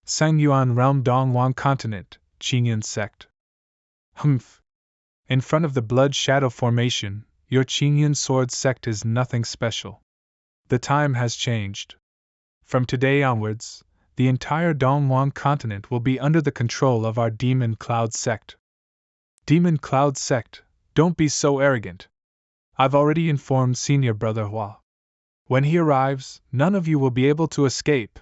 Sang Yuan Realm Dongwang Continent, Qingyan Sect. Humph. In front of the Blood Shadow Formation, your Qingyan Sword Sect is nothing special. The time has changed. From today onwards, the entire Dongwang Continent will be under the control of our Demon Cloud Sect. Demon Cloud Sect, don't be so arrogant. I've already informed Senior Brother Hua. When he arrives, none of you will be able to escape.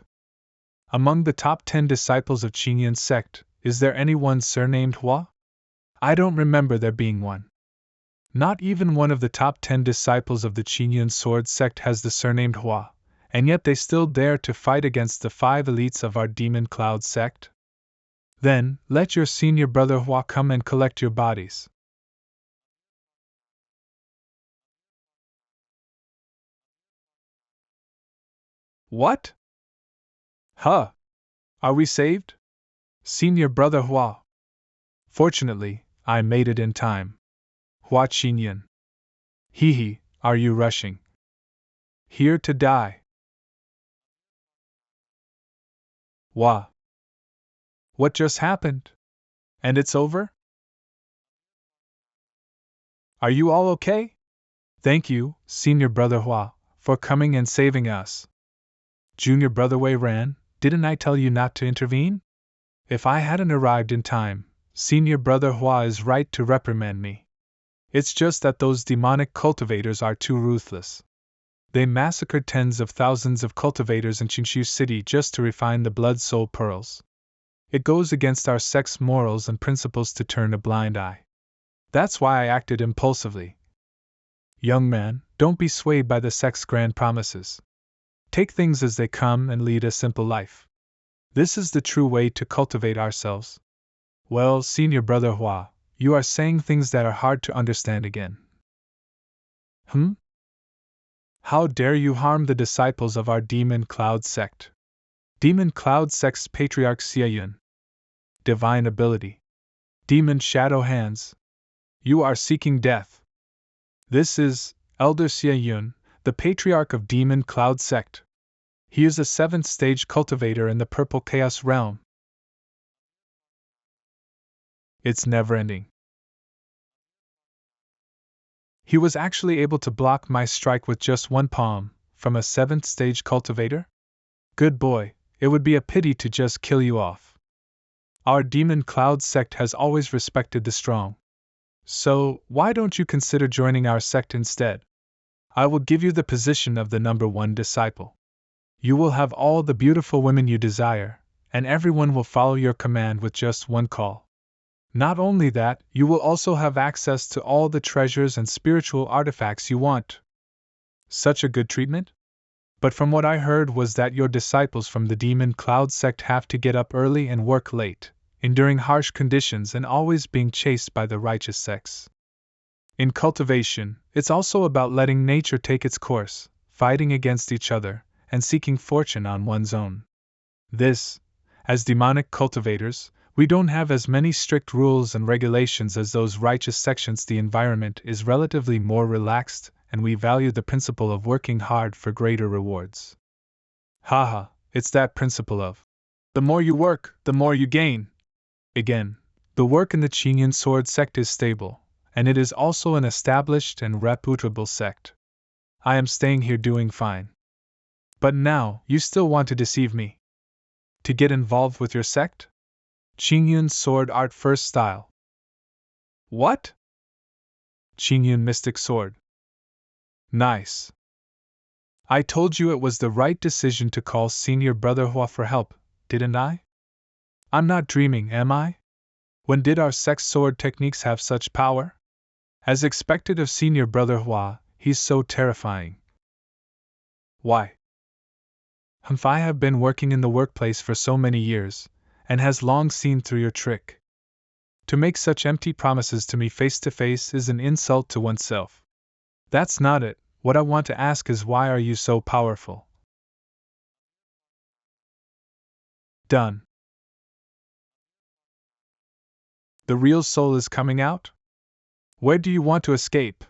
Among the top 10 disciples of Qingyan Sect, is there anyone surnamed Hua? I don't remember there being one. Not even one of the top 10 disciples of the Qingyan Sword Sect has the surname Hua, and yet they still dare to fight against the 5 elites of our Demon Cloud Sect? Then, let your senior brother Hua come and collect your bodies. What? Huh? Are we saved? Senior brother Hua. Fortunately, I made it in time. Hua Qingyan. Hee, are you rushing? Here to die? Hua. What just happened? And it's over? Are you all okay? Thank you, Senior Brother Hua, for coming and saving us. Junior Brother Wei Ran, didn't I tell you not to intervene? If I hadn't arrived in time, Senior Brother Hua is right to reprimand me. It's just that those demonic cultivators are too ruthless. They massacred tens of thousands of cultivators in Qingshu City just to refine the blood soul pearls. It goes against our sect's morals and principles to turn a blind eye. That's why I acted impulsively. Young man, don't be swayed by the sect's grand promises. Take things as they come and lead a simple life. This is the true way to cultivate ourselves. Well, Senior Brother Hua, you are saying things that are hard to understand again. How dare you harm the disciples of our Demon Cloud Sect? Demon Cloud Sect's Patriarch Xie Yun. Divine ability. Demon Shadow Hands. You are seeking death. This is Elder Xie Yun, the Patriarch of Demon Cloud Sect. He is a 7th stage cultivator in the Purple Chaos Realm. It's never ending. He was actually able to block my strike with just one palm, from a 7th stage cultivator? Good boy, it would be a pity to just kill you off. Our Demon Cloud Sect has always respected the strong. So, why don't you consider joining our sect instead? I will give you the position of the number 1 disciple. You will have all the beautiful women you desire, and everyone will follow your command with just one call. Not only that, you will also have access to all the treasures and spiritual artifacts you want. Such a good treatment? But from what I heard was that your disciples from the Demon Cloud Sect have to get up early and work late, enduring harsh conditions and always being chased by the righteous sects. In cultivation, it's also about letting nature take its course, fighting against each other, and seeking fortune on one's own. This, as demonic cultivators, we don't have as many strict rules and regulations as those righteous sections. The environment is relatively more relaxed, and we value the principle of working hard for greater rewards. Haha, it's that principle of the more you work, the more you gain. Again, the work in the Qingyan Sword Sect is stable, and it is also an established and reputable sect. I am staying here doing fine. But now, you still want to deceive me? To get involved with your sect? Qingyun Sword Art First Style. What? Qingyun Mystic Sword. Nice. I told you it was the right decision to call Senior Brother Hua for help, didn't I? I'm not dreaming, am I? When did our sect's sword techniques have such power? As expected of Senior Brother Hua, he's so terrifying. Why? I have been working in the workplace for so many years, and has long seen through your trick. To make such empty promises to me face to face is an insult to oneself. That's not it. What I want to ask is, why are you so powerful? Done. The real soul is coming out? Where do you want to escape?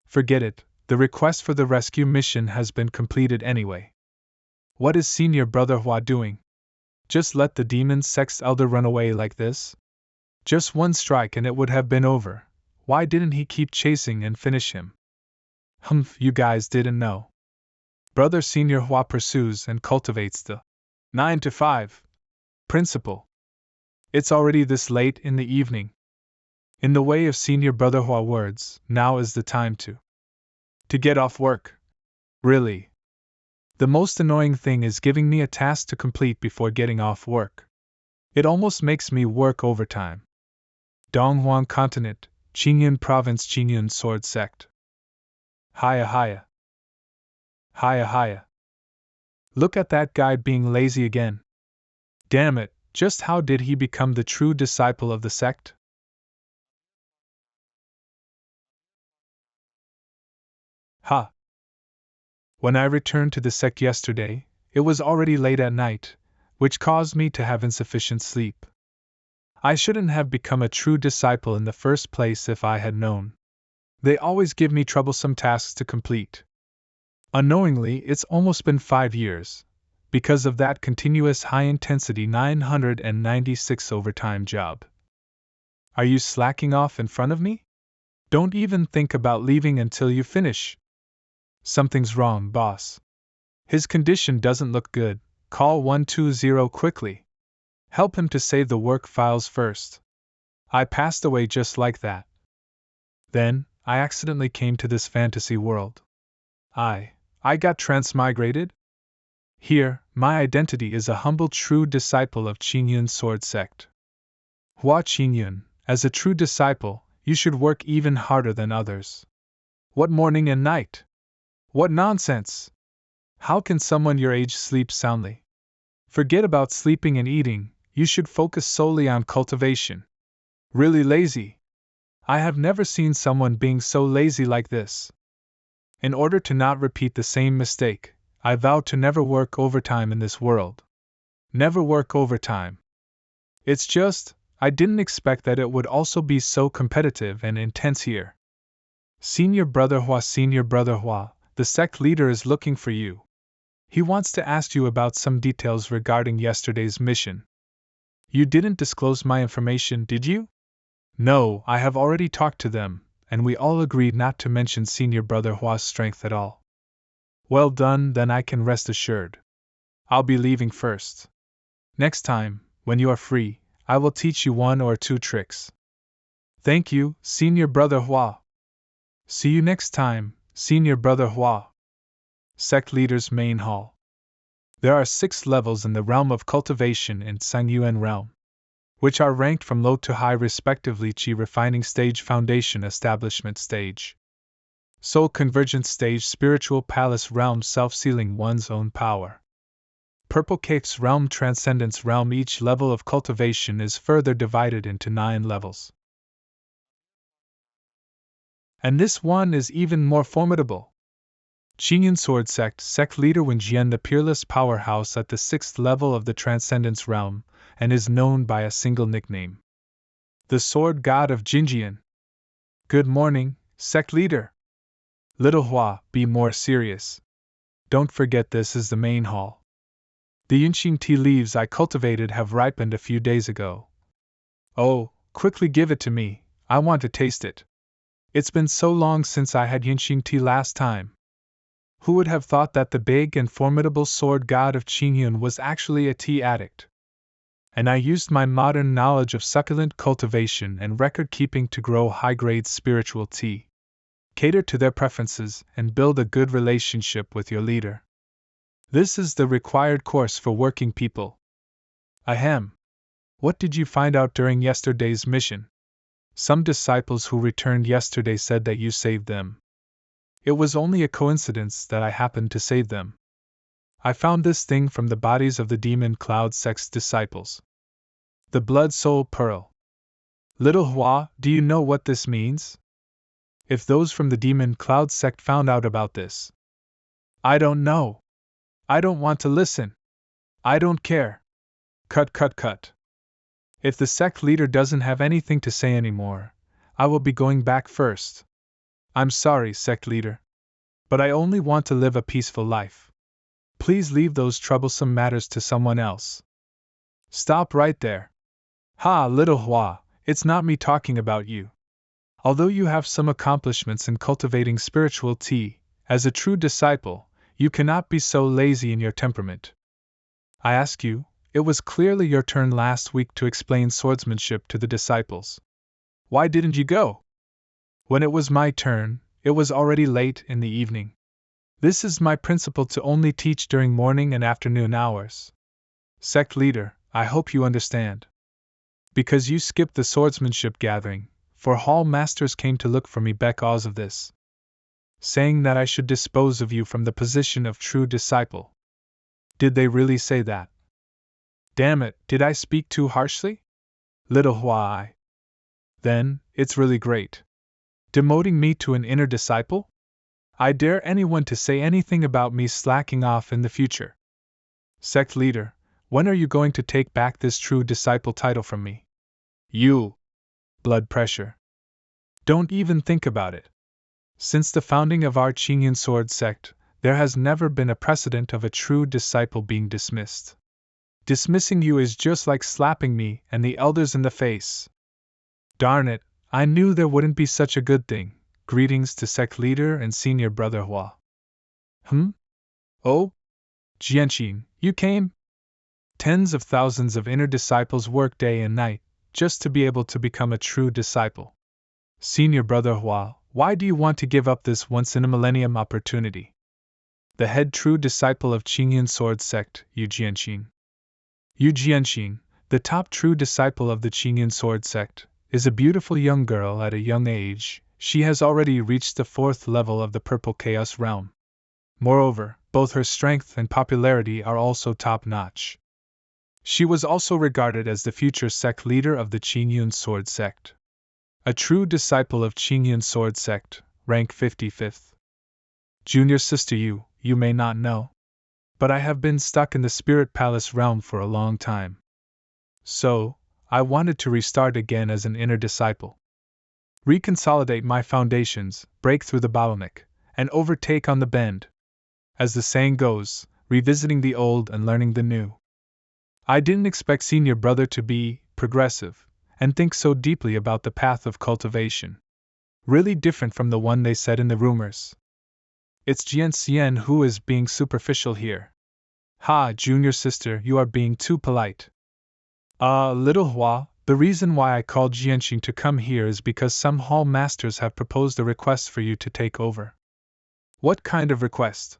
Forget it. The request for the rescue mission has been completed anyway. What is Senior Brother Hua doing? Just let the demon sex elder run away like this? Just one strike and it would have been over. Why didn't he keep chasing and finish him? Humph, you guys didn't know. Brother Senior Hua pursues and cultivates the 9 to 5 principle. It's already this late in the evening. In the way of Senior Brother Hua words, now is the time to get off work. Really. The most annoying thing is giving me a task to complete before getting off work. It almost makes me work overtime. Donghuang Continent, Qingyun Province, Qingyun Sword Sect. Hiya hiya. Hiya hiya. Look at that guy being lazy again. Damn it, just how did he become the true disciple of the sect? Ha! When I returned to the sect yesterday, it was already late at night, which caused me to have insufficient sleep. I shouldn't have become a true disciple in the first place if I had known. They always give me troublesome tasks to complete. Unknowingly, it's almost been 5 years, because of that continuous high-intensity 996 overtime job. Are you slacking off in front of me? Don't even think about leaving until you finish. Something's wrong, boss. His condition doesn't look good. Call 120 quickly. Help him to save the work files first. I passed away just like that. Then, I accidentally came to this fantasy world. I got transmigrated? Here, my identity is a humble true disciple of Qingyun Sword Sect. Hua Qingyun, as a true disciple, you should work even harder than others. What morning and night? What nonsense! How can someone your age sleep soundly? Forget about sleeping and eating, you should focus solely on cultivation. Really lazy. I have never seen someone being so lazy like this. In order to not repeat the same mistake, I vow to never work overtime in this world. Never work overtime. It's just, I didn't expect that it would also be so competitive and intense here. Senior Brother Hua, the sect leader is looking for you. He wants to ask you about some details regarding yesterday's mission. You didn't disclose my information, did you? No, I have already talked to them, and we all agreed not to mention Senior Brother Hua's strength at all. Well done, then I can rest assured. I'll be leaving first. Next time, when you are free, I will teach you 1 or 2 tricks. Thank you, Senior Brother Hua. See you next time, Senior Brother Hua. Sect Leader's Main Hall. There are 6 levels in the realm of cultivation in Sangyuan realm, which are ranked from low to high respectively: Qi Refining Stage, Foundation Establishment Stage, Soul Convergence Stage, Spiritual Palace Realm, Self-Sealing One's Own Power, Purple Cake's Realm, Transcendence Realm. Each level of cultivation is further divided into 9 levels. And this one is even more formidable. Qingyun Sword Sect Leader Wen Jian, the peerless powerhouse at the 6th level of the Transcendence Realm, and is known by a single nickname: the Sword God of Jinjian. Good morning, Sect Leader. Little Hua, be more serious. Don't forget this is the main hall. The Yunqing tea leaves I cultivated have ripened a few days ago. Oh, quickly give it to me, I want to taste it. It's been so long since I had Yunqing tea last time. Who would have thought that the big and formidable sword god of Qingyun was actually a tea addict? And I used my modern knowledge of succulent cultivation and record-keeping to grow high-grade spiritual tea, cater to their preferences, and build a good relationship with your leader. This is the required course for working people. Ahem. What did you find out during yesterday's mission? Some disciples who returned yesterday said that you saved them. It was only a coincidence that I happened to save them. I found this thing from the bodies of the Demon Cloud Sect's disciples. The Blood Soul Pearl. Little Hua, do you know what this means? If those from the Demon Cloud Sect found out about this. I don't know. I don't want to listen. I don't care. Cut. If the sect leader doesn't have anything to say anymore, I will be going back first. I'm sorry, sect leader. But I only want to live a peaceful life. Please leave those troublesome matters to someone else. Stop right there. Ha, little Hua, it's not me talking about you. Although you have some accomplishments in cultivating spiritual tea, as a true disciple, you cannot be so lazy in your temperament. I ask you, it was clearly your turn last week to explain swordsmanship to the disciples. Why didn't you go? When it was my turn, it was already late in the evening. This is my principle to only teach during morning and afternoon hours. Sect leader, I hope you understand. Because you skipped the swordsmanship gathering, for hall masters came to look for me because of this, saying that I should dispose of you from the position of true disciple. Did they really say that? Damn it, did I speak too harshly? Little Hua. Then, it's really great. Demoting me to an inner disciple? I dare anyone to say anything about me slacking off in the future. Sect leader, when are you going to take back this true disciple title from me? You. Blood pressure. Don't even think about it. Since the founding of our Qingyan sword sect, there has never been a precedent of a true disciple being dismissed. Dismissing you is just like slapping me and the elders in the face. Darn it, I knew there wouldn't be such a good thing. Greetings to sect leader and senior brother Hua. Oh? Jianqing, you came? Tens of thousands of inner disciples work day and night, just to be able to become a true disciple. Senior brother Hua, why do you want to give up this once-in-a-millennium opportunity? The head true disciple of Qingyan sword sect, Yu Jianqing. Yu Jianqing, the top true disciple of the Qingyan sword sect, is a beautiful young girl at a young age. She has already reached the 4th level of the Purple Chaos realm. Moreover, both her strength and popularity are also top-notch. She was also regarded as the future sect leader of the Qingyun sword sect. A true disciple of Qingyun sword sect, rank 55th. Junior sister you may not know. But I have been stuck in the Spirit Palace realm for a long time. So, I wanted to restart again as an inner disciple. Reconsolidate my foundations, break through the bottleneck, and overtake on the bend. As the saying goes, revisiting the old and learning the new. I didn't expect senior brother to be progressive and think so deeply about the path of cultivation. Really different from the one they said in the rumors. It's Jian Xian who is being superficial here. Ha, junior sister, you are being too polite. Little Hua, the reason why I called Jianqing to come here is because some hall masters have proposed a request for you to take over. What kind of request?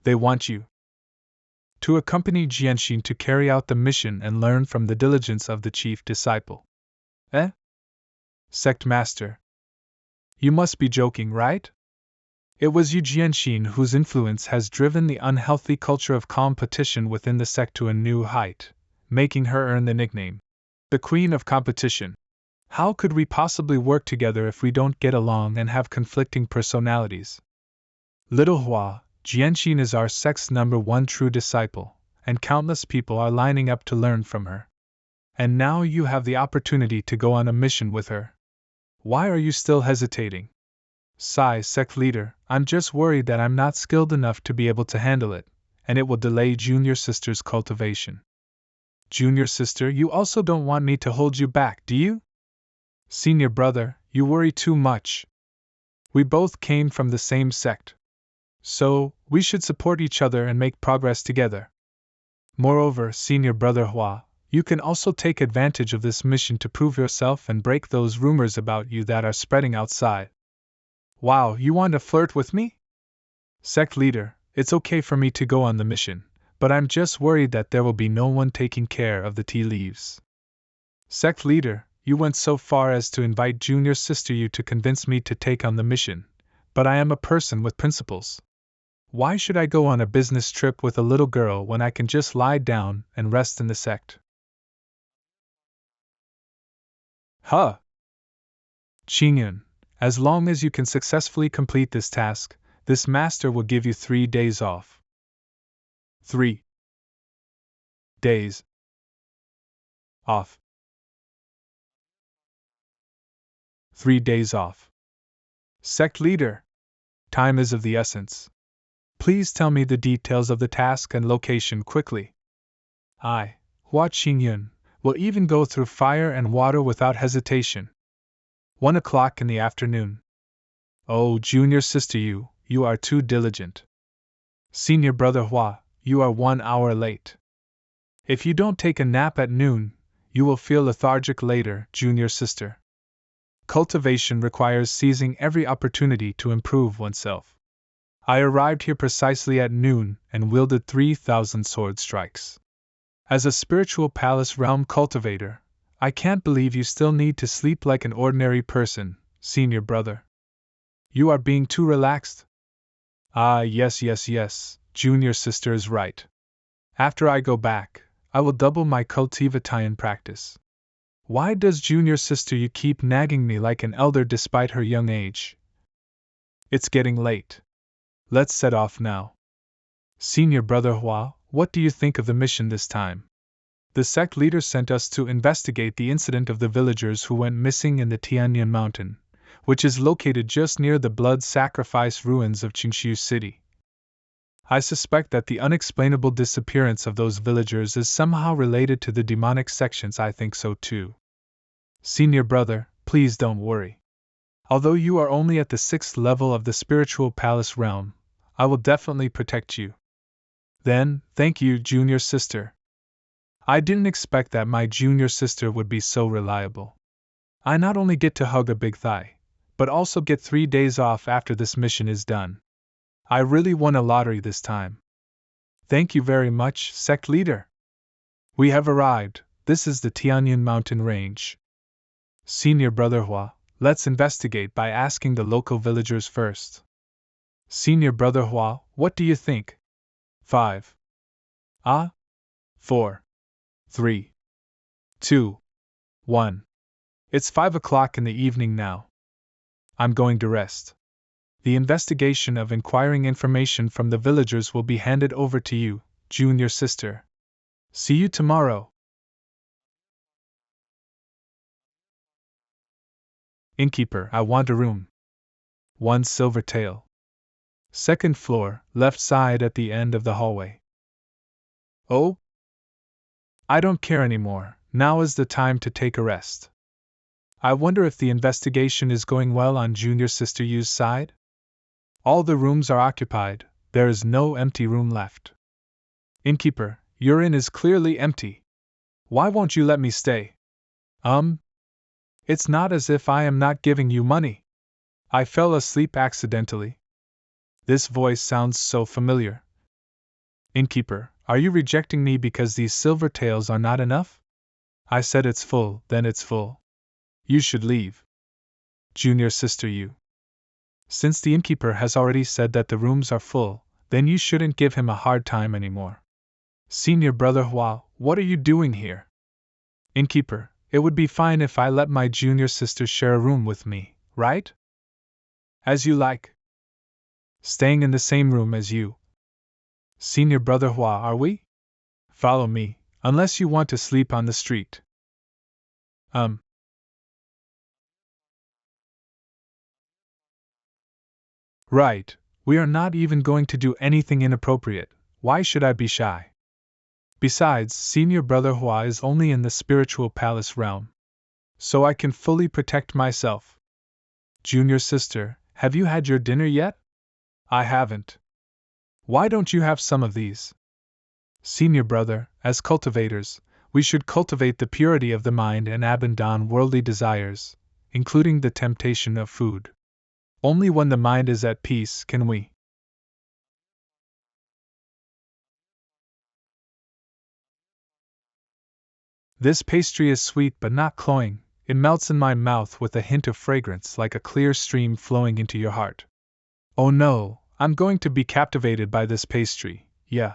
They want you to accompany Jianqing to carry out the mission and learn from the diligence of the chief disciple. Eh? Sect master. You must be joking, right? It was Yu Jianqing whose influence has driven the unhealthy culture of competition within the sect to a new height, making her earn the nickname, the Queen of Competition. How could we possibly work together if we don't get along and have conflicting personalities? Little Hua, Jianqing is our sect's #1 true disciple, and countless people are lining up to learn from her. And now you have the opportunity to go on a mission with her. Why are you still hesitating? Sigh, sect leader, I'm just worried that I'm not skilled enough to be able to handle it, and it will delay junior sister's cultivation. Junior sister, you also don't want me to hold you back, do you? Senior brother, you worry too much. We both came from the same sect. So, we should support each other and make progress together. Moreover, senior brother Hua, you can also take advantage of this mission to prove yourself and break those rumors about you that are spreading outside. Wow, you want to flirt with me? Sect leader, it's okay for me to go on the mission, but I'm just worried that there will be no one taking care of the tea leaves. Sect leader, you went so far as to invite junior sister you to convince me to take on the mission, but I am a person with principles. Why should I go on a business trip with a little girl when I can just lie down and rest in the sect? Huh! Qingyun, as long as you can successfully complete this task, this master will give you 3 days off. 3 days off. 3 days off. Sect leader, Time is of the essence. Please tell me the details of the task and location quickly. I, Hua Qingyun, will even go through fire and water without hesitation. 1 o'clock in the afternoon. Oh, junior sister, you are too diligent. Senior brother Hua, you are 1 hour late. If you don't take a nap at noon, you will feel lethargic later, junior sister. Cultivation requires seizing every opportunity to improve oneself. I arrived here precisely at noon and wielded 3,000 sword strikes. As a spiritual palace realm cultivator, I can't believe you still need to sleep like an ordinary person, senior brother. You are being too relaxed. Ah, yes, junior sister is right. After I go back, I will double my cultivation practice. Why does junior sister you keep nagging me like an elder despite her young age? It's getting late. Let's set off now. Senior brother Hua, what do you think of the mission this time? The sect leader sent us to investigate the incident of the villagers who went missing in the Tianyan Mountain, which is located just near the blood sacrifice ruins of Qingshu City. I suspect that the unexplainable disappearance of those villagers is somehow related to the demonic sections. I think so too. Senior brother, please don't worry. Although you are only at the 6th level of the spiritual palace realm, I will definitely protect you. Then, thank you, junior sister. I didn't expect that my junior sister would be so reliable. I not only get to hug a big thigh, but also get 3 days off after this mission is done. I really won a lottery this time. Thank you very much, sect leader. We have arrived. This is the Tianyan Mountain Range. Senior brother Hua, let's investigate by asking the local villagers first. Senior brother Hua, what do you think? 5. 4. 3. 2. 1. It's 5 o'clock in the evening now. I'm going to rest. The investigation of inquiring information from the villagers will be handed over to you, junior sister. See you tomorrow. Innkeeper, I want a room. 1 silver tael. 2nd floor, left side at the end of the hallway. Oh? I don't care anymore. Now is the time to take a rest. I wonder if the investigation is going well on junior sister Yu's side? All the rooms are occupied, there is no empty room left. Innkeeper, your inn is clearly empty. Why won't you let me stay? It's not as if I am not giving you money. I fell asleep accidentally. This voice sounds so familiar. Innkeeper, are you rejecting me because these silver taels are not enough? I said it's full, then it's full. You should leave. Junior sister Yu. Since the innkeeper has already said that the rooms are full, then you shouldn't give him a hard time anymore. Senior brother Hua, what are you doing here? Innkeeper, it would be fine if I let my junior sister share a room with me, right? As you like. Staying in the same room as you. Senior brother Hua, are we? Follow me, unless you want to sleep on the street. Right, we are not even going to do anything inappropriate. Why should I be shy? Besides, senior brother Hua is only in the spiritual palace realm, so I can fully protect myself. Junior sister, have you had your dinner yet? I haven't. Why don't you have some of these? Senior brother, as cultivators, we should cultivate the purity of the mind and abandon worldly desires, including the temptation of food. Only when the mind is at peace can we. This pastry is sweet but not cloying. It melts in my mouth with a hint of fragrance like a clear stream flowing into your heart. Oh no, I'm going to be captivated by this pastry, yeah.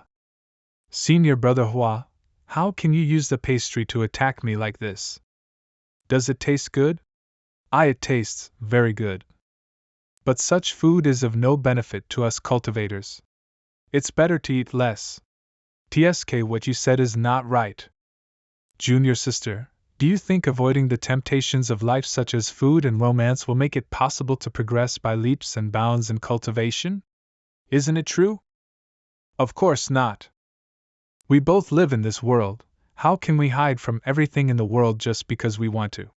Senior brother Hua, how can you use the pastry to attack me like this? Does it taste good? It tastes very good. But such food is of no benefit to us cultivators. It's better to eat less. TSK, what you said is not right. Junior sister, Do you think avoiding the temptations of life such as food and romance will make it possible to progress by leaps and bounds in cultivation? Isn't it true? Of course not. We both live in this world. How can we hide from everything in the world just because we want to?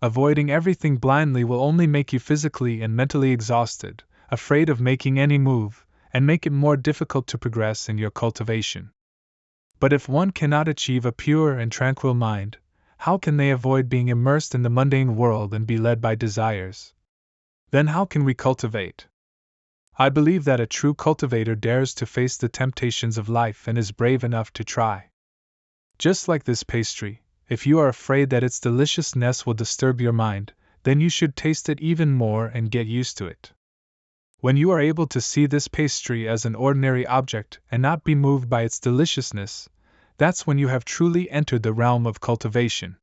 Avoiding everything blindly will only make you physically and mentally exhausted, afraid of making any move, and make it more difficult to progress in your cultivation. But if one cannot achieve a pure and tranquil mind, how can they avoid being immersed in the mundane world and be led by desires? Then how can we cultivate? I believe that a true cultivator dares to face the temptations of life and is brave enough to try. Just like this pastry, if you are afraid that its deliciousness will disturb your mind, then you should taste it even more and get used to it. When you are able to see this pastry as an ordinary object and not be moved by its deliciousness, that's when you have truly entered the realm of cultivation.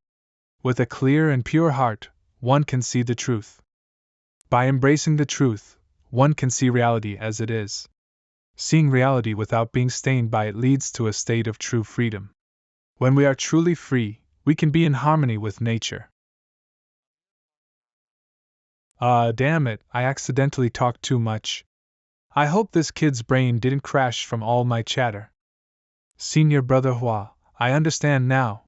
With a clear and pure heart, one can see the truth. By embracing the truth, one can see reality as it is. Seeing reality without being stained by it leads to a state of true freedom. When we are truly free, we can be in harmony with nature. Damn it, I accidentally talked too much. I hope this kid's brain didn't crash from all my chatter. Senior Brother Hua, I understand now.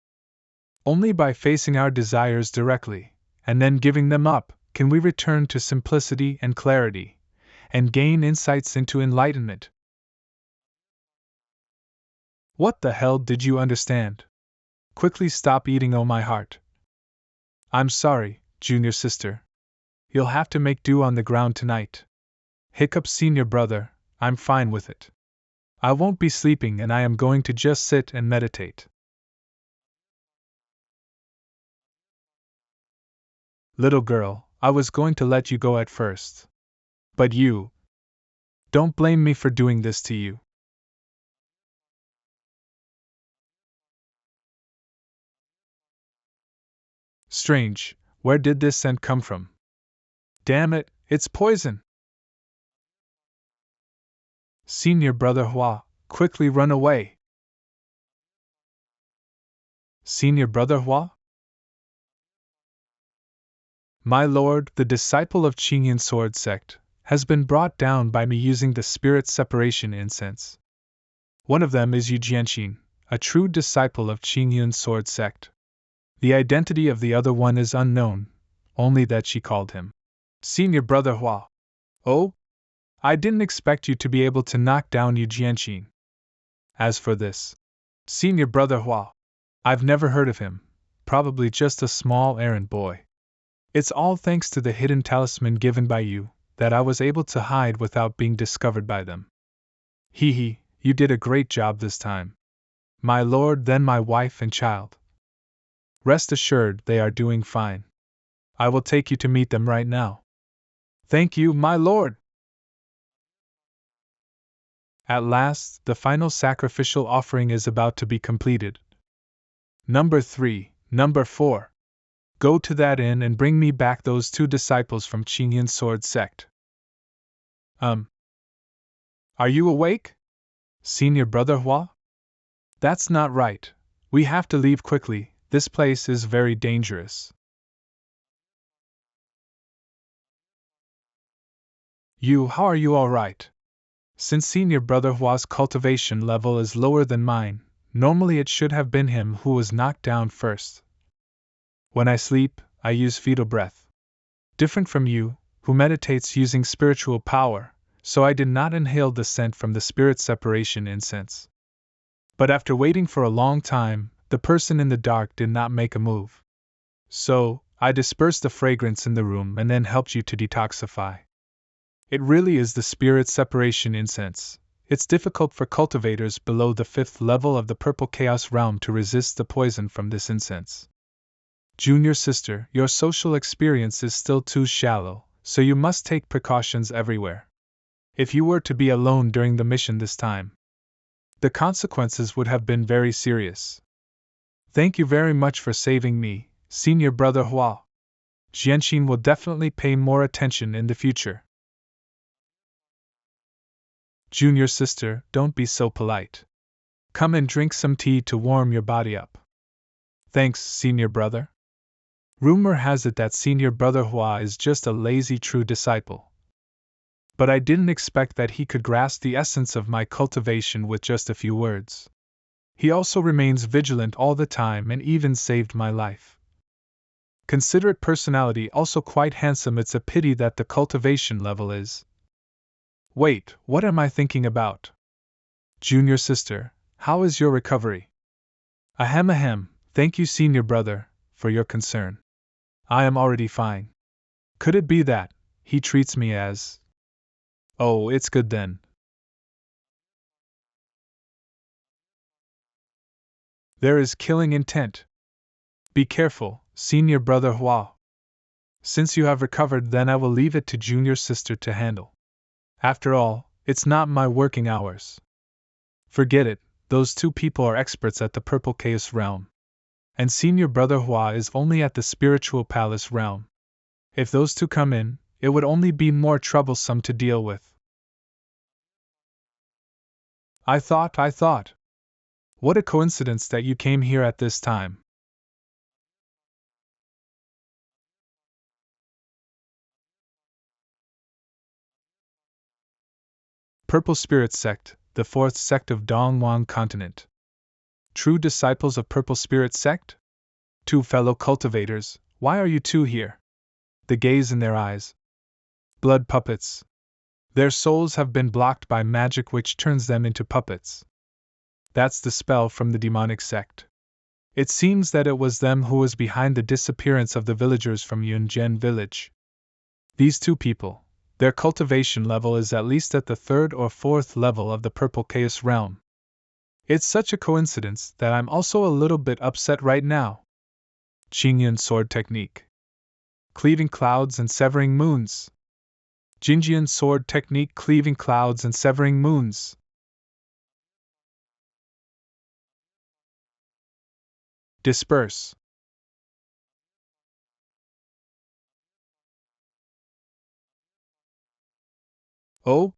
Only by facing our desires directly, and then giving them up, can we return to simplicity and clarity, and gain insights into enlightenment. What the hell did you understand? Quickly stop eating, oh my heart. I'm sorry, junior sister. You'll have to make do on the ground tonight. Hiccup senior brother, I'm fine with it. I won't be sleeping and I am going to just sit and meditate. Little girl, I was going to let you go at first. But you. Don't blame me for doing this to you. Strange, where did this scent come from? Damn it, it's poison! Senior Brother Hua, quickly run away! Senior Brother Hua? My lord, the disciple of Qingyan Sword Sect, has been brought down by me using the spirit separation incense. One of them is Yu Jianxin, a true disciple of Qingyan Sword Sect. The identity of the other one is unknown, only that she called him Senior Brother Hua. Oh? I didn't expect you to be able to knock down Yu Jianxin. As for this Senior Brother Hua, I've never heard of him, probably just a small errand boy. It's all thanks to the hidden talisman given by you that I was able to hide without being discovered by them. Hee hee, you did a great job this time. My lord, then my wife and child. Rest assured they are doing fine. I will take you to meet them right now. Thank you, my lord! At last, the final sacrificial offering is about to be completed. Number 3, Number 4. Go to that inn and bring me back those 2 disciples from Qingyan Sword Sect. Are you awake? Senior Brother Hua? That's not right. We have to leave quickly, this place is very dangerous. How are you alright? Since Senior Brother Hua's cultivation level is lower than mine, normally it should have been him who was knocked down first. When I sleep, I use fetal breath. Different from you, who meditates using spiritual power, so I did not inhale the scent from the spirit separation incense. But after waiting for a long time, the person in the dark did not make a move. So, I dispersed the fragrance in the room and then helped you to detoxify. It really is the spirit separation incense. It's difficult for cultivators below the 5th level of the purple chaos realm to resist the poison from this incense. Junior sister, your social experience is still too shallow, so you must take precautions everywhere. If you were to be alone during the mission this time, the consequences would have been very serious. Thank you very much for saving me, Senior Brother Hua. Jianxin will definitely pay more attention in the future. Junior sister, don't be so polite. Come and drink some tea to warm your body up. Thanks, senior brother. Rumor has it that senior brother Hua is just a lazy true disciple. But I didn't expect that he could grasp the essence of my cultivation with just a few words. He also remains vigilant all the time and even saved my life. Considerate personality, also quite handsome. It's a pity that the cultivation level is. Wait, what am I thinking about? Junior sister, how is your recovery? Ahem, thank you, senior brother, for your concern. I am already fine. Could it be that he treats me as. Oh, it's good then. There is killing intent. Be careful, senior brother Hua. Since you have recovered, then I will leave it to junior sister to handle. After all, it's not my working hours. Forget it, those two people are experts at the Purple Chaos realm. And senior brother Hua is only at the Spiritual Palace realm. If those two come in, it would only be more troublesome to deal with. I thought. What a coincidence that you came here at this time. Purple Spirit Sect, the fourth sect of Dongwang Continent. True disciples of Purple Spirit Sect? Two fellow cultivators, why are you two here? The gaze in their eyes. Blood puppets. Their souls have been blocked by magic which turns them into puppets. That's the spell from the demonic sect. It seems that it was them who was behind the disappearance of the villagers from Yunjian village. These two people, their cultivation level is at least at the third or fourth level of the Purple Chaos realm. It's such a coincidence that I'm also a little bit upset right now. Qingyun sword technique. Cleaving clouds and severing moons. Jinjian sword technique, cleaving clouds and severing moons. Disperse. Oh?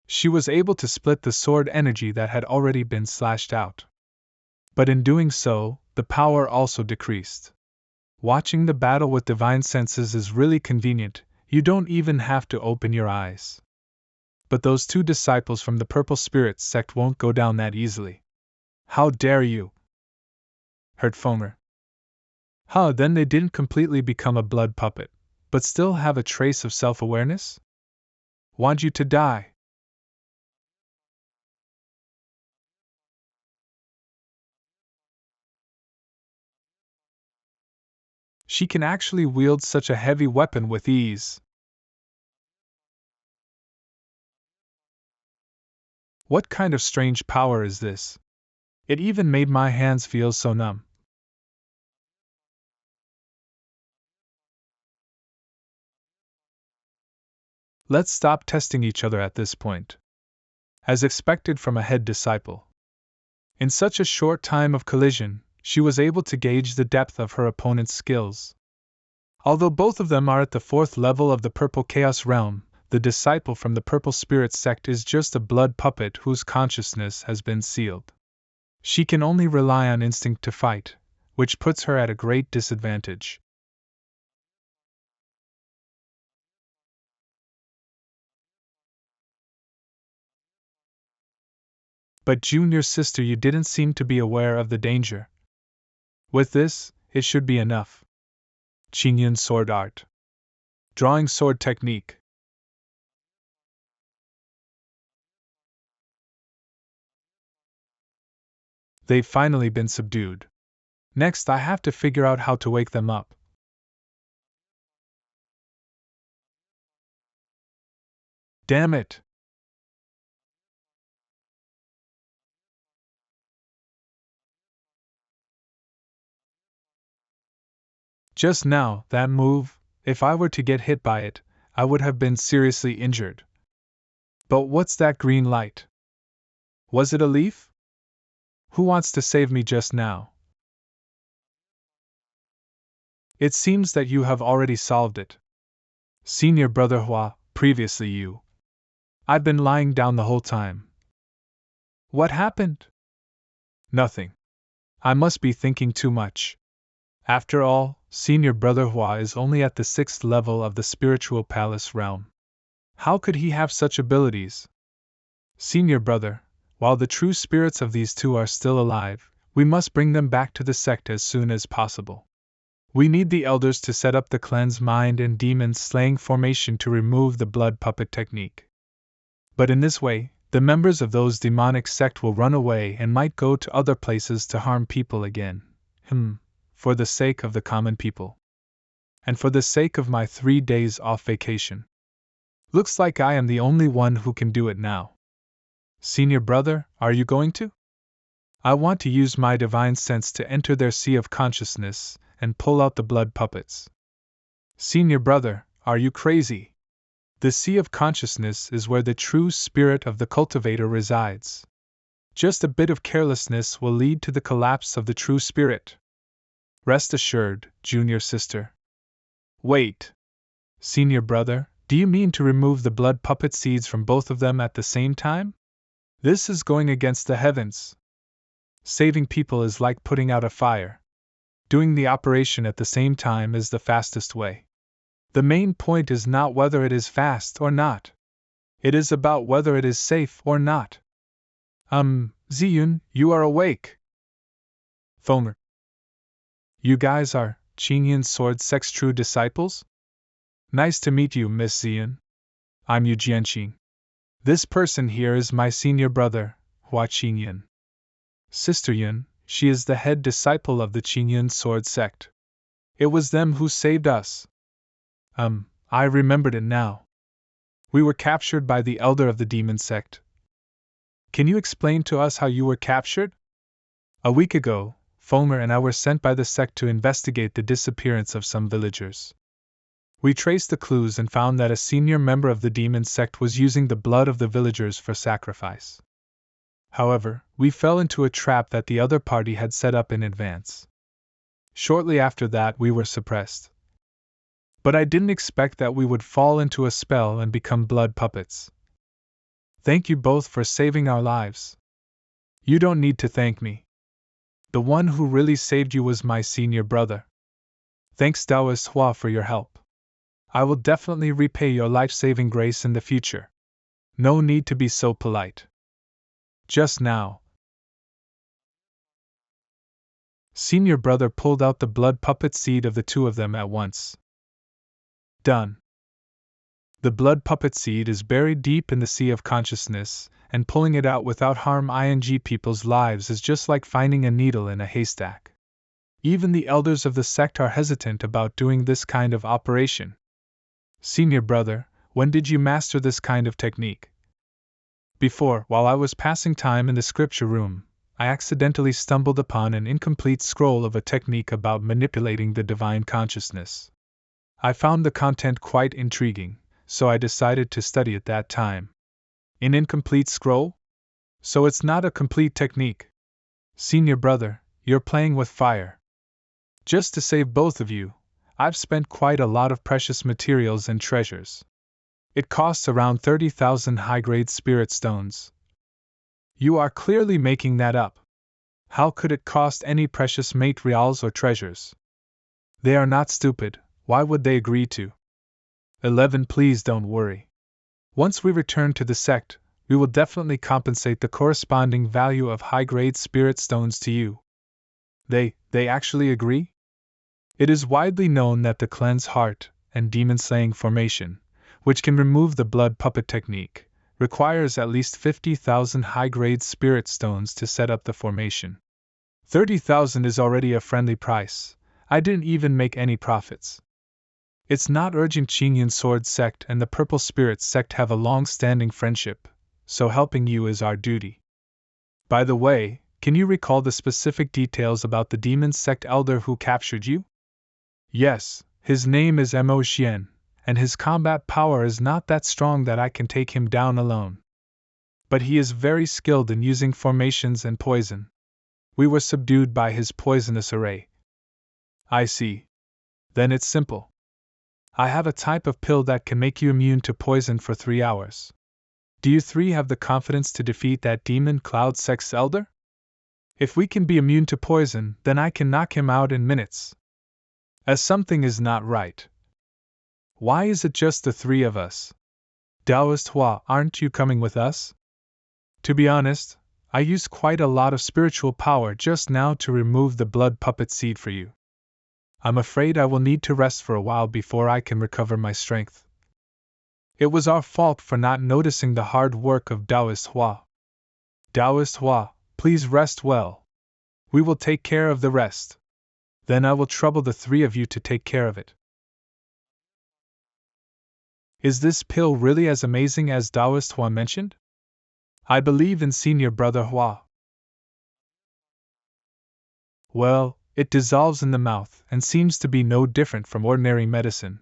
She was able to split the sword energy that had already been slashed out. But in doing so, the power also decreased. Watching the battle with divine senses is really convenient, you don't even have to open your eyes. But those two disciples from the Purple Spirit sect won't go down that easily. How dare you? Hurt Fomer. Then they didn't completely become a blood puppet, but still have a trace of self-awareness? Want you to die. She can actually wield such a heavy weapon with ease. What kind of strange power is this? It even made my hands feel so numb. Let's stop testing each other at this point. As expected from a head disciple. In such a short time of collision, she was able to gauge the depth of her opponent's skills. Although both of them are at the fourth level of the Purple Chaos realm, the disciple from the Purple Spirit sect is just a blood puppet whose consciousness has been sealed. She can only rely on instinct to fight, which puts her at a great disadvantage. But junior sister, you didn't seem to be aware of the danger. With this, it should be enough. Qingyun sword art. Drawing sword technique. They've finally been subdued. Next, I have to figure out how to wake them up. Damn it! Just now, that move, if I were to get hit by it, I would have been seriously injured. But what's that green light? Was it a leaf? Who wants to save me just now? It seems that you have already solved it. Senior brother Hua, previously you. I've been lying down the whole time. What happened? Nothing. I must be thinking too much. After all, Senior Brother Hua is only at the 6th level of the spiritual palace realm. How could he have such abilities? Senior Brother, while the true spirits of these two are still alive, we must bring them back to the sect as soon as possible. We need the elders to set up the cleanse mind and demon slaying formation to remove the blood puppet technique. But in this way, the members of those demonic sect will run away and might go to other places to harm people again. For the sake of the common people. And for the sake of my 3 days off vacation. Looks like I am the only one who can do it now. Senior Brother, are you going to? I want to use my divine sense to enter their sea of consciousness and pull out the blood puppets. Senior Brother, are you crazy? The sea of consciousness is where the true spirit of the cultivator resides. Just a bit of carelessness will lead to the collapse of the true spirit. Rest assured, junior sister. Wait. Senior Brother, do you mean to remove the blood puppet seeds from both of them at the same time? This is going against the heavens. Saving people is like putting out a fire. Doing the operation at the same time is the fastest way. The main point is not whether it is fast or not. It is about whether it is safe or not. Ziyun, you are awake. Fomer. You guys are Qingyun Sword Sect's true disciples? Nice to meet you, Miss Ziyun. I'm Yu Jianqing. This person here is my senior brother, Hua Qingyun. Sister Yun, she is the head disciple of the Qingyun Sword Sect. It was them who saved us. I remembered it now. We were captured by the elder of the demon sect. Can you explain to us how you were captured? A week ago, Fomer and I were sent by the sect to investigate the disappearance of some villagers. We traced the clues and found that a senior member of the demon sect was using the blood of the villagers for sacrifice. However, we fell into a trap that the other party had set up in advance. Shortly after that, we were suppressed. But I didn't expect that we would fall into a spell and become blood puppets. Thank you both for saving our lives. You don't need to thank me. The one who really saved you was my senior brother. Thanks Taoist Hua for your help. I will definitely repay your life-saving grace in the future. No need to be so polite. Just now. Senior brother pulled out the blood puppet seed of the two of them at once. Done. The blood puppet seed is buried deep in the sea of consciousness, and pulling it out without harm people's lives is just like finding a needle in a haystack. Even the elders of the sect are hesitant about doing this kind of operation. Senior brother, when did you master this kind of technique? Before, while I was passing time in the scripture room, I accidentally stumbled upon an incomplete scroll of a technique about manipulating the divine consciousness. I found the content quite intriguing, so I decided to study it that time. An incomplete scroll? So it's not a complete technique. Senior brother, you're playing with fire. Just to save both of you, I've spent quite a lot of precious materials and treasures. It costs around 30,000 high-grade spirit stones. You are clearly making that up. How could it cost any precious materials or treasures? They are not stupid. Why would they agree to? 11. Please don't worry. Once we return to the sect, we will definitely compensate the corresponding value of high-grade spirit stones to you. They actually agree? It is widely known that the cleanse heart and demon-slaying formation, which can remove the blood puppet technique, requires at least 50,000 high-grade spirit stones to set up the formation. 30,000 is already a friendly price. I didn't even make any profits. It's not urgent. Qingyun Sword Sect and the Purple Spirit Sect have a long-standing friendship, so helping you is our duty. By the way, can you recall the specific details about the demon sect elder who captured you? Yes, his name is Mo Xian, and his combat power is not that strong that I can take him down alone. But he is very skilled in using formations and poison. We were subdued by his poisonous array. I see. Then it's simple. I have a type of pill that can make you immune to poison for 3 hours. Do you three have the confidence to defeat that demon cloud sex elder? If we can be immune to poison, then I can knock him out in minutes. As something is not right. Why is it just the three of us? Taoist Hua, aren't you coming with us? To be honest, I used quite a lot of spiritual power just now to remove the blood puppet seed for you. I'm afraid I will need to rest for a while before I can recover my strength. It was our fault for not noticing the hard work of Taoist Hua. Taoist Hua, please rest well. We will take care of the rest. Then I will trouble the three of you to take care of it. Is this pill really as amazing as Taoist Hua mentioned? I believe in Senior Brother Hua. Well, it dissolves in the mouth and seems to be no different from ordinary medicine.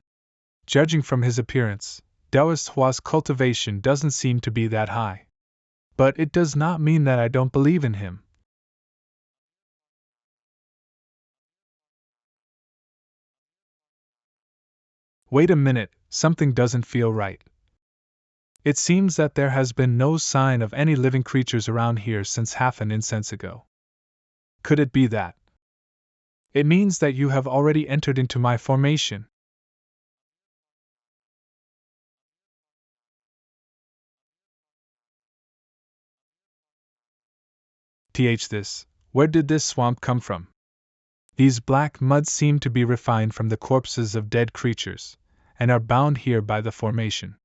Judging from his appearance, Taoist Hua's cultivation doesn't seem to be that high. But it does not mean that I don't believe in him. Wait a minute, something doesn't feel right. It seems that there has been no sign of any living creatures around here since half an incense ago. Could it be that? It means that you have already entered into my formation. Where did this swamp come from? These black muds seem to be refined from the corpses of dead creatures, and are bound here by the formation.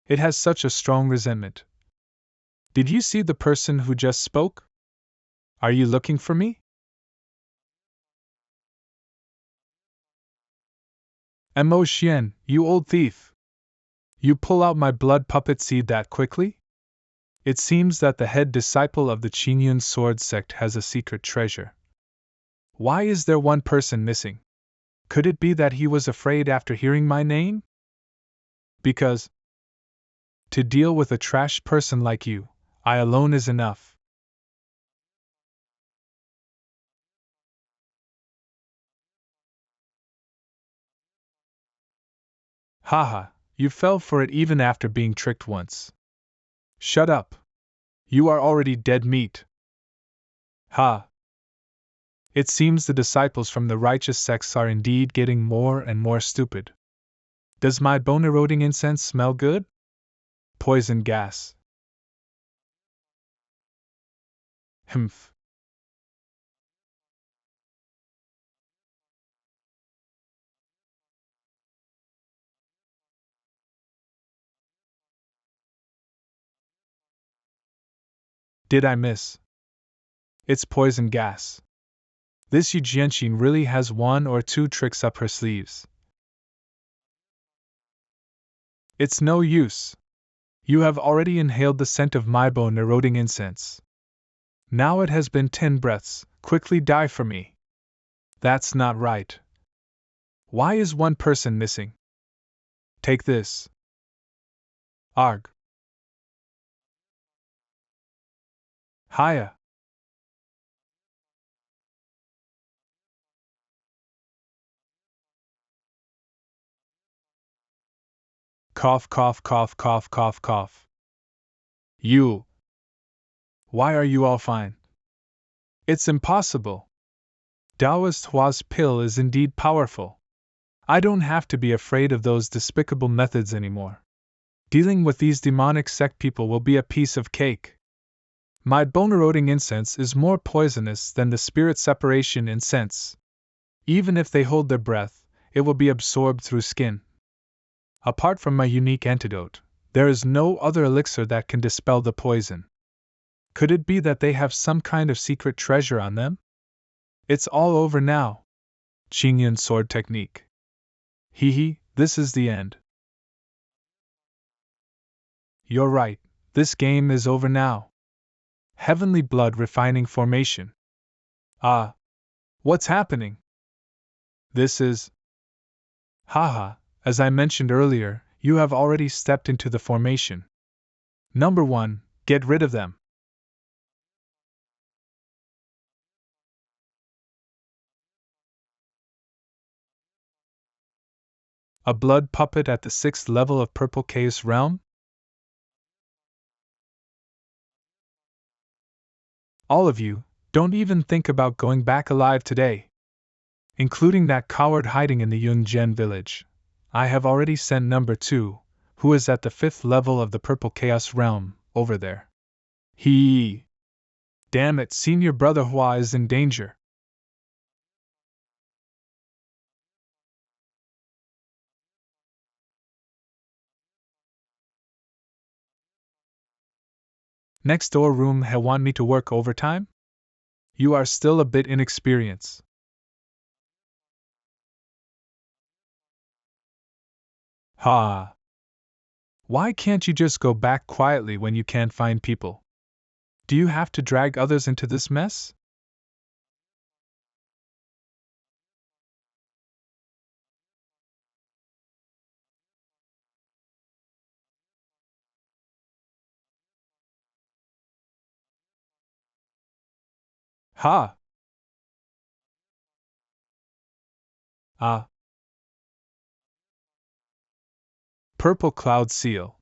It has such a strong resentment. Did you see the person who just spoke? Are you looking for me? Mo Xian, you old thief! You pull out my blood puppet seed that quickly? It seems that the head disciple of the Qingyun sword sect has a secret treasure. Why is there one person missing? Could it be that he was afraid after hearing my name? Because to deal with a trash person like you, I alone is enough. Haha, you fell for it even after being tricked once. Shut up. You are already dead meat. Ha! It seems the disciples from the righteous sects are indeed getting more and more stupid. Does my bone-eroding incense smell good? Poison gas. Humph. Did I miss? It's poison gas. This Yu Jianqin really has one or two tricks up her sleeves. It's no use. You have already inhaled the scent of my bone-eroding incense. Now it has been 10 breaths, quickly die for me. That's not right. Why is one person missing? Take this. Arg. Hiya. Cough, cough, cough, cough, cough, cough. You. Why are you all fine? It's impossible. Taoist Hua's pill is indeed powerful. I don't have to be afraid of those despicable methods anymore. Dealing with these demonic sect people will be a piece of cake. My bone-eroding incense is more poisonous than the spirit separation incense. Even if they hold their breath, it will be absorbed through skin. Apart from my unique antidote, there is no other elixir that can dispel the poison. Could it be that they have some kind of secret treasure on them? It's all over now. Qingyun sword technique. Hee, this is the end. You're right, this game is over now. Heavenly blood refining formation. Ah. What's happening? This is. Haha, as I mentioned earlier, you have already stepped into the formation. Number 1, get rid of them. A blood puppet at the 6th level of Purple Chaos Realm? All of you, don't even think about going back alive today. including that coward hiding in the Yunjian village. I have already sent number 2, who is at the 5th level of the Purple Chaos Realm, over there. He. Damn it, Senior Brother Hua is in danger. Next door room ha want me to work overtime? You are still a bit inexperienced. Ha. Why can't you just go back quietly when you can't find people? Do you have to drag others into this mess? Ha! Ah. Purple Cloud Seal.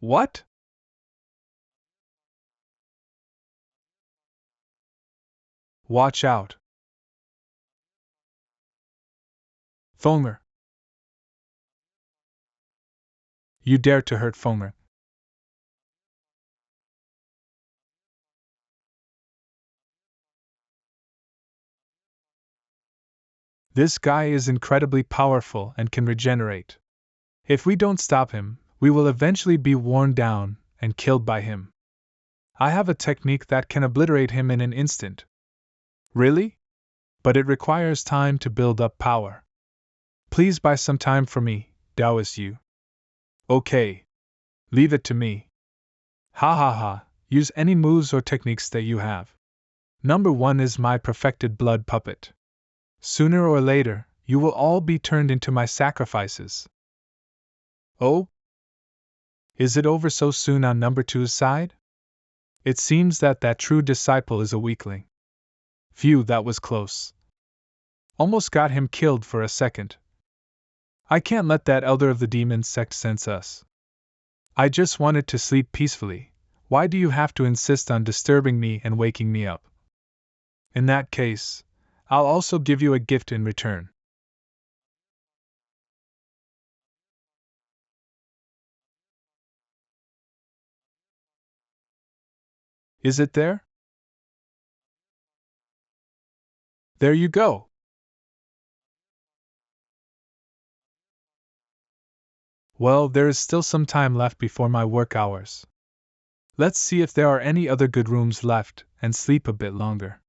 What? Watch out. Fonger. You dare to hurt Fonger. This guy is incredibly powerful and can regenerate. If we don't stop him, we will eventually be worn down and killed by him. I have a technique that can obliterate him in an instant. Really? But it requires time to build up power. Please buy some time for me, Taoist you. Okay. Leave it to me. Ha ha ha, use any moves or techniques that you have. Number 1 is my perfected blood puppet. Sooner or later, you will all be turned into my sacrifices. Oh? Is it over so soon on number 2's side? It seems that true disciple is a weakling. Phew, that was close. Almost got him killed for a second. I can't let that elder of the demon sect sense us. I just wanted to sleep peacefully. Why do you have to insist on disturbing me and waking me up? In that case, I'll also give you a gift in return. Is it there? There you go! Well, there is still some time left before my work hours. Let's see if there are any other good rooms left, and sleep a bit longer.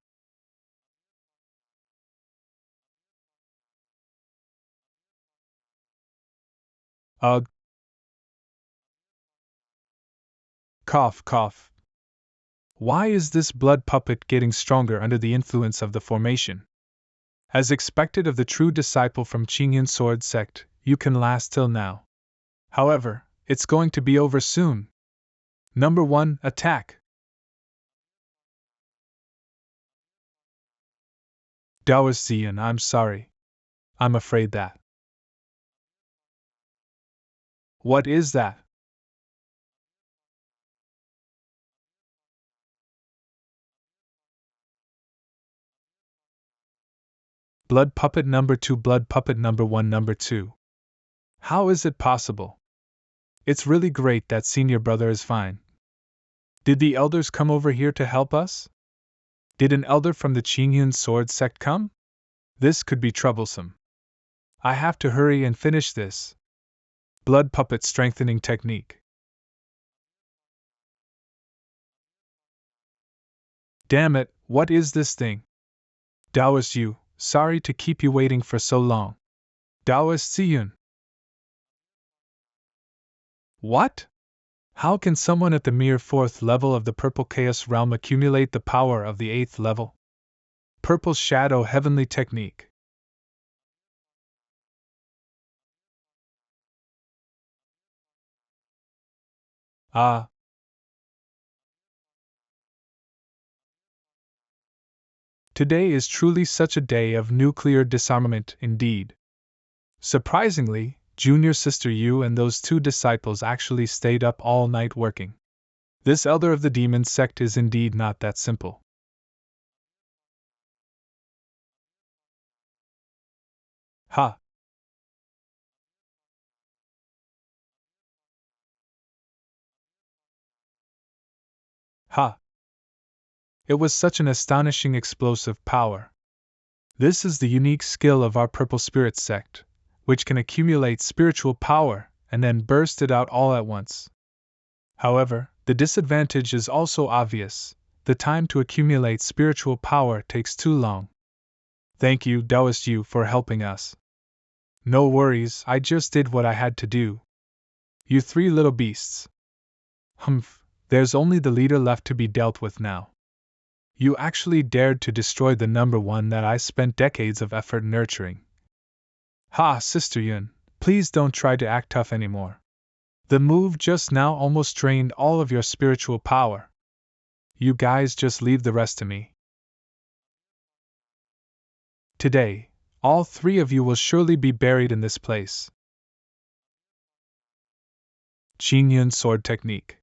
Ugh. Cough, cough. Why is this blood puppet getting stronger under the influence of the formation? As expected of the true disciple from Qingyun Sword Sect, you can last till now. However, it's going to be over soon. Number 1, attack! Taoist Zian, I'm sorry. I'm afraid that. What is that? Blood puppet number 2, blood puppet number 1, number 2. How is it possible? It's really great that senior brother is fine. Did the elders come over here to help us? Did an elder from the Qingyun Sword Sect come? This could be troublesome. I have to hurry and finish this. Blood puppet strengthening technique. Damn it, what is this thing? Taoist Yu, sorry to keep you waiting for so long. Taoist Ziyun. What? How can someone at the mere 4th level of the Purple Chaos Realm accumulate the power of the 8th level? Purple Shadow Heavenly Technique. Ah. Today is truly such a day of nuclear disarmament indeed. Surprisingly, junior sister Yu and those two disciples actually stayed up all night working. This elder of the demon sect is indeed not that simple. Ha! Ha! It was such an astonishing explosive power. This is the unique skill of our Purple Spirit sect, which can accumulate spiritual power and then burst it out all at once. However, the disadvantage is also obvious. The time to accumulate spiritual power takes too long. Thank you, Taoist Yu, for helping us. No worries, I just did what I had to do. You three little beasts. Humph, there's only the leader left to be dealt with now. You actually dared to destroy the number one that I spent decades of effort nurturing. Ha, Sister Yun, please don't try to act tough anymore. The move just now almost drained all of your spiritual power. You guys just leave the rest to me. Today, all three of you will surely be buried in this place. Qingyun sword technique.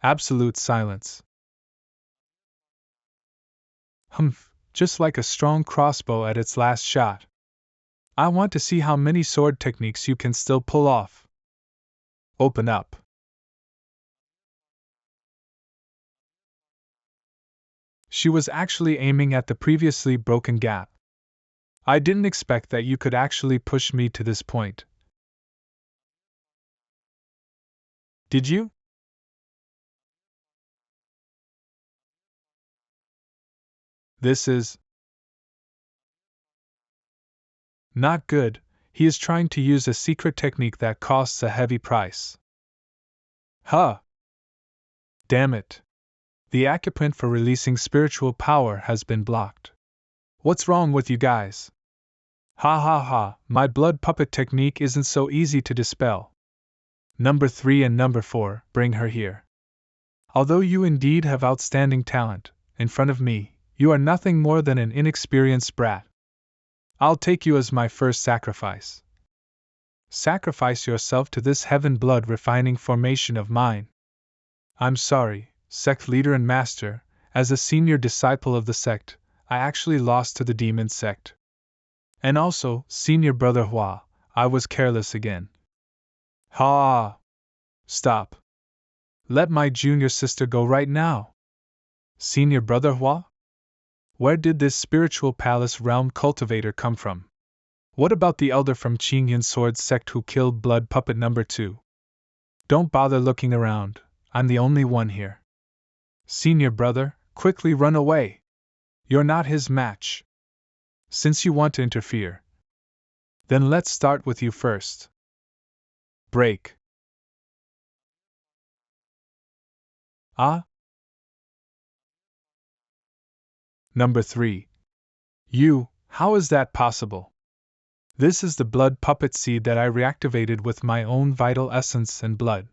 Absolute silence. Humph, just like a strong crossbow at its last shot. I want to see how many sword techniques you can still pull off. Open up. She was actually aiming at the previously broken gap. I didn't expect that you could actually push me to this point. Did you? This is not good. He is trying to use a secret technique that costs a heavy price. Huh! Damn it. The acupoint for releasing spiritual power has been blocked. What's wrong with you guys? Ha ha ha, my blood puppet technique isn't so easy to dispel. Number 3 and number 4, bring her here. Although you indeed have outstanding talent, in front of me, you are nothing more than an inexperienced brat. I'll take you as my first sacrifice. Sacrifice yourself to this heaven blood refining formation of mine. I'm sorry, sect leader and master, as a senior disciple of the sect, I actually lost to the demon sect. And also, senior brother Hua, I was careless again. Ha! Stop. Let my junior sister go right now. Senior brother Hua? Where did this spiritual palace realm cultivator come from? What about the elder from Qingyun Sword sect who killed blood puppet number 2? Don't bother looking around, I'm the only one here. Senior brother, quickly run away. You're not his match. Since you want to interfere, then let's start with you first. Break. Ah? Number 3. You, how is that possible? This is the blood puppet seed that I reactivated with my own vital essence and blood.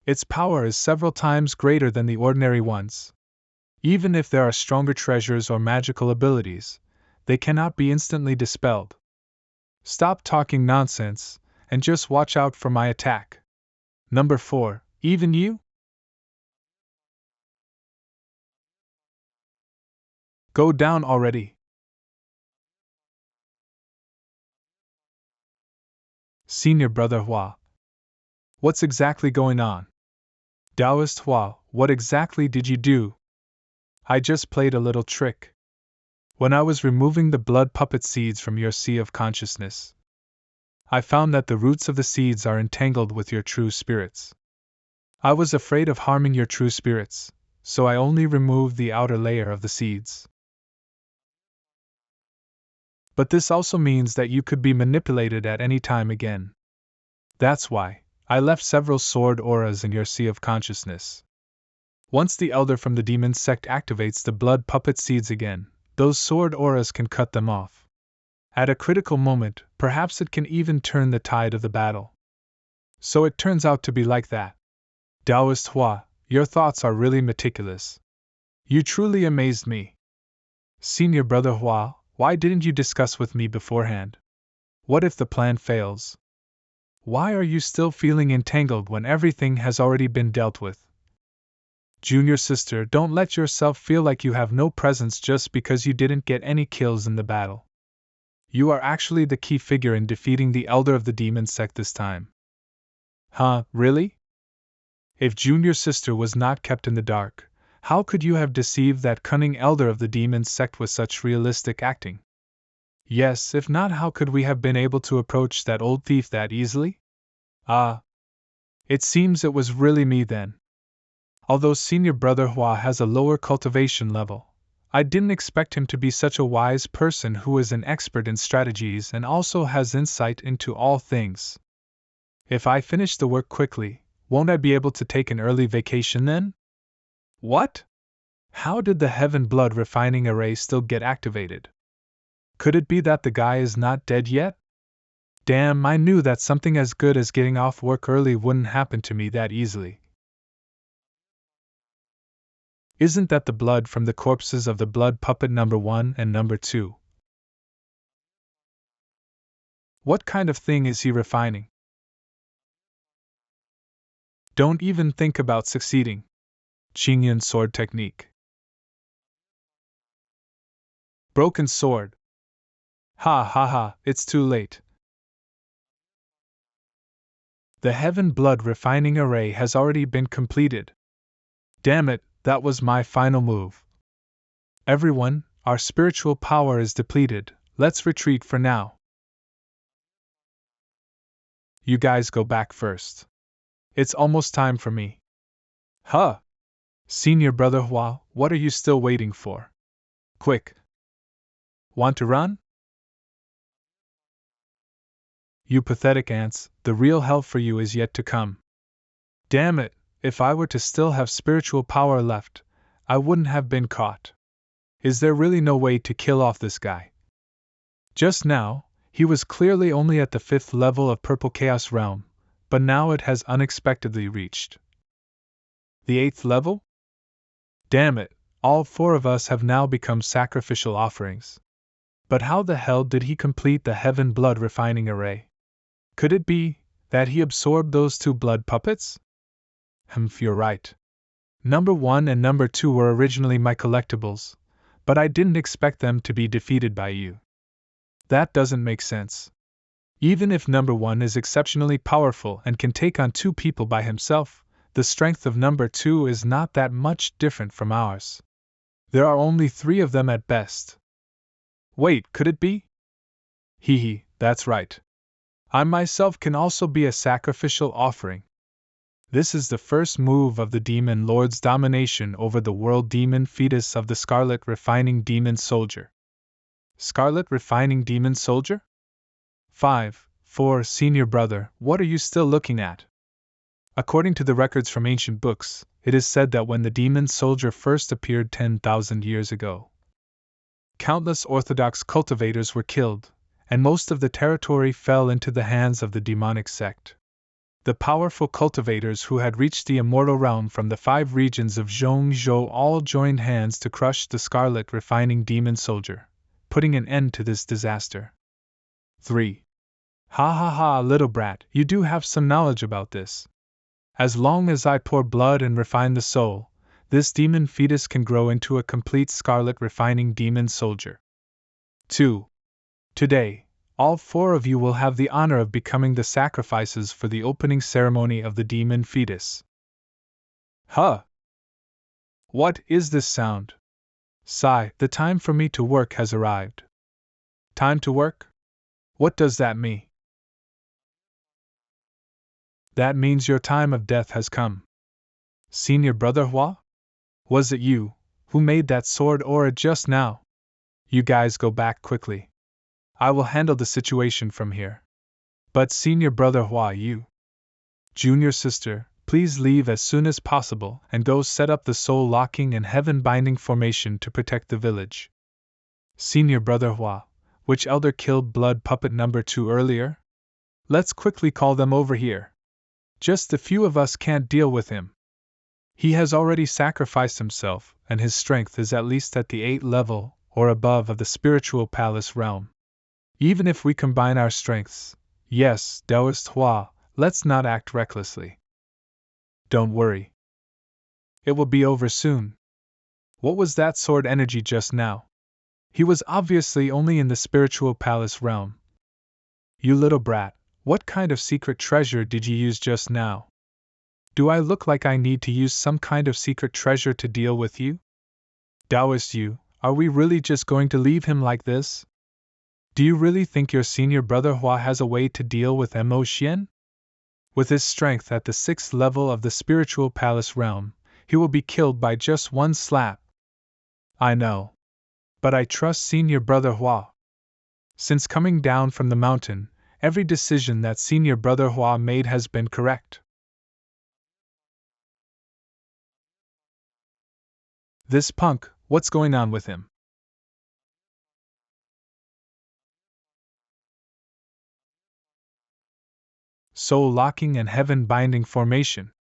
Its power is several times greater than the ordinary ones. Even if there are stronger treasures or magical abilities, they cannot be instantly dispelled. Stop talking nonsense, and just watch out for my attack. Number 4, even you? Go down already. Senior brother Hua. What's exactly going on? Taoist Hua, what exactly did you do? I just played a little trick. When I was removing the blood puppet seeds from your sea of consciousness, I found that the roots of the seeds are entangled with your true spirits. I was afraid of harming your true spirits, so I only removed the outer layer of the seeds. But this also means that you could be manipulated at any time again. That's why I left several sword auras in your sea of consciousness. Once the elder from the demon sect activates the blood puppet seeds again, those sword auras can cut them off. At a critical moment, perhaps it can even turn the tide of the battle. So it turns out to be like that. Taoist Hua, your thoughts are really meticulous. You truly amazed me. Senior Brother Hua, why didn't you discuss with me beforehand? What if the plan fails? Why are you still feeling entangled when everything has already been dealt with? Junior sister, don't let yourself feel like you have no presence just because you didn't get any kills in the battle. You are actually the key figure in defeating the elder of the demon sect this time. Huh, really? If junior sister was not kept in the dark, how could you have deceived that cunning elder of the demon sect with such realistic acting? Yes, if not, how could we have been able to approach that old thief that easily? Ah. It seems it was really me then. Although Senior Brother Hua has a lower cultivation level, I didn't expect him to be such a wise person who is an expert in strategies and also has insight into all things. If I finish the work quickly, won't I be able to take an early vacation then? What? How did the Heaven Blood refining array still get activated? Could it be that the guy is not dead yet? Damn, I knew that something as good as getting off work early wouldn't happen to me that easily. Isn't that the blood from the corpses of the blood puppet number 1 and number 2? What kind of thing is he refining? Don't even think about succeeding. Qingyan sword technique. Broken sword. Ha ha ha, it's too late. The Heaven Blood refining array has already been completed. Damn it, that was my final move. Everyone, our spiritual power is depleted, let's retreat for now. You guys go back first. It's almost time for me. Huh! Senior Brother Hua, what are you still waiting for? Quick! Want to run? You pathetic ants, the real hell for you is yet to come. Damn it, if I were to still have spiritual power left, I wouldn't have been caught. Is there really no way to kill off this guy? Just now, he was clearly only at the 5th level of Purple Chaos Realm, but now it has unexpectedly reached the 8th level? Damn it, all 4 of us have now become sacrificial offerings. But how the hell did he complete the Heaven Blood refining array? Could it be that he absorbed those 2 blood puppets? You're right. Number 1 and number 2 were originally my collectibles, but I didn't expect them to be defeated by you. That doesn't make sense. Even if number 1 is exceptionally powerful and can take on 2 people by himself, the strength of number 2 is not that much different from ours. There are only 3 of them at best. Wait, could it be? Hee, that's right. I myself can also be a sacrificial offering. This is the first move of the Demon Lord's domination over the world demon fetus of the Scarlet Refining Demon Soldier. Scarlet Refining Demon Soldier? 5, 4, Senior Brother, what are you still looking at? According to the records from ancient books, it is said that when the Demon Soldier first appeared 10,000 years ago, countless Orthodox cultivators were killed, and most of the territory fell into the hands of the demonic sect. The powerful cultivators who had reached the Immortal Realm from the 5 regions of Zhongzhou all joined hands to crush the Scarlet Refining Demon Soldier, putting an end to this disaster. 3. Ha ha ha, little brat, you do have some knowledge about this. As long as I pour blood and refine the soul, this demon fetus can grow into a complete Scarlet Refining Demon Soldier. 2. Today, all 4 of you will have the honor of becoming the sacrifices for the opening ceremony of the demon fetus. Huh! What is this sound? Sigh, the time for me to work has arrived. Time to work? What does that mean? That means your time of death has come. Senior Brother Hua? Was it you who made that sword aura just now? You guys go back quickly. I will handle the situation from here. But Senior Brother Hua, you. Junior sister, please leave as soon as possible and go set up the soul locking and heaven binding formation to protect the village. Senior Brother Hua, which elder killed blood puppet number 2 earlier? Let's quickly call them over here. Just a few of us can't deal with him. He has already sacrificed himself, and his strength is at least at the 8th level, or above, of the spiritual palace realm. Even if we combine our strengths, yes, Taoist Hua, let's not act recklessly. Don't worry. It will be over soon. What was that sword energy just now? He was obviously only in the spiritual palace realm. You little brat, what kind of secret treasure did you use just now? Do I look like I need to use some kind of secret treasure to deal with you? Taoist you, are we really just going to leave him like this? Do you really think your senior brother Hua has a way to deal with Mo Xian? With his strength at the 6th level of the spiritual palace realm, he will be killed by just one slap. I know. But I trust senior brother Hua. Since coming down from the mountain, every decision that senior brother Hua made has been correct. This punk, what's going on with him? Soul locking and heaven binding formation.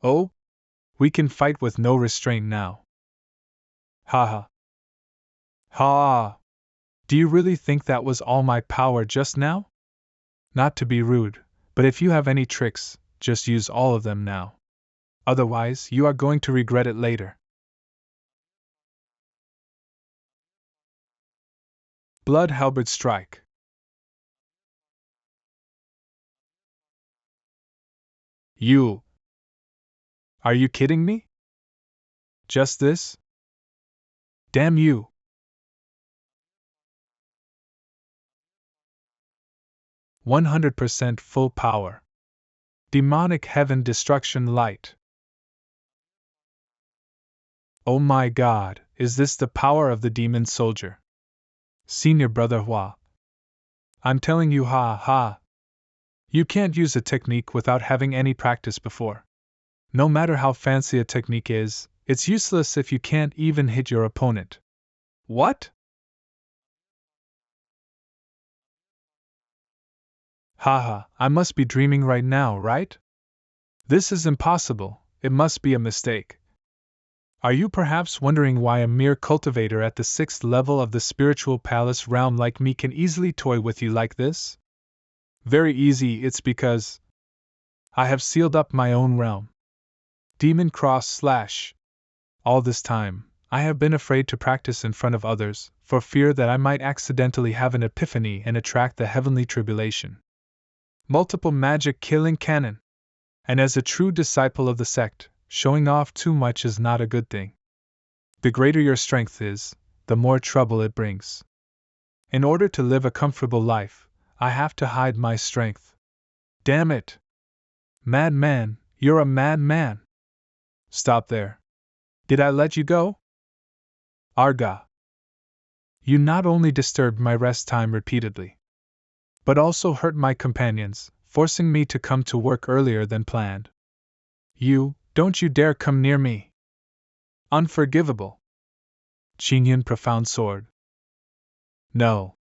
Oh? We can fight with no restraint now. Haha. Ha! Do you really think that was all my power just now? Not to be rude, but if you have any tricks, just use all of them now. Otherwise, you are going to regret it later. Blood halberd strike. You. Are you kidding me? Just this? Damn you. 100% full power. Demonic heaven destruction light. Oh my god, is this the power of the demon soldier? Senior brother Hua. I'm telling you, ha ha. You can't use a technique without having any practice before. No matter how fancy a technique is, it's useless if you can't even hit your opponent. What? Haha, I must be dreaming right now, right? This is impossible, it must be a mistake. Are you perhaps wondering why a mere cultivator at the 6th level of the spiritual palace realm like me can easily toy with you like this? Very easy, it's because I have sealed up my own realm. Demon cross / All this time, I have been afraid to practice in front of others, for fear that I might accidentally have an epiphany and attract the heavenly tribulation. Multiple magic killing canon. And as a true disciple of the sect, showing off too much is not a good thing. The greater your strength is, the more trouble it brings. In order to live a comfortable life, I have to hide my strength. Damn it! Madman, you're a madman! Stop there. Did I let you go? Arga! You not only disturbed my rest time repeatedly, but also hurt my companions, forcing me to come to work earlier than planned. Don't you dare come near me! Unforgivable! Qingyan profound sword. No.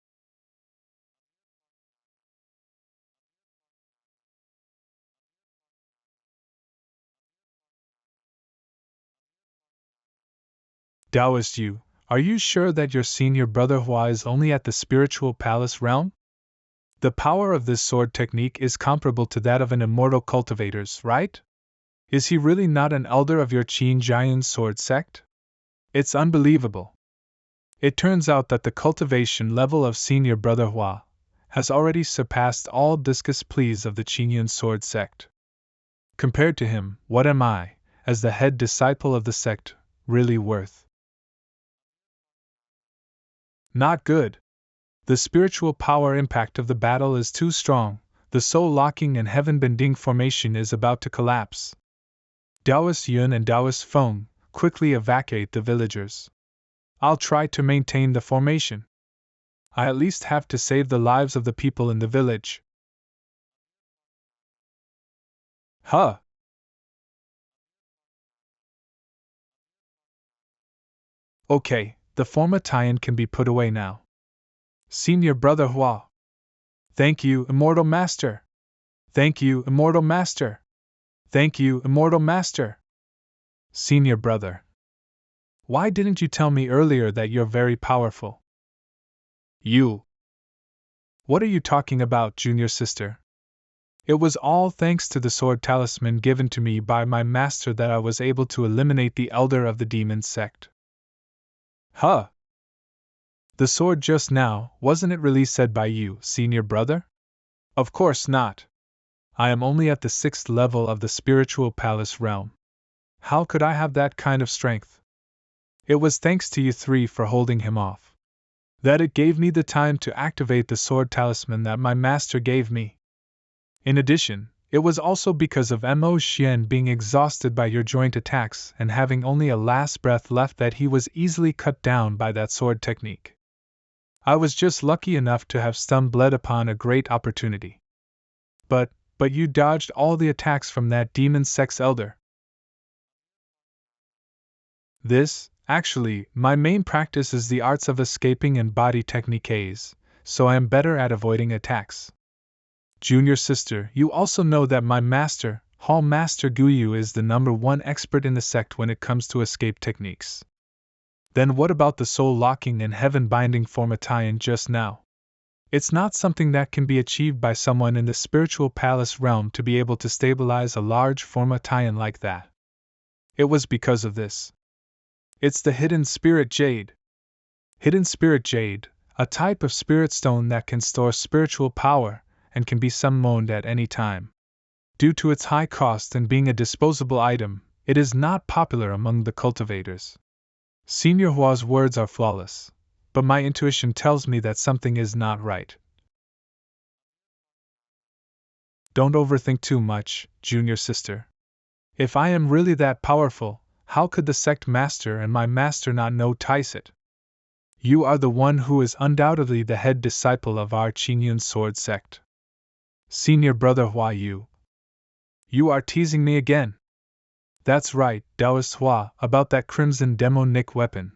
Taoist you, are you sure that your senior brother Hua is only at the spiritual palace realm? The power of this sword technique is comparable to that of an immortal cultivator's, right? Is he really not an elder of your Qin Jian sword sect? It's unbelievable. It turns out that the cultivation level of senior brother Hua has already surpassed all discus pleas of the Qingyun sword sect. Compared to him, what am I, as the head disciple of the sect, really worth? Not good. The spiritual power impact of the battle is too strong, the soul locking and heaven bending formation is about to collapse. Taoist Yun and Taoist Feng quickly evacuate the villagers. I'll try to maintain the formation. I at least have to save the lives of the people in the village. Huh! Okay, the Formatine can be put away now. Senior brother Hua. Thank you, Immortal Master. Thank you, Immortal Master! Thank you, Immortal Master! Senior brother. Why didn't you tell me earlier that you're very powerful? You. What are you talking about, junior sister? It was all thanks to the sword talisman given to me by my master that I was able to eliminate the elder of the demon sect. Huh! The sword just now, wasn't it really said by you, senior brother? Of course not. I am only at the 6th level of the spiritual palace realm. How could I have that kind of strength? It was thanks to you three for holding him off. That it gave me the time to activate the sword talisman that my master gave me. In addition, it was also because of Mo Xian being exhausted by your joint attacks and having only a last breath left that he was easily cut down by that sword technique. I was just lucky enough to have stumbled upon a great opportunity. But you dodged all the attacks from that demon sex elder. Actually, my main practice is the arts of escaping and body techniques, so I am better at avoiding attacks. Junior sister, you also know that my master, Hall Master Guyu, is the #1 expert in the sect when it comes to escape techniques. Then what about the soul-locking and heaven-binding formation just now? It's not something that can be achieved by someone in the spiritual palace realm to be able to stabilize a large formation like that. It was because of this. It's the Hidden Spirit Jade. Hidden Spirit Jade, a type of spirit stone that can store spiritual power and can be summoned at any time. Due to its high cost and being a disposable item, it is not popular among the cultivators. Senior Hua's words are flawless, but my intuition tells me that something is not right. Don't overthink too much, junior sister. If I am really that powerful, how could the sect master and my master not notice it? You are the one who is undoubtedly the head disciple of our Qingyun sword sect. Senior brother Hua, you are teasing me again. That's right, Taoist Hua, about that crimson demonic weapon.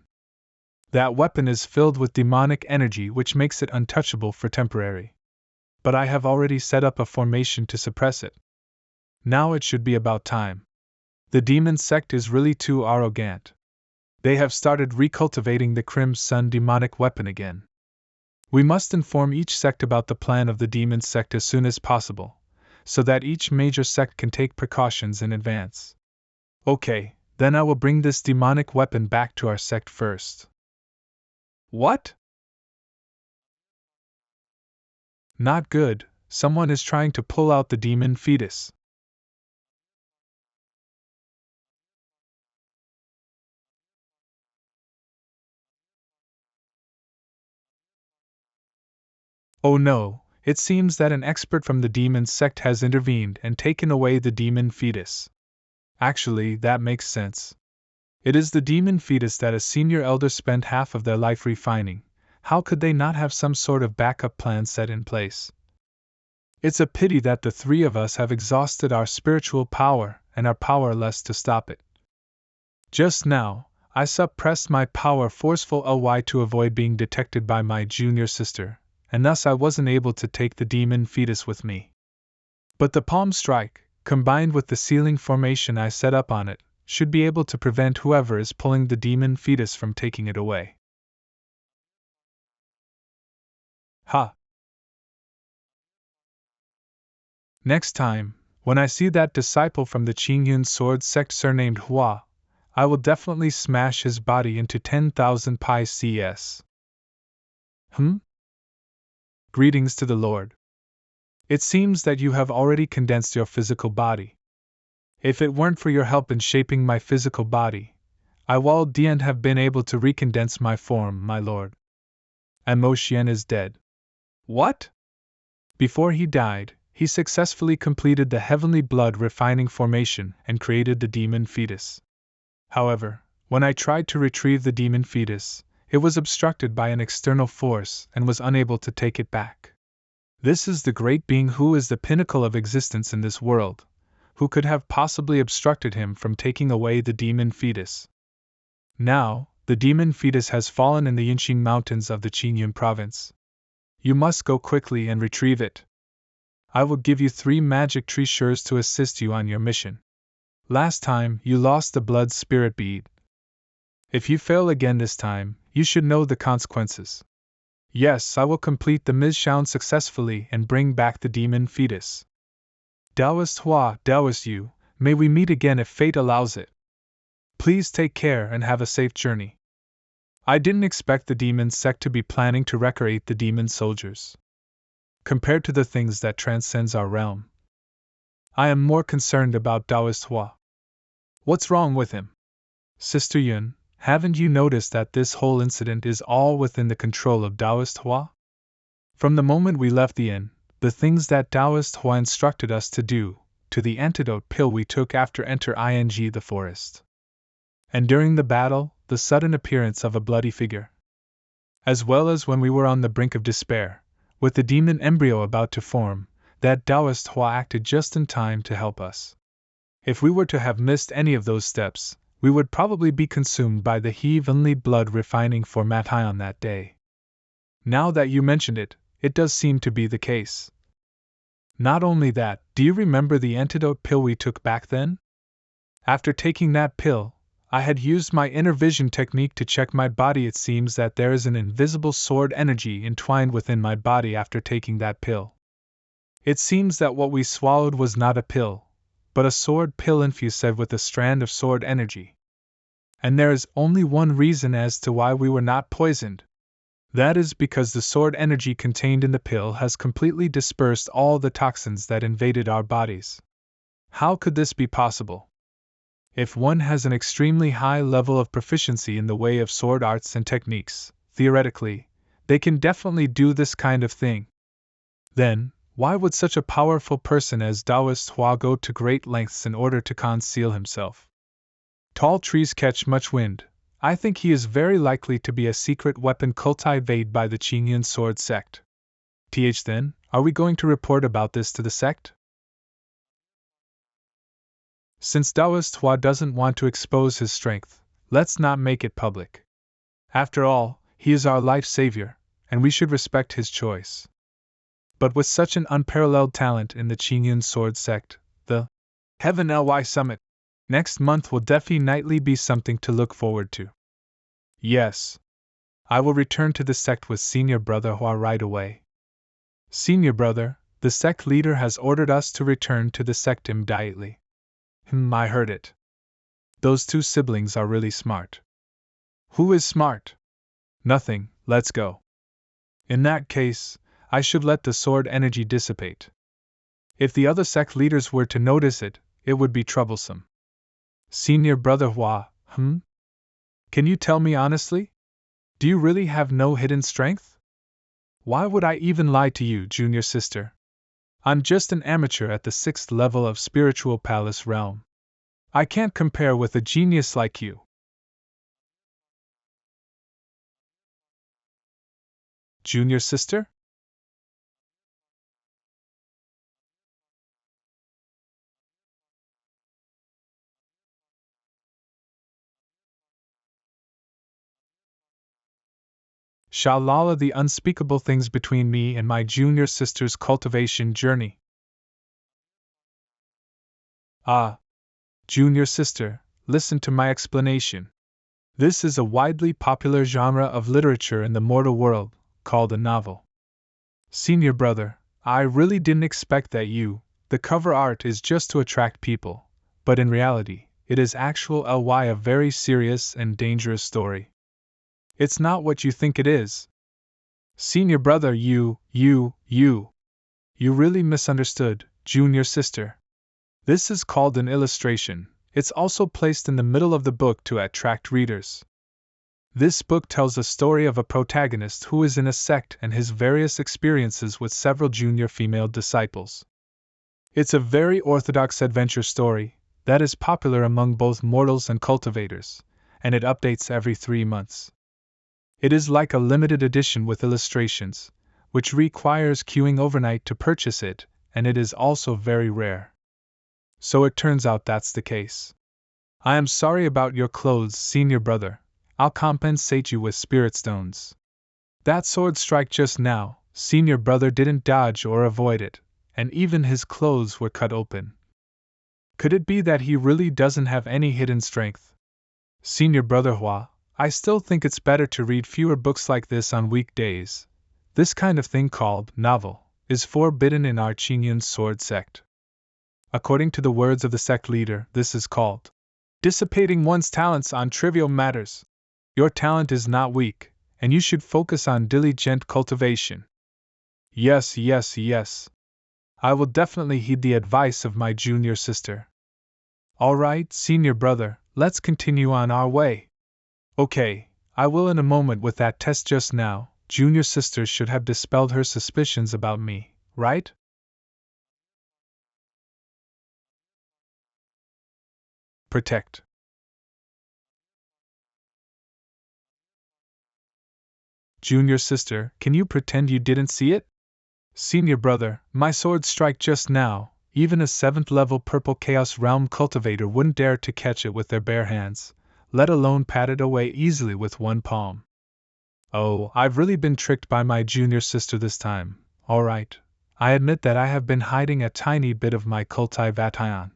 That weapon is filled with demonic energy which makes it untouchable for temporary. But I have already set up a formation to suppress it. Now it should be about time. The demon sect is really too arrogant. They have started recultivating the crimson demonic weapon again. We must inform each sect about the plan of the demon sect as soon as possible, so that each major sect can take precautions in advance. Okay, then I will bring this demonic weapon back to our sect first. What? Not good, someone is trying to pull out the demon fetus. Oh no, it seems that an expert from the demon sect has intervened and taken away the demon fetus. Actually, that makes sense. It is the demon fetus that a senior elder spent half of their life refining. How could they not have some sort of backup plan set in place? It's a pity that the three of us have exhausted our spiritual power and are powerless to stop it. Just now, I suppressed my power forceful ly to avoid being detected by my junior sister, and thus I wasn't able to take the demon fetus with me. But the palm strike, combined with the sealing formation I set up on it, should be able to prevent whoever is pulling the demon fetus from taking it away. Ha! Next time, when I see that disciple from the Qingyun sword sect surnamed Hua, I will definitely smash his body into 10,000 pi cs. Greetings to the Lord. It seems that you have already condensed your physical body. If it weren't for your help in shaping my physical body, I wouldn't have been able to recondense my form, my lord. And Mo Xian is dead. What? Before he died, he successfully completed the heavenly blood refining formation and created the demon fetus. However, when I tried to retrieve the demon fetus, it was obstructed by an external force and was unable to take it back. This is the great being who is the pinnacle of existence in this world, who could have possibly obstructed him from taking away the demon fetus. Now, the demon fetus has fallen in the Yinqing Mountains of the Qingyun province. You must go quickly and retrieve it. I will give you 3 magic treasures to assist you on your mission. Last time, you lost the blood spirit bead. If you fail again this time, you should know the consequences. Yes, I will complete the mission successfully and bring back the demon fetus. Taoist Hua, Taoist Yu, may we meet again if fate allows it. Please take care and have a safe journey. I didn't expect the demon sect to be planning to recreate the demon soldiers. Compared to the things that transcends our realm, I am more concerned about Taoist Hua. What's wrong with him? Sister Yun, haven't you noticed that this whole incident is all within the control of Taoist Hua? From the moment we left the inn, the things that Taoist Hua instructed us to do, to the antidote pill we took after entering the forest. And during the battle, the sudden appearance of a bloody figure. As well as when we were on the brink of despair, with the demon embryo about to form, that Taoist Hua acted just in time to help us. If we were to have missed any of those steps, we would probably be consumed by the heavenly blood refining for Matai on that day. Now that you mentioned it, it does seem to be the case. Not only that, do you remember the antidote pill we took back then? After taking that pill, I had used my inner vision technique to check my body. It seems that there is an invisible sword energy entwined within my body after taking that pill. It seems that what we swallowed was not a pill, but a sword pill infused with a strand of sword energy. And there is only one reason as to why we were not poisoned. That is because the sword energy contained in the pill has completely dispersed all the toxins that invaded our bodies. How could this be possible? If one has an extremely high level of proficiency in the way of sword arts and techniques, theoretically, they can definitely do this kind of thing. Then, why would such a powerful person as Taoist Hua go to great lengths in order to conceal himself? Tall trees catch much wind. I think he is very likely to be a secret weapon cultivated by the Qingyun sword sect. Then, are we going to report about this to the sect? Since Taoist Hua doesn't want to expose his strength, let's not make it public. After all, he is our life savior, and we should respect his choice. But with such an unparalleled talent in the Qingyun sword sect, the Heaven Ly Summit next month will definitely be something to look forward to. Yes. I will return to the sect with Senior Brother Hua right away. Senior Brother, the sect leader has ordered us to return to the sect immediately. I heard it. Those 2 siblings are really smart. Who is smart? Nothing, let's go. In that case, I should let the sword energy dissipate. If the other sect leaders were to notice it, it would be troublesome. Senior Brother Hua, Can you tell me honestly? Do you really have no hidden strength? Why would I even lie to you, junior sister? I'm just an amateur at the 6th level of spiritual palace realm. I can't compare with a genius like you. Junior sister? Shalala, the unspeakable things between me and my junior sister's cultivation journey. Ah, junior sister, listen to my explanation. This is a widely popular genre of literature in the mortal world, called a novel. Senior brother, I really didn't expect that the cover art is just to attract people, but in reality, it is a very serious and dangerous story. It's not what you think it is. Senior brother, you really misunderstood, junior sister. This is called an illustration. It's also placed in the middle of the book to attract readers. This book tells a story of a protagonist who is in a sect and his various experiences with several junior female disciples. It's a very orthodox adventure story that is popular among both mortals and cultivators, and it updates every 3 months. It is like a limited edition with illustrations, which requires queuing overnight to purchase it, and it is also very rare. So it turns out that's the case. I am sorry about your clothes, senior brother. I'll compensate you with spirit stones. That sword strike just now, senior brother didn't dodge or avoid it, and even his clothes were cut open. Could it be that he really doesn't have any hidden strength? Senior Brother Hua, I still think it's better to read fewer books like this on weekdays. This kind of thing called novel is forbidden in our Qingyun sword sect. According to the words of the sect leader, this is called dissipating one's talents on trivial matters. Your talent is not weak, and you should focus on diligent cultivation. Yes, yes, yes. I will definitely heed the advice of my junior sister. All right, senior brother, let's continue on our way. Okay, I will in a moment with that test just now. Junior sister should have dispelled her suspicions about me, right? Protect. Junior sister, can you pretend you didn't see it? Senior brother, my sword strike just now, even a 7th level purple chaos realm cultivator wouldn't dare to catch it with their bare hands, let alone pat it away easily with one palm. Oh, I've really been tricked by my junior sister this time. Alright, I admit that I have been hiding a tiny bit of my cultivation.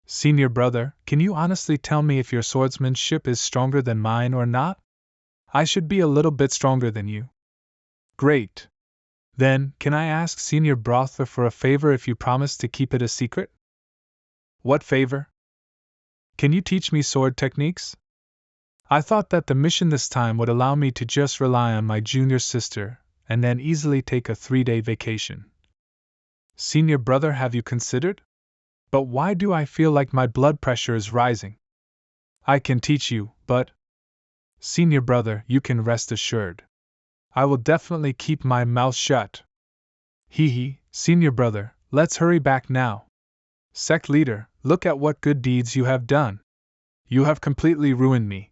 Senior brother, can you honestly tell me if your swordsmanship is stronger than mine or not? I should be a little bit stronger than you. Great. Then, can I ask Senior Brother for a favor if you promise to keep it a secret? What favor? Can you teach me sword techniques? I thought that the mission this time would allow me to just rely on my junior sister, and then easily take a 3-day vacation. Senior brother, have you considered? But why do I feel like my blood pressure is rising? I can teach you, but... Senior brother, you can rest assured. I will definitely keep my mouth shut. Hee hee, senior brother, let's hurry back now. Sect leader, look at what good deeds you have done. You have completely ruined me.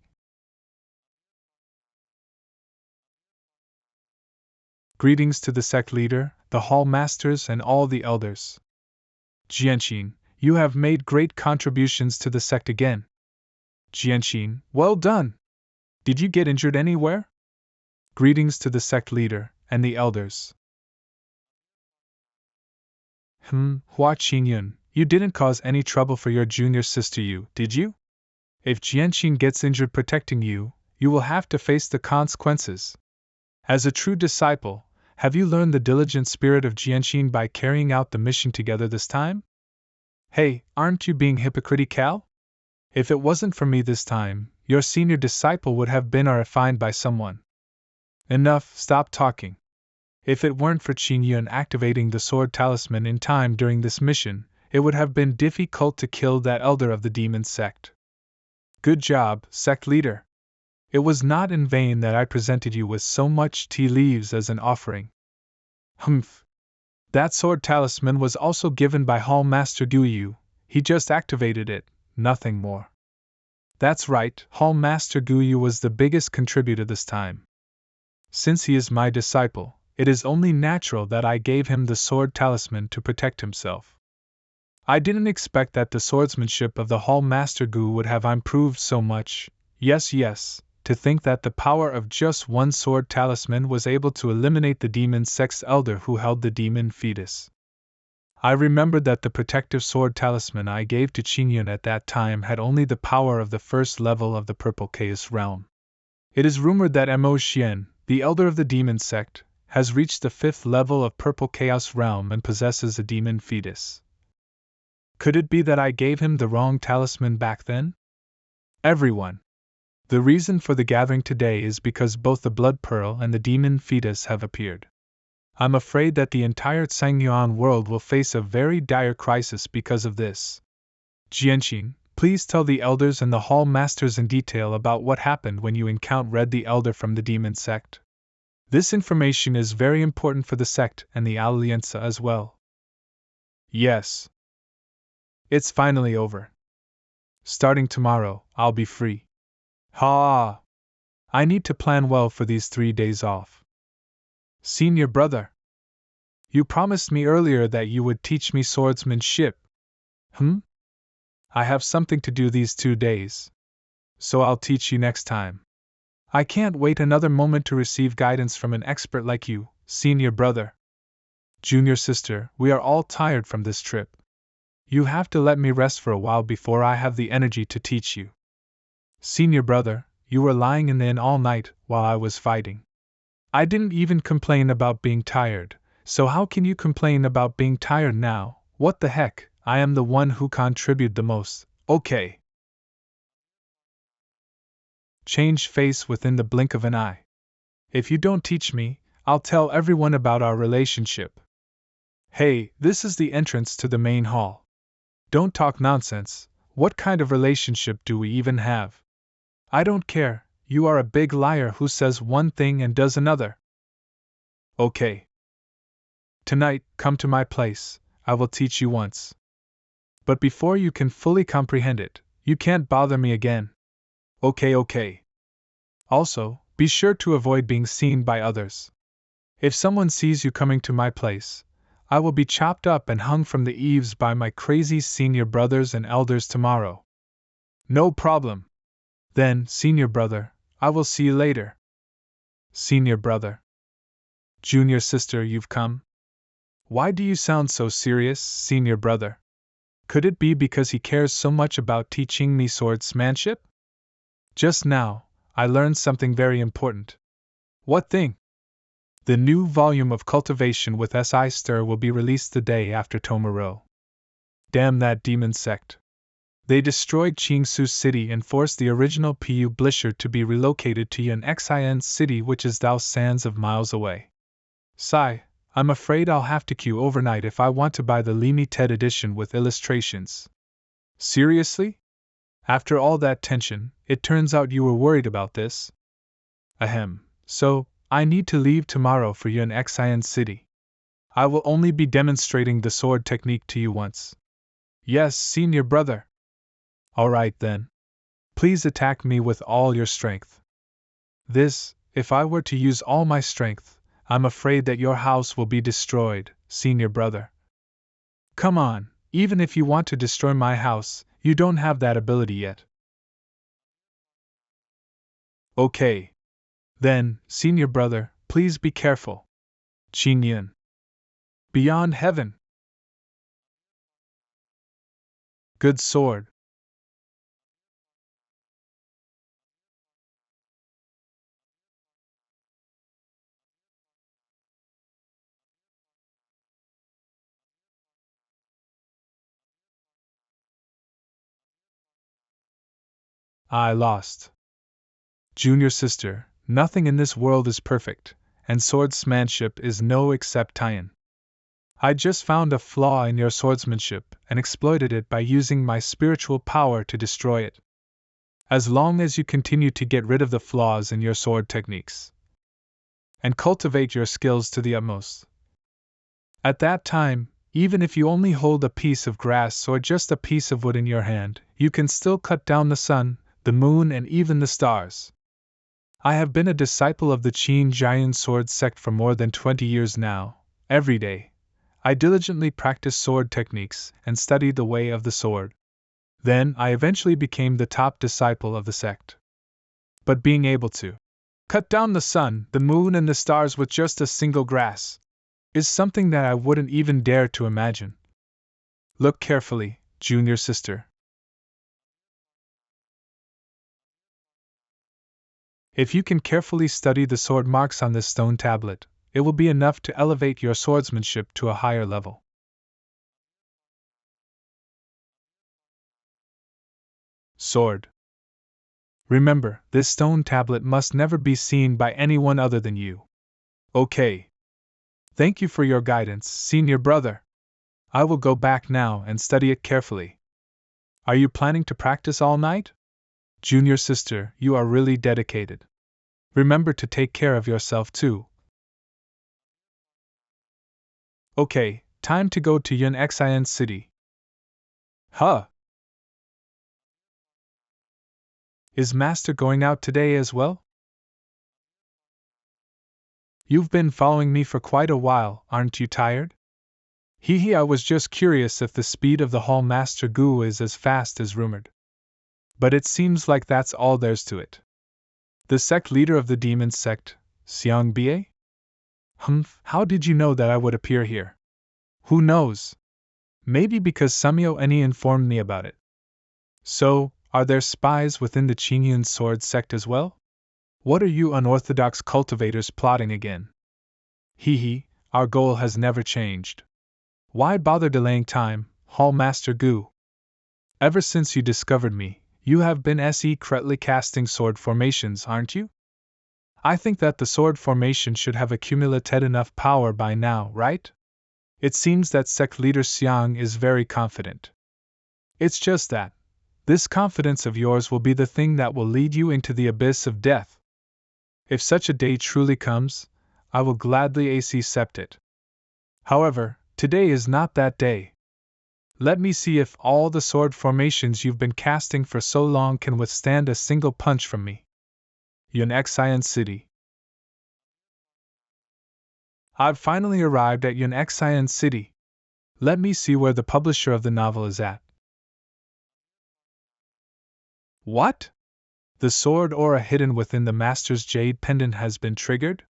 Greetings to the sect leader, the hall masters, and all the elders. Jianqin, you have made great contributions to the sect again. Jianqin, well done! Did you get injured anywhere? Greetings to the sect leader and the elders. Hua Qingyun, you didn't cause any trouble for your junior sister, did you? If Jianqin gets injured protecting you, you will have to face the consequences. As a true disciple, have you learned the diligent spirit of Jianqin by carrying out the mission together this time? Hey, aren't you being hypocritical? If it wasn't for me this time, your senior disciple would have been refined by someone. Enough, stop talking. If it weren't for Qin Yun activating the sword talisman in time during this mission, it would have been difficult to kill that elder of the demon sect. Good job, sect leader. It was not in vain that I presented you with so much tea leaves as an offering. Humph. That sword talisman was also given by Hall Master Guyu. He just activated it, nothing more. That's right, Hall Master Guyu was the biggest contributor this time. Since he is my disciple, it is only natural that I gave him the sword talisman to protect himself. I didn't expect that the swordsmanship of the Hall Master Gu would have improved so much. Yes, to think that the power of just one sword talisman was able to eliminate the demon sect's elder who held the demon fetus. I remembered that the protective sword talisman I gave to Qingyun at that time had only the power of the first level of the Purple Chaos realm. It is rumored that Mo Xian, the elder of the demon sect, has reached the 5th level of Purple Chaos realm and possesses a demon fetus. Could it be that I gave him the wrong talisman back then? Everyone. The reason for the gathering today is because both the blood pearl and the demon fetus have appeared. I'm afraid that the entire Sangyuan world will face a very dire crisis because of this. Jianqin, please tell the elders and the hall masters in detail about what happened when you encountered the elder from the demon sect. This information is very important for the sect and the Alianza as well. Yes. It's finally over. Starting tomorrow, I'll be free. Ha! I need to plan well for these 3 days off. Senior brother. You promised me earlier that you would teach me swordsmanship. I have something to do these 2 days. So I'll teach you next time. I can't wait another moment to receive guidance from an expert like you, senior brother. Junior sister, we are all tired from this trip. You have to let me rest for a while before I have the energy to teach you. Senior brother, you were lying in the inn all night while I was fighting. I didn't even complain about being tired, so how can you complain about being tired now? What the heck, I am the one who contributed the most, okay. Change face within the blink of an eye. If you don't teach me, I'll tell everyone about our relationship. Hey, this is the entrance to the main hall. Don't talk nonsense. What kind of relationship do we even have? I don't care, you are a big liar who says one thing and does another. Okay. Tonight, come to my place, I will teach you once. But before you can fully comprehend it, you can't bother me again. Okay. Also, be sure to avoid being seen by others. If someone sees you coming to my place, I will be chopped up and hung from the eaves by my crazy senior brothers and elders tomorrow. No problem. Then, senior brother, I will see you later. Senior brother. Junior sister, you've come? Why do you sound so serious, senior brother? Could it be because he cares so much about teaching me swordsmanship? Just now, I learned something very important. What thing? The new volume of Cultivation with S.I. Stir will be released the day after Tomorrow. Damn that demon sect. They destroyed Qingsu City and forced the original Pu Blisher to be relocated to Yunxin City, which is thousands of miles away. Sigh, I'm afraid I'll have to queue overnight if I want to buy the limited edition with illustrations. Seriously? After all that tension, it turns out you were worried about this? Ahem, so, I need to leave tomorrow for Yunxin City. I will only be demonstrating the sword technique to you once. Yes, senior brother. Alright then. Please attack me with all your strength. This, if I were to use all my strength, I'm afraid that your house will be destroyed, senior brother. Come on, even if you want to destroy my house, you don't have that ability yet. Okay. Then, senior brother, please be careful. Qingyun. Beyond heaven. Good sword. I lost. Junior sister, nothing in this world is perfect, and swordsmanship is no exception. I just found a flaw in your swordsmanship and exploited it by using my spiritual power to destroy it. As long as you continue to get rid of the flaws in your sword techniques and cultivate your skills to the utmost, at that time, even if you only hold a piece of grass or just a piece of wood in your hand, you can still cut down the sun, the moon, and even the stars. I have been a disciple of the Qin Jian sword sect for more than 20 years now. Every day, I diligently practiced sword techniques and studied the way of the sword. Then I eventually became the top disciple of the sect. But being able to cut down the sun, the moon, and the stars with just a single grass is something that I wouldn't even dare to imagine. Look carefully, junior sister. If you can carefully study the sword marks on this stone tablet, it will be enough to elevate your swordsmanship to a higher level. Sword. Remember, this stone tablet must never be seen by anyone other than you. Okay. Thank you for your guidance, senior brother. I will go back now and study it carefully. Are you planning to practice all night? Junior sister, you are really dedicated. Remember to take care of yourself too. Okay, time to go to Yunxin City. Huh? Is Master going out today as well? You've been following me for quite a while, aren't you tired? Hee, I was just curious if the speed of the Hall Master Gu is as fast as rumored. But it seems like that's all there's to it. The sect leader of the demon sect, Xiangbie? Humph, how did you know that I would appear here? Who knows? Maybe because Samyo Eni informed me about it. So, are there spies within the Qingyun sword sect as well? What are you unorthodox cultivators plotting again? Hee hee, our goal has never changed. Why bother delaying time, Hall Master Gu? Ever since you discovered me, you have been secretly casting sword formations, aren't you? I think that the sword formation should have accumulated enough power by now, right? It seems that sect leader Xiang is very confident. It's just that. This confidence of yours will be the thing that will lead you into the abyss of death. If such a day truly comes, I will gladly accept it. However, today is not that day. Let me see if all the sword formations you've been casting for so long can withstand a single punch from me. Yunxian City. I've finally arrived at Yunxian City. Let me see where the publisher of the novel is at. What? The sword aura hidden within the master's jade pendant has been triggered?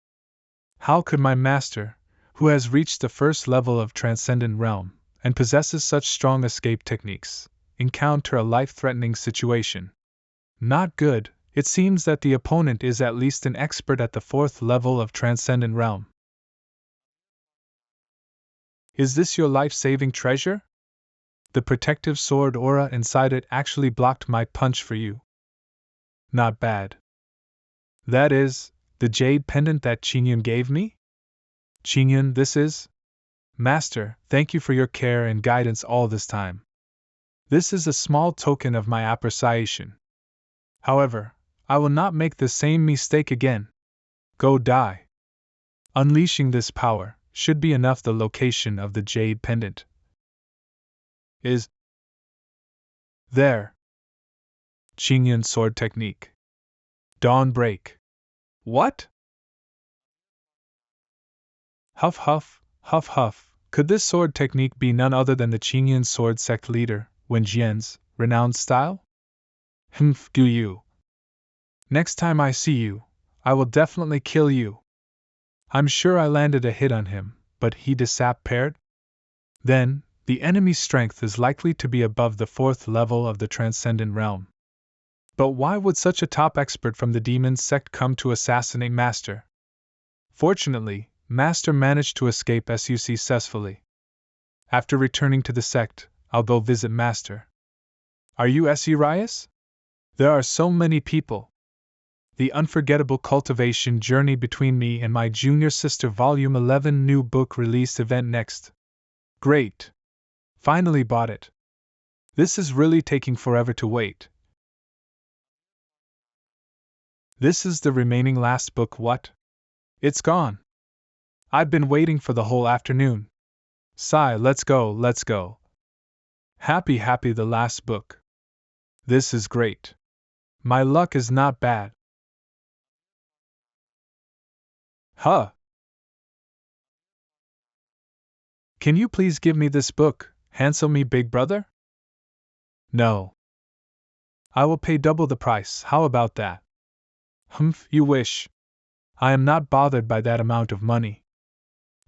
How could my master, who has reached the first level of Transcendent Realm, and possesses such strong escape techniques, encounter a life-threatening situation? Not good. It seems that the opponent is at least an expert at the fourth level of Transcendent Realm. Is this your life-saving treasure? The protective sword aura inside it actually blocked my punch for you. Not bad. That is, the jade pendant that Qingyun gave me? Qingyun, this is? Master, thank you for your care and guidance all this time. This is a small token of my appreciation. However, I will not make the same mistake again. Go die. Unleashing this power should be enough. The location of the jade pendant is there. Qingyun sword technique. Dawn break. What? Huff huff, huff huff. Could this sword technique be none other than the Qingyun sword sect leader, Wen Jian's renowned style? Humph, Gu Yu. Next time I see you, I will definitely kill you. I'm sure I landed a hit on him, but he disappeared? Then, the enemy's strength is likely to be above the fourth level of the Transcendent Realm. But why would such a top expert from the demon sect come to assassinate Master? Fortunately, Master managed to escape successfully. After returning to the sect, I'll go visit Master. Are you serious? There are so many people. The Unforgettable Cultivation Journey Between Me and My Junior Sister Volume 11 new book release event next. Great. Finally bought it. This is really taking forever to wait. This is the remaining last book. What? It's gone. I've been waiting for the whole afternoon. Sigh, let's go, let's go. Happy the last book. This is great. My luck is not bad. Huh? Can you please give me this book, handsome me big brother? No. I will pay double the price, how about that? Humph, you wish. I am not bothered by that amount of money.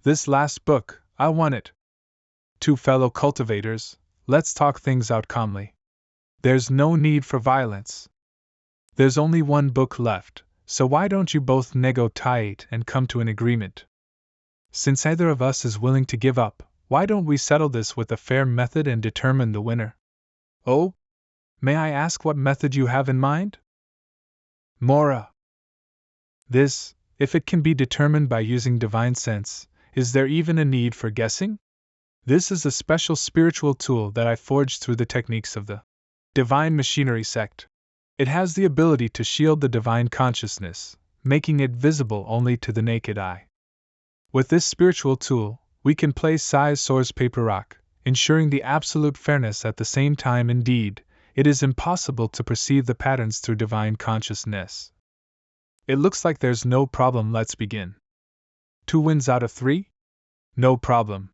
This last book, I want it. Two fellow cultivators, let's talk things out calmly. There's no need for violence. There's only one book left, so why don't you both negotiate and come to an agreement? Since either of us is willing to give up, why don't we settle this with a fair method and determine the winner? Oh? May I ask what method you have in mind? Mora. This, if it can be determined by using divine sense, is there even a need for guessing? This is a special spiritual tool that I forged through the techniques of the Divine Machinery sect. It has the ability to shield the divine consciousness, making it visible only to the naked eye. With this spiritual tool, we can play size source paper rock, ensuring the absolute fairness at the same time. Indeed, it is impossible to perceive the patterns through divine consciousness. It looks like there's no problem. Let's begin. 2 wins out of 3? No problem.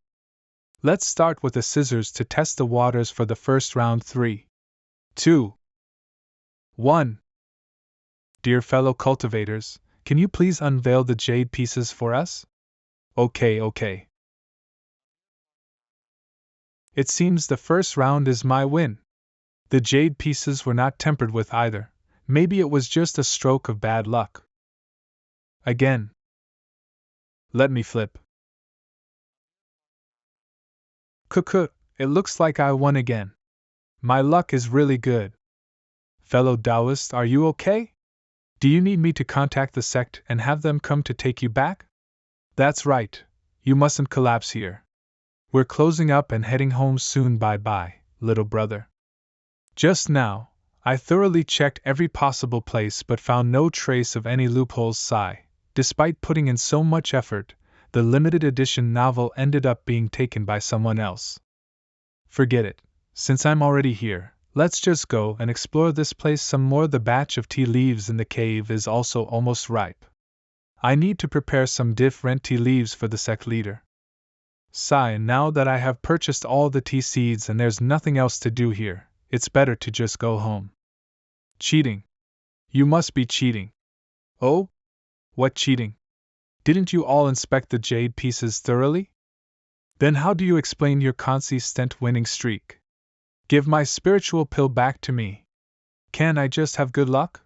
Let's start with the scissors to test the waters for the first round. 3, 2, 1. Dear fellow cultivators, can you please unveil the jade pieces for us? Okay, okay. It seems the first round is my win. The jade pieces were not tempered with either. Maybe it was just a stroke of bad luck. Again. Let me flip. Cuckoo, it looks like I won again. My luck is really good. Fellow Taoist, are you okay? Do you need me to contact the sect and have them come to take you back? That's right. You mustn't collapse here. We're closing up and heading home soon. Bye bye, little brother. Just now, I thoroughly checked every possible place but found no trace of any loopholes. Sigh. Despite putting in so much effort, the limited edition novel ended up being taken by someone else. Forget it. Since I'm already here, let's just go and explore this place some more. The batch of tea leaves in the cave is also almost ripe. I need to prepare some different tea leaves for the sect leader. Sigh, now that I have purchased all the tea seeds and there's nothing else to do here, it's better to just go home. Cheating. You must be cheating. Oh? What cheating? Didn't you all inspect the jade pieces thoroughly? Then how do you explain your consistent winning streak? Give my spiritual pill back to me. Can I just have good luck?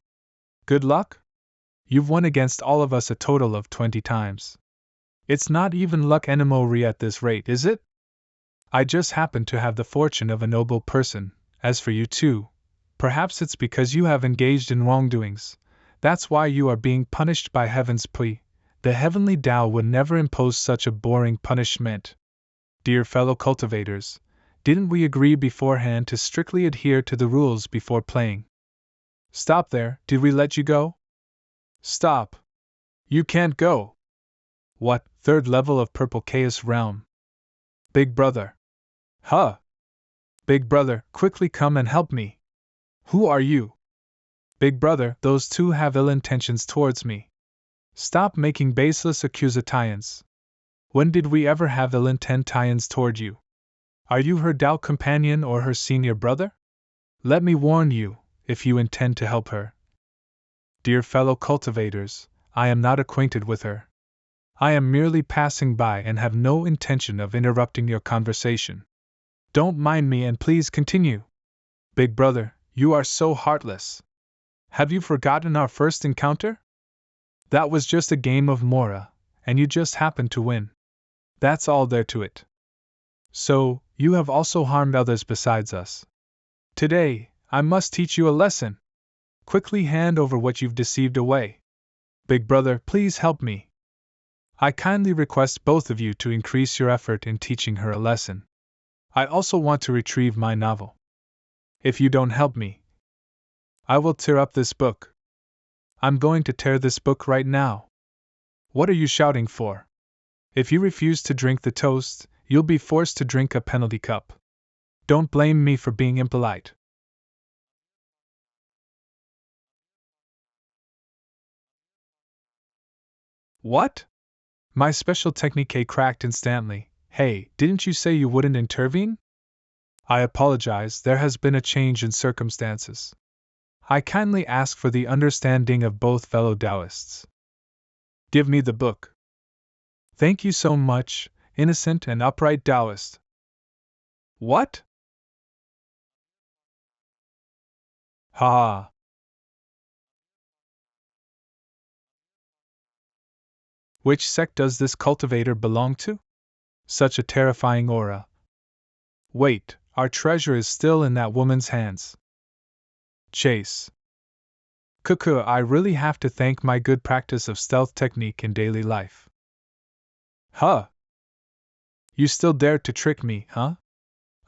Good luck? You've won against all of us a total of 20 times. It's not even luck anymore at this rate, is it? I just happen to have the fortune of a noble person. As for you too, perhaps it's because you have engaged in wrongdoings. That's why you are being punished by heaven's plea. The heavenly Tao would never impose such a boring punishment. Dear fellow cultivators, didn't we agree beforehand to strictly adhere to the rules before playing? Stop there, did we let you go? Stop. You can't go. What, third level of Purple Chaos Realm? Big brother. Huh? Big brother, quickly come and help me. Who are you? Big brother, those two have ill intentions towards me. Stop making baseless accusations. When did we ever have ill intentions toward you? Are you her Tao companion or her senior brother? Let me warn you, if you intend to help her. Dear fellow cultivators, I am not acquainted with her. I am merely passing by and have no intention of interrupting your conversation. Don't mind me and please continue. Big brother, you are so heartless. Have you forgotten our first encounter? That was just a game of Mora, and you just happened to win. That's all there to it. So, you have also harmed others besides us. Today, I must teach you a lesson. Quickly hand over what you've deceived away. Big brother, please help me. I kindly request both of you to increase your effort in teaching her a lesson. I also want to retrieve my novel. If you don't help me, I will tear up this book. I'm going to tear this book right now. What are you shouting for? If you refuse to drink the toast, you'll be forced to drink a penalty cup. Don't blame me for being impolite. What? My special technique cracked instantly. Hey, didn't you say you wouldn't intervene? I apologize, there has been a change in circumstances. I kindly ask for the understanding of both fellow Taoists. Give me the book. Thank you so much, innocent and upright Taoist. What? Ha ha. Which sect does this cultivator belong to? Such a terrifying aura. Wait, our treasure is still in that woman's hands. Chase. Cuckoo, I really have to thank my good practice of stealth technique in daily life. Huh? You still dare to trick me, huh?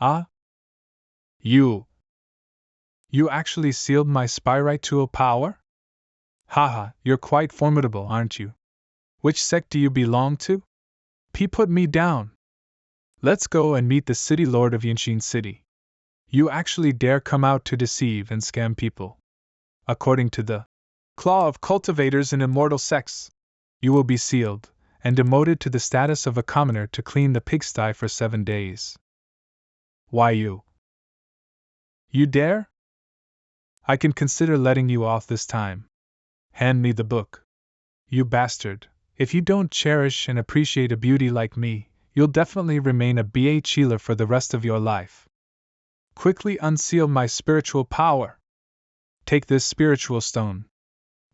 Ah? You actually sealed my spiritual power? Haha, you're quite formidable, aren't you? Which sect do you belong to? Put me down. Let's go and meet the city lord of Yinshin City. You actually dare come out to deceive and scam people. According to the Claw of Cultivators in Immortal sects, you will be sealed and demoted to the status of a commoner to clean the pigsty for 7 days. Why you? You dare? I can consider letting you off this time. Hand me the book. You bastard, if you don't cherish and appreciate a beauty like me, you'll definitely remain a BH healer for the rest of your life. Quickly unseal my spiritual power. Take this spiritual stone.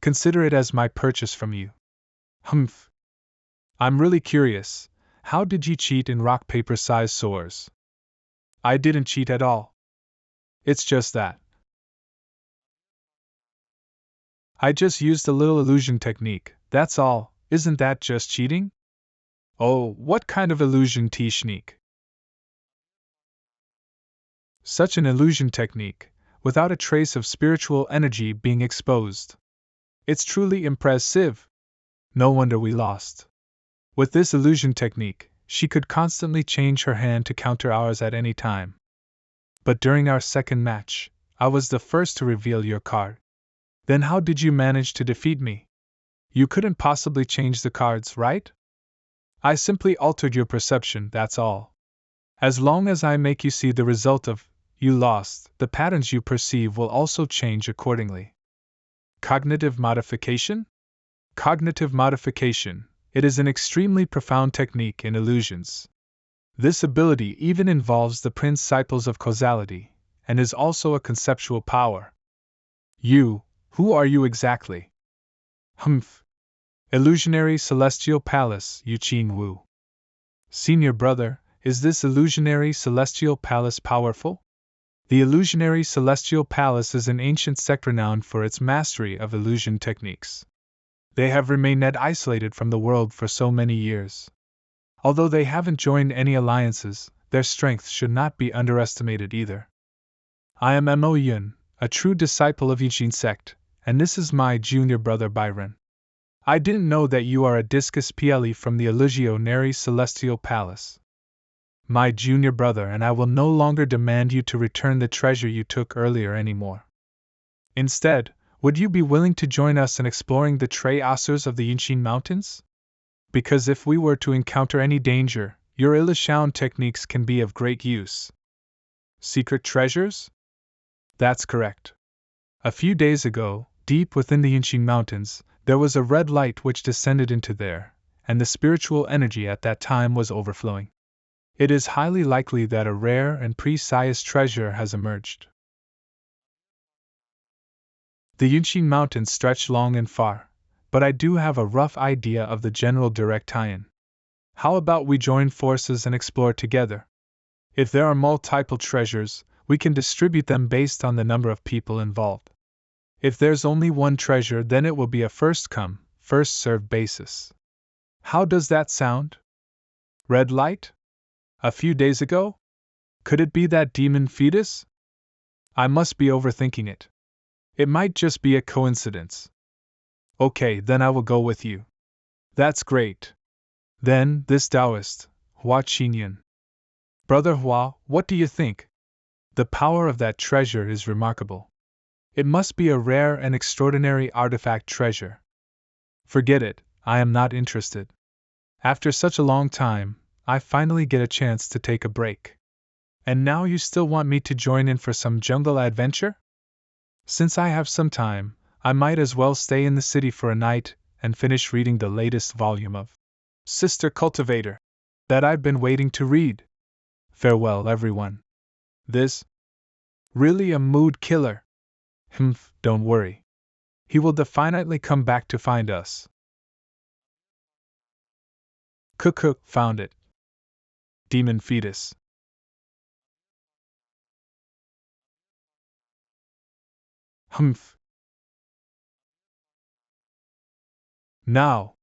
Consider it as my purchase from you. Humph. I'm really curious. How did you cheat in rock paper size swords? I didn't cheat at all. It's just that I just used a little illusion technique, that's all. Isn't that just cheating? Oh, what kind of illusion technique? Such an illusion technique, without a trace of spiritual energy being exposed. It's truly impressive. No wonder we lost. With this illusion technique, she could constantly change her hand to counter ours at any time. But during our second match, I was the first to reveal your card. Then how did you manage to defeat me? You couldn't possibly change the cards, right? I simply altered your perception, that's all. As long as I make you see the result of you lost, the patterns you perceive will also change accordingly. Cognitive modification? Cognitive modification. It is an extremely profound technique in illusions. This ability even involves the principles of causality, and is also a conceptual power. Who are you exactly? Humph. Illusionary Celestial Palace, Yuqin Wu. Senior brother, is this illusionary celestial palace powerful? The illusionary celestial palace is an ancient sect renowned for its mastery of illusion techniques. They have remained isolated from the world for so many years. Although they haven't joined any alliances, their strength should not be underestimated either. I am Mo Yun, a true disciple of Yuqin sect, and this is my junior brother Byron. I didn't know that you are a discus PLE from the illusionary celestial palace. My junior brother, and I will no longer demand you to return the treasure you took earlier anymore. Instead, would you be willing to join us in exploring the treasures of the Yuqin Mountains? Because if we were to encounter any danger, your illusion techniques can be of great use. Secret treasures? That's correct. A few days ago, deep within the Yuqin Mountains, there was a red light which descended into there, and the spiritual energy at that time was overflowing. It is highly likely that a rare and precious treasure has emerged. The Yuqin Mountains stretch long and far, but I do have a rough idea of the general direct tie-in. How about we join forces and explore together? If there are multiple treasures, we can distribute them based on the number of people involved. If there's only one treasure, then it will be a first-come, first-served basis. How does that sound? Red light? A few days ago? Could it be that demon fetus? I must be overthinking it. It might just be a coincidence. Okay, then I will go with you. That's great. Then, this Taoist, Hua Qinyan. Brother Hua, what do you think? The power of that treasure is remarkable. It must be a rare and extraordinary artifact treasure. Forget it, I am not interested. After such a long time, I finally get a chance to take a break. And now you still want me to join in for some jungle adventure? Since I have some time, I might as well stay in the city for a night and finish reading the latest volume of Sister Cultivator that I've been waiting to read. Farewell, everyone. This? Really a mood killer? Don't worry. He will definitely come back to find us. Cook found it. Demon fetus. Now.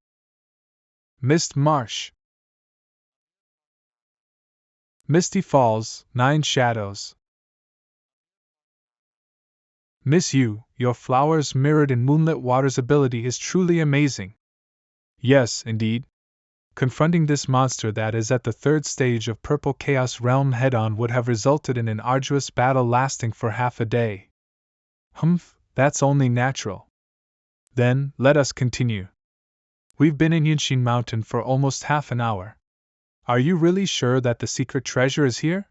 Mist Marsh. Misty Falls, 9 Shadows. Miss You, your flowers mirrored in moonlit waters ability is truly amazing. Yes, indeed. Confronting this monster that is at the 3rd stage of Purple Chaos Realm head-on would have resulted in an arduous battle lasting for half a day. That's only natural. Then, let us continue. We've been in Yuqin Mountain for almost half an hour. Are you really sure that the secret treasure is here?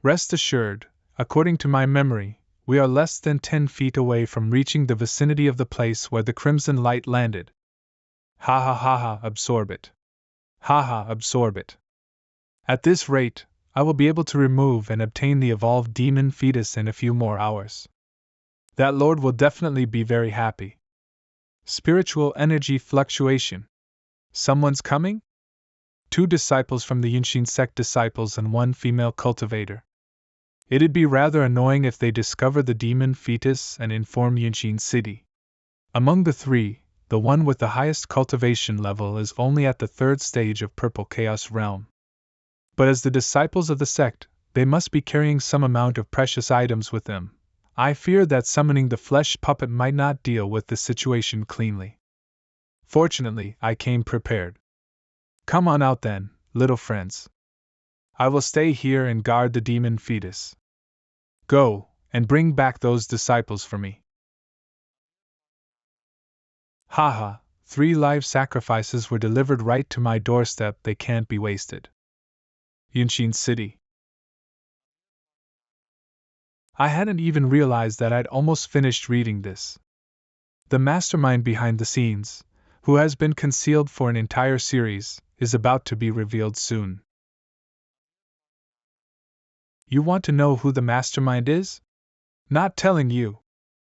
Rest assured, according to my memory, we are less than 10 feet away from reaching the vicinity of the place where the crimson light landed. Ha ha ha ha, absorb it. Ha ha, absorb it. At this rate, I will be able to remove and obtain the evolved demon fetus in a few more hours. That lord will definitely be very happy. Spiritual energy fluctuation. Someone's coming? 2 disciples from the Yunshin sect disciples and 1 female cultivator. It'd be rather annoying if they discover the demon fetus and inform Yunshin City. Among the 3, the one with the highest cultivation level is only at the 3rd stage of Purple Chaos Realm. But as the disciples of the sect, they must be carrying some amount of precious items with them. I fear that summoning the flesh puppet might not deal with the situation cleanly. Fortunately, I came prepared. Come on out then, little friends. I will stay here and guard the demon fetus. Go, and bring back those disciples for me. Haha, 3 live sacrifices were delivered right to my doorstep, they can't be wasted. Yunshin City. I hadn't even realized that I'd almost finished reading this. The mastermind behind the scenes, who has been concealed for an entire series, is about to be revealed soon. You want to know who the mastermind is? Not telling you.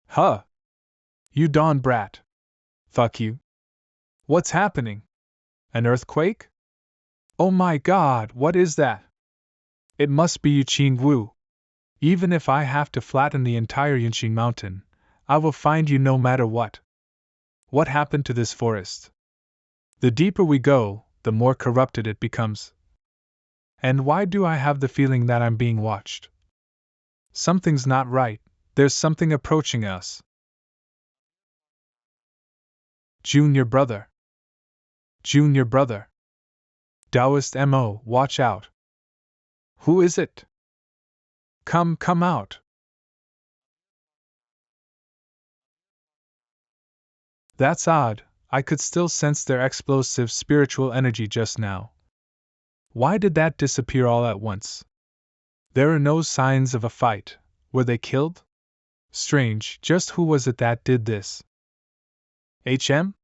Huh. You Dawn brat. Fuck you. What's happening? An earthquake? Oh my god, what is that? It must be Yuqing Wu. Even if I have to flatten the entire Yunshin mountain, I will find you no matter what. What happened to this forest? The deeper we go, the more corrupted it becomes. And why do I have the feeling that I'm being watched? Something's not right, there's something approaching us. Junior brother. Junior brother. Taoist MO, watch out. Who is it? Come out. That's odd, I could still sense their explosive spiritual energy just now. Why did that disappear all at once? There are no signs of a fight. Were they killed? Strange, just who was it that did this? HM?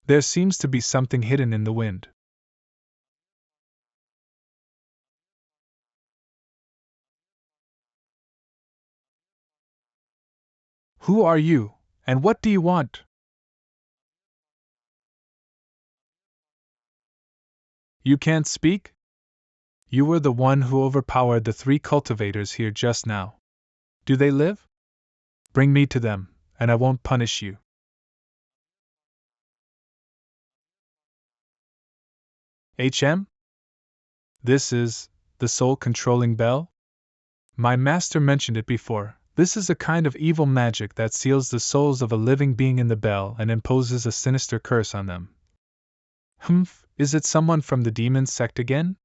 There seems to be something hidden in the wind. Who are you, and what do you want? You can't speak? You were the one who overpowered the 3 cultivators here just now. Do they live? Bring me to them, and I won't punish you. HM? This is the soul-controlling bell? My master mentioned it before. This is a kind of evil magic that seals the souls of a living being in the bell and imposes a sinister curse on them. Humph, is it someone from the demon sect again?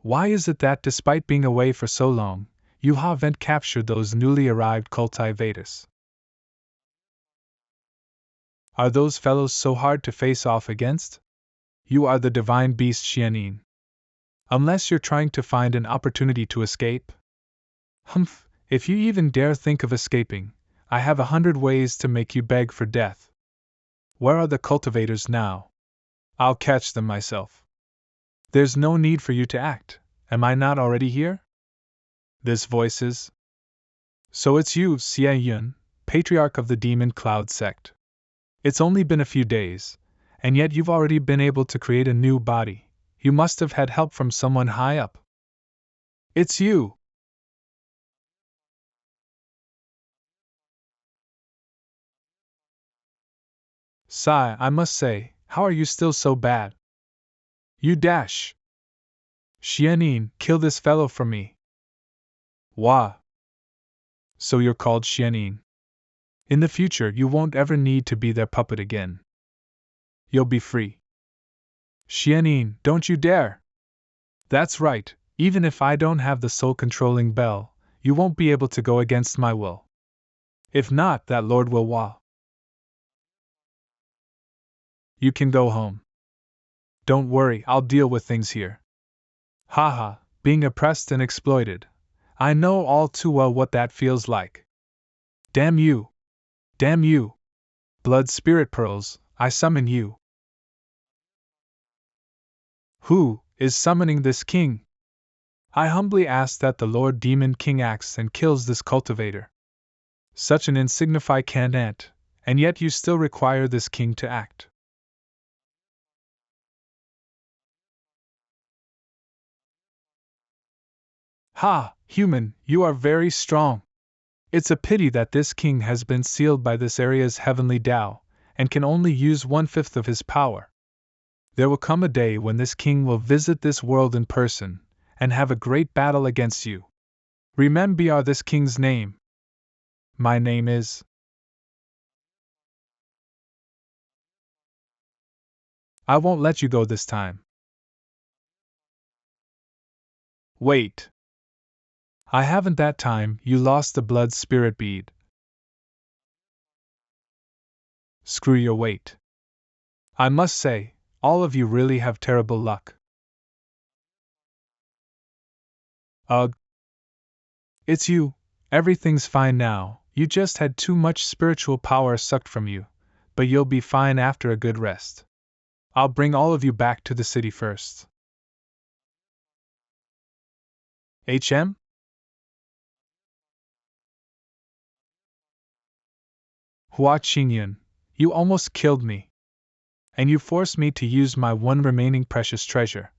Why is it that despite being away for so long, you haven't captured those newly arrived cultivators? Are those fellows so hard to face off against? You are the divine beast Xianin. Unless you're trying to find an opportunity to escape? Humph, if you even dare think of escaping, I have 100 ways to make you beg for death. Where are the cultivators now? I'll catch them myself. There's no need for you to act. Am I not already here? This voice is. So it's you, Xie Yun, patriarch of the Demon Cloud sect. It's only been a few days, and yet you've already been able to create a new body. You must have had help from someone high up. It's you! Sigh, I must say, how are you still so bad? You dash! Xianin, kill this fellow for me. Wah! So you're called Xianin. In the future, you won't ever need to be their puppet again. You'll be free. Xianin, don't you dare! That's right, even if I don't have the soul-controlling bell, you won't be able to go against my will. If not, that Lord will wah. You can go home. Don't worry, I'll deal with things here. Haha, being oppressed and exploited. I know all too well what that feels like. Damn you! Damn you! blood spirit pearls, I summon you. Who is summoning this king? I humbly ask that the Lord Demon King acts and kills this cultivator. Such an insignificant ant, and yet you still require this king to act. Ha, human, you are very strong. It's a pity that this king has been sealed by this area's heavenly Tao, and can only use 1/5 of his power. There will come a day when this king will visit this world in person, and have a great battle against you. Remember this king's name. My name is. I won't let you go this time. Wait. I haven't that time, you lost the blood spirit bead. Screw your weight. I must say, all of you really have terrible luck. Ugh. It's you. Everything's fine now, you just had too much spiritual power sucked from you, but you'll be fine after a good rest. I'll bring all of you back to the city first. HM? Hua Qingyun, you almost killed me. And you forced me to use my one remaining precious treasure.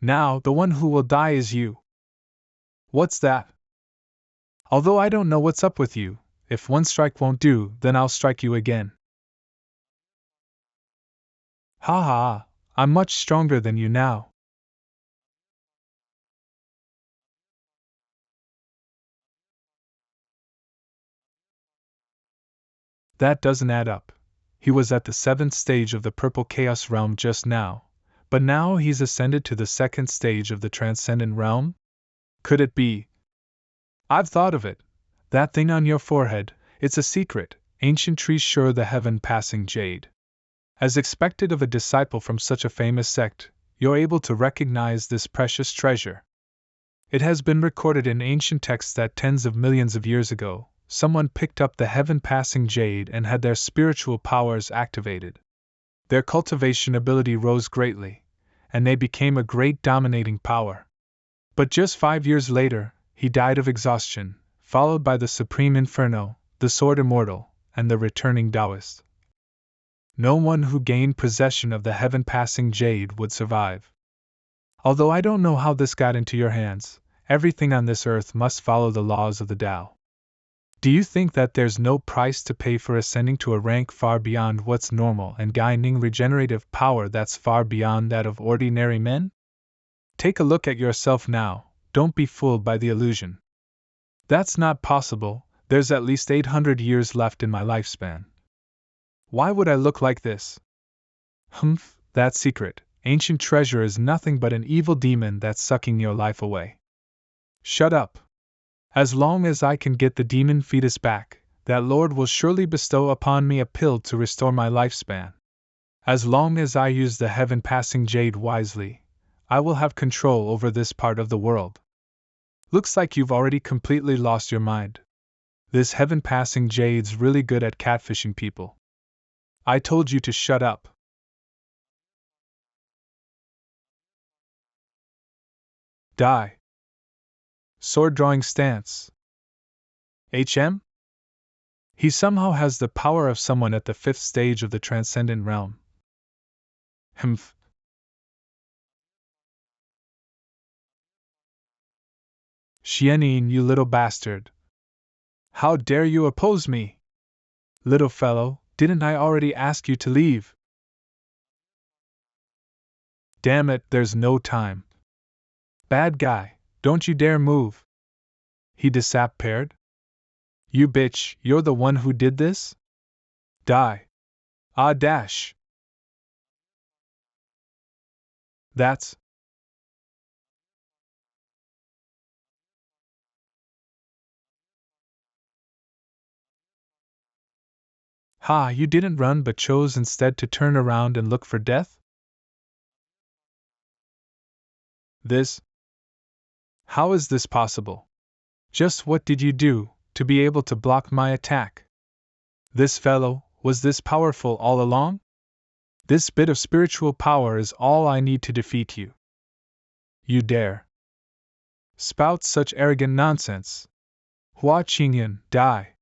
Now, the one who will die is you. What's that? Although I don't know what's up with you, if one strike won't do, then I'll strike you again. Ha ha, I'm much stronger than you now. That doesn't add up. He was at the 7th stage of the Purple Chaos Realm just now, but now he's ascended to the 2nd stage of the Transcendent Realm? Could it be? I've thought of it. That thing on your forehead, it's a secret, ancient tree sure the heaven-passing jade. As expected of a disciple from such a famous sect, you're able to recognize this precious treasure. It has been recorded in ancient texts that tens of millions of years ago, someone picked up the heaven-passing jade and had their spiritual powers activated. Their cultivation ability rose greatly, and they became a great dominating power. But just 5 years later, he died of exhaustion, followed by the Supreme Inferno, the Sword Immortal, and the returning Taoist. No one who gained possession of the heaven-passing jade would survive. Although I don't know how this got into your hands, everything on this earth must follow the laws of the Tao. Do you think that there's no price to pay for ascending to a rank far beyond what's normal and gaining regenerative power that's far beyond that of ordinary men? Take a look at yourself now, don't be fooled by the illusion. That's not possible, there's at least 800 years left in my lifespan. Why would I look like this? Humph, that secret, ancient treasure is nothing but an evil demon that's sucking your life away. Shut up. As long as I can get the demon fetus back, that Lord will surely bestow upon me a pill to restore my lifespan. As long as I use the heaven-passing jade wisely, I will have control over this part of the world. Looks like you've already completely lost your mind. This heaven-passing jade's really good at catfishing people. I told you to shut up. Die. Sword drawing stance. HM? He somehow has the power of someone at the 5th stage of the Transcendent Realm. Humph. Xianin, you little bastard. How dare you oppose me? Little fellow, didn't I already ask you to leave? Damn it, there's no time. Bad guy, don't you dare move. He disappeared? You bitch, you're the one who did this? Die. Ah dash. That's. Ha, you didn't run but chose instead to turn around and look for death? This? How is this possible? Just what did you do, to be able to block my attack? This fellow, Was this powerful all along? This bit of spiritual power is all I need to defeat you. You dare spout such arrogant nonsense. Hua Qingyan, die.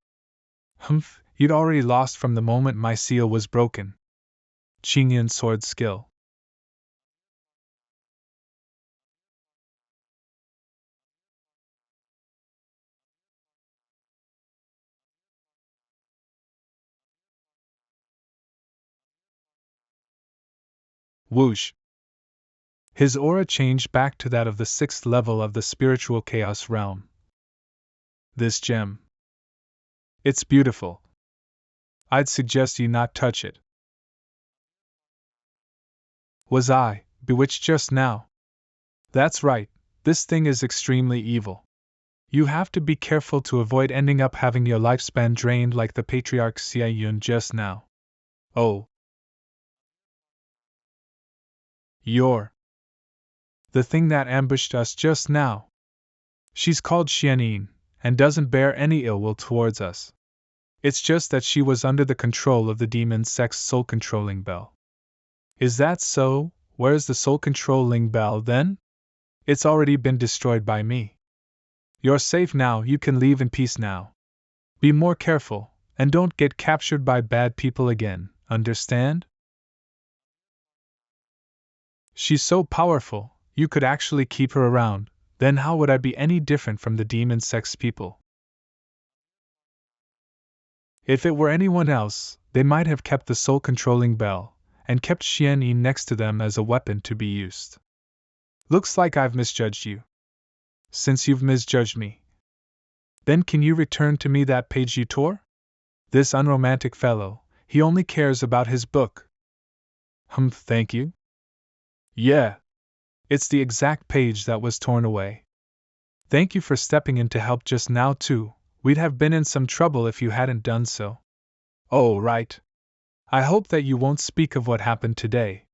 Humph, you'd already lost from the moment my seal was broken. Qingyan sword skill. Whoosh. His aura changed back to that of the 6th level of the spiritual chaos realm. This gem. It's beautiful. I'd suggest you not touch it. Was I bewitched just now? That's right, this thing is extremely evil. You have to be careful to avoid ending up having your lifespan drained like the patriarch Xie Yun just now. Oh. You're the thing that ambushed us just now. She's called Xianyin, and doesn't bear any ill will towards us. It's just that she was under the control of the demon sex soul-controlling bell. Is that so? Where's the soul-controlling bell then? It's already been destroyed by me. You're safe now, you can leave in peace now. Be more careful, and don't get captured by bad people again, understand? She's so powerful, you could actually keep her around, then how would I be any different from the demon sex people? If it were anyone else, they might have kept the soul-controlling bell, and kept Xian Yi next to them as a weapon to be used. Looks like I've misjudged you. Since you've misjudged me, then can you return to me that page you tore? This unromantic fellow, he only cares about his book. Thank you? Yeah. It's the exact page that was torn away. Thank you for stepping in to help just now, too. We'd have been in some trouble if you hadn't done so. Oh, right. I hope that you won't speak of what happened today.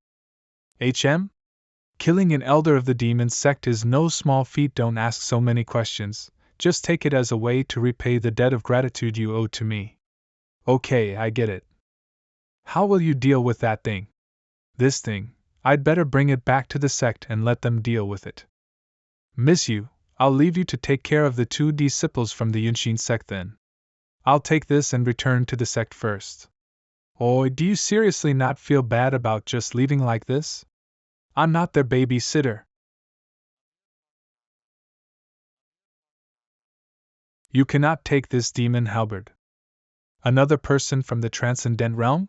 Killing an elder of the demon sect is no small feat, don't ask so many questions, just take it as a way to repay the debt of gratitude you owe to me. Okay, I get it. How will you deal with that thing? This thing, I'd better bring it back to the sect and let them deal with it. Miss you, I'll leave you to take care of the 2 disciples from the Yunshin sect then. I'll take this and return to the sect first. Oh, do you seriously not feel bad about just leaving like this? I'm not their babysitter. You cannot take this demon halberd. Another person from the transcendent realm?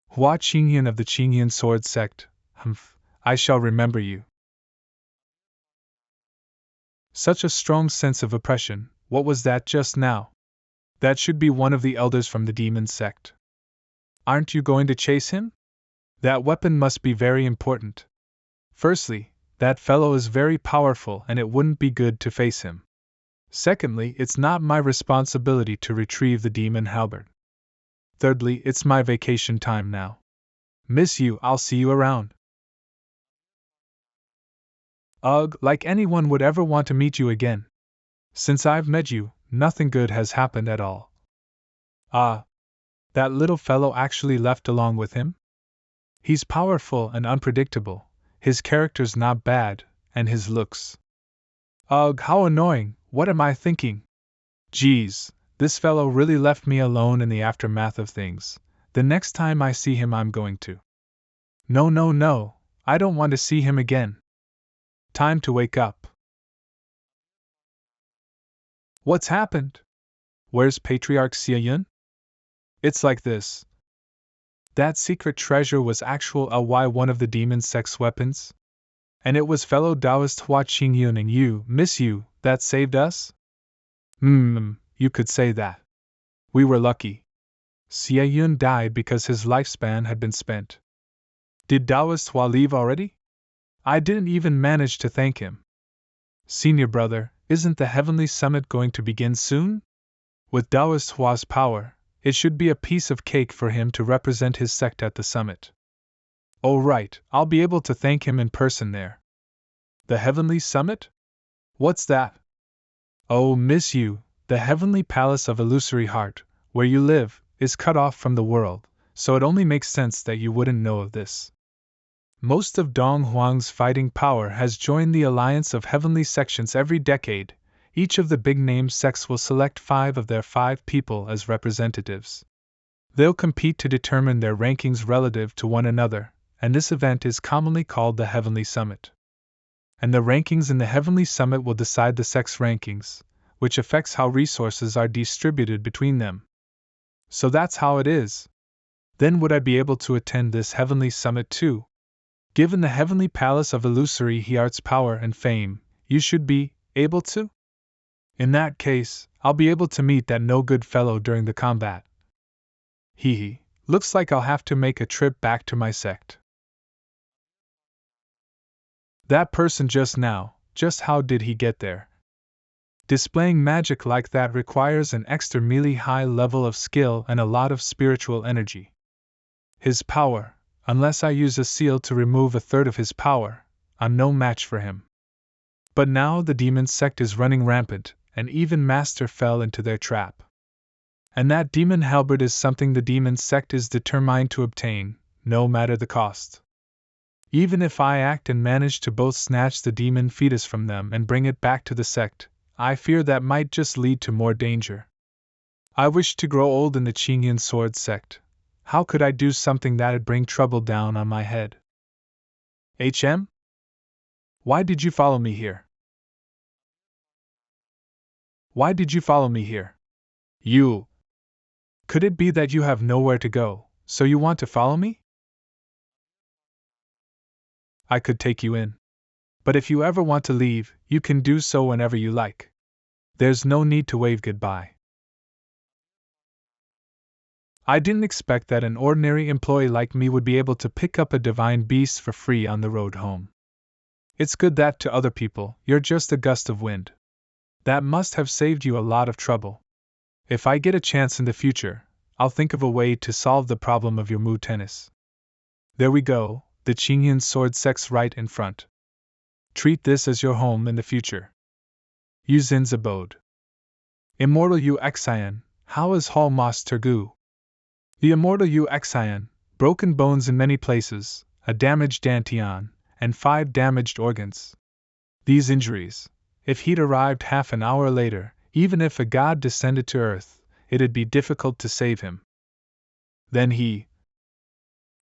Hua Qingyan of the Qingyan sword sect. I shall remember you. Such a strong sense of oppression, what was that just now? That should be one of the elders from the demon sect. Aren't you going to chase him? That weapon must be very important. Firstly, that fellow is very powerful and it wouldn't be good to face him. Secondly, it's not my responsibility to retrieve the demon halberd. Thirdly, it's my vacation time now. Miss you, I'll see you around. Ugh, like anyone would ever want to meet you again. Since I've met you, nothing good has happened at all. Ah, that little fellow actually left along with him? He's powerful and unpredictable, his character's not bad, and his looks. Ugh, how annoying, what am I thinking? Geez, this fellow really left me alone in the aftermath of things. The next time I see him I'm going to. No, I don't want to see him again. Time to wake up. What's happened? Where's Patriarch Xie Yun? It's like this. That secret treasure was actual Ly one of the demon sex weapons? And it was fellow Taoist Hua Qingyun and you, Miss Yu, that saved us? You could say that. We were lucky. Xie Yun died because his lifespan had been spent. Did Taoist Hua leave already? I didn't even manage to thank him. Senior brother, isn't the Heavenly Summit going to begin soon? With Taoist Hua's power, it should be a piece of cake for him to represent his sect at the summit. Oh right, I'll be able to thank him in person there. The Heavenly Summit? What's that? Oh, Miss Yu, the Heavenly Palace of Illusory Heart, where you live, is cut off from the world, so it only makes sense that you wouldn't know of this. Most of Dong Huang's fighting power has joined the alliance of heavenly sections every decade. Each of the big-name sects will select 5 of their 5 people as representatives. They'll compete to determine their rankings relative to one another, and this event is commonly called the Heavenly Summit. And the rankings in the Heavenly Summit will decide the sect's rankings, which affects how resources are distributed between them. So that's how it is. Then would I be able to attend this Heavenly Summit too? Given the Heavenly Palace of illusory Heart's power and fame, you should be able to? In that case, I'll be able to meet that no-good fellow during the combat. Hee, looks like I'll have to make a trip back to my sect. That person just now, just how did he get there? Displaying magic like that requires an extremely high level of skill and a lot of spiritual energy. His power, unless I use a seal to remove a third of his power, I'm no match for him. But now the demon sect is running rampant, and even Master fell into their trap. And that demon halberd is something the demon sect is determined to obtain, no matter the cost. Even if I act and manage to both snatch the demon fetus from them and bring it back to the sect, I fear that might just lead to more danger. I wish to grow old in the Qingyan Sword sect. How could I do something that'd bring trouble down on my head? HM? Why did you follow me here? Why did you follow me here? You. Could it be that you have nowhere to go, so you want to follow me? I could take you in. But if you ever want to leave, you can do so whenever you like. There's no need to wave goodbye. I didn't expect that an ordinary employee like me would be able to pick up a divine beast for free on the road home. It's good that to other people, you're just a gust of wind. That must have saved you a lot of trouble. If I get a chance in the future, I'll think of a way to solve the problem of your Mu tennis. There we go, the Qingyan Sword sect's right in front. Treat this as your home in the future. Yu Zin's abode. Immortal Yu Xian, how is Hall Master Gu? The immortal Yu Xian, broken bones in many places, a damaged dantian, and 5 damaged organs. These injuries, if he'd arrived half an hour later, even if a god descended to earth, it'd be difficult to save him. Then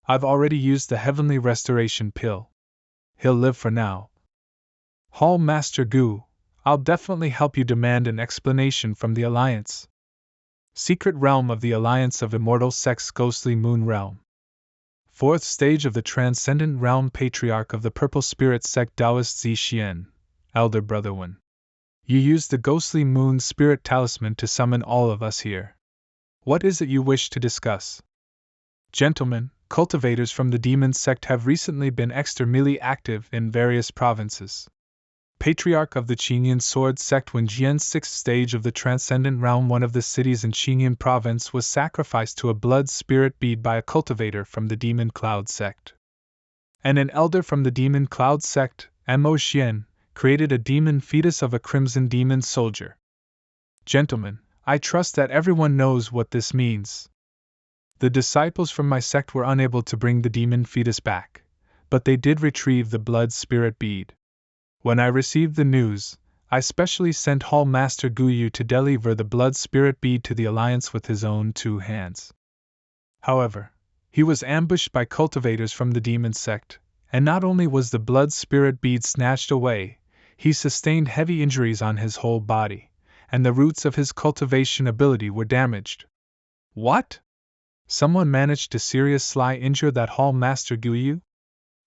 I've already used the heavenly restoration pill. He'll live for now. Hall Master Gu, I'll definitely help you demand an explanation from the Alliance. Secret Realm of the Alliance of Immortal Sect's Ghostly Moon Realm. 4th stage of the Transcendent Realm. Patriarch of the Purple Spirit Sect Taoist Zixien, Elder Brother Wen. You used the Ghostly Moon Spirit Talisman to summon all of us here. What is it you wish to discuss? Gentlemen, cultivators from the Demon Sect have recently been extremely active in various provinces. Patriarch of the Qingyan Sword Sect Wen Jian's 6th stage of the Transcendent Realm. One of the cities in Qingyan Province was sacrificed to a blood spirit bead by a cultivator from the Demon Cloud Sect. And an elder from the Demon Cloud Sect, Mo Xian, created a demon fetus of a crimson demon soldier. Gentlemen, I trust that everyone knows what this means. The disciples from my sect were unable to bring the demon fetus back, but they did retrieve the blood spirit bead. When I received the news, I specially sent Hall Master Guyu to deliver the blood spirit bead to the Alliance with his own 2 hands. However, he was ambushed by cultivators from the demon sect, and not only was the blood spirit bead snatched away, he sustained heavy injuries on his whole body, and the roots of his cultivation ability were damaged. What? Someone managed to seriously injure that Hall Master Guyu?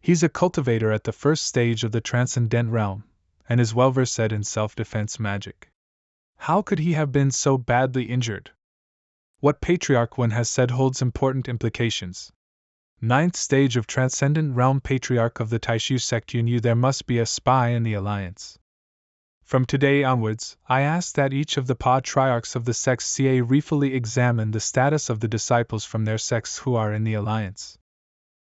He's a cultivator at the 1st stage of the Transcendent Realm, and is well versed in self-defense magic. How could he have been so badly injured? What Patriarch Wen has said holds important implications. 9th stage of Transcendent Realm. Patriarch of the Taishu Sect Yunyu, there must be a spy in the Alliance. From today onwards, I ask that each of the patriarchs of the sects carefully examine the status of the disciples from their sects who are in the Alliance.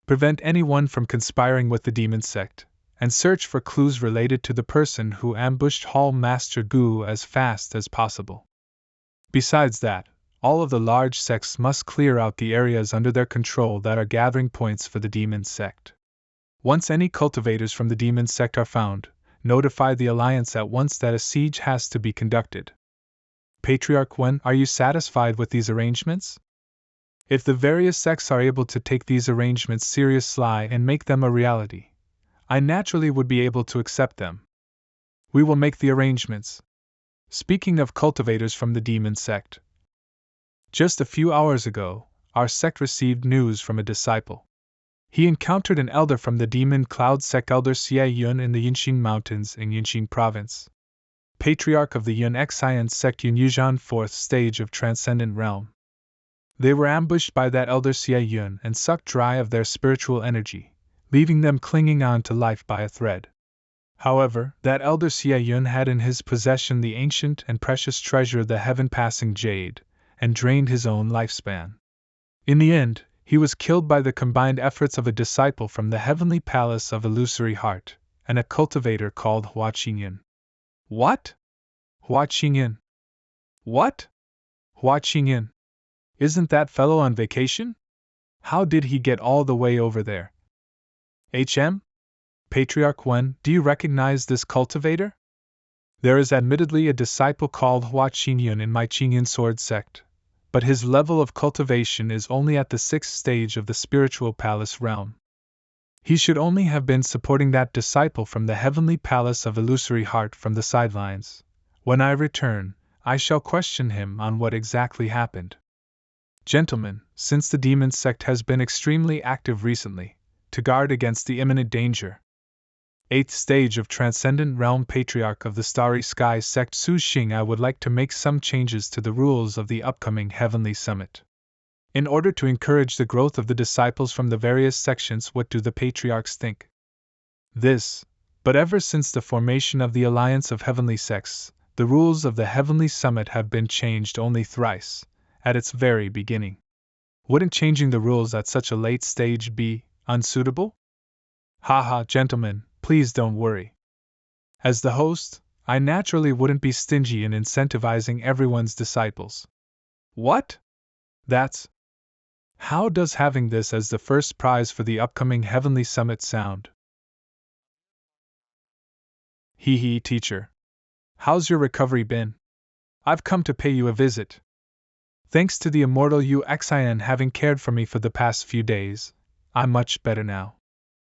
Prevent anyone from conspiring with the demon sect, and search for clues related to the person who ambushed Hall Master Gu as fast as possible. Besides that, all of the large sects must clear out the areas under their control that are gathering points for the demon sect. Once any cultivators from the demon sect are found, notify the Alliance at once that a siege has to be conducted. Patriarch Wen, are you satisfied with these arrangements? If the various sects are able to take these arrangements seriously and make them a reality, I naturally would be able to accept them. We will make the arrangements. Speaking of cultivators from the demon sect, just a few hours ago, our sect received news from a disciple. He encountered an elder from the demon cloud sect, Elder Xie Yun, in the Yinxing Mountains in Yinxing Province. Patriarch of the Yun Xian sect, Yun Yuzhan, 4th stage of Transcendent Realm. They were ambushed by that Elder Xie Yun and sucked dry of their spiritual energy, leaving them clinging on to life by a thread. However, that Elder Xie Yun had in his possession the ancient and precious treasure, the heaven-passing jade, and drained his own lifespan. In the end, he was killed by the combined efforts of a disciple from the heavenly palace of Illusory Heart, and a cultivator called Hua Qingyan. What? Hua Qingyan? What? Hua Qingyan? Isn't that fellow on vacation? How did he get all the way over there? HM? Patriarch Wen, do you recognize this cultivator? There is admittedly a disciple called Hua Qingyan in my Qingyan Sword sect, but his level of cultivation is only at the 6th stage of the spiritual palace realm. He should only have been supporting that disciple from the heavenly palace of Illusory Heart from the sidelines. When I return, I shall question him on what exactly happened. Gentlemen, since the demon sect has been extremely active recently, to guard against the imminent danger, 8th stage of Transcendent Realm, Patriarch of the Starry Sky sect Su Xing, I would like to make some changes to the rules of the upcoming Heavenly Summit. In order to encourage the growth of the disciples from the various sections, what do the patriarchs think? This, but ever since the formation of the Alliance of Heavenly Sects, the rules of the Heavenly Summit have been changed only thrice, at its very beginning. Wouldn't changing the rules at such a late stage be unsuitable? Haha, gentlemen, please don't worry. As the host, I naturally wouldn't be stingy in incentivizing everyone's disciples. What? That's... How does having this as the first prize for the upcoming Heavenly Summit sound? Hee hee, teacher. How's your recovery been? I've come to pay you a visit. Thanks to the Immortal Uxian having cared for me for the past few days, I'm much better now.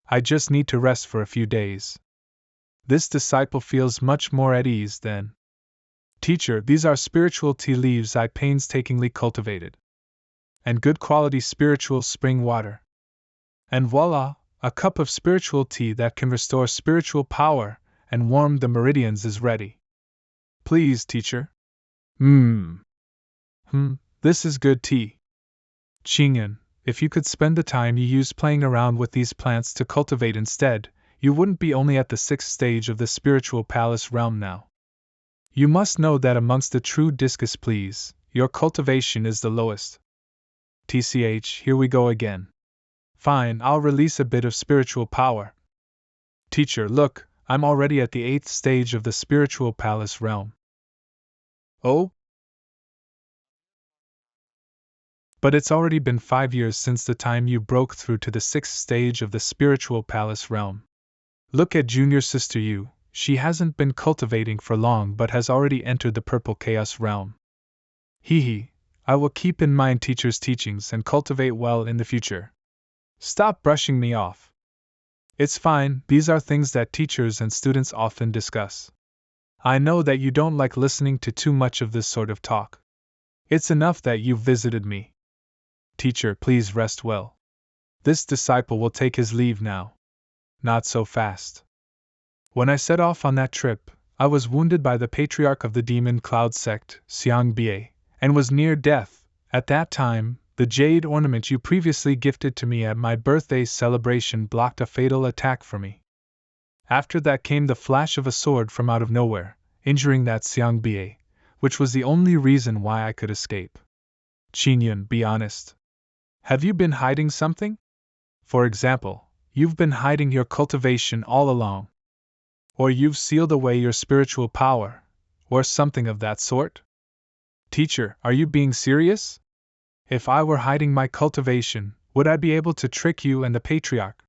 I just need to rest for a few days. This disciple feels much more at ease than. Teacher, these are spiritual tea leaves I painstakingly cultivated. And good quality spiritual spring water. And voila, a cup of spiritual tea that can restore spiritual power and warm the meridians is ready. Please, teacher. This is good tea. Qingyan, if you could spend the time you use playing around with these plants to cultivate instead, you wouldn't be only at the 6th stage of the spiritual palace realm now. You must know that amongst the true discus please, your cultivation is the lowest. TCH, here we go again. Fine, I'll release a bit of spiritual power. Teacher, look, I'm already at the 8th stage of the spiritual palace realm. Oh? But it's already been 5 years since the time you broke through to the 6th stage of the spiritual palace realm. Look at junior sister Yu, she hasn't been cultivating for long but has already entered the purple chaos realm. Hee, I will keep in mind teacher's teachings and cultivate well in the future. Stop brushing me off. It's fine, these are things that teachers and students often discuss. I know that you don't like listening to too much of this sort of talk. It's enough that you've visited me. Teacher, please rest well. This disciple will take his leave now. Not so fast. When I set off on that trip, I was wounded by the patriarch of the demon cloud sect, Xiang Bie, and was near death. At that time, the jade ornament you previously gifted to me at my birthday celebration blocked a fatal attack for me. After that came the flash of a sword from out of nowhere, injuring that Xiang Bie, which was the only reason why I could escape. Qingyan, be honest. Have you been hiding something? For example, you've been hiding your cultivation all along. Or you've sealed away your spiritual power, or something of that sort? Teacher, are you being serious? If I were hiding my cultivation, would I be able to trick you and the patriarch?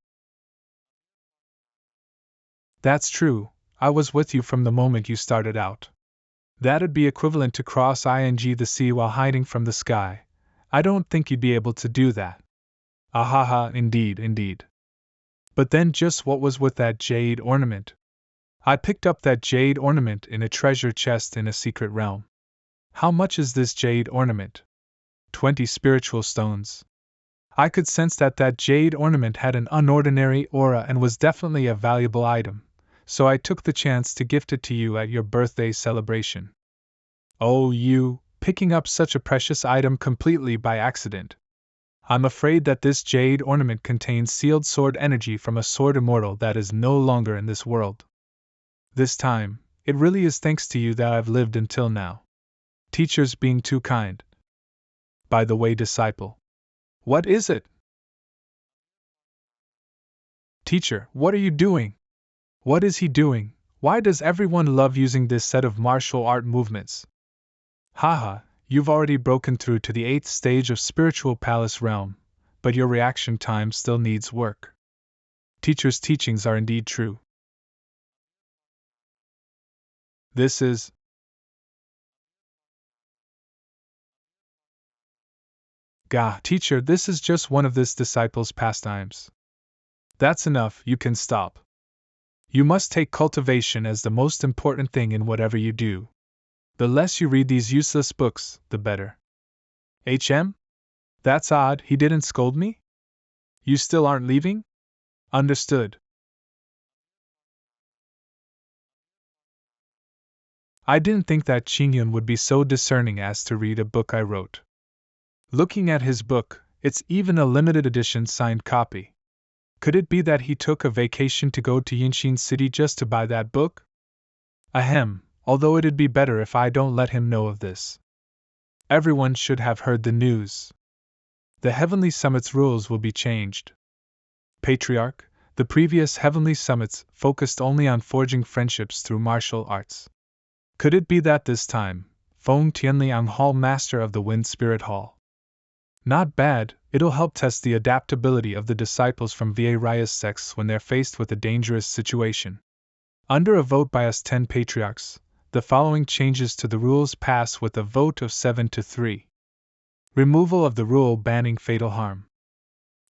That's true, I was with you from the moment you started out. That'd be equivalent to cross ing the sea while hiding from the sky. I don't think you'd be able to do that. Ahaha, indeed, indeed. But then just what was with that jade ornament? I picked up that jade ornament in a treasure chest in a secret realm. How much is this jade ornament? 20 spiritual stones. I could sense that jade ornament had an unordinary aura and was definitely a valuable item, so I took the chance to gift it to you at your birthday celebration. Oh, you, picking up such a precious item completely by accident. I'm afraid that this jade ornament contains sealed sword energy from a sword immortal that is no longer in this world. This time, it really is thanks to you that I've lived until now. Teachers being too kind. By the way, disciple. What is it? Teacher, what are you doing? What is he doing? Why does everyone love using this set of martial art movements? Haha, you've already broken through to the 8th stage of spiritual palace realm, but your reaction time still needs work. Teacher's teachings are indeed true. This is. Gah, teacher, this is just one of this disciple's pastimes. That's enough, you can stop. You must take cultivation as the most important thing in whatever you do. The less you read these useless books, the better. That's odd, he didn't scold me? You still aren't leaving? Understood. I didn't think that Qingyun would be so discerning as to read a book I wrote. Looking at his book, it's even a limited edition signed copy. Could it be that he took a vacation to go to Yinxin City just to buy that book? Ahem, although it'd be better if I don't let him know of this. Everyone should have heard the news. The Heavenly Summit's rules will be changed. Patriarch, the previous Heavenly Summits focused only on forging friendships through martial arts. Could it be that this time, Feng Tianliang Hall Master of the Wind Spirit Hall? Not bad, it'll help test the adaptability of the disciples from Va Raya's sects when they're faced with a dangerous situation. Under a vote by us 10 patriarchs, the following changes to the rules pass with a vote of 7-3. Removal of the rule banning fatal harm.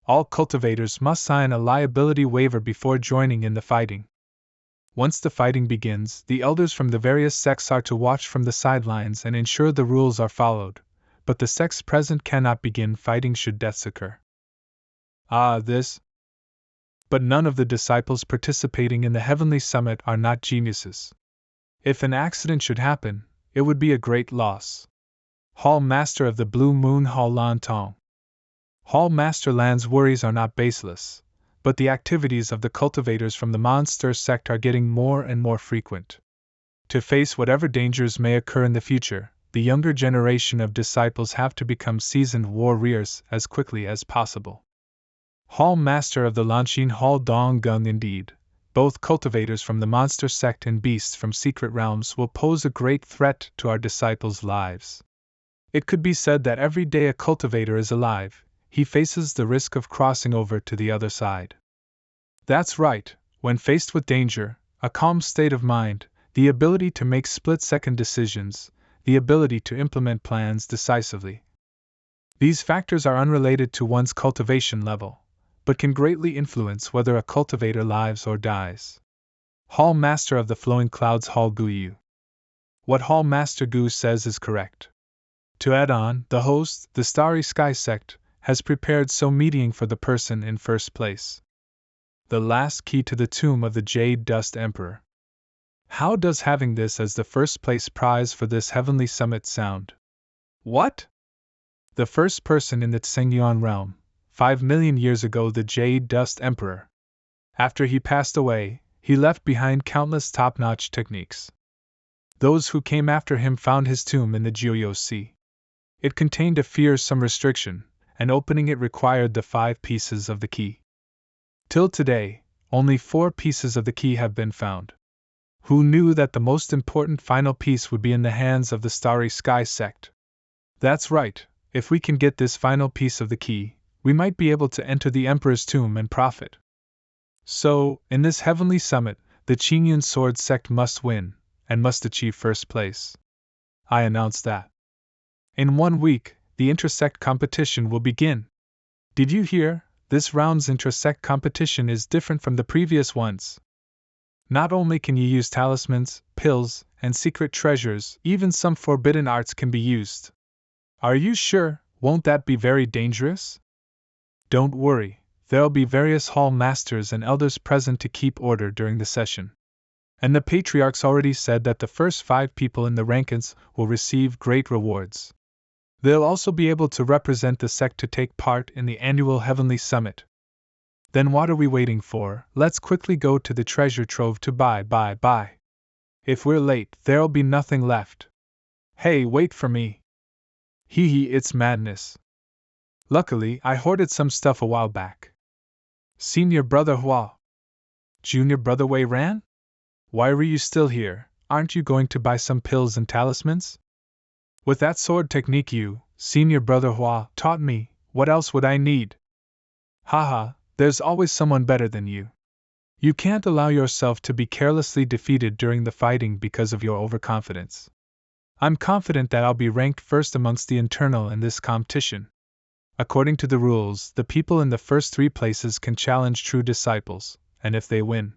All cultivators must sign a liability waiver before joining in the fighting. Once the fighting begins, the elders from the various sects are to watch from the sidelines and ensure the rules are followed, but the sects present cannot begin fighting should deaths occur. This. But none of the disciples participating in the Heavenly Summit are not geniuses. If an accident should happen, it would be a great loss. Hall Master of the Blue Moon Hall Lan Tong. Hall Master Lan's worries are not baseless, but the activities of the cultivators from the monster sect are getting more and more frequent. To face whatever dangers may occur in the future, the younger generation of disciples have to become seasoned warriors as quickly as possible. Hall Master of the Lanxin Hall Dong Gung. Indeed, both cultivators from the monster sect and beasts from secret realms will pose a great threat to our disciples' lives. It could be said that every day a cultivator is alive, he faces the risk of crossing over to the other side. That's right, when faced with danger, a calm state of mind, the ability to make split-second decisions, the ability to implement plans decisively. These factors are unrelated to one's cultivation level, but can greatly influence whether a cultivator lives or dies. Hall Master of the Flowing Clouds Hall Guyu. What Hall Master Gu says is correct. To add on, the host, the Starry Sky Sect, has prepared so meeting for the person in first place. The last key to the tomb of the Jade Dust Emperor. How does having this as the first place prize for this heavenly summit sound? What? The first person in the Tsengyuan realm, 5 million years ago, the Jade Dust Emperor. After he passed away, he left behind countless top-notch techniques. Those who came after him found his tomb in the Jiuyo Sea. It contained a fearsome restriction, and opening it required the 5 pieces of the key. Till today, only 4 pieces of the key have been found. Who knew that the most important final piece would be in the hands of the Starry Sky Sect? That's right, if we can get this final piece of the key, we might be able to enter the Emperor's tomb and profit. So, in this heavenly summit, the Qingyun sword sect must win, and must achieve first place. I announced that. In 1 week, the intersect competition will begin. Did you hear? This round's intersect competition is different from the previous ones. Not only can you use talismans, pills, and secret treasures, even some forbidden arts can be used. Are you sure? Won't that be very dangerous? Don't worry, there'll be various hall masters and elders present to keep order during the session. And the patriarchs already said that the first 5 people in the rankings will receive great rewards. They'll also be able to represent the sect to take part in the annual Heavenly Summit. Then what are we waiting for? Let's quickly go to the treasure trove to buy. If we're late, there'll be nothing left. Hey, wait for me. Hee, it's madness. Luckily, I hoarded some stuff a while back. Senior Brother Hua. Junior Brother Wei Ran? Why are you still here? Aren't you going to buy some pills and talismans? With that sword technique you, Senior Brother Hua, taught me, what else would I need? Haha, there's always someone better than you. You can't allow yourself to be carelessly defeated during the fighting because of your overconfidence. I'm confident that I'll be ranked first amongst the internal in this competition. According to the rules, the people in the first 3 places can challenge true disciples, and if they win,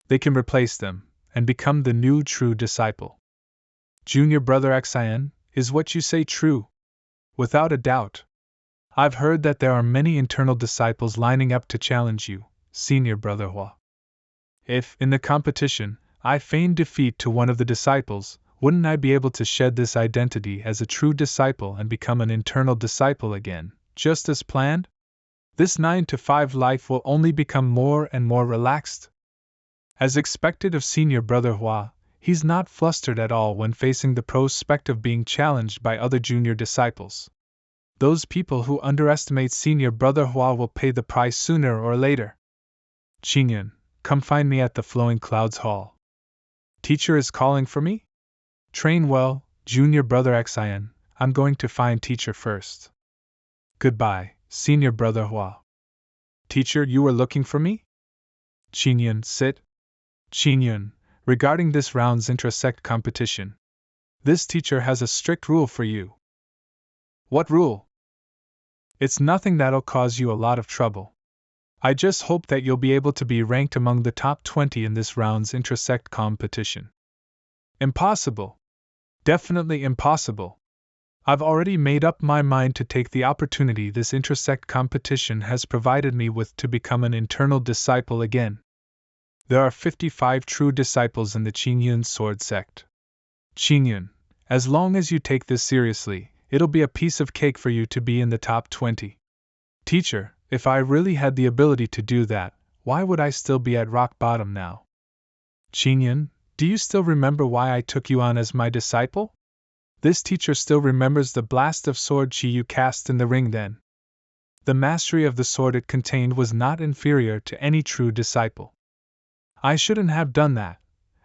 they can replace them, and become the new true disciple. Junior Brother Xian, is what you say true? Without a doubt. I've heard that there are many internal disciples lining up to challenge you, Senior Brother Hua. If, in the competition, I feign defeat to one of the disciples, wouldn't I be able to shed this identity as a true disciple and become an internal disciple again, just as planned? This 9-to-5 life will only become more and more relaxed. As expected of Senior Brother Hua, he's not flustered at all when facing the prospect of being challenged by other junior disciples. Those people who underestimate Senior Brother Hua will pay the price sooner or later. Qingyun, come find me at the Flowing Clouds Hall. Teacher is calling for me? Train well, Junior Brother Xian, I'm going to find Teacher first. Goodbye, Senior Brother Hua. Teacher, you were looking for me? Qingyun, sit. Qingyun, regarding this round's intrasect competition. This teacher has a strict rule for you. What rule? It's nothing that'll cause you a lot of trouble. I just hope that you'll be able to be ranked among the top 20 in this round's intrasect competition. Impossible. Definitely impossible. I've already made up my mind to take the opportunity this intrasect competition has provided me with to become an internal disciple again. There are 55 true disciples in the Qingyun sword sect. Qingyun, as long as you take this seriously, it'll be a piece of cake for you to be in the top 20. Teacher, if I really had the ability to do that, why would I still be at rock bottom now? Qingyun, do you still remember why I took you on as my disciple? This teacher still remembers the blast of sword chi you cast in the ring then. The mastery of the sword it contained was not inferior to any true disciple. I shouldn't have done that.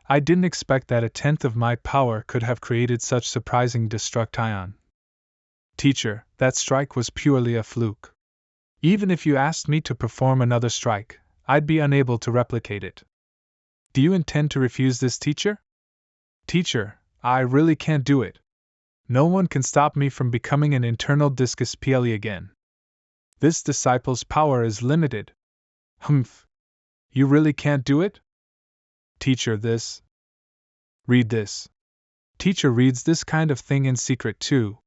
I didn't expect that 1/10 of my power could have created such surprising destruction. Teacher, that strike was purely a fluke. Even if you asked me to perform another strike, I'd be unable to replicate it. Do you intend to refuse this, teacher? Teacher, I really can't do it. No one can stop me from becoming an internal discus PLE again. This disciple's power is limited. Humph. You really can't do it? Teacher, this. Read this. Teacher reads this kind of thing in secret too.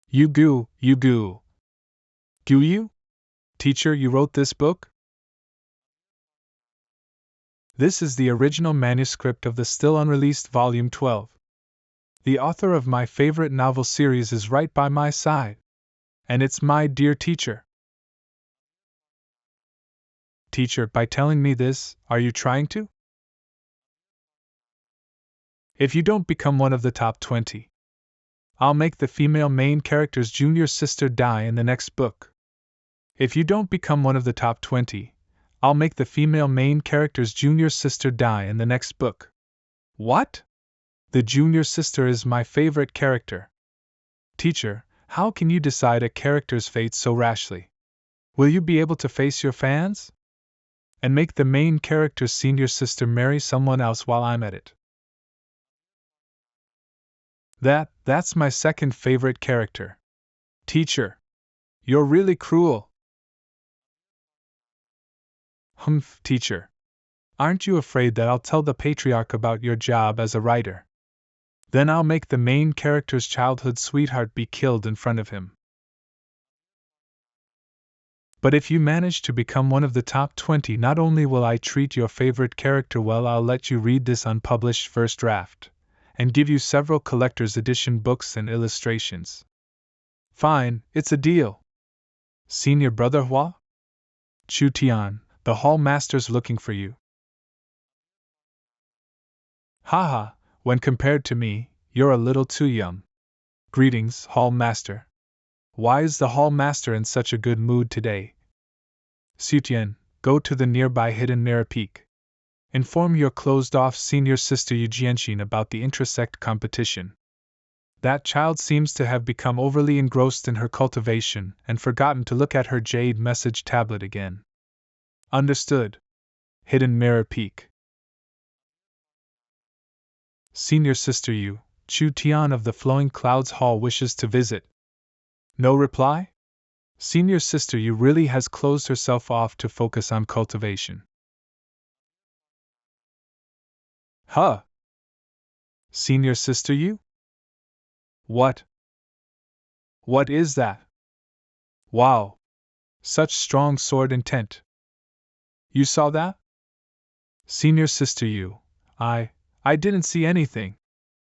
You goo. Goo you? Teacher, you wrote this book? This is the original manuscript of the still unreleased Volume 12. The author of my favorite novel series is right by my side. And it's my dear teacher. Teacher, by telling me this, are you trying to? If you don't become one of the top 20, I'll make the female main character's junior sister die in the next book. If you don't become one of the top 20, I'll make the female main character's junior sister die in the next book. What? The junior sister is my favorite character. Teacher, how can you decide a character's fate so rashly? Will you be able to face your fans? And make the main character's senior sister marry someone else while I'm at it? That's my second favorite character. Teacher, you're really cruel. Humph, teacher. Aren't you afraid that I'll tell the patriarch about your job as a writer? Then I'll make the main character's childhood sweetheart be killed in front of him. But if you manage to become one of the top 20, not only will I treat your favorite character well, I'll let you read this unpublished first draft, and give you several collector's edition books and illustrations. Fine, it's a deal. Senior Brother Hua? Chu Tian, the hall master's looking for you. Haha, when compared to me, you're a little too young. Greetings, hall master. Why is the hall master in such a good mood today? Sutian, go to the nearby hidden mirror peak. Inform your closed-off senior sister Yu Jianxin about the intrasect competition. That child seems to have become overly engrossed in her cultivation and forgotten to look at her jade message tablet again. Understood. Hidden mirror peak. Senior sister Yu, Chu Tian of the Flowing Clouds Hall wishes to visit. No reply? Senior sister Yu really has closed herself off to focus on cultivation. Huh? Senior sister Yu? What? What is that? Wow! Such strong sword intent. You saw that? Senior sister Yu, I didn't see anything.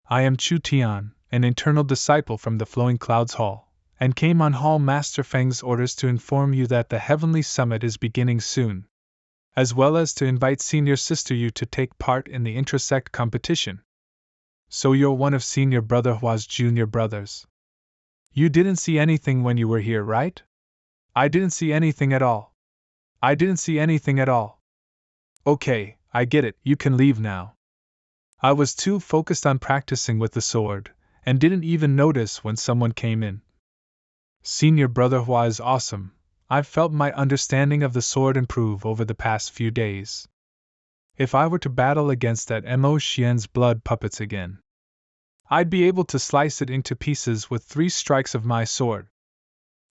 I am Chu Tian, an internal disciple from the Flowing Clouds Hall, and came on Hall Master Feng's orders to inform you that the Heavenly Summit is beginning soon, as well as to invite Senior Sister Yu to take part in the intrasect competition. So you're one of Senior Brother Hua's junior brothers. You didn't see anything when you were here, right? I didn't see anything at all. I didn't see anything at all. Okay, I get it, you can leave now. I was too focused on practicing with the sword, and didn't even notice when someone came in. Senior Brother Hua is awesome. I've felt my understanding of the sword improve over the past few days. If I were to battle against that Mo Xian's blood puppets again, I'd be able to slice it into pieces with 3 strikes of my sword.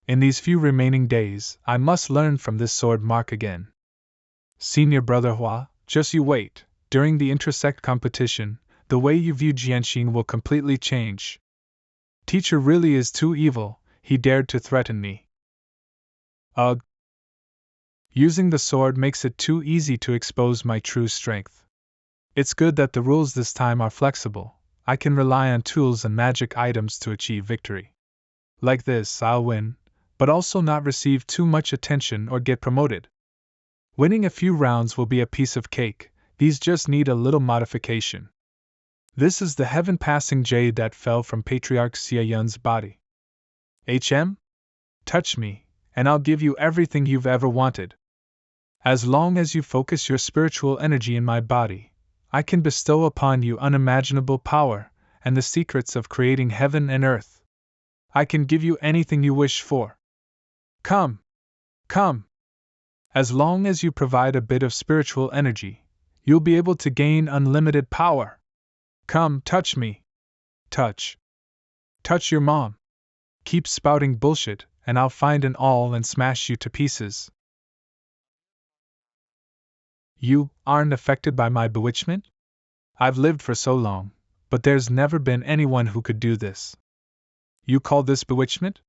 In these few remaining days, I must learn from this sword mark again. Senior Brother Hua, just you wait. During the intrasect competition, the way you view Jianxin will completely change. Teacher really is too evil, he dared to threaten me. Ugh. Using the sword makes it too easy to expose my true strength. It's good that the rules this time are flexible. I can rely on tools and magic items to achieve victory. Like this, I'll win, but also not receive too much attention or get promoted. Winning a few rounds will be a piece of cake. These just need a little modification. This is the heaven-passing jade that fell from Patriarch Xie Yun's body. HM? Touch me, and I'll give you everything you've ever wanted. As long as you focus your spiritual energy in my body, I can bestow upon you unimaginable power and the secrets of creating heaven and earth. I can give you anything you wish for. Come! Come! As long as you provide a bit of spiritual energy, you'll be able to gain unlimited power. Come, touch me. Touch. Touch your mom. Keep spouting bullshit, and I'll find an awl and smash you to pieces. You aren't affected by my bewitchment? I've lived for so long, but there's never been anyone who could do this. You call this bewitchment?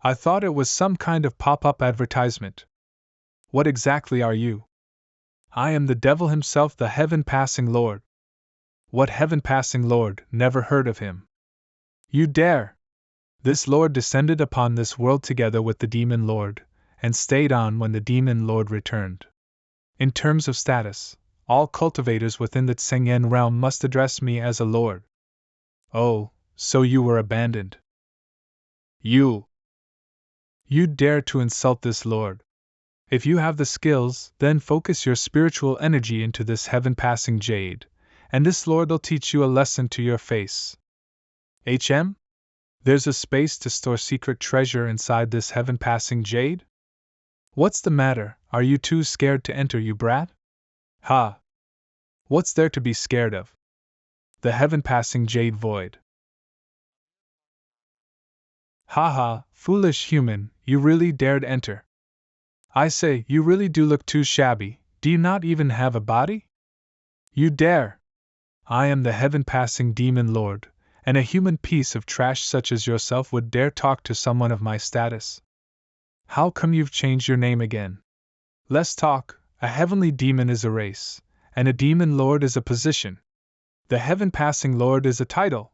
I thought it was some kind of pop-up advertisement. What exactly are you? I am the devil himself, the heaven-passing lord. What heaven-passing lord? Never heard of him. You dare! This lord descended upon this world together with the demon lord, and stayed on when the demon lord returned. In terms of status, all cultivators within the Tsengyan realm must address me as a lord. Oh, so you were abandoned. You dare to insult this lord. If you have the skills, then focus your spiritual energy into this heaven-passing jade, and this lord'll teach you a lesson to your face. HM? There's a space to store secret treasure inside this heaven-passing jade? What's the matter, are you too scared to enter, you brat? Ha! What's there to be scared of? The heaven-passing jade void. Ha ha, foolish human, you really dared enter. I say, you really do look too shabby, do you not even have a body? You dare! I am the heaven-passing demon lord, and a human piece of trash such as yourself would dare talk to someone of my status. How come you've changed your name again? Less talk, a heavenly demon is a race, and a demon lord is a position. The heaven-passing lord is a title.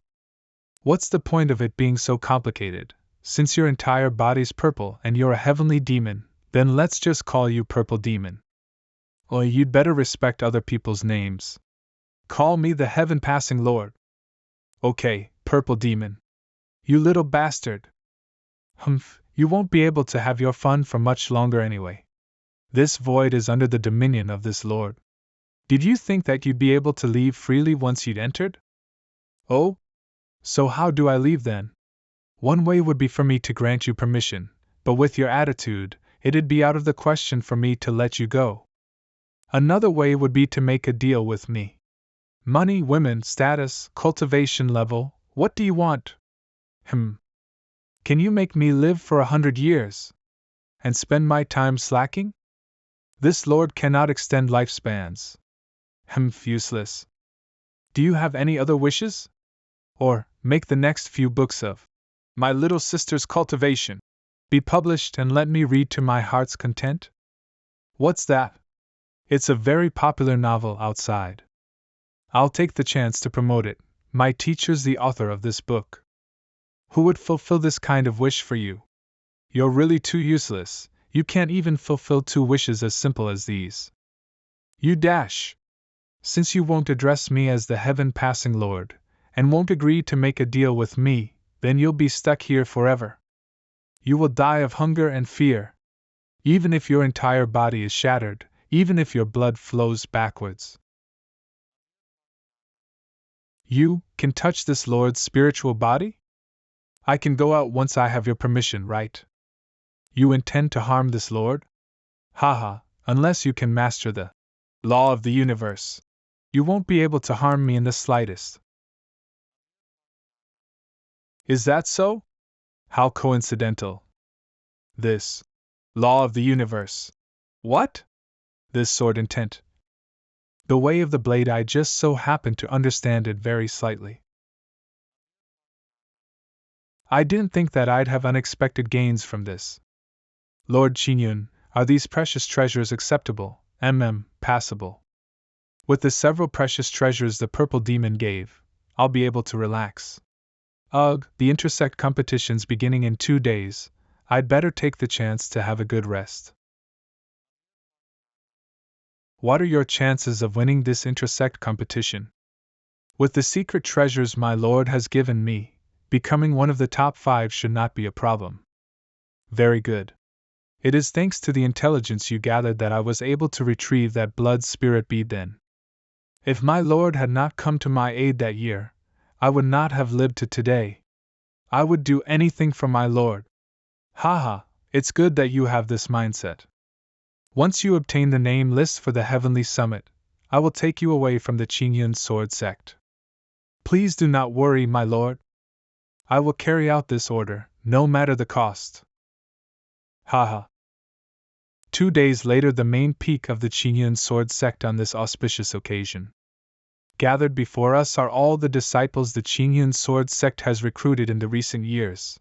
What's the point of it being so complicated? Since your entire body's purple and you're a heavenly demon, then let's just call you Purple Demon. Or you'd better respect other people's names. Call me the heaven-passing lord. Okay, Purple Demon. You little bastard. Humph, you won't be able to have your fun for much longer anyway. This void is under the dominion of this lord. Did you think that you'd be able to leave freely once you'd entered? Oh? So how do I leave then? One way would be for me to grant you permission, but with your attitude, it'd be out of the question for me to let you go. Another way would be to make a deal with me. Money, women, status, cultivation level, what do you want? Can you make me live for 100 years? And spend my time slacking? This lord cannot extend lifespans. Useless. Do you have any other wishes? Or, make the next few books of my little sister's Cultivation be published and let me read to my heart's content? What's that? It's a very popular novel outside. I'll take the chance to promote it. My teacher's the author of this book. Who would fulfill this kind of wish for you? You're really too useless, you can't even fulfill 2 wishes as simple as these. You dash! Since you won't address me as the heaven-passing lord, and won't agree to make a deal with me, then you'll be stuck here forever. You will die of hunger and fear. Even if your entire body is shattered, even if your blood flows backwards. You can touch this lord's spiritual body? I can go out once I have your permission, right? You intend to harm this lord? Haha, unless you can master the law of the universe. You won't be able to harm me in the slightest. Is that so? How coincidental. This law of the universe. What? This sword intent. The way of the blade, I just so happen to understand it very slightly. I didn't think that I'd have unexpected gains from this. Lord Qingyun, are these precious treasures acceptable, passable? With the several precious treasures the purple demon gave, I'll be able to relax. Ugh, the intersect competition's beginning in 2 days. I'd better take the chance to have a good rest. What are your chances of winning this intersect competition? With the secret treasures my lord has given me, becoming one of the top 5 should not be a problem. Very good. It is thanks to the intelligence you gathered that I was able to retrieve that blood spirit bead then. If my lord had not come to my aid that year, I would not have lived to today. I would do anything for my lord. Haha, it's good that you have this mindset. Once you obtain the name list for the Heavenly Summit, I will take you away from the Qingyun Sword Sect. Please do not worry, my lord. I will carry out this order, no matter the cost. Haha. 2 days later, the main peak of the Qingyun Sword Sect on this auspicious occasion. Gathered before us are all the disciples the Qingyun Sword Sect has recruited in the recent years.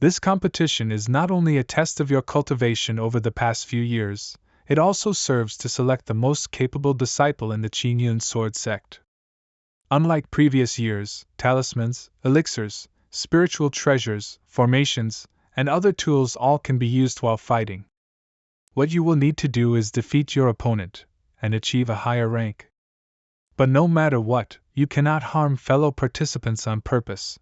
This competition is not only a test of your cultivation over the past few years, it also serves to select the most capable disciple in the Qingyun Sword Sect. Unlike previous years, talismans, elixirs, spiritual treasures, formations, and other tools all can be used while fighting. What you will need to do is defeat your opponent and achieve a higher rank. But no matter what, you cannot harm fellow participants on purpose.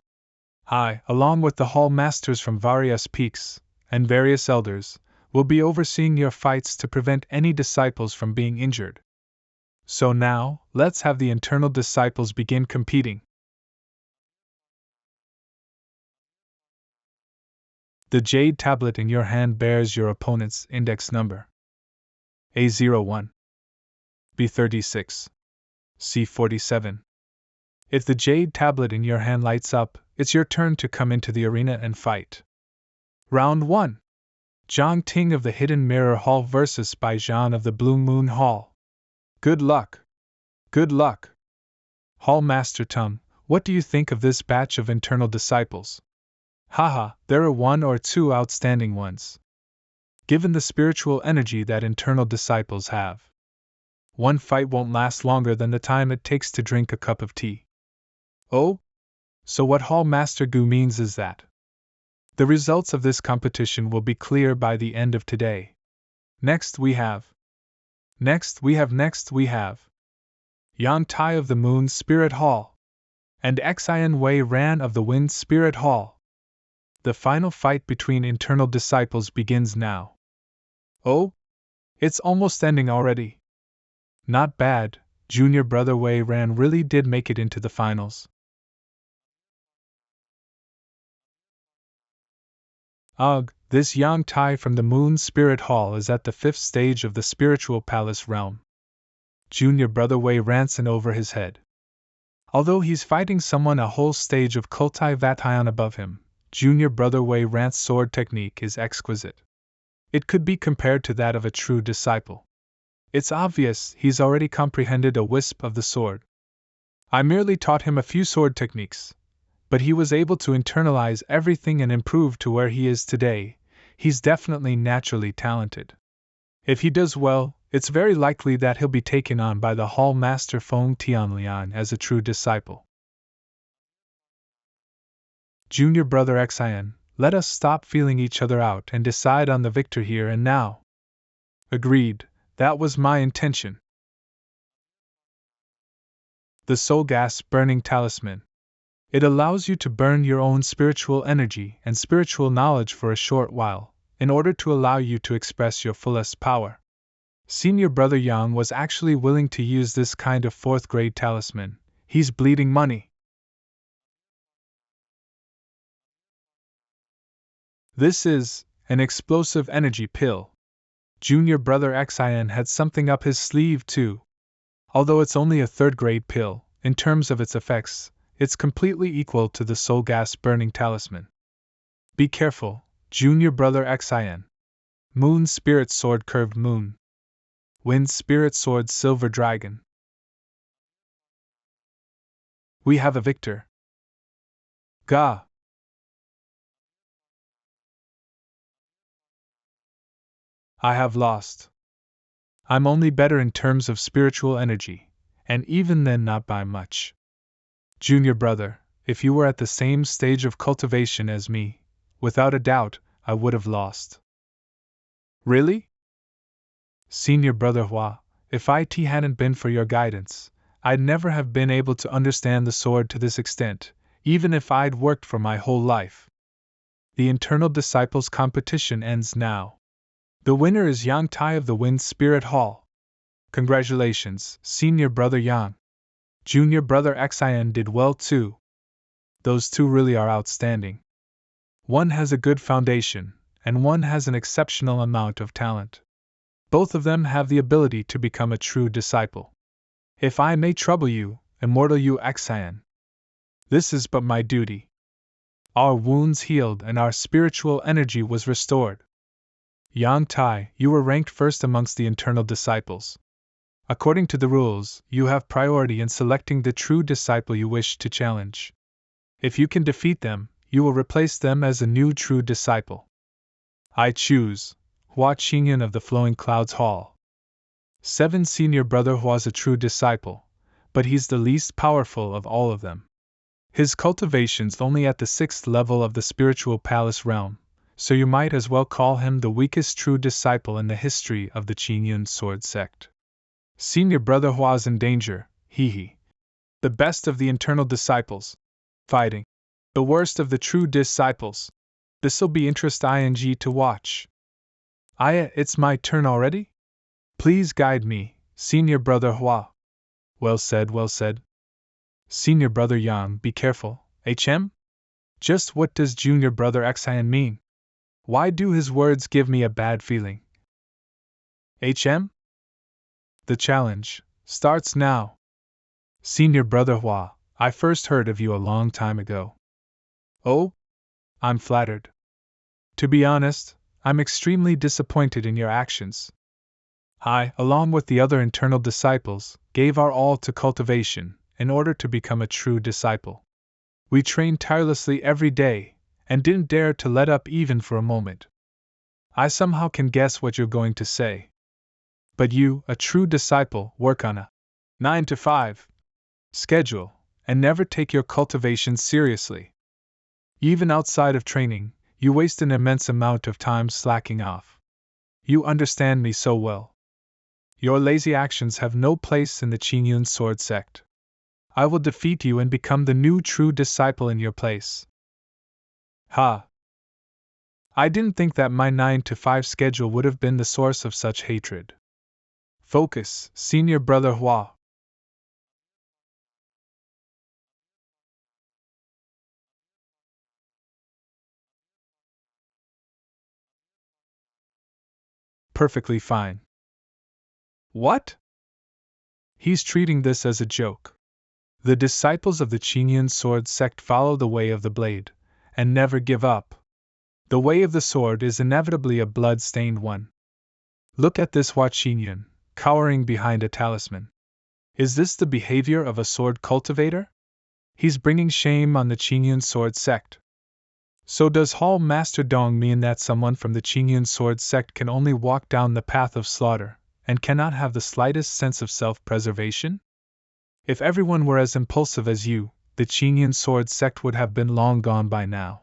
I, along with the hall masters from various peaks, and various elders, will be overseeing your fights to prevent any disciples from being injured. So now, let's have the internal disciples begin competing. The jade tablet in your hand bears your opponent's index number: A01, B36, C47. If the jade tablet in your hand lights up, it's your turn to come into the arena and fight. Round 1. Zhang Ting of the Hidden Mirror Hall vs. Bai Zhan of the Blue Moon Hall. Good luck! Good luck! Hall Master Tung, what do you think of this batch of internal disciples? Haha, there are one or two outstanding ones. Given the spiritual energy that internal disciples have, one fight won't last longer than the time it takes to drink a cup of tea. Oh? So what Hall Master Gu means is that the results of this competition will be clear by the end of today. Next we have Yan Tai of the Moon Spirit Hall and Xian Wei Ran of the Wind Spirit Hall. The final fight between internal disciples begins now. Oh? It's almost ending already. Not bad, junior brother Wei Ran really did make it into the finals. Ugh, this Yang Tai from the Moon Spirit Hall is at the 5th stage of the Spiritual Palace realm. Junior brother Wei Ranson over his head. Although he's fighting someone a whole stage of Cultivation above him, junior brother Wei Ran's sword technique is exquisite. It could be compared to that of a true disciple. It's obvious he's already comprehended a wisp of the sword. I merely taught him a few sword techniques, but he was able to internalize everything and improve to where he is today. He's definitely naturally talented. If he does well, it's very likely that he'll be taken on by the Hall Master Feng Tianlian as a true disciple. Junior brother Xian, let us stop feeling each other out and decide on the victor here and now. Agreed, that was my intention. The Soul Gas Burning Talisman. It allows you to burn your own spiritual energy and spiritual knowledge for a short while, in order to allow you to express your fullest power. Senior brother Yang was actually willing to use this kind of 4th grade talisman. He's bleeding money. This is an explosive energy pill. Junior brother Xian had something up his sleeve too. Although it's only a 3rd grade pill, in terms of its effects, it's completely equal to the Soul Gas Burning Talisman. Be careful, junior brother Xian. Moon Spirit Sword Curved Moon. Wind Spirit Sword Silver Dragon. We have a victor. Ga. I have lost. I'm only better in terms of spiritual energy, and even then not by much. Junior brother, if you were at the same stage of cultivation as me, without a doubt, I would have lost. Really? Senior brother Hua, if it hadn't been for your guidance, I'd never have been able to understand the sword to this extent, even if I'd worked for my whole life. The internal disciples competition ends now. The winner is Yang Tai of the Wind Spirit Hall. Congratulations, senior brother Yang. Junior brother Xian did well too. Those two really are outstanding. One has a good foundation, and one has an exceptional amount of talent. Both of them have the ability to become a true disciple. If I may trouble you, Immortal Xian. This is but my duty. Our wounds healed and our spiritual energy was restored. Yang Tai, you were ranked first amongst the internal disciples. According to the rules, you have priority in selecting the true disciple you wish to challenge. If you can defeat them, you will replace them as a new true disciple. I choose Hua Qingyan of the Flowing Clouds Hall. 7 Senior brother Hua's a true disciple, but he's the least powerful of all of them. His cultivation's only at the 6th level of the Spiritual Palace realm, so you might as well call him the weakest true disciple in the history of the Qingyun Sword Sect. Senior brother Hua's in danger, hee. The best of the internal disciples. Fighting. The worst of the true disciples. This'll be interesting to watch. It's my turn already? Please guide me, senior brother Hua. Well said, well said. Senior brother Yang, be careful, HM? Just what does junior brother Xian mean? Why do his words give me a bad feeling? HM? The challenge starts now. Senior Brother Hua, I first heard of you a long time ago. Oh? I'm flattered. To be honest, I'm extremely disappointed in your actions. I, along with the other internal disciples, gave our all to cultivation in order to become a true disciple. We trained tirelessly every day and didn't dare to let up even for a moment. I somehow can guess what you're going to say. But you, a true disciple, work on a 9 to 5 schedule and never take your cultivation seriously. Even outside of training, you waste an immense amount of time slacking off. You understand me so well. Your lazy actions have no place in the Qingyun sword sect. I will defeat you and become the new true disciple in your place. Ha! I didn't think that my 9 to 5 schedule would have been the source of such hatred. Focus, Senior Brother Hua. Perfectly fine. What? He's treating this as a joke. The disciples of the Qingyun sword sect follow the way of the blade, and never give up. The way of the sword is inevitably a blood-stained one. Look at this Hua Qingyun, cowering behind a talisman. Is this the behavior of a sword cultivator? He's bringing shame on the Qingyun sword sect. So does Hall Master Dong mean that someone from the Qingyun sword sect can only walk down the path of slaughter, and cannot have the slightest sense of self-preservation? If everyone were as impulsive as you, the Qingyun sword sect would have been long gone by now.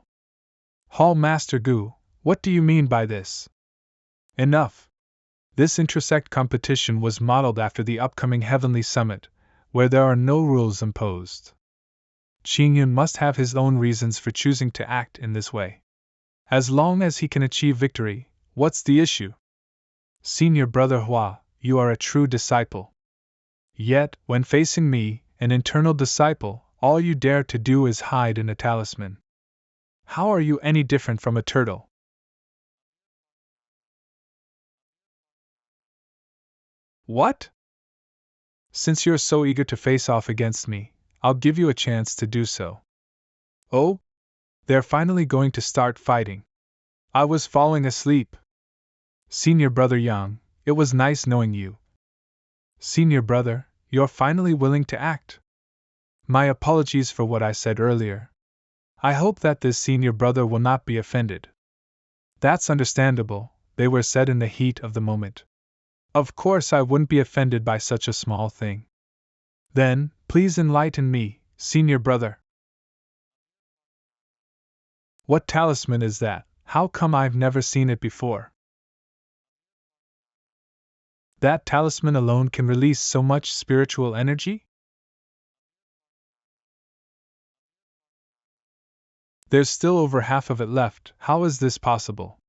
Hall Master Gu, what do you mean by this? Enough. This intersect competition was modeled after the upcoming Heavenly Summit, where there are no rules imposed. Qingyun must have his own reasons for choosing to act in this way. As long as he can achieve victory, what's the issue? Senior Brother Hua, you are a true disciple. Yet, when facing me, an internal disciple, all you dare to do is hide in a talisman. How are you any different from a turtle? What? Since you're so eager to face off against me, I'll give you a chance to do so. Oh? They're finally going to start fighting. I was falling asleep. Senior Brother Yang, it was nice knowing you. Senior Brother, you're finally willing to act. My apologies for what I said earlier. I hope that this Senior Brother will not be offended. That's understandable, they were said in the heat of the moment. Of course I wouldn't be offended by such a small thing. Then, please enlighten me, Senior Brother. What talisman is that? How come I've never seen it before? That talisman alone can release so much spiritual energy? There's still over half of it left, how is this possible?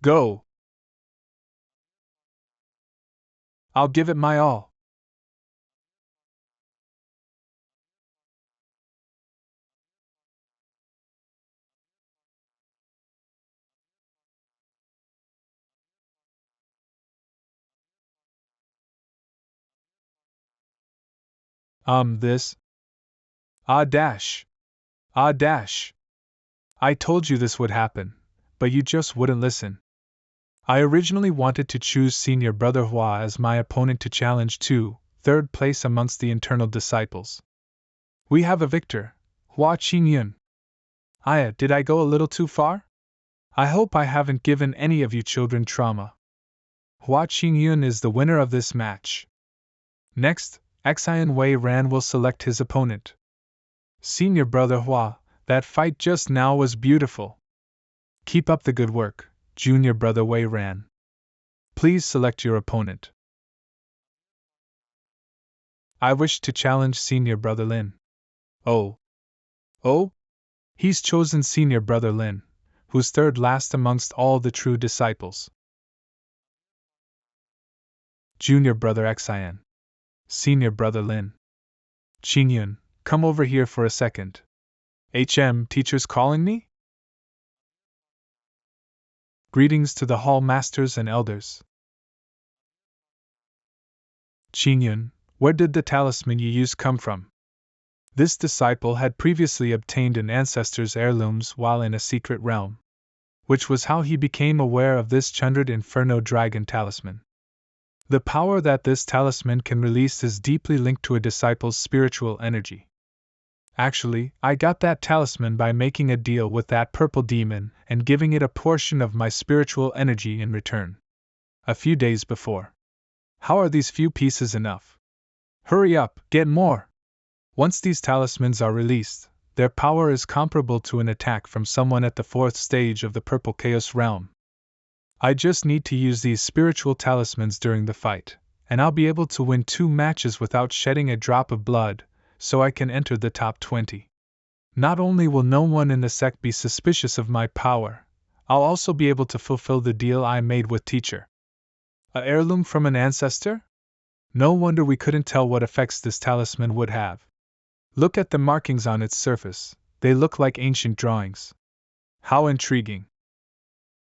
Go! I'll give it my all. This. Ah dash. Ah dash. I told you this would happen, but you just wouldn't listen. I originally wanted to choose Senior Brother Hua as my opponent to challenge to third place amongst the internal disciples. We have a victor, Hua Qingyun. Did I go a little too far? I hope I haven't given any of you children trauma. Hua Qingyun is the winner of this match. Next, Xian Wei Ran will select his opponent. Senior Brother Hua, that fight just now was beautiful. Keep up the good work, Junior Brother Wei Ran. Please select your opponent. I wish to challenge Senior Brother Lin. Oh. Oh? He's chosen Senior Brother Lin, who's third last amongst all the true disciples. Junior Brother Xian. Senior Brother Lin. Qingyun, come over here for a second. Teacher's calling me? Greetings to the hall masters and elders. Qingyun, where did the talisman you used come from? This disciple had previously obtained an ancestor's heirlooms while in a secret realm, which was how he became aware of this Chundred Inferno Dragon talisman. The power that this talisman can release is deeply linked to a disciple's spiritual energy. Actually, I got that talisman by making a deal with that purple demon and giving it a portion of my spiritual energy in return. A few days before. How are these few pieces enough? Hurry up, get more! Once these talismans are released, their power is comparable to an attack from someone at the 4th stage of the Purple Chaos realm. I just need to use these spiritual talismans during the fight, and I'll be able to win 2 matches without shedding a drop of blood, so I can enter the top 20. Not only will no one in the sect be suspicious of my power, I'll also be able to fulfill the deal I made with teacher. A heirloom from an ancestor? No wonder we couldn't tell what effects this talisman would have. Look at the markings on its surface, they look like ancient drawings. How intriguing.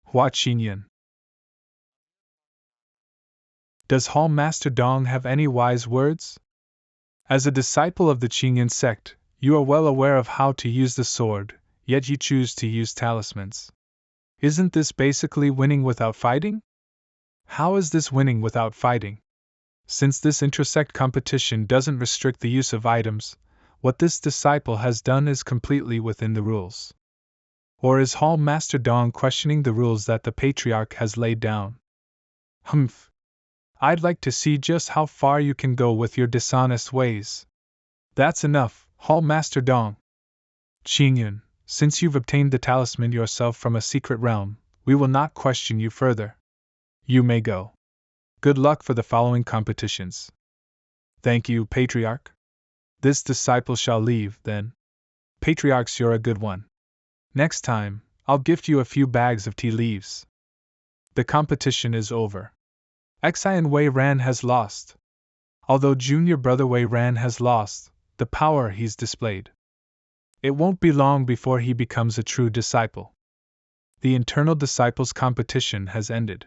Hua Qingyun. Does Hall Master Dong have any wise words? As a disciple of the Qingyun sect, you are well aware of how to use the sword, yet you choose to use talismans. Isn't this basically winning without fighting? How is this winning without fighting? Since this intrasect competition doesn't restrict the use of items, what this disciple has done is completely within the rules. Or is Hall Master Dong questioning the rules that the Patriarch has laid down? Humph. I'd like to see just how far you can go with your dishonest ways. That's enough, Hall Master Dong. Qingyun, since you've obtained the talisman yourself from a secret realm, we will not question you further. You may go. Good luck for the following competitions. Thank you, Patriarch. This disciple shall leave, then. Patriarchs, you're a good one. Next time, I'll gift you a few bags of tea leaves. The competition is over. Xian Wei Ran has lost. Although junior brother Wei Ran has lost the power he's displayed, it won't be long before he becomes a true disciple. The internal disciples competition has ended.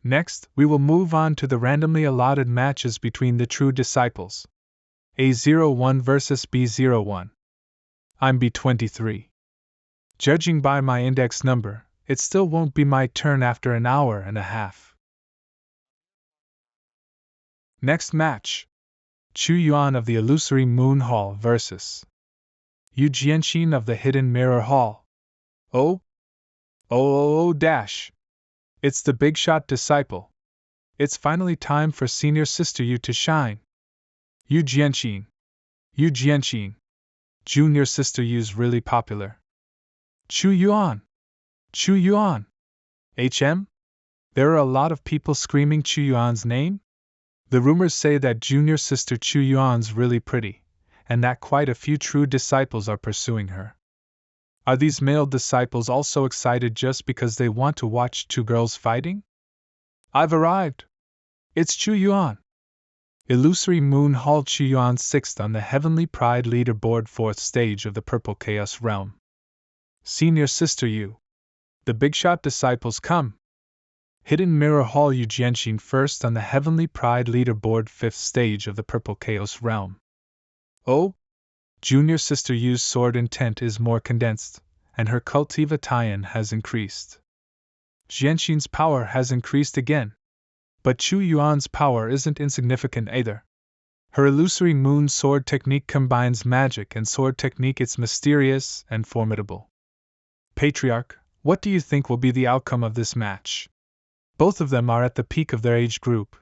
Next, we will move on to the randomly allotted matches between the true disciples. A01 versus B01. I'm B23. Judging by my index number, it still won't be my turn after an hour and a half. Next match. Chu Yuan of the Illusory Moon Hall versus Yu Jianxin of the Hidden Mirror Hall. Dash. It's the big shot disciple. It's finally time for senior sister Yu to shine. Yu Jianxin. Junior sister Yu's really popular. Chu Yuan. HM? There are a lot of people screaming Chu Yuan's name? The rumors say that junior sister Chu Yuan's really pretty, and that quite a few true disciples are pursuing her. Are these male disciples also excited just because they want to watch 2 girls fighting? I've arrived! It's Chu Yuan! Illusory Moon Hall. Chu Yuan 6th on the Heavenly Pride Leaderboard, 4th stage of the Purple Chaos realm. Senior sister Yu. The big shot disciples come! Hidden Mirror Hall. Yu Jianxin 1st on the Heavenly Pride Leaderboard, 5th stage of the Purple Chaos realm. Junior sister Yu's sword intent is more condensed, and her cultivation has increased. Jianxin's power has increased again. But Chu Yuan's power isn't insignificant either. Her illusory moon sword technique combines magic and sword technique. It's mysterious and formidable. Patriarch, what do you think will be the outcome of this match? Both of them are at the peak of their age group,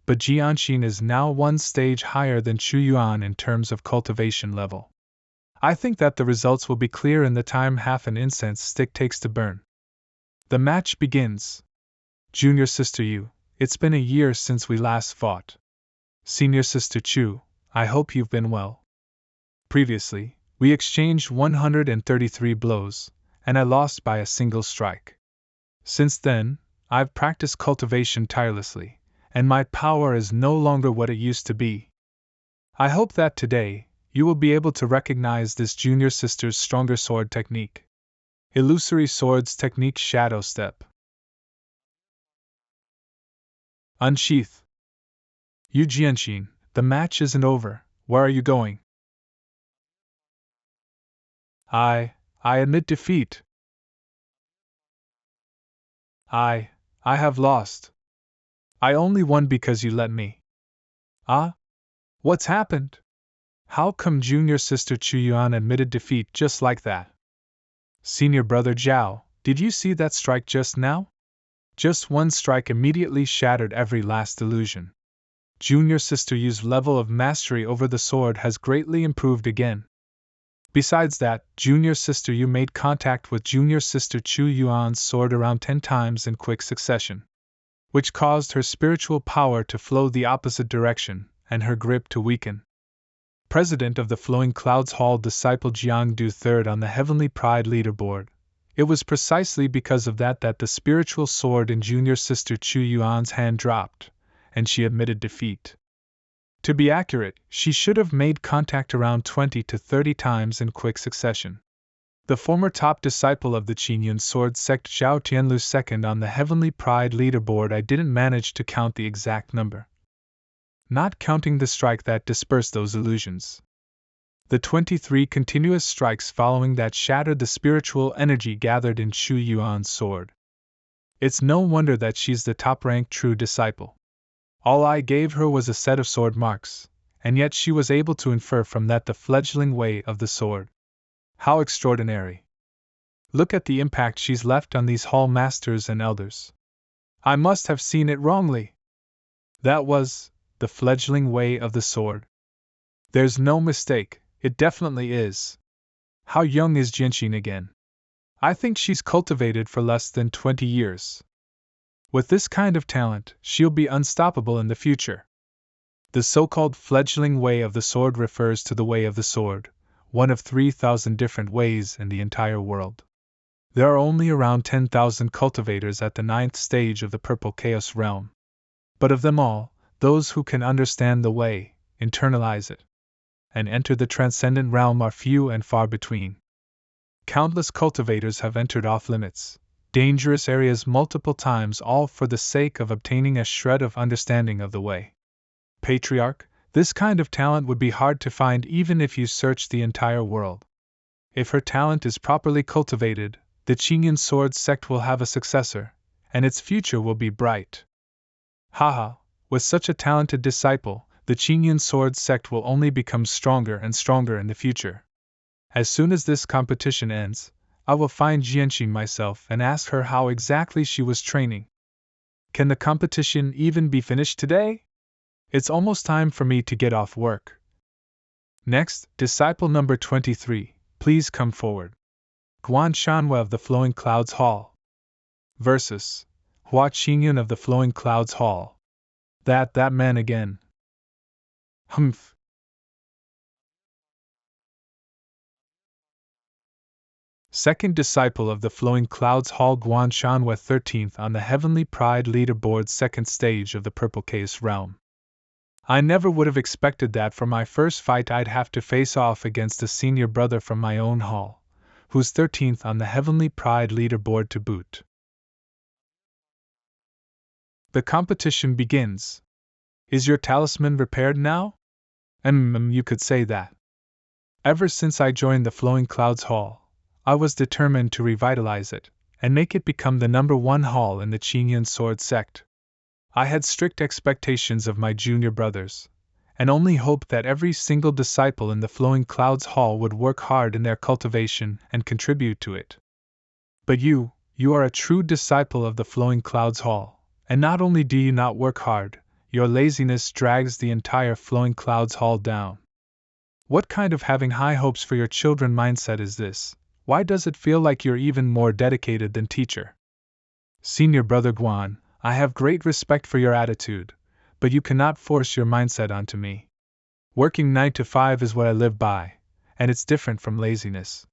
but Jianxin is now 1 stage higher than Chu Yuan in terms of cultivation level. I think that the results will be clear in the time half an incense stick takes to burn. The match begins. Junior sister Yu, it's been a year since we last fought. Senior sister Chu, I hope you've been well. Previously, we exchanged 133 blows, and I lost by a single strike. Since then, I've practiced cultivation tirelessly, and my power is no longer what it used to be. I hope that today, you will be able to recognize this junior sister's stronger sword technique. Illusory Swords Technique Shadow Step. Unsheath. Yu Jianxin, the match isn't over. Where are you going? I admit defeat. I have lost. I only won because you let me. Ah? What's happened? How come junior sister Chu Yuan admitted defeat just like that? Senior brother Zhao, did you see that strike just now? Just one strike immediately shattered every last illusion. Junior sister Yu's level of mastery over the sword has greatly improved again. Besides that, junior sister Yu made contact with junior sister Chu Yuan's sword around 10 times in quick succession, which caused her spiritual power to flow the opposite direction and her grip to weaken. President of the Flowing Clouds Hall disciple Jiang Du third on the Heavenly Pride leaderboard. It was precisely because of that the spiritual sword in junior sister Chu Yuan's hand dropped, and she admitted defeat. To be accurate, she should have made contact around 20 to 30 times in quick succession. The former top disciple of the Qingyun sword sect Zhao Tianlu second on the Heavenly Pride leaderboard. I didn't manage to count the exact number, not counting the strike that dispersed those illusions. The 23 continuous strikes following that shattered the spiritual energy gathered in Chu Yuan's sword. It's no wonder that she's the top-ranked true disciple. All I gave her was a set of sword marks, and yet she was able to infer from that the fledgling way of the sword. How extraordinary! Look at the impact she's left on these hall masters and elders. I must have seen it wrongly. That was the fledgling way of the sword. There's no mistake, it definitely is. How young is Jianxin again? I think she's cultivated for less than 20 years. With this kind of talent, she'll be unstoppable in the future. The so-called fledgling way of the sword refers to the way of the sword, one of 3,000 different ways in the entire world. There are only around 10,000 cultivators at the 9th stage of the Purple Chaos realm. But of them all, those who can understand the way, internalize it, and enter the transcendent realm are few and far between. Countless cultivators have entered off-limits, dangerous areas multiple times, all for the sake of obtaining a shred of understanding of the way. Patriarch, this kind of talent would be hard to find even if you searched the entire world. If her talent is properly cultivated, the Qingyun sword sect will have a successor, and its future will be bright. Haha, with such a talented disciple, the Qingyun sword sect will only become stronger and stronger in the future. As soon as this competition ends, I will find Jianxin myself and ask her how exactly she was training. Can the competition even be finished today? It's almost time for me to get off work. Next, disciple number 23, please come forward. Guan Shanhua of the Flowing Clouds Hall versus Hua Qingyun of the Flowing Clouds Hall. That man again. Humph. Second disciple of the Flowing Clouds Hall Guan Shanhua 13th on the Heavenly Pride leaderboard, second stage of the Purple Chaos realm. I never would have expected that for my first fight I'd have to face off against a senior brother from my own hall, who's 13th on the Heavenly Pride leaderboard to boot. The competition begins. Is your talisman repaired now? You could say that. Ever since I joined the Flowing Clouds Hall, I was determined to revitalize it, and make it become the #1 hall in the Qingyun sword sect. I had strict expectations of my junior brothers, and only hoped that every single disciple in the Flowing Clouds Hall would work hard in their cultivation and contribute to it. But you are a true disciple of the Flowing Clouds Hall, and not only do you not work hard, your laziness drags the entire Flowing Clouds Hall down. What kind of having high hopes for your children mindset is this? Why does it feel like you're even more dedicated than teacher? Senior brother Guan, I have great respect for your attitude, but you cannot force your mindset onto me. Working 9 to 5 is what I live by, and it's different from laziness.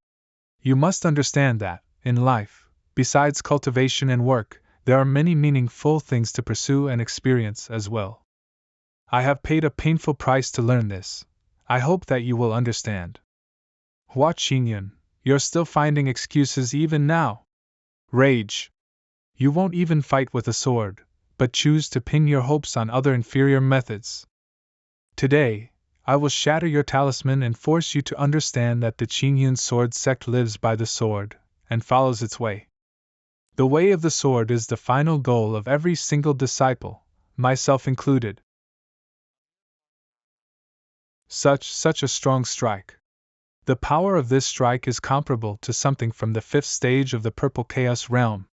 You must understand that, in life, besides cultivation and work, there are many meaningful things to pursue and experience as well. I have paid a painful price to learn this. I hope that you will understand. Hua Qingyun, you're still finding excuses even now. Rage. You won't even fight with a sword, but choose to pin your hopes on other inferior methods. Today, I will shatter your talisman and force you to understand that the Qingyun sword sect lives by the sword, and follows its way. The way of the sword is the final goal of every single disciple, myself included. Such a strong strike. The power of this strike is comparable to something from the 5th stage of the Purple Chaos realm.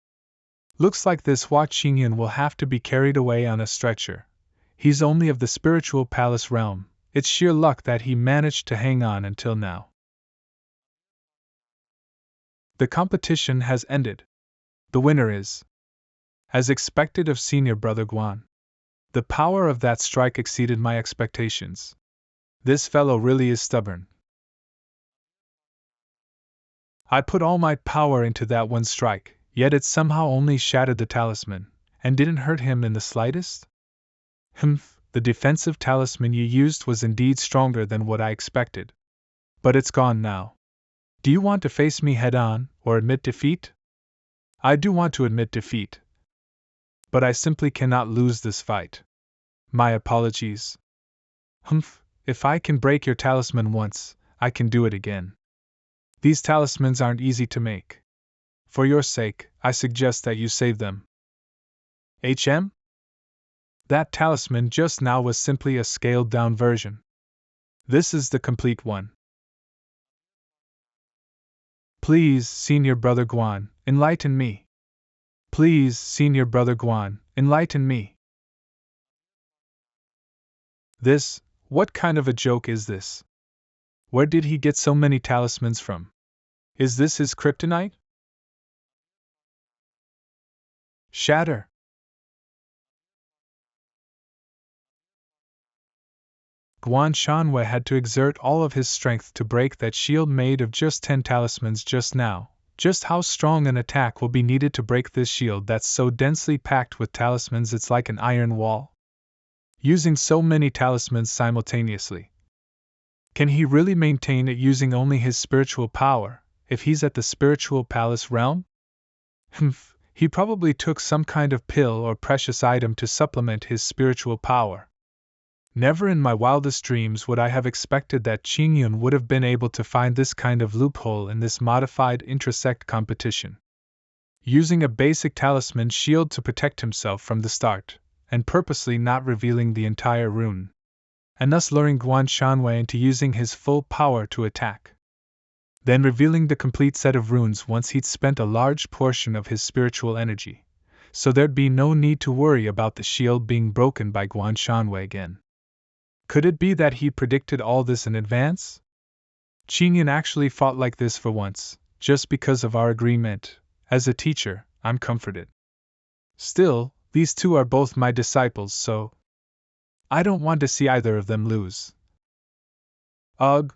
Looks like this Hua Qingyun will have to be carried away on a stretcher. He's only of the spiritual palace realm. It's sheer luck that he managed to hang on until now. The competition has ended. The winner is, as expected of Senior Brother Guan. The power of that strike exceeded my expectations. This fellow really is stubborn. I put all my power into that one strike, yet it somehow only shattered the talisman, and didn't hurt him in the slightest? Humph, the defensive talisman you used was indeed stronger than what I expected. But it's gone now. Do you want to face me head-on, or admit defeat? I do want to admit defeat. But I simply cannot lose this fight. My apologies. Humph, if I can break your talisman once, I can do it again. These talismans aren't easy to make. For your sake, I suggest that you save them. HM? That talisman just now was simply a scaled-down version. This is the complete one. Please, Senior Brother Guan, enlighten me. Please, Senior Brother Guan, enlighten me. What kind of a joke is this? Where did he get so many talismans from? Is this his kryptonite? Shatter! Guan Shanwei had to exert all of his strength to break that shield made of just 10 talismans just now. Just how strong an attack will be needed to break this shield that's so densely packed with talismans it's like an iron wall? Using so many talismans simultaneously. Can he really maintain it using only his spiritual power, if he's at the spiritual palace realm? Humph, he probably took some kind of pill or precious item to supplement his spiritual power. Never in my wildest dreams would I have expected that Qingyun would have been able to find this kind of loophole in this modified intrasect competition. Using a basic talisman shield to protect himself from the start, and purposely not revealing the entire rune. And thus luring Guan Shanwei into using his full power to attack. Then revealing the complete set of runes once he'd spent a large portion of his spiritual energy, so there'd be no need to worry about the shield being broken by Guan Shanwei again. Could it be that he predicted all this in advance? Qingyun actually fought like this for once, just because of our agreement. As a teacher, I'm comforted. Still, these two are both my disciples, so I don't want to see either of them lose. Ugh.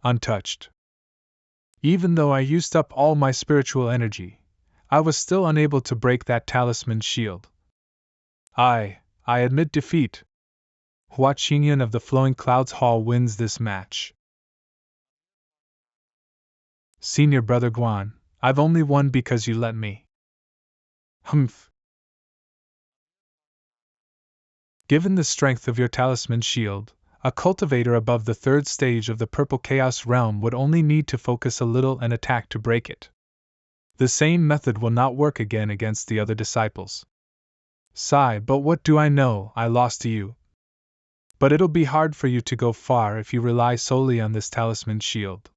Untouched. Even though I used up all my spiritual energy, I was still unable to break that talisman shield. I admit defeat. Hua Qingyun of the Flowing Clouds Hall wins this match. Senior Brother Guan, I've only won because you let me. Humph. Given the strength of your talisman shield, a cultivator above the 3rd stage of the Purple Chaos realm would only need to focus a little and attack to break it. The same method will not work again against the other disciples. Sigh, but what do I know? I lost to you. But it'll be hard for you to go far if you rely solely on this talisman shield.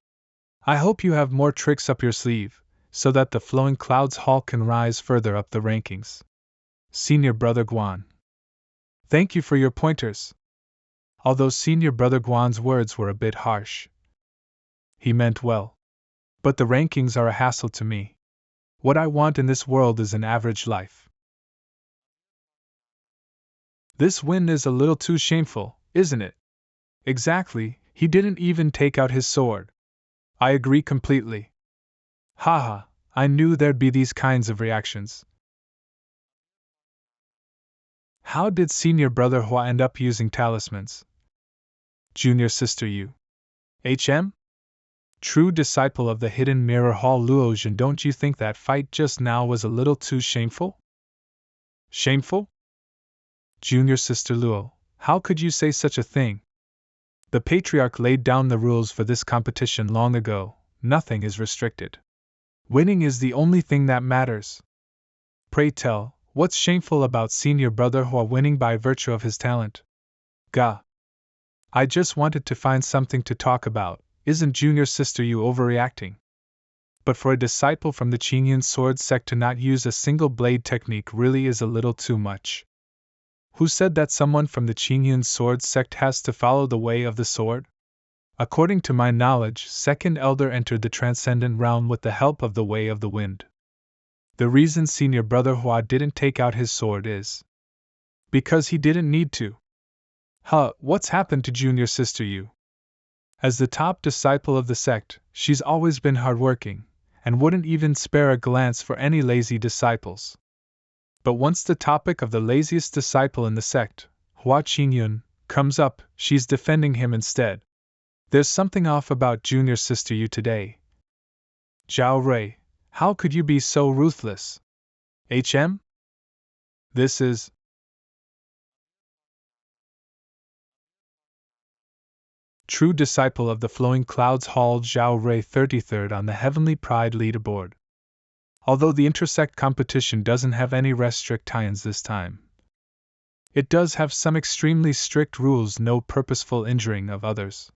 I hope you have more tricks up your sleeve, so that the Flowing Clouds Hall can rise further up the rankings. Senior Brother Guan. Thank you for your pointers. Although Senior Brother Guan's words were a bit harsh. He meant well. But the rankings are a hassle to me. What I want in this world is an average life. This win is a little too shameful, isn't it? Exactly, he didn't even take out his sword. I agree completely. Haha, I knew there'd be these kinds of reactions. How did Senior Brother Hua end up using talismans? Junior Sister Yu. HM? True disciple of the Hidden Mirror Hall Luozhen, don't you think that fight just now was a little too shameful? Shameful? Junior Sister Luo, how could you say such a thing? The Patriarch laid down the rules for this competition long ago. Nothing is restricted. Winning is the only thing that matters. Pray tell, what's shameful about Senior Brother Hua winning by virtue of his talent? Gah. I just wanted to find something to talk about. Isn't Junior Sister you overreacting? But for a disciple from the Qingyan sword sect to not use a single blade technique really is a little too much. Who said that someone from the Qingyan sword sect has to follow the way of the sword? According to my knowledge, Second Elder entered the transcendent realm with the help of the way of the wind. The reason Senior Brother Hua didn't take out his sword is because he didn't need to. Huh, what's happened to Junior Sister Yu? As the top disciple of the sect, she's always been hardworking, and wouldn't even spare a glance for any lazy disciples. But once the topic of the laziest disciple in the sect, Hua Qingyun, comes up, she's defending him instead. There's something off about Junior Sister Yu today. Zhao Rui, how could you be so ruthless? HM? This is. True disciple of the Flowing Clouds Hall Zhao Rui 33rd on the Heavenly Pride leaderboard. Although the intersect competition doesn't have any restrictions this time, it does have some extremely strict rules: no purposeful injuring of others.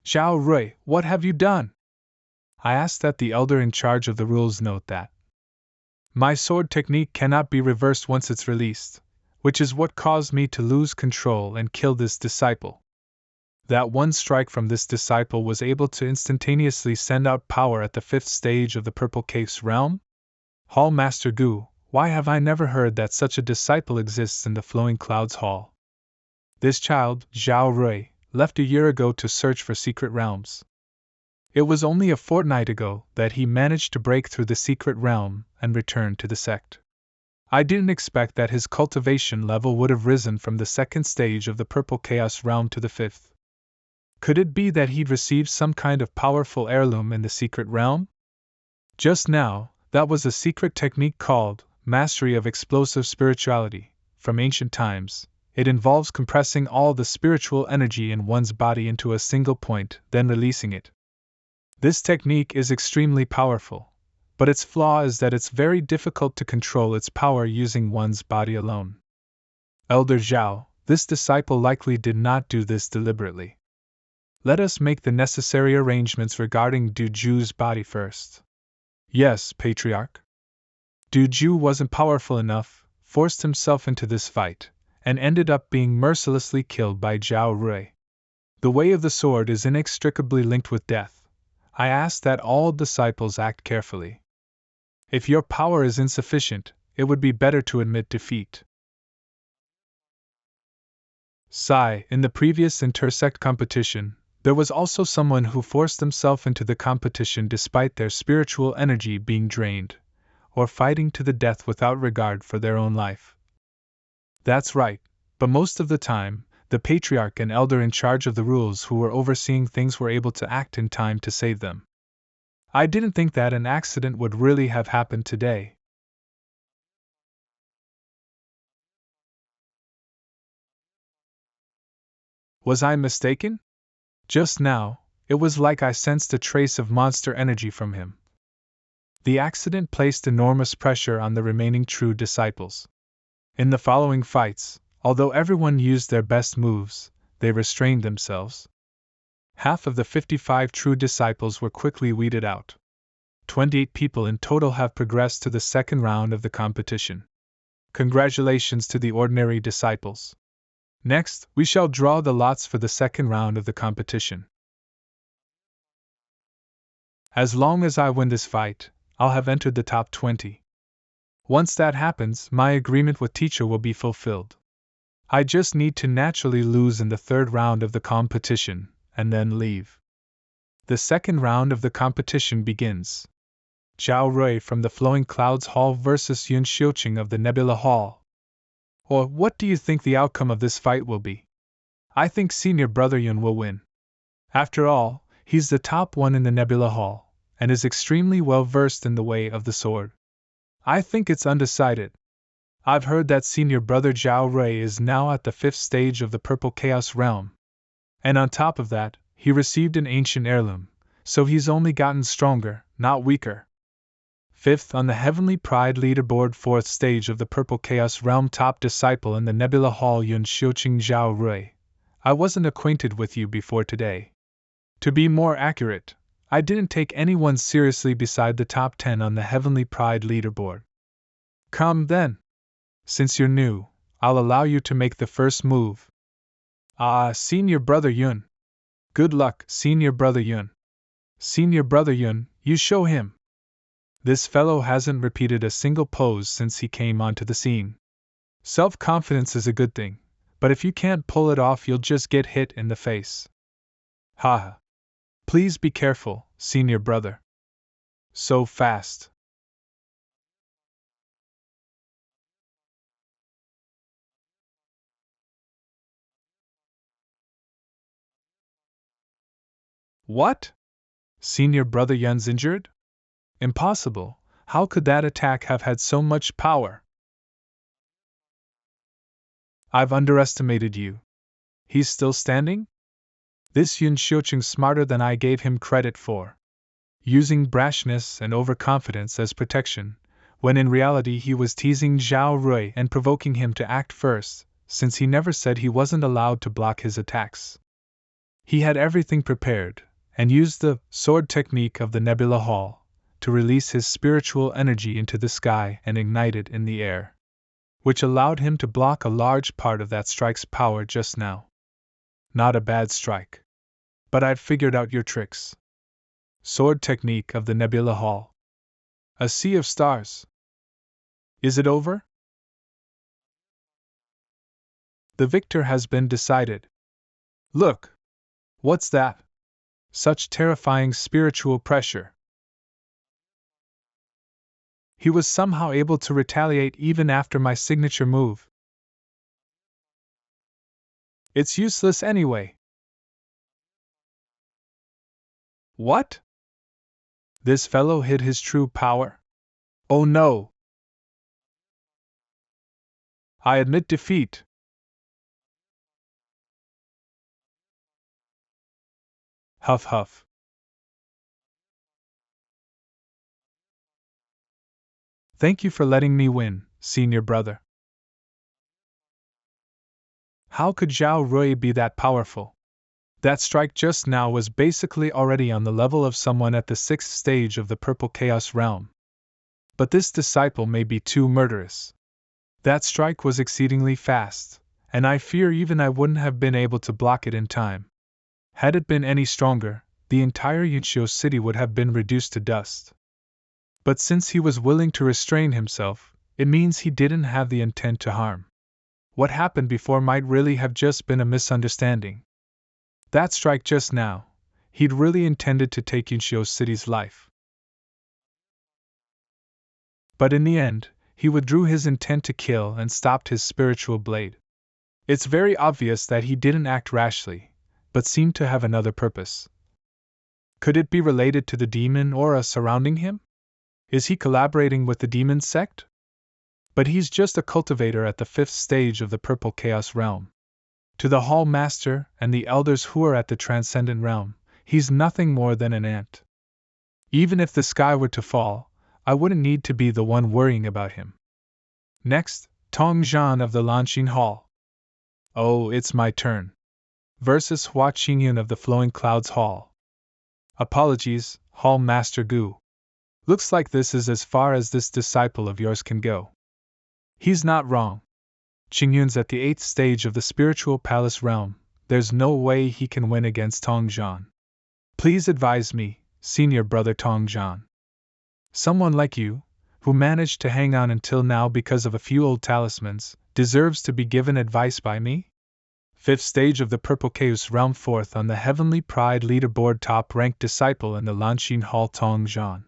Zhao Rui, what have you done? I asked that the elder in charge of the rules note that my sword technique cannot be reversed once it's released, which is what caused me to lose control and kill this disciple. That one strike from this disciple was able to instantaneously send out power at the 5th stage of the Purple Cave's realm? Hall Master Gu, why have I never heard that such a disciple exists in the Flowing Clouds Hall? This child, Zhao Rui, left a year ago to search for secret realms. It was only a fortnight ago that he managed to break through the secret realm and return to the sect. I didn't expect that his cultivation level would have risen from the 2nd stage of the Purple Chaos realm to the 5th. Could it be that he'd received some kind of powerful heirloom in the secret realm? Just now, that was a secret technique called Mastery of Explosive Spirituality. From ancient times, it involves compressing all the spiritual energy in one's body into a single point, then releasing it. This technique is extremely powerful, but its flaw is that it's very difficult to control its power using one's body alone. Elder Zhao, this disciple likely did not do this deliberately. Let us make the necessary arrangements regarding Du Ju's body first. Yes, Patriarch. Du Ju wasn't powerful enough, forced himself into this fight, and ended up being mercilessly killed by Zhao Rui. The way of the sword is inextricably linked with death. I ask that all disciples act carefully. If your power is insufficient, it would be better to admit defeat. Sai, in the previous intersect competition, there was also someone who forced himself into the competition despite their spiritual energy being drained, or fighting to the death without regard for their own life. That's right, but most of the time, the Patriarch and Elder in charge of the rules who were overseeing things were able to act in time to save them. I didn't think that an accident would really have happened today. Was I mistaken? Just now, it was like I sensed a trace of monster energy from him. The accident placed enormous pressure on the remaining true disciples. In the following fights, although everyone used their best moves, they restrained themselves. Half of the 55 true disciples were quickly weeded out. 28 people in total have progressed to the 2nd round of the competition. Congratulations to the ordinary disciples. Next, we shall draw the lots for the 2nd round of the competition. As long as I win this fight, I'll have entered the top 20. Once that happens, my agreement with teacher will be fulfilled. I just need to naturally lose in the 3rd round of the competition, and then leave. The 2nd round of the competition begins. Zhao Rui from the Flowing Clouds Hall versus Yun Xiuqing of the Nebula Hall. Or what do you think the outcome of this fight will be? I think Senior Brother Yun will win. After all, he's the top one in the Nebula Hall, and is extremely well versed in the way of the sword. I think it's undecided. I've heard that senior brother Zhao Rui is now at the 5th stage of the Purple Chaos Realm. And on top of that, he received an ancient heirloom, so he's only gotten stronger, not weaker. 5th on the Heavenly Pride leaderboard, 4th stage of the Purple Chaos Realm, top disciple in the Nebula Hall, Yun Xiuqing Zhao Rui. I wasn't acquainted with you before today. To be more accurate, I didn't take anyone seriously beside the top 10 on the Heavenly Pride leaderboard. Come then. Since you're new, I'll allow you to make the first move. Ah, Senior Brother Yun. Good luck, Senior Brother Yun. Senior Brother Yun, you show him. This fellow hasn't repeated a single pose since he came onto the scene. Self-confidence is a good thing, but if you can't pull it off, you'll just get hit in the face. Haha. Please be careful, Senior Brother. So fast. What? Senior Brother Yun's injured? Impossible. How could that attack have had so much power? I've underestimated you. He's still standing? This Yun Xiuqing's smarter than I gave him credit for. Using brashness and overconfidence as protection, when in reality he was teasing Zhao Rui and provoking him to act first, since he never said he wasn't allowed to block his attacks. He had everything prepared, and used the sword technique of the Nebula Hall to release his spiritual energy into the sky and ignite it in the air, which allowed him to block a large part of that strike's power just now. Not a bad strike. But I've figured out your tricks. Sword technique of the Nebula Hall. A sea of stars. Is it over? The victor has been decided. Look! What's that? Such terrifying spiritual pressure. He was somehow able to retaliate even after my signature move. It's useless anyway. What? This fellow hid his true power? Oh no! I admit defeat. Huff huff. Thank you for letting me win, Senior Brother. How could Zhao Rui be that powerful? That strike just now was basically already on the level of someone at the 6th stage of the Purple Chaos Realm. But this disciple may be too murderous. That strike was exceedingly fast, and I fear even I wouldn't have been able to block it in time. Had it been any stronger, the entire Yunqiu city would have been reduced to dust. But since he was willing to restrain himself, it means he didn't have the intent to harm. What happened before might really have just been a misunderstanding. That strike just now, he'd really intended to take Yunqiu city's life. But in the end, he withdrew his intent to kill and stopped his spiritual blade. It's very obvious that he didn't act rashly, but seemed to have another purpose. Could it be related to the demon aura surrounding him? Is he collaborating with the demon sect? But he's just a cultivator at the 5th stage of the Purple Chaos Realm. To the Hall Master and the elders who are at the Transcendent Realm, he's nothing more than an ant. Even if the sky were to fall, I wouldn't need to be the one worrying about him. Next, Tong Zhan of the Lanxing Hall. Oh, it's my turn. Versus Hua Qingyun of the Flowing Clouds Hall. Apologies, Hall Master Gu. Looks like this is as far as this disciple of yours can go. He's not wrong. Qingyun's at the 8th stage of the Spiritual Palace Realm. There's no way he can win against Tong Zhan. Please advise me, Senior Brother Tong Zhan. Someone like you, who managed to hang on until now because of a few old talismans, deserves to be given advice by me? 5th stage of the Purple Chaos Realm, 4th on the Heavenly Pride leaderboard, top-ranked disciple in the Lanxing Hall, Tong Zhan.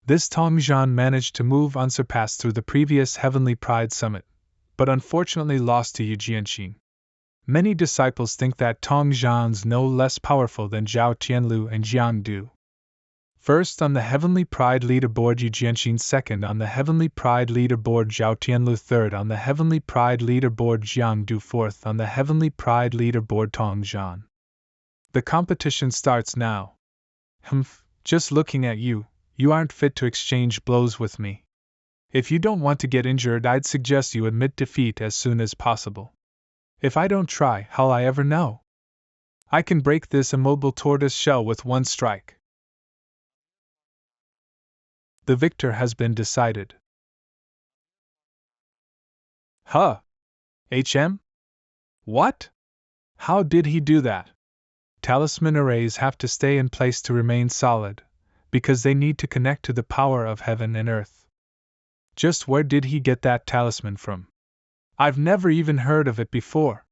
This Tong Zhan managed to move unsurpassed through the previous Heavenly Pride Summit, but unfortunately lost to Yu Jianxin. Many disciples think that Tong Zhan's no less powerful than Zhao Tianlu and Jiang Du. First on the Heavenly Pride leaderboard Yu Jianxin, second on the Heavenly Pride leaderboard Zhao Tianlu, third on the Heavenly Pride leaderboard Jiang Du, fourth on the Heavenly Pride leaderboard Tong Zhan. The competition starts now. Just looking at you, you aren't fit to exchange blows with me. If you don't want to get injured, I'd suggest you admit defeat as soon as possible. If I don't try, how'll I ever know? I can break this immobile tortoise shell with one strike. The victor has been decided. Huh? HM? What? How did he do that? Talisman arrays have to stay in place to remain solid, because they need to connect to the power of heaven and earth. Just where did he get that talisman from? I've never even heard of it before.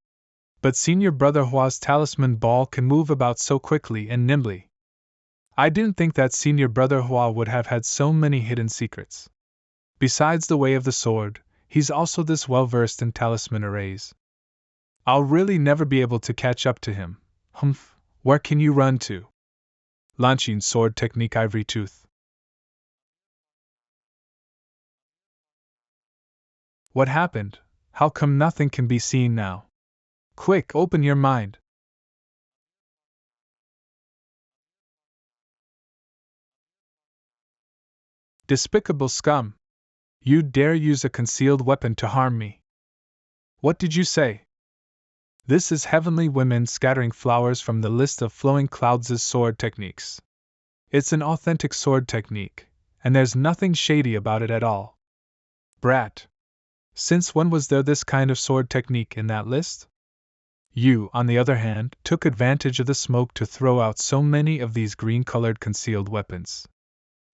But Senior Brother Hua's talisman ball can move about so quickly and nimbly. I didn't think that Senior Brother Hua would have had so many hidden secrets. Besides the way of the sword, he's also this well-versed in talisman arrays. I'll really never be able to catch up to him. Where can you run to? Launching sword technique Ivory Tooth. What happened? How come nothing can be seen now? Quick, open your mind. Despicable scum! You dare use a concealed weapon to harm me. What did you say? This is Heavenly Women scattering flowers from the list of Flowing Clouds' sword techniques. It's an authentic sword technique, and there's nothing shady about it at all. Brat! Since when was there this kind of sword technique in that list? You, on the other hand, took advantage of the smoke to throw out so many of these green-colored concealed weapons.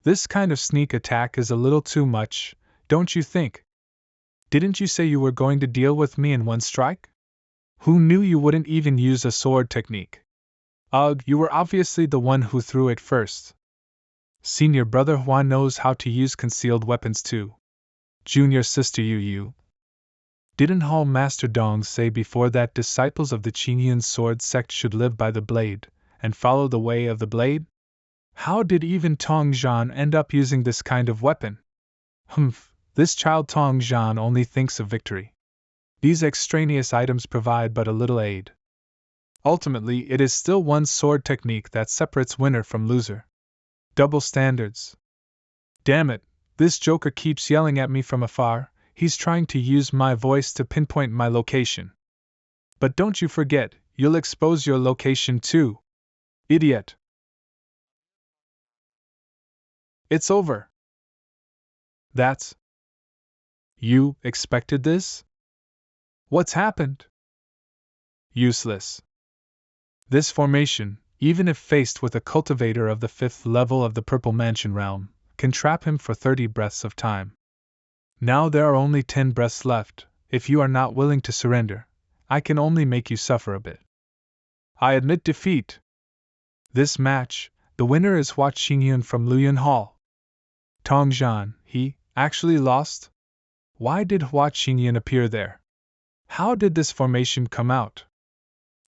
This kind of sneak attack is a little too much, don't you think? Didn't you say you were going to deal with me in one strike? Who knew you wouldn't even use a sword technique? Ugh, you were obviously the one who threw it first. Senior Brother Hua knows how to use concealed weapons too. Junior Sister Yu. Didn't Hall Master Dong say before that disciples of the Qingyun sword sect should live by the blade, and follow the way of the blade? How did even Tong Zhan end up using this kind of weapon? This child Tong Zhan only thinks of victory. These extraneous items provide but a little aid. Ultimately, it is still one's sword technique that separates winner from loser. Double standards. Damn it, this joker keeps yelling at me from afar, he's trying to use my voice to pinpoint my location. But don't you forget, you'll expose your location too. Idiot. It's over. That's... You expected this? What's happened? Useless. This formation, even if faced with a cultivator of the 5th level of the Purple Mansion realm, can trap him for 30 breaths of time. Now there are only 10 breaths left. If you are not willing to surrender, I can only make you suffer a bit. I admit defeat. This match, the winner is Hua Qingyun from Luyun Hall. Tong Zhan, he actually lost? Why did Hua Qingyun appear there? How did this formation come out?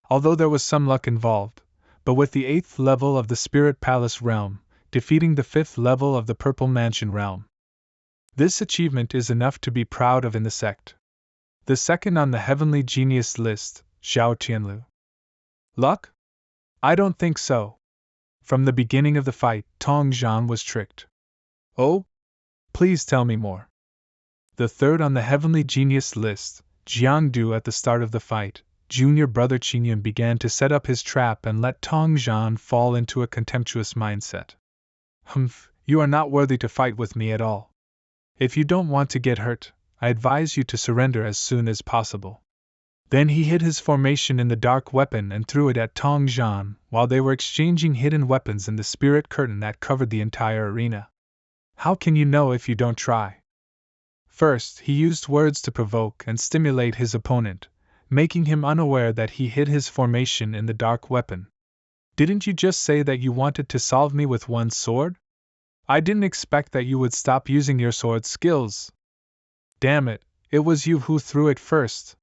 Although there was some luck involved, but with the 8th level of the Spirit Palace realm, defeating the 5th level of the Purple Mansion realm. This achievement is enough to be proud of in the sect. The second on the Heavenly Genius list, Zhao Tianlu. Luck? I don't think so. From the beginning of the fight, Tong Zhan was tricked. Oh? Please tell me more. The third on the Heavenly Genius list, Jiang Du. At the start of the fight, Junior Brother Qingyun began to set up his trap and let Tong Zhan fall into a contemptuous mindset. You are not worthy to fight with me at all. If you don't want to get hurt, I advise you to surrender as soon as possible. Then he hid his formation in the dark weapon and threw it at Tong Zhan while they were exchanging hidden weapons in the spirit curtain that covered the entire arena. How can you know if you don't try? First, he used words to provoke and stimulate his opponent, making him unaware that he hid his formation in the dark weapon. Didn't you just say that you wanted to solve me with one sword? I didn't expect that you would stop using your sword skills. Damn it, it was you who threw it first.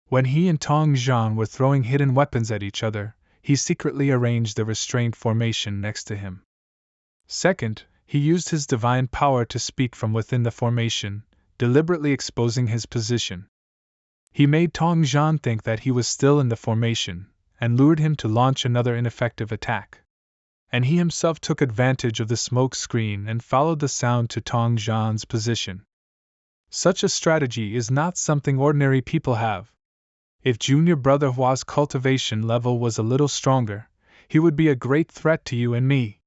When he and Tong Zhan were throwing hidden weapons at each other, he secretly arranged the restraint formation next to him. Second, he used his divine power to speak from within the formation, deliberately exposing his position. He made Tong Zhan think that he was still in the formation, and lured him to launch another ineffective attack. And he himself took advantage of the smoke screen and followed the sound to Tong Zhan's position. Such a strategy is not something ordinary people have. If junior brother Hua's cultivation level was a little stronger, he would be a great threat to you and me.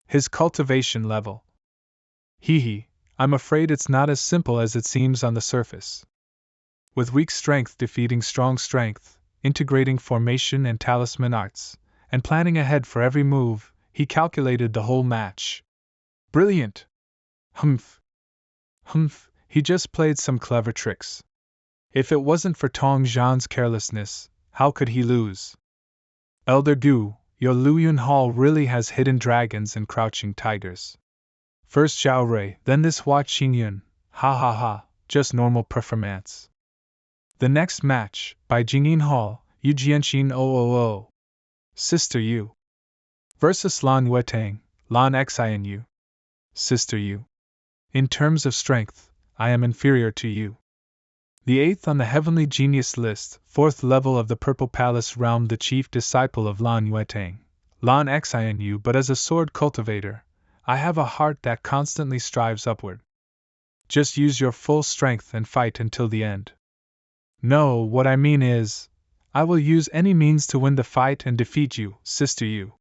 His cultivation level. I'm afraid it's not as simple as it seems on the surface. With weak strength defeating strong strength, integrating formation and talisman arts, and planning ahead for every move, he calculated the whole match. Brilliant! Humph, he just played some clever tricks. If it wasn't for Tong Zhan's carelessness, how could he lose? Elder Gu, your Luyun Hall really has hidden dragons and crouching tigers. First Zhao Rui, then this Hua Qingyun, just normal performance. The next match, by Jingyin Hall, Yu Jianxin 000. Sister Yu. Versus Lan Yuetang, Lan Xianyu. Sister Yu. In terms of strength, I am inferior to you. The 8th on the Heavenly Genius list, 4th level of the Purple Palace realm, the chief disciple of Lan Yuetang, Lan Xianyu, but as a sword cultivator, I have a heart that constantly strives upward. Just use your full strength and fight until the end. No, what I mean is, I will use any means to win the fight and defeat you, Sister Yu.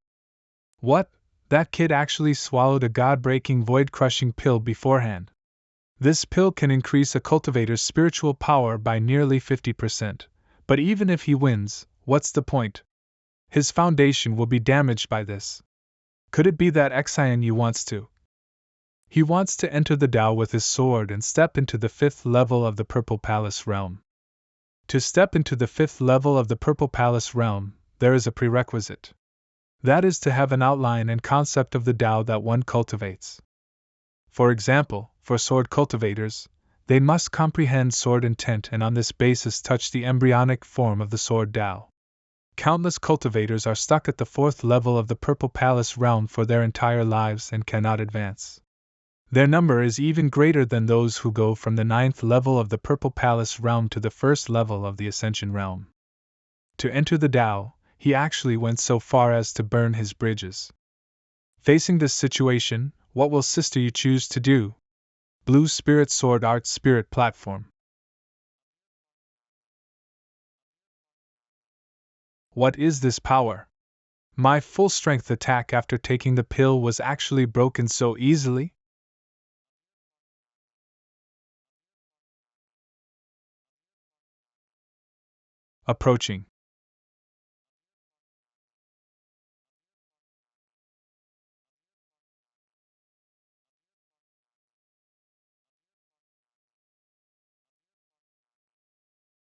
What? That kid actually swallowed a god-breaking void-crushing pill beforehand. This pill can increase a cultivator's spiritual power by nearly 50%, but even if he wins, what's the point? His foundation will be damaged by this. Could it be that Xianyu wants to? He wants to enter the Tao with his sword and step into the 5th level of the Purple Palace realm. To step into the 5th level of the Purple Palace realm, there is a prerequisite. That is to have an outline and concept of the Tao that one cultivates. For example, for sword cultivators, they must comprehend sword intent and on this basis touch the embryonic form of the sword Tao. Countless cultivators are stuck at the 4th level of the Purple Palace realm for their entire lives and cannot advance. Their number is even greater than those who go from the 9th level of the Purple Palace realm to the 1st level of the Ascension realm. To enter the Tao, he actually went so far as to burn his bridges. Facing this situation, what will Sister Yu choose to do? Blue Spirit Sword Art Spirit Platform. What is this power? My full strength attack after taking the pill was actually broken so easily? Approaching.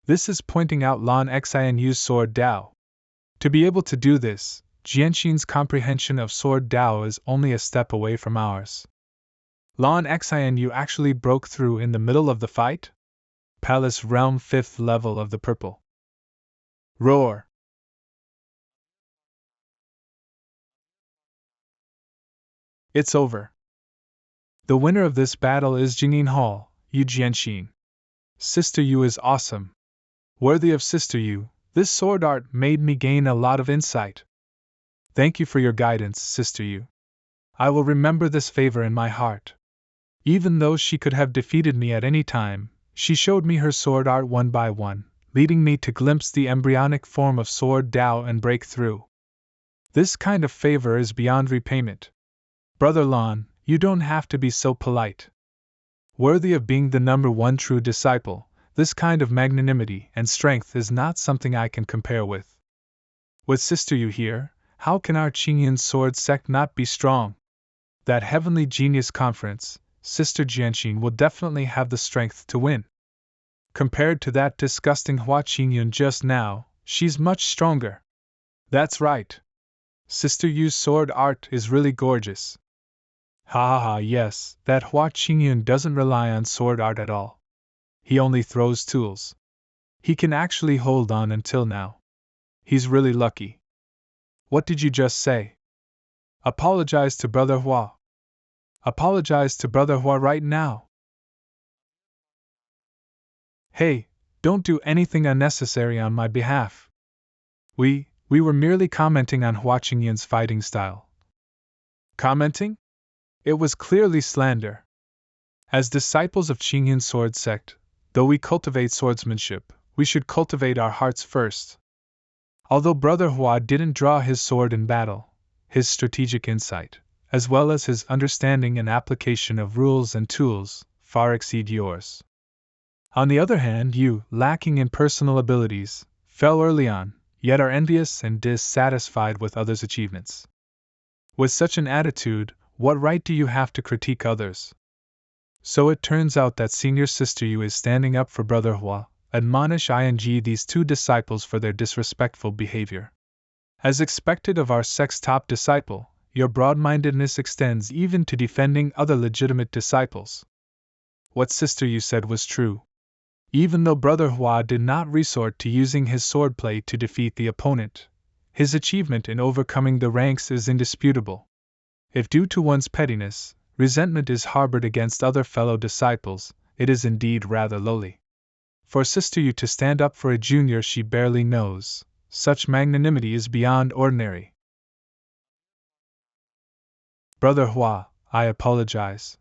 This is pointing out Lan Xianyu's sword Tao. To be able to do this, Jianxin's comprehension of sword Tao is only a step away from ours. Lan Xianyu actually broke through in the middle of the fight? Palace Realm 5th level of the Purple. Roar! It's over. The winner of this battle is Jingyin Hall, Yu Jianxin. Sister Yu is awesome. Worthy of Sister Yu, this sword art made me gain a lot of insight. Thank you for your guidance, Sister Yu. I will remember this favor in my heart. Even though she could have defeated me at any time, she showed me her sword art one by one, leading me to glimpse the embryonic form of sword Tao and break through. This kind of favor is beyond repayment. Brother Lan, you don't have to be so polite. Worthy of being the number one true disciple, this kind of magnanimity and strength is not something I can compare with. With Sister Yu here, how can our Qingyan sword sect not be strong? That Heavenly Genius Conference, Sister Jianxin will definitely have the strength to win. Compared to that disgusting Hua Qingyun just now, she's much stronger. That's right. Sister Yu's sword art is really gorgeous. Yes, that Hua Qingyun doesn't rely on sword art at all. He only throws tools. He can actually hold on until now. He's really lucky. What did you just say? Apologize to Brother Hua. Apologize to Brother Hua right now. Hey, don't do anything unnecessary on my behalf. We were merely commenting on Hua Qingyun's fighting style. Commenting? It was clearly slander. As disciples of Qingyun's sword sect, though we cultivate swordsmanship, we should cultivate our hearts first. Although Brother Hua didn't draw his sword in battle, his strategic insight, as well as his understanding and application of rules and tools, far exceed yours. On the other hand, you, lacking in personal abilities, fell early on, yet are envious and dissatisfied with others' achievements. With such an attitude, what right do you have to critique others? So it turns out that senior sister Yu is standing up for Brother Hua. Admonish these two disciples for their disrespectful behavior. As expected of our sect's top disciple, your broad-mindedness extends even to defending other legitimate disciples. What Sister Yu said was true. Even though Brother Hua did not resort to using his swordplay to defeat the opponent, his achievement in overcoming the ranks is indisputable. If due to one's pettiness, resentment is harbored against other fellow disciples, it is indeed rather lowly. For Sister Yu to stand up for a junior she barely knows, such magnanimity is beyond ordinary. Brother Hua, I apologize.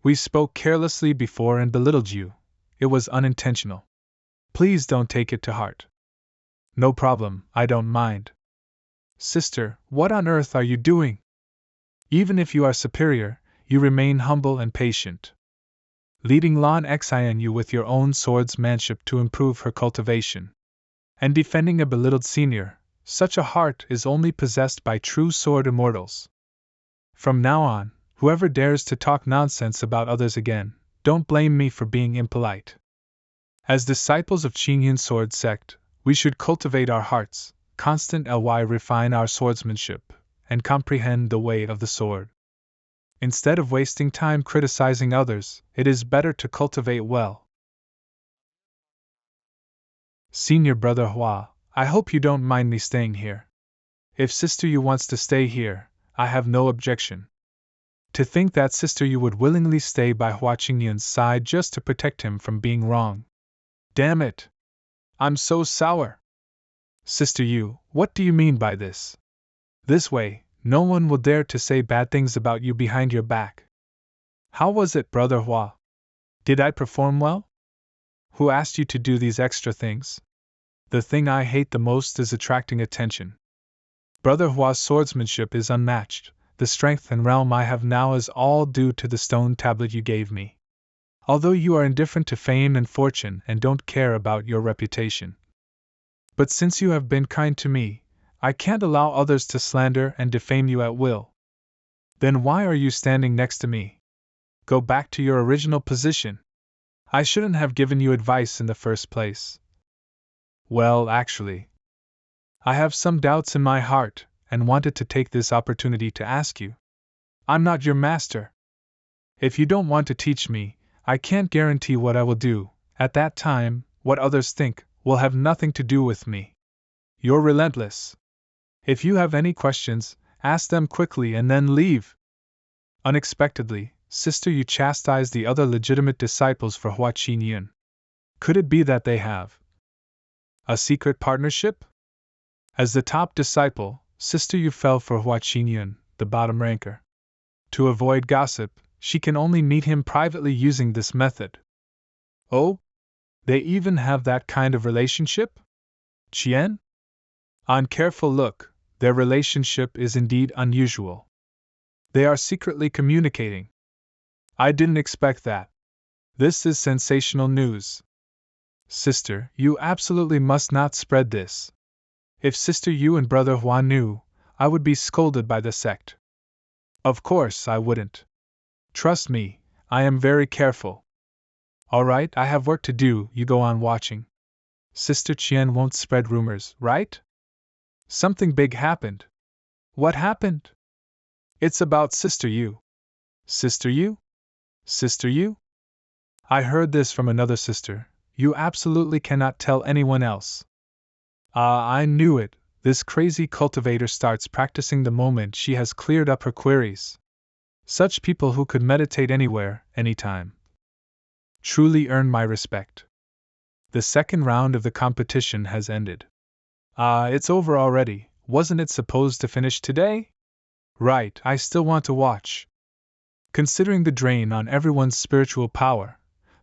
We spoke carelessly before and belittled you. It was unintentional. Please don't take it to heart. No problem, I don't mind. Sister, what on earth are you doing? Even if you are superior, you remain humble and patient. Leading Lan Xianyu with your own swordsmanship to improve her cultivation. And defending a belittled senior, such a heart is only possessed by true sword immortals. From now on, whoever dares to talk nonsense about others again, don't blame me for being impolite. As disciples of Qingyun's sword sect, we should cultivate our hearts, refine our swordsmanship, and comprehend the way of the sword. Instead of wasting time criticizing others, it is better to cultivate well. Senior Brother Hua, I hope you don't mind me staying here. If Sister Yu wants to stay here, I have no objection. To think that Sister Yu would willingly stay by Hua Qingyun's side just to protect him from being wrong. Damn it! I'm so sour. Sister Yu, what do you mean by this? This way, no one will dare to say bad things about you behind your back. How was it, Brother Hua? Did I perform well? Who asked you to do these extra things? The thing I hate the most is attracting attention. Brother Hua's swordsmanship is unmatched. The strength and realm I have now is all due to the stone tablet you gave me. Although you are indifferent to fame and fortune and don't care about your reputation. But since you have been kind to me, I can't allow others to slander and defame you at will. Then why are you standing next to me? Go back to your original position. I shouldn't have given you advice in the first place. Well, actually, I have some doubts in my heart, and wanted to take this opportunity to ask you. I'm not your master. If you don't want to teach me, I can't guarantee what I will do. At that time, what others think will have nothing to do with me. You're relentless. If you have any questions, ask them quickly and then leave. Unexpectedly, Sister Yu chastised the other legitimate disciples for Hua Qingyun. Could it be that they have a secret partnership? As the top disciple, Sister Yu fell for Hua Qingyun, the bottom ranker. To avoid gossip, she can only meet him privately using this method. Oh? They even have that kind of relationship? Qian? On careful look, their relationship is indeed unusual. They are secretly communicating. I didn't expect that. This is sensational news. Sister, you absolutely must not spread this. If Sister Yu and Brother Hua knew, I would be scolded by the sect. Of course I wouldn't. Trust me, I am very careful. All right, I have work to do, you go on watching. Sister Qian won't spread rumors, right? Something big happened. What happened? It's about Sister Yu. Sister Yu? Sister Yu? I heard this from another sister. You absolutely cannot tell anyone else. Ah, I knew it. this crazy cultivator starts practicing the moment she has cleared up her queries. Such people who could meditate anywhere, anytime, truly earn my respect. The second round of the competition has ended. It's over already. Wasn't it supposed to finish today? Right, I still want to watch. Considering the drain on everyone's spiritual power,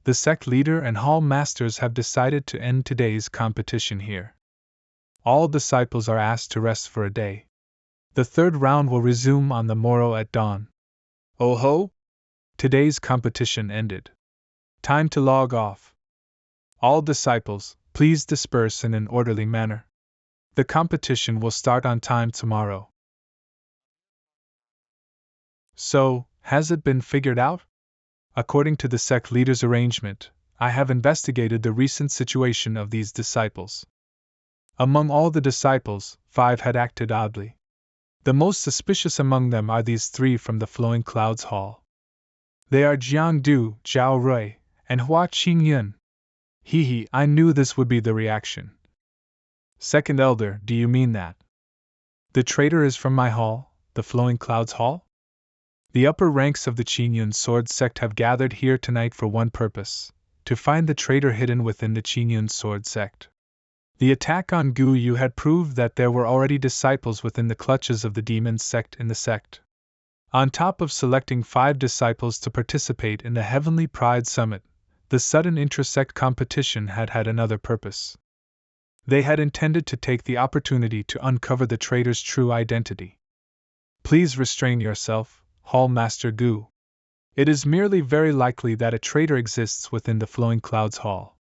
the sect leader and hall masters have decided to end today's competition here. All disciples are asked to rest for a day. The third round will resume on the morrow at dawn. Oh ho! Today's competition ended. Time to log off. All disciples, please disperse in an orderly manner. The competition will start on time tomorrow. So, has it been figured out? According to the sect leader's arrangement, I have investigated the recent situation of these disciples. Among all the disciples, 5 had acted oddly. The most suspicious among them are these 3 from the Flowing Clouds Hall. They are Jiang Du, Zhao Rui, and Hua Qingyun. I knew this would be the reaction. Second elder, do you mean that the traitor is from my hall, the Flowing Clouds Hall? The upper ranks of the Qingyun sword sect have gathered here tonight for one purpose: to find the traitor hidden within the Qingyun sword sect. The attack on Gu Yu had proved that there were already disciples within the clutches of the demon sect in the sect. On top of selecting 5 disciples to participate in the Heavenly Pride Summit, the sudden intra-sect competition had another purpose. They had intended to take the opportunity to uncover the traitor's true identity. Please restrain yourself, Hall Master Gu. It is merely very likely that a traitor exists within the Flowing Clouds Hall.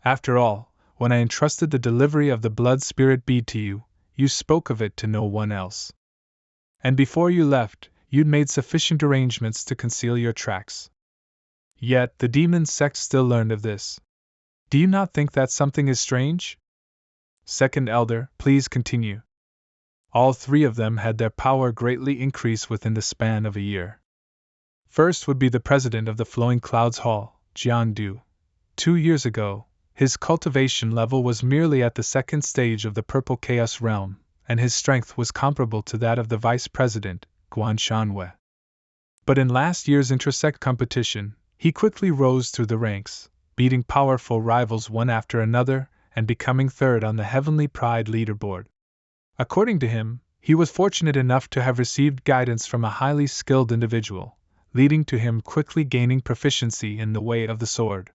After all, when I entrusted the delivery of the blood spirit bead to you, you spoke of it to no one else. And before you left, you'd made sufficient arrangements to conceal your tracks. Yet the demon sect still learned of this. Do you not think that something is strange? Second elder, please continue. All 3 of them had their power greatly increase within the span of a year. First would be the president of the Flowing Clouds Hall, Jiang Du. 2 years ago, his cultivation level was merely at the 2nd stage of the Purple Chaos Realm, and his strength was comparable to that of the vice president, Guan Shanwei. But in last year's intrasect competition, he quickly rose through the ranks, beating powerful rivals one after another and becoming 3rd on the Heavenly Pride leaderboard. According to him, he was fortunate enough to have received guidance from a highly skilled individual, leading to him quickly gaining proficiency in the way of the sword.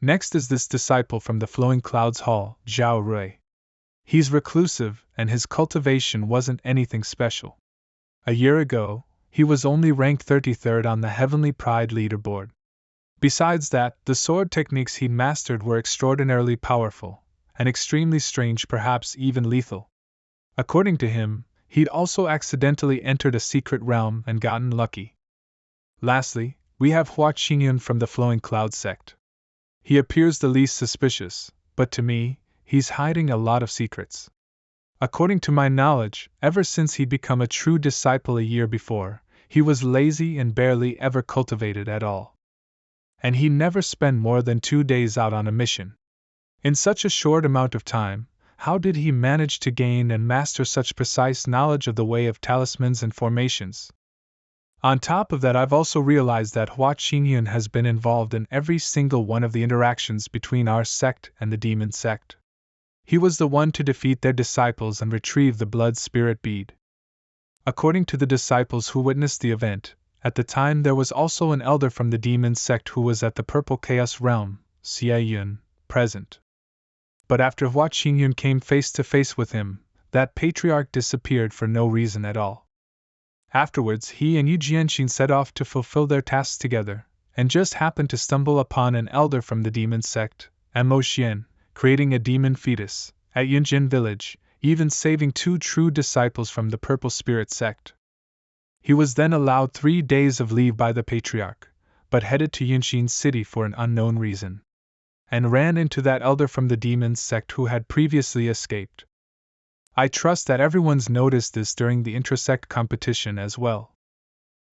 Next is this disciple from the Flowing Clouds Hall, Zhao Rui. He's reclusive, and his cultivation wasn't anything special. A year ago, he was only ranked 33rd on the Heavenly Pride leaderboard. Besides that, the sword techniques he'd mastered were extraordinarily powerful, and extremely strange, perhaps even lethal. According to him, he'd also accidentally entered a secret realm and gotten lucky. Lastly, we have Hua Qingyun from the Flowing Cloud sect. He appears the least suspicious, but to me, he's hiding a lot of secrets. According to my knowledge, ever since he'd become a true disciple a year before, he was lazy and barely ever cultivated at all. And he never spent more than 2 days out on a mission. In such a short amount of time, how did he manage to gain and master such precise knowledge of the way of talismans and formations? On top of that, I've also realized that Hua Qingyun has been involved in every single one of the interactions between our sect and the demon sect. He was the one to defeat their disciples and retrieve the blood spirit bead. According to the disciples who witnessed the event, at the time there was also an elder from the demon sect who was at the Purple Chaos Realm, Xie Yun, present. But after Hua Qingyun came face to face with him, that patriarch disappeared for no reason at all. Afterwards, he and Yu Jianxin set off to fulfill their tasks together, and just happened to stumble upon an elder from the demon sect, Mo Xian, creating a demon fetus, at Yunjin village, even saving 2 true disciples from the Purple Spirit sect. He was then allowed 3 days of leave by the patriarch, but headed to Yunxin city for an unknown reason, and ran into that elder from the demon sect who had previously escaped. I trust that everyone's noticed this during the intrasect competition as well.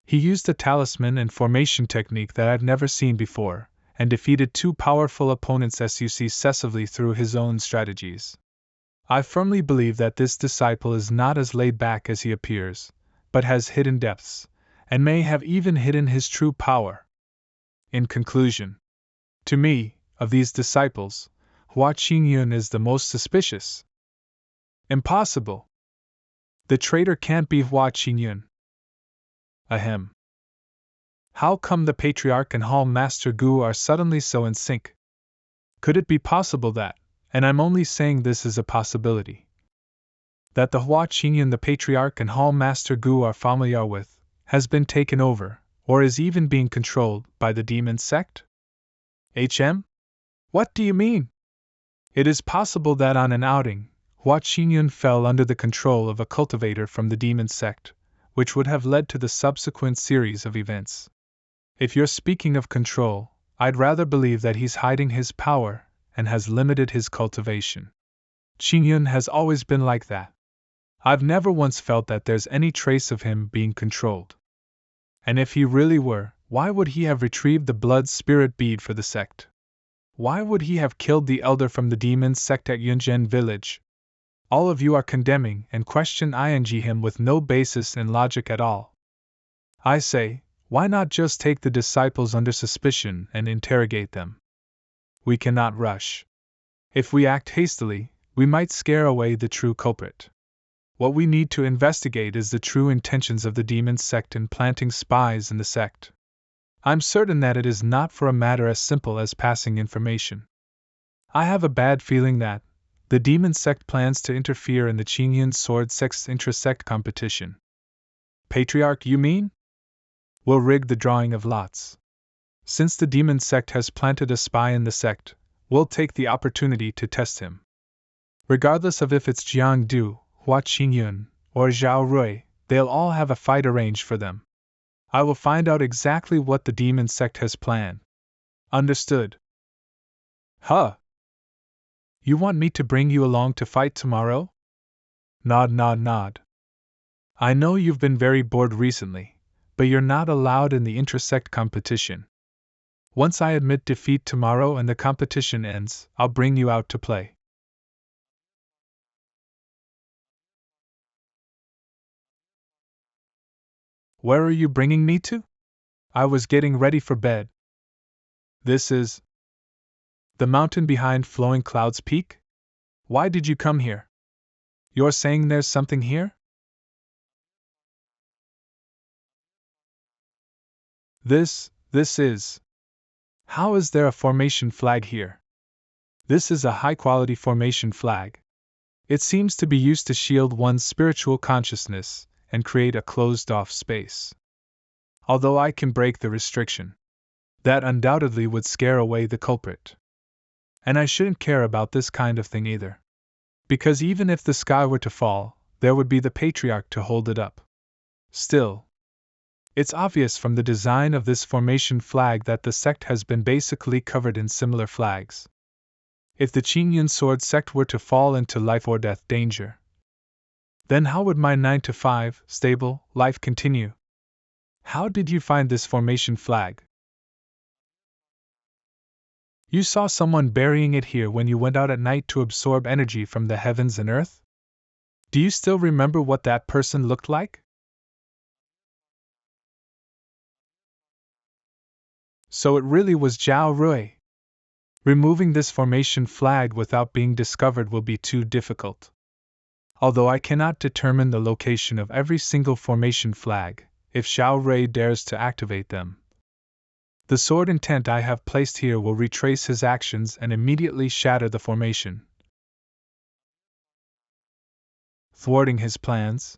He used a talisman and formation technique that I've never seen before, and defeated 2 powerful opponents successively through his own strategies. I firmly believe that this disciple is not as laid back as he appears, but has hidden depths, and may have even hidden his true power. In conclusion, to me, of these disciples, Hua Qingyun is the most suspicious. Impossible! The traitor can't be Hua Qingyun. Ahem. How come the Patriarch and Hall Master Gu are suddenly so in sync? Could it be possible that, and I'm only saying this is a possibility, that the Hua Qingyun the Patriarch and Hall Master Gu are familiar with, has been taken over, or is even being controlled, by the demon sect? What do you mean? It is possible that on an outing, Hua Qingyun fell under the control of a cultivator from the demon sect, which would have led to the subsequent series of events. If you're speaking of control, I'd rather believe that he's hiding his power and has limited his cultivation. Qingyun has always been like that. I've never once felt that there's any trace of him being controlled. And if he really were, why would he have retrieved the blood spirit bead for the sect? Why would he have killed the elder from the demon sect at Yunzhen village? All of you are condemning and question him with no basis in logic at all. I say, why not just take the disciples under suspicion and interrogate them? We cannot rush. If we act hastily, we might scare away the true culprit. What we need to investigate is the true intentions of the demon sect in planting spies in the sect. I'm certain that it is not for a matter as simple as passing information. I have a bad feeling that the demon sect plans to interfere in the Qingyun sword sect's intra-sect competition. Patriarch, you mean? We'll rig the drawing of lots. Since the demon sect has planted a spy in the sect, we'll take the opportunity to test him. Regardless of if it's Jiang Du, Hua Qingyun, or Zhao Rui, they'll all have a fight arranged for them. I will find out exactly what the demon sect has planned. Understood? Huh? You want me to bring you along to fight tomorrow? Nod. I know you've been very bored recently, but you're not allowed in the intra-sect competition. Once I admit defeat tomorrow and the competition ends, I'll bring you out to play. Where are you bringing me to? I was getting ready for bed. This is the mountain behind Flowing Clouds Peak? Why did you come here? You're saying there's something here? This is. How is there a formation flag here? This is a high-quality formation flag. It seems to be used to shield one's spiritual consciousness and create a closed-off space. Although I can break the restriction, that undoubtedly would scare away the culprit. And I shouldn't care about this kind of thing either. Because even if the sky were to fall, there would be the Patriarch to hold it up. Still, it's obvious from the design of this formation flag that the sect has been basically covered in similar flags. If the Qingyun sword sect were to fall into life or death danger, then how would my 9-to-5, stable, life continue? How did you find this formation flag? You saw someone burying it here when you went out at night to absorb energy from the heavens and earth? Do you still remember what that person looked like? So it really was Zhao Rui. Removing this formation flag without being discovered will be too difficult. Although I cannot determine the location of every single formation flag, if Zhao Rui dares to activate them, the sword intent I have placed here will retrace his actions and immediately shatter the formation, thwarting his plans.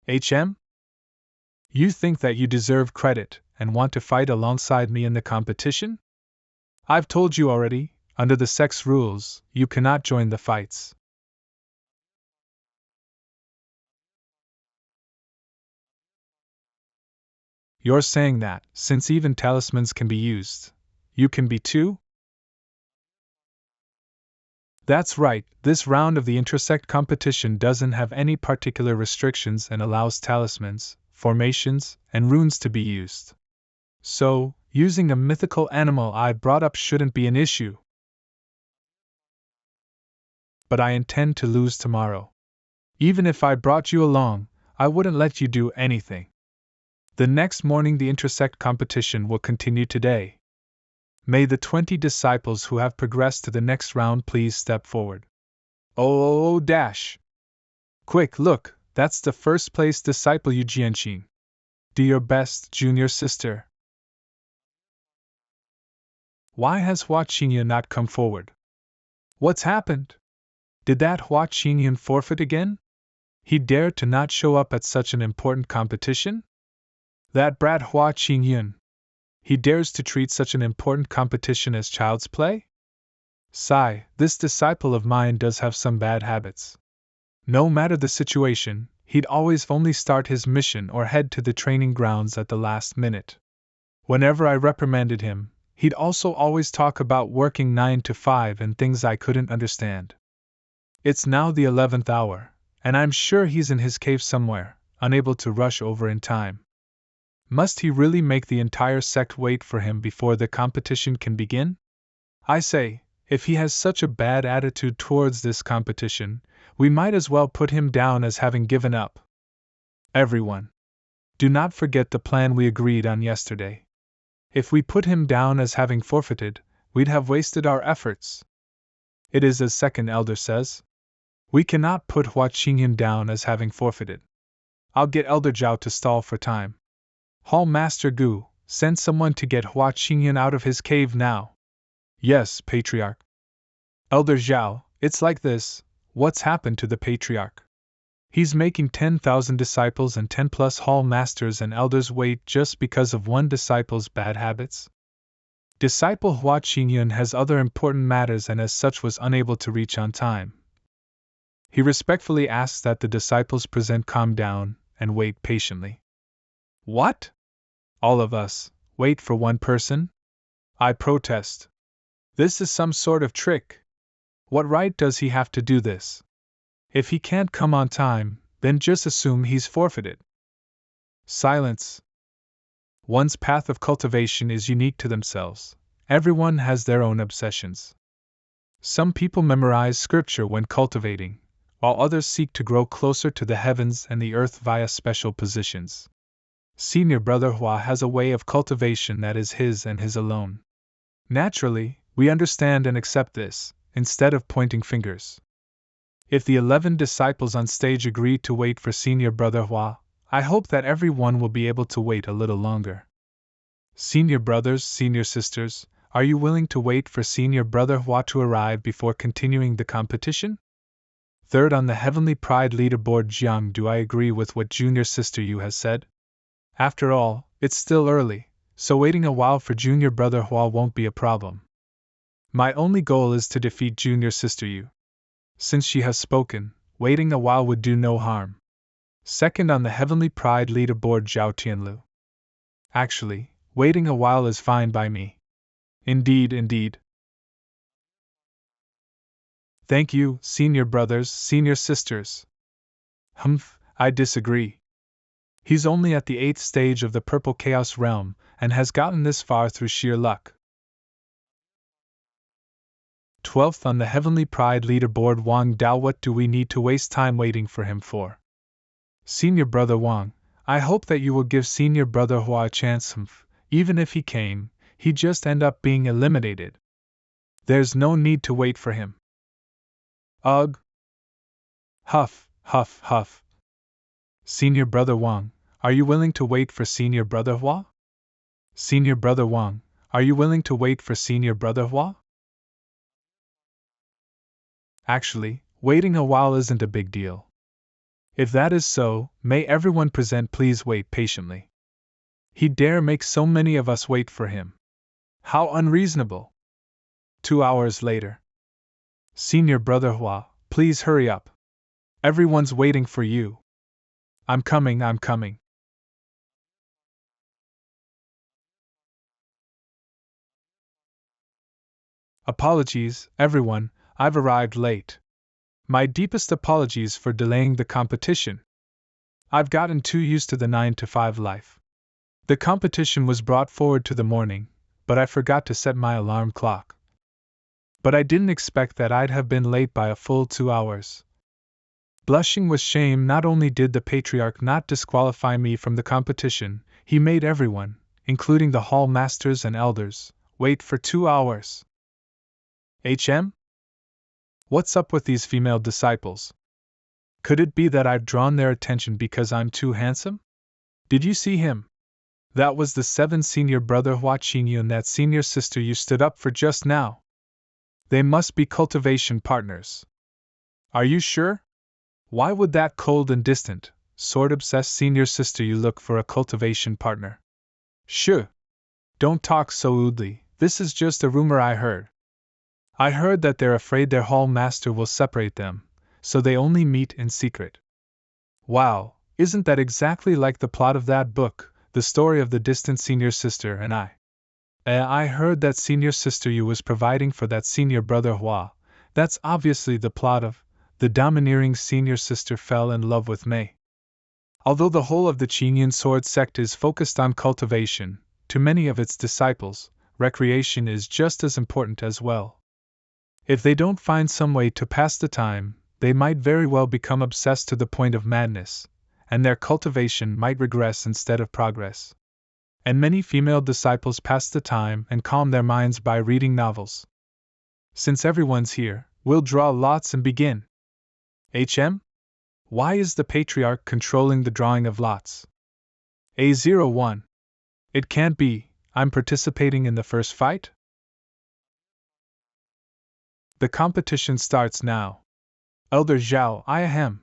You think that you deserve credit and want to fight alongside me in the competition? I've told you already, under the sect's rules, you cannot join the fights. You're saying that, since even talismans can be used, you can be too? That's right, this round of the intrasect competition doesn't have any particular restrictions and allows talismans, formations, and runes to be used. So, using a mythical animal I brought up shouldn't be an issue. But I intend to lose tomorrow. Even if I brought you along, I wouldn't let you do anything. The next morning the intersect competition will continue today. May the 20 disciples who have progressed to the next round please step forward. Oh, dash! Quick, look, that's the first place disciple Yu Jianxin. Do your best, junior sister. Why has Hua Qingyun not come forward? What's happened? Did that Hua Qingyun forfeit again? He dared to not show up at such an important competition? That brat Hua Qingyun. He dares to treat such an important competition as child's play? Sigh, this disciple of mine does have some bad habits. No matter the situation, he'd always only start his mission or head to the training grounds at the last minute. Whenever I reprimanded him, he'd also always talk about working 9 to 5 and things I couldn't understand. It's now the 11th hour, and I'm sure he's in his cave somewhere, unable to rush over in time. Must he really make the entire sect wait for him before the competition can begin? I say, if he has such a bad attitude towards this competition, we might as well put him down as having given up. Everyone, do not forget the plan we agreed on yesterday. If we put him down as having forfeited, we'd have wasted our efforts. It is as second elder says. We cannot put Hua Qingyun down as having forfeited. I'll get Elder Zhao to stall for time. Hall Master Gu, send someone to get Hua Qingyun out of his cave now. Yes, Patriarch. Elder Zhao, it's like this, what's happened to the Patriarch? He's making 10,000 disciples and 10 plus Hall Masters and Elders wait just because of one disciple's bad habits? Disciple Hua Qingyun has other important matters and as such was unable to reach on time. He respectfully asks that the disciples present calm down and wait patiently. What? All of us, wait for one person? I protest. This is some sort of trick. What right does he have to do this? If he can't come on time, then just assume he's forfeited. Silence. One's path of cultivation is unique to themselves. Everyone has their own obsessions. Some people memorize scripture when cultivating, while others seek to grow closer to the heavens and the earth via special positions. Senior Brother Hua has a way of cultivation that is his and his alone. Naturally, we understand and accept this, instead of pointing fingers. If the 11 disciples on stage agree to wait for Senior Brother Hua, I hope that everyone will be able to wait a little longer. Senior brothers, senior sisters, are you willing to wait for Senior Brother Hua to arrive before continuing the competition? Third on the Heavenly Pride Leaderboard Jiang, do I agree with what Junior Sister Yu has said? After all, it's still early, so waiting a while for Junior Brother Hua won't be a problem. My only goal is to defeat Junior Sister Yu. Since she has spoken, waiting a while would do no harm. Second on the Heavenly Pride Leaderboard Zhao Tianlu. Actually, waiting a while is fine by me. Indeed, indeed. Thank you, senior brothers, senior sisters. Humph, I disagree. He's only at the 8th stage of the Purple Chaos Realm, and has gotten this far through sheer luck. 12th on the Heavenly Pride Leaderboard Wang Dao, what do we need to waste time waiting for him for? Senior Brother Wang, I hope that you will give Senior Brother Hua a chance. Even if he came, he'd just end up being eliminated. There's no need to wait for him. Ugh. Huff, huff, huff. Senior Brother Wang, are you willing to wait for Senior Brother Hua? Senior Brother Wang, are you willing to wait for Senior Brother Hua? Actually, waiting a while isn't a big deal. If that is so, may everyone present please wait patiently. He dare make so many of us wait for him. How unreasonable! 2 hours later. Senior Brother Hua, please hurry up. Everyone's waiting for you. I'm coming, I'm coming. Apologies, everyone, I've arrived late. My deepest apologies for delaying the competition. I've gotten too used to the 9 to 5 life. The competition was brought forward to the morning, but I forgot to set my alarm clock. but I didn't expect that I'd have been late by a full 2 hours. Blushing with shame, not only did the patriarch not disqualify me from the competition, he made everyone, including the hall masters and elders, wait for 2 hours. What's up with these female disciples? Could it be that I've drawn their attention because I'm too handsome? Did you see him? That was the 7th senior brother Hua Qingyun and that senior sister you stood up for just now. They must be cultivation partners. Are you sure? Why would that cold and distant, sword-obsessed senior sister you look for a cultivation partner? Shoo! Don't talk so rudely, this is just a rumor I heard. I heard that they're afraid their hall master will separate them, so they only meet in secret. Wow, isn't that exactly like the plot of that book, The Story of the Distant Senior Sister and I? I heard that senior sister you was providing for that senior brother Hua. That's obviously the plot of The Domineering Senior Sister Fell in Love with Mei. Although the whole of the Qingyun sword sect is focused on cultivation, to many of its disciples, recreation is just as important as well. If they don't find some way to pass the time, they might very well become obsessed to the point of madness, and their cultivation might regress instead of progress. And many female disciples pass the time and calm their minds by reading novels. Since everyone's here, we'll draw lots and begin. Why is the patriarch controlling the drawing of lots? A01. It can't be, I'm participating in the first fight? The competition starts now. Elder Zhao, I ahem.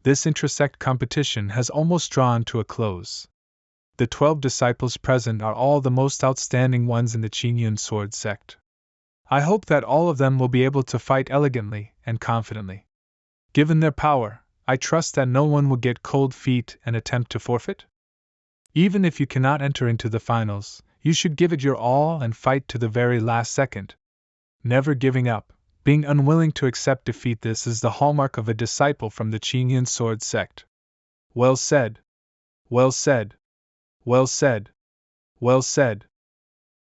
This intrasect competition has almost drawn to a close. The 12 disciples present are all the most outstanding ones in the Qingyun sword sect. I hope that all of them will be able to fight elegantly and confidently. Given their power, I trust that no one will get cold feet and attempt to forfeit. Even if you cannot enter into the finals, you should give it your all and fight to the very last second. Never giving up, being unwilling to accept defeat, this is the hallmark of a disciple from the Qingyun sword sect. Well said. Well said. Well said. Well said.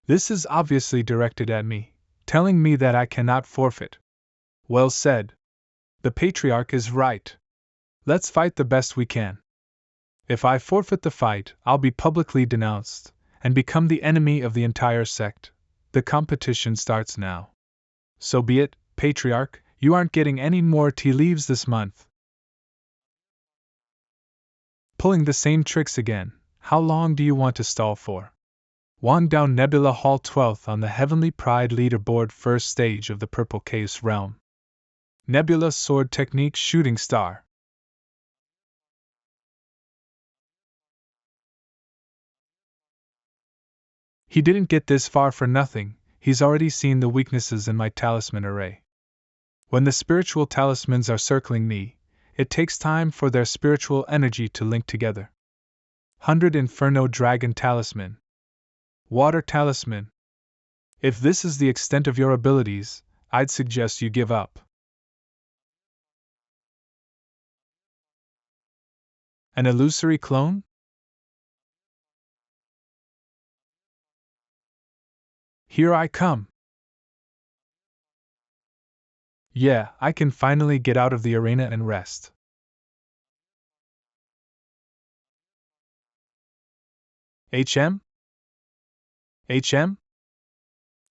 This is obviously directed at me, telling me that I cannot forfeit. Well said. The patriarch is right. Let's fight the best we can. If I forfeit the fight, I'll be publicly denounced, and become the enemy of the entire sect. The competition starts now. So be it, patriarch, you aren't getting any more tea leaves this month. Pulling the same tricks again, how long do you want to stall for? Wangdao Nebula Hall 12th on the Heavenly Pride Leaderboard, first stage of the Purple Cave's realm. Nebula Sword Technique Shooting Star. He didn't get this far for nothing, he's already seen the weaknesses in my talisman array. When the spiritual talismans are circling me, it takes time for their spiritual energy to link together. 100 Inferno Dragon Talisman. Water Talisman. If this is the extent of your abilities, I'd suggest you give up. An illusory clone? Here I come. Yeah, I can finally get out of the arena and rest. HM? HM?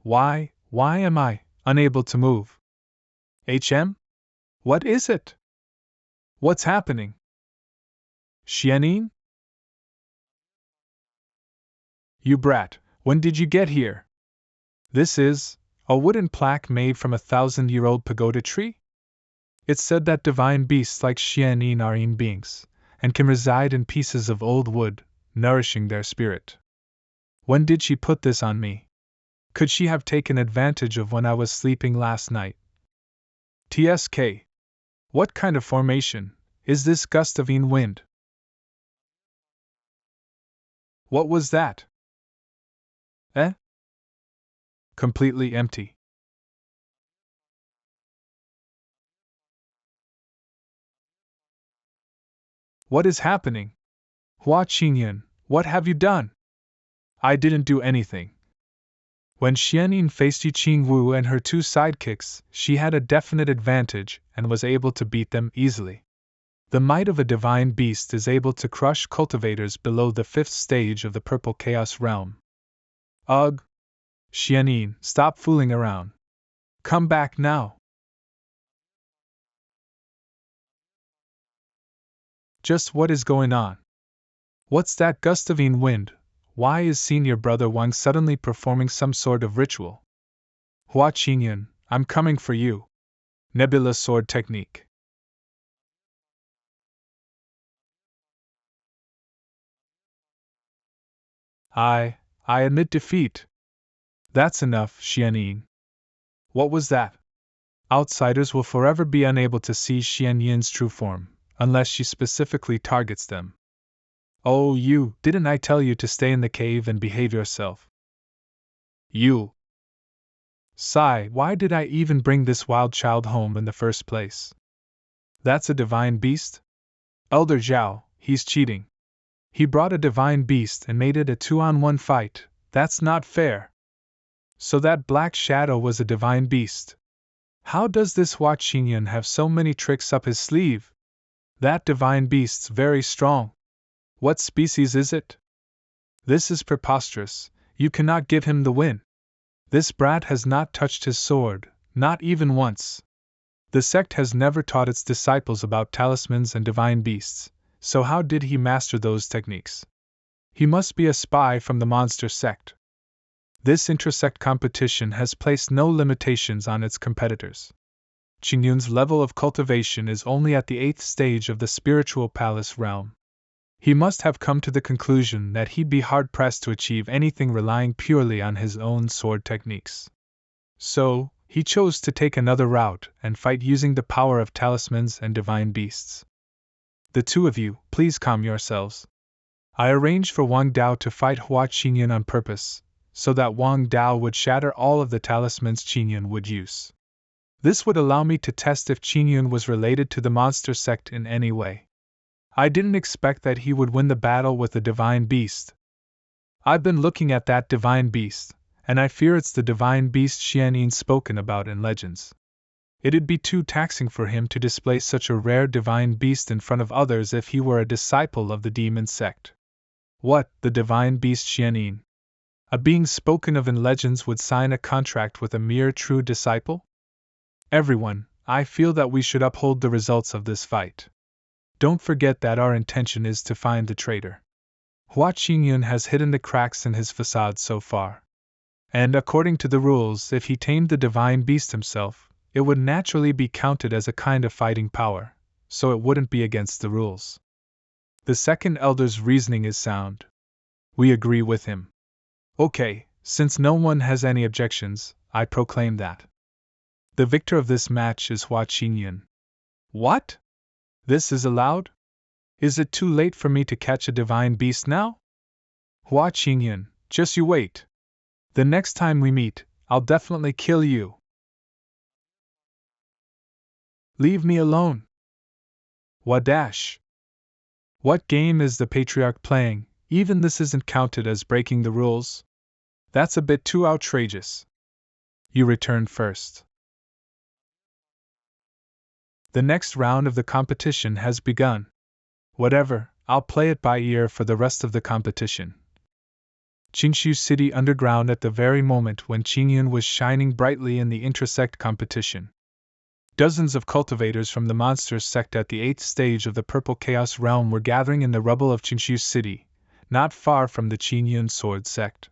Why am I unable to move? HM? What is it? What's happening? Xianin? You brat, when did you get here? This is a wooden plaque made from a 1,000-year-old pagoda tree? It's said that divine beasts like Xianin are in beings, and can reside in pieces of old wood, nourishing their spirit. When did she put this on me? Could she have taken advantage of when I was sleeping last night? TSK. What kind of formation is this gust of wind? What was that? Completely empty. What is happening? Hua Qingyun, what have you done? I didn't do anything. When Xianyin faced Yi Qingwu and her two sidekicks, she had a definite advantage and was able to beat them easily. The might of a divine beast is able to crush cultivators below the 5th stage of the Purple Chaos Realm. Ugh! Xianyin, stop fooling around. Come back now! Just what is going on? What's that gustavine wind? Why is Senior Brother Wang suddenly performing some sort of ritual? Hua Qingyun, I'm coming for you. Nebula Sword Technique. I admit defeat. That's enough, Xianyin. What was that? Outsiders will forever be unable to see Xianyin's true form, unless she specifically targets them. Oh, didn't I tell you to stay in the cave and behave yourself? You! Sigh, why did I even bring this wild child home in the first place? That's a divine beast? Elder Zhao, he's cheating. He brought a divine beast and made it a 2-on-1 fight. That's not fair. So that black shadow was a divine beast. How does this Hua Qingyun have so many tricks up his sleeve? That divine beast's very strong. What species is it? This is preposterous. You cannot give him the win. This brat has not touched his sword, not even once. The sect has never taught its disciples about talismans and divine beasts, so how did he master those techniques? He must be a spy from the monster sect. This inter-sect competition has placed no limitations on its competitors. Qingyun's level of cultivation is only at the 8th stage of the spiritual palace realm. He must have come to the conclusion that he'd be hard-pressed to achieve anything relying purely on his own sword techniques. So, he chose to take another route and fight using the power of talismans and divine beasts. The two of you, please calm yourselves. I arranged for Wang Dao to fight Hua Qingyun on purpose, so that Wang Dao would shatter all of the talismans Qingyun would use. This would allow me to test if Qingyun was related to the monster sect in any way. I didn't expect that he would win the battle with the divine beast. I've been looking at that divine beast, and I fear it's the divine beast Xianyin spoken about in legends. It'd be too taxing for him to display such a rare divine beast in front of others if he were a disciple of the demon sect. What, the divine beast Xianyin? A being spoken of in legends would sign a contract with a mere true disciple? Everyone, I feel that we should uphold the results of this fight. Don't forget that our intention is to find the traitor. Hua Qingyun has hidden the cracks in his facade so far. And according to the rules, if he tamed the divine beast himself, it would naturally be counted as a kind of fighting power, so it wouldn't be against the rules. The second elder's reasoning is sound. We agree with him. Okay, since no one has any objections, I proclaim that the victor of this match is Hua Qingyun. What? This is allowed? Is it too late for me to catch a divine beast now? Hua Qingyun, just you wait. The next time we meet, I'll definitely kill you. Leave me alone. Wadash. What game is the patriarch playing? Even this isn't counted as breaking the rules? That's a bit too outrageous. You return first. The next round of the competition has begun. Whatever, I'll play it by ear for the rest of the competition. Qingshu City underground at the very moment when Qingyun was shining brightly in the intersect competition. Dozens of cultivators from the monsters sect at the 8th stage of the Purple Chaos Realm were gathering in the rubble of Qingshu City, not far from the Qingyun Sword sect.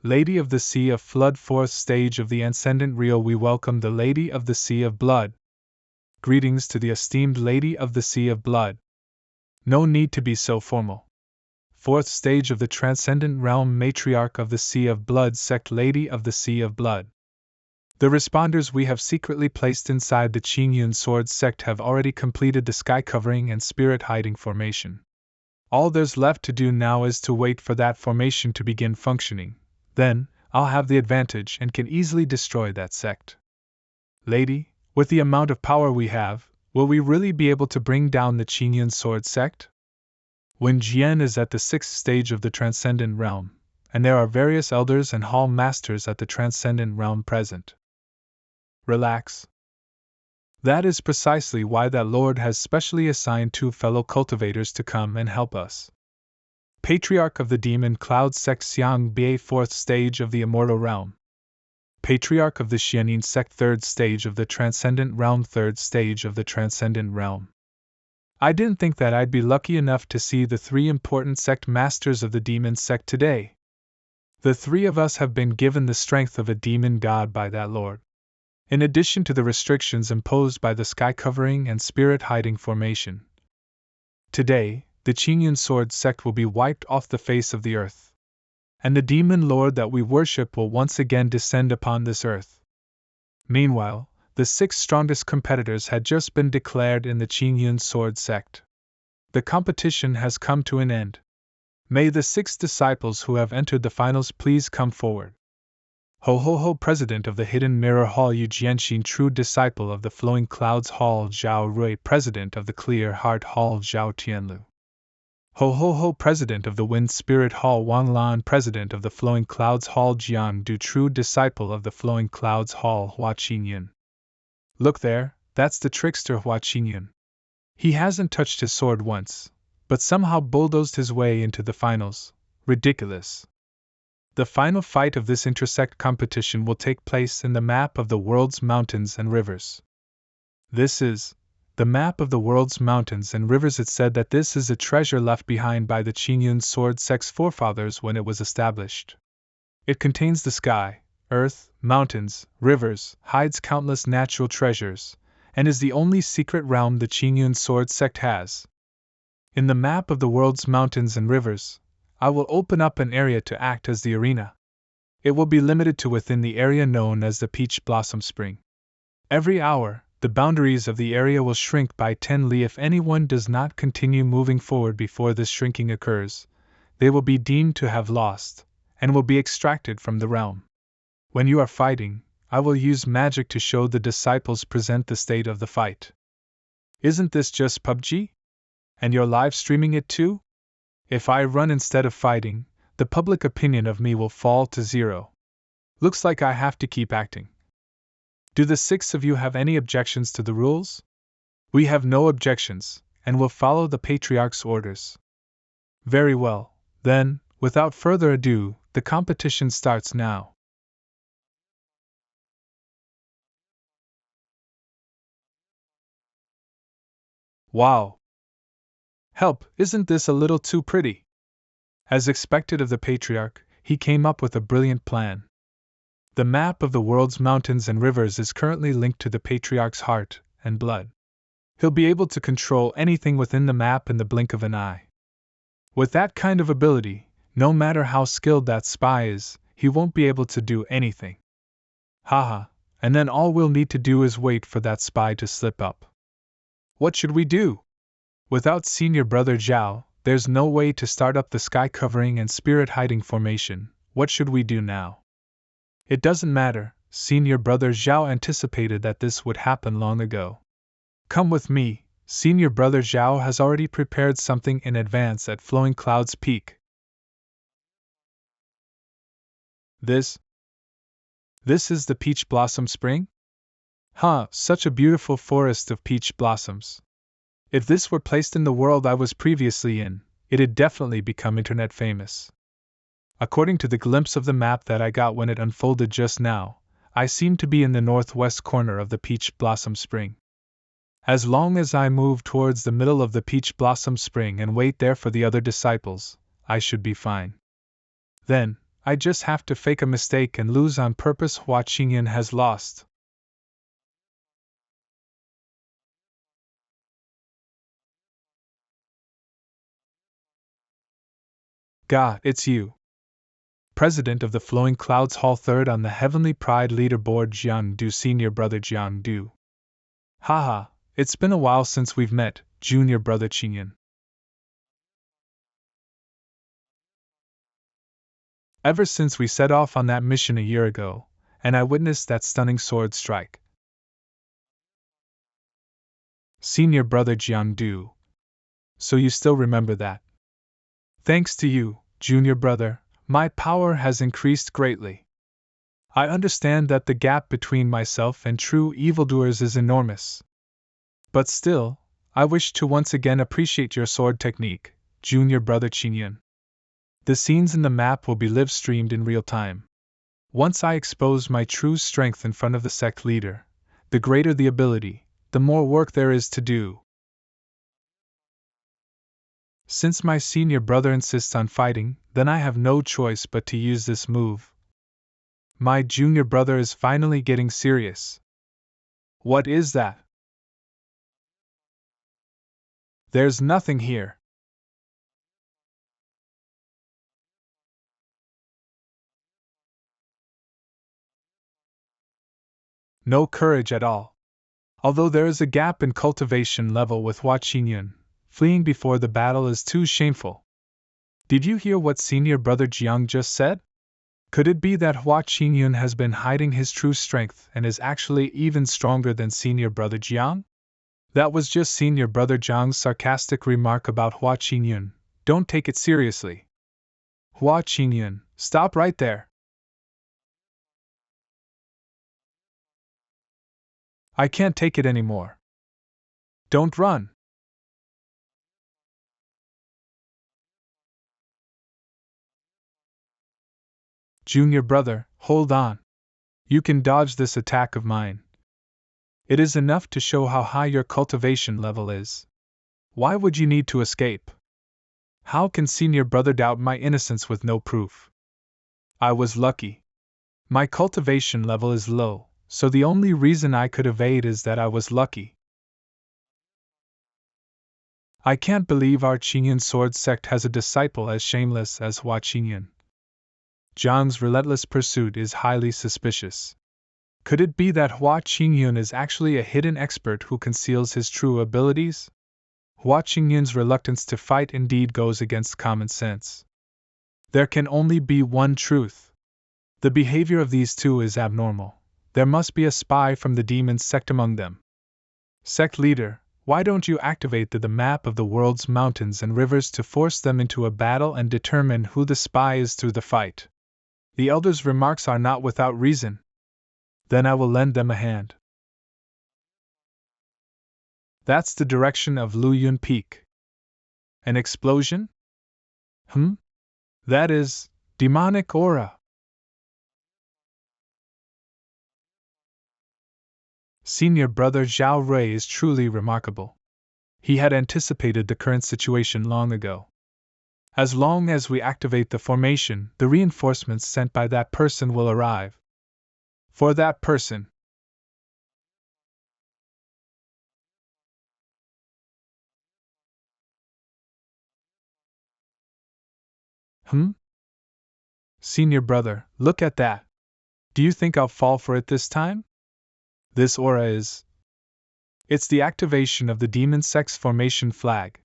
Lady of the Sea of Flood 4th stage of the Ascendant Rio, we welcome the Lady of the Sea of Blood. Greetings to the esteemed Lady of the Sea of Blood. No need to be so formal. 4th stage of the Transcendent Realm, Matriarch of the Sea of Blood sect, Lady of the Sea of Blood. The responders we have secretly placed inside the Qingyun Sword sect have already completed the sky covering and spirit hiding formation. All there's left to do now is to wait for that formation to begin functioning. Then, I'll have the advantage and can easily destroy that sect. Lady, with the amount of power we have, will we really be able to bring down the Qingyun Sword sect? When Jian is at the 6th stage of the Transcendent Realm, and there are various elders and hall masters at the Transcendent Realm present. Relax. That is precisely why that Lord has specially assigned 2 fellow cultivators to come and help us. Patriarch of the Demon Cloud Sect Xiang Bie 4th stage of the Immortal Realm. Patriarch of the Xianin Sect 3rd stage of the Transcendent Realm 3rd stage of the Transcendent Realm. I didn't think that I'd be lucky enough to see the 3 important sect masters of the demon sect today. The 3 of us have been given the strength of a demon god by that Lord. In addition to the restrictions imposed by the sky covering and spirit hiding formation. Today, the Qingyun sword sect will be wiped off the face of the earth. And the demon lord that we worship will once again descend upon this earth. Meanwhile, the 6 strongest competitors had just been declared in the Qingyun sword sect. The competition has come to an end. May the 6 disciples who have entered the finals please come forward. Ho ho ho, President of the Hidden Mirror Hall Yu Jianxin, true disciple of the Flowing Clouds Hall Zhao Rui, President of the Clear Heart Hall Zhao Tianlu. Ho ho ho, President of the Wind Spirit Hall Wang Lan, President of the Flowing Clouds Hall Jian Du, true disciple of the Flowing Clouds Hall Hua Qingyun. Look there, that's the trickster Hua Qingyun. He hasn't touched his sword once, but somehow bulldozed his way into the finals. Ridiculous. The final fight of this intersect competition will take place in the map of the world's mountains and rivers. This is the map of the world's mountains and rivers. It said that this is a treasure left behind by the Qingyun sword sect's forefathers when it was established. It contains the sky, earth, mountains, rivers, hides countless natural treasures, and is the only secret realm the Qingyun sword sect has. In the map of the world's mountains and rivers, I will open up an area to act as the arena. It will be limited to within the area known as the Peach Blossom Spring. Every hour, the boundaries of the area will shrink by 10 li. If anyone does not continue moving forward before this shrinking occurs, they will be deemed to have lost, and will be extracted from the realm. When you are fighting, I will use magic to show the disciples present the state of the fight. Isn't this just PUBG? And you're live streaming it too? If I run instead of fighting, the public opinion of me will fall to 0. Looks like I have to keep acting. Do the 6 of you have any objections to the rules? We have no objections, and will follow the Patriarch's orders. Very well, then, without further ado, the competition starts now. Wow! Help, isn't this a little too pretty? As expected of the Patriarch, he came up with a brilliant plan. The map of the world's mountains and rivers is currently linked to the Patriarch's heart and blood. He'll be able to control anything within the map in the blink of an eye. With that kind of ability, no matter how skilled that spy is, he won't be able to do anything. Haha, and then all we'll need to do is wait for that spy to slip up. What should we do? Without Senior Brother Zhao, there's no way to start up the sky covering and spirit hiding formation. What should we do now? It doesn't matter, Senior Brother Zhao anticipated that this would happen long ago. Come with me, Senior Brother Zhao has already prepared something in advance at Flowing Clouds Peak. This is the Peach Blossom Spring? Huh, such a beautiful forest of peach blossoms. If this were placed in the world I was previously in, it'd definitely become internet famous. According to the glimpse of the map that I got when it unfolded just now, I seem to be in the northwest corner of the Peach Blossom Spring. As long as I move towards the middle of the Peach Blossom Spring and wait there for the other disciples, I should be fine. Then, I just have to fake a mistake and lose on purpose. Hua Qingyun has lost. Gah, it's you. President of the Flowing Clouds Hall, third on the Heavenly Pride leaderboard, Jiang Du, Senior Brother Jiang Du. Haha, it's been a while since we've met, Junior Brother Qingyun. Ever since we set off on that mission a year ago, and I witnessed that stunning sword strike. Senior Brother Jiang Du. So you still remember that? Thanks to you, junior brother, my power has increased greatly. I understand that the gap between myself and true evildoers is enormous. But still, I wish to once again appreciate your sword technique, junior brother Qingyun. The scenes in the map will be live streamed in real time. Once I expose my true strength in front of the sect leader, the greater the ability, the more work there is to do. Since my senior brother insists on fighting, then I have no choice but to use this move. My junior brother is finally getting serious. What is that? There's nothing here. No courage at all. Although there is a gap in cultivation level with Hua Qingyun, fleeing before the battle is too shameful. Did you hear what senior brother Jiang just said? Could it be that Hua Qingyun has been hiding his true strength and is actually even stronger than senior brother Jiang? That was just senior brother Jiang's sarcastic remark about Hua Qingyun. Don't take it seriously. Hua Qingyun, stop right there. I can't take it anymore. Don't run. Junior brother, hold on. You can dodge this attack of mine. It is enough to show how high your cultivation level is. Why would you need to escape? How can senior brother doubt my innocence with no proof? I was lucky. My cultivation level is low, so the only reason I could evade is that I was lucky. I can't believe our Qingyun sword sect has a disciple as shameless as Hua Qingyun. Zhang's relentless pursuit is highly suspicious. Could it be that Hua Qingyun is actually a hidden expert who conceals his true abilities? Hua Qingyun's reluctance to fight indeed goes against common sense. There can only be one truth. The behavior of these two is abnormal. There must be a spy from the demon sect among them. Sect leader, why don't you activate the map of the world's mountains and rivers to force them into a battle and determine who the spy is through the fight? The elder's remarks are not without reason. Then I will lend them a hand. That's the direction of Luyun Peak. An explosion? That is, demonic aura. Senior brother Zhao Rui is truly remarkable. He had anticipated the current situation long ago. As long as we activate the formation, the reinforcements sent by that person will arrive. For that person. Senior brother, look at that. Do you think I'll fall for it this time? This aura is. It's the activation of the demon sect's formation flag.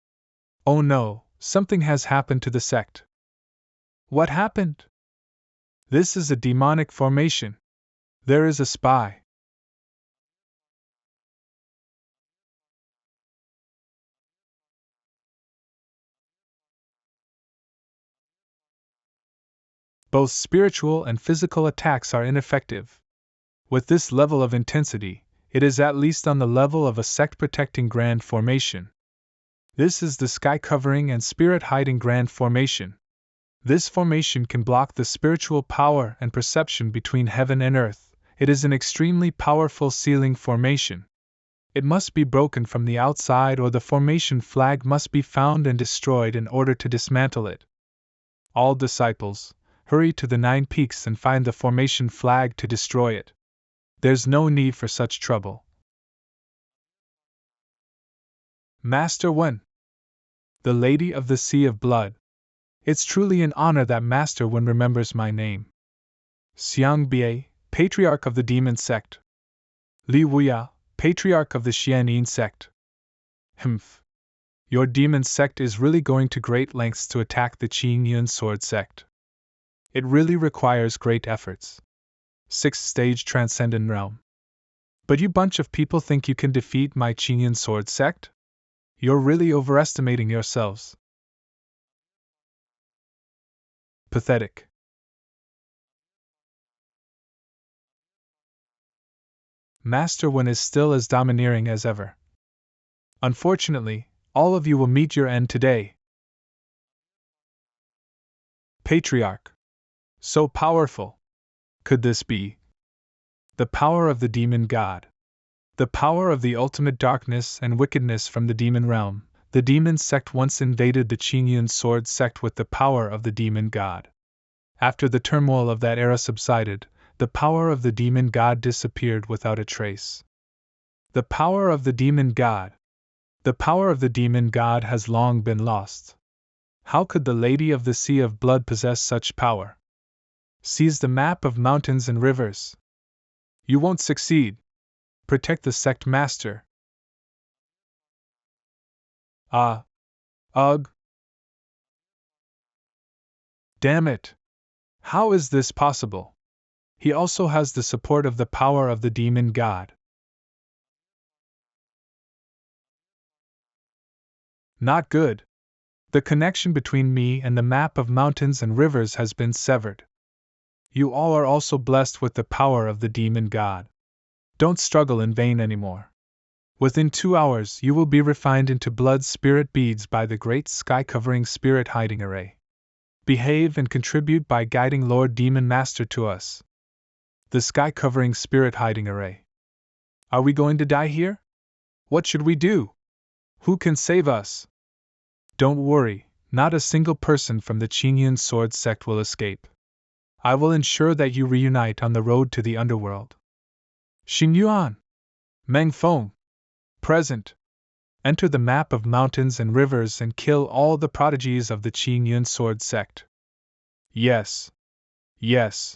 Oh no, something has happened to the sect. What happened? This is a demonic formation. There is a spy. Both spiritual and physical attacks are ineffective. With this level of intensity, it is at least on the level of a sect-protecting grand formation. This is the sky-covering and spirit-hiding grand formation. This formation can block the spiritual power and perception between heaven and earth. It is an extremely powerful sealing formation. It must be broken from the outside, or the formation flag must be found and destroyed in order to dismantle it. All disciples, hurry to the 9 peaks and find the formation flag to destroy it. There's no need for such trouble. Master Wen, the Lady of the Sea of Blood. It's truly an honor that Master Wen remembers my name. Xiang Bie, Patriarch of the Demon Sect. Li Wuya, Patriarch of the Xianyin Sect. Your demon sect is really going to great lengths to attack the Qingyun Sword Sect. It really requires great efforts. 6th stage Transcendent Realm. But you bunch of people think you can defeat my Qingyun Sword Sect? You're really overestimating yourselves. Pathetic. Master Wen is still as domineering as ever. Unfortunately, all of you will meet your end today. Patriarch. So powerful. Could this be the power of the demon god? The power of the ultimate darkness and wickedness from the demon realm. The demon sect once invaded the Qingyun sword sect with the power of the demon god. After the turmoil of that era subsided, the power of the demon god disappeared without a trace. The power of the demon god. The power of the demon god has long been lost. How could the Lady of the Sea of Blood possess such power? Seize the map of mountains and rivers. You won't succeed. Protect the sect master. Ugh. Damn it. How is this possible? He also has the support of the power of the demon god. Not good. The connection between me and the map of mountains and rivers has been severed. You all are also blessed with the power of the demon god. Don't struggle in vain anymore. Within 2 hours you will be refined into blood spirit beads by the great sky-covering spirit hiding array. Behave and contribute by guiding Lord Demon Master to us. The sky-covering spirit hiding array. Are we going to die here? What should we do? Who can save us? Don't worry, not a single person from the Qingyun sword sect will escape. I will ensure that you reunite on the road to the underworld. Xingyuan! Meng Feng! Present! Enter the map of mountains and rivers and kill all the prodigies of the Qingyun sword sect. Yes. Yes.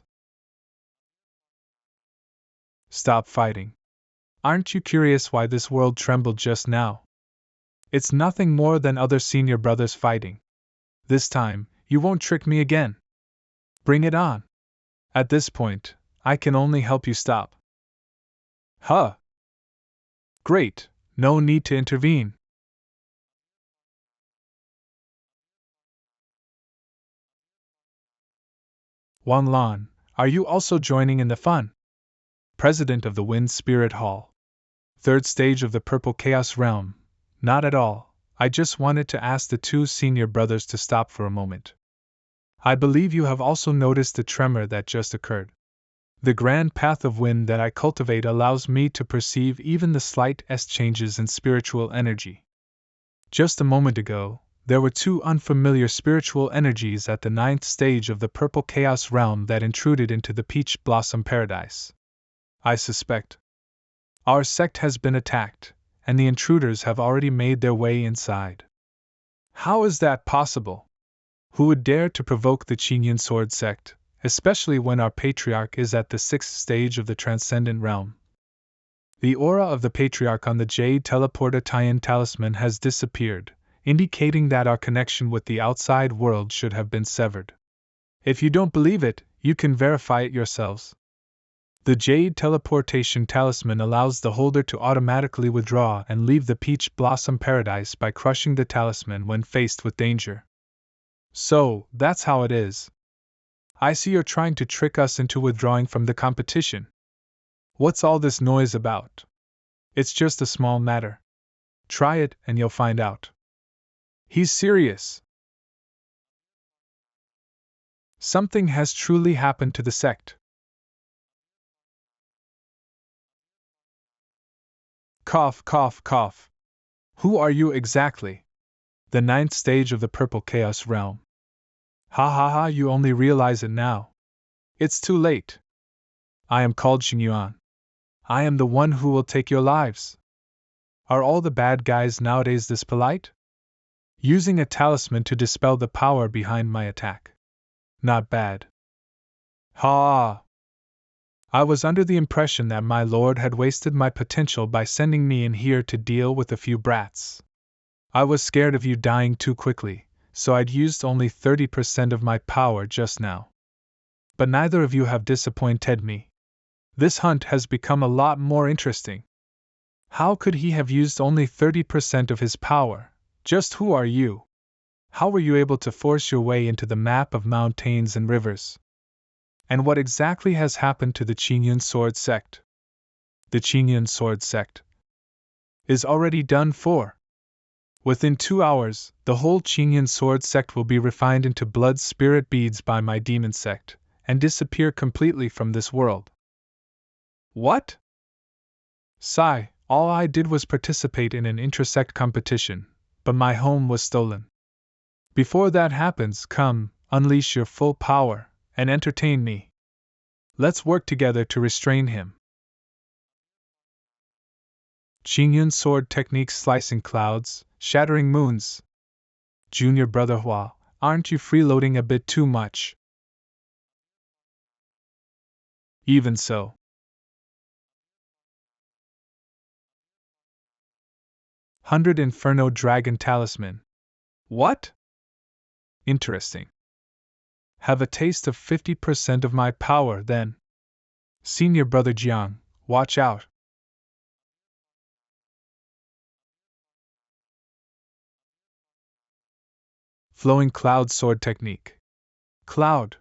Stop fighting. Aren't you curious why this world trembled just now? It's nothing more than other senior brothers fighting. This time, you won't trick me again. Bring it on. At this point, I can only help you stop. Huh. Great, no need to intervene. Wan Lan, are you also joining in the fun? President of the Wind Spirit Hall. Third stage of the Purple Chaos Realm. Not at all, I just wanted to ask the 2 senior brothers to stop for a moment. I believe you have also noticed the tremor that just occurred. The grand path of wind that I cultivate allows me to perceive even the slightest changes in spiritual energy. Just a moment ago, there were 2 unfamiliar spiritual energies at the 9th stage of the Purple Chaos Realm that intruded into the Peach Blossom Paradise. I suspect our sect has been attacked, and the intruders have already made their way inside. How is that possible? Who would dare to provoke the Qingyun sword sect, especially when our patriarch is at the 6th stage of the transcendent realm? The aura of the patriarch on the Jade Teleporter tie-in talisman has disappeared, indicating that our connection with the outside world should have been severed. If you don't believe it, you can verify it yourselves. The Jade Teleportation Talisman allows the holder to automatically withdraw and leave the Peach Blossom Paradise by crushing the talisman when faced with danger. So, that's how it is. I see you're trying to trick us into withdrawing from the competition. What's all this noise about? It's just a small matter. Try it and you'll find out. He's serious. Something has truly happened to the sect. Cough, cough, cough. Who are you exactly? The 9th stage of the Purple Chaos Realm. Ha ha ha, you only realize it now. It's too late. I am called Xingyuan. I am the one who will take your lives. Are all the bad guys nowadays this polite? Using a talisman to dispel the power behind my attack. Not bad. Ha! I was under the impression that my lord had wasted my potential by sending me in here to deal with a few brats. I was scared of you dying too quickly, so I'd used only 30% of my power just now. But neither of you have disappointed me. This hunt has become a lot more interesting. How could he have used only 30% of his power? Just who are you? How were you able to force your way into the map of mountains and rivers? And what exactly has happened to the Qingyun Sword Sect? The Qingyun Sword Sect is already done for. Within 2 hours, the whole Qingyun Sword Sect will be refined into blood spirit beads by my demon sect, and disappear completely from this world. What? Sigh, all I did was participate in an intersect competition, but my home was stolen. Before that happens, come, unleash your full power, and entertain me. Let's work together to restrain him. Qingyun sword technique slicing clouds, shattering moons. Junior brother Hua, aren't you freeloading a bit too much? Even so. Hundred Inferno Dragon Talisman. What? Interesting. Have a taste of 50% of my power, then. Senior brother Jiang, watch out. Flowing Cloud Sword Technique. Cloud.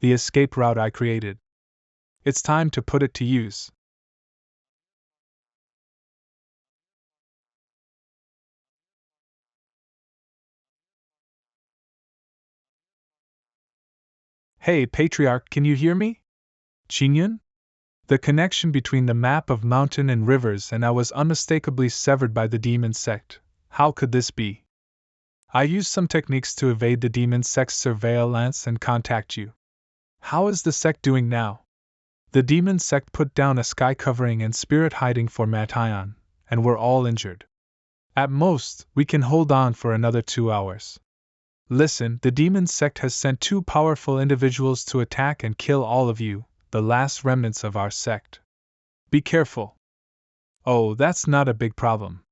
The escape route I created. It's time to put it to use. Hey, Patriarch, can you hear me? Qingyun? The connection between the map of mountain and rivers and I was unmistakably severed by the demon sect. How could this be? I used some techniques to evade the demon sect's surveillance and contact you. How is the sect doing now? The demon sect put down a sky covering and spirit hiding for Matayan, and we're all injured. At most, we can hold on for another 2 hours. Listen, the demon sect has sent 2 powerful individuals to attack and kill all of you, the last remnants of our sect. Be careful. Oh, that's not a big problem.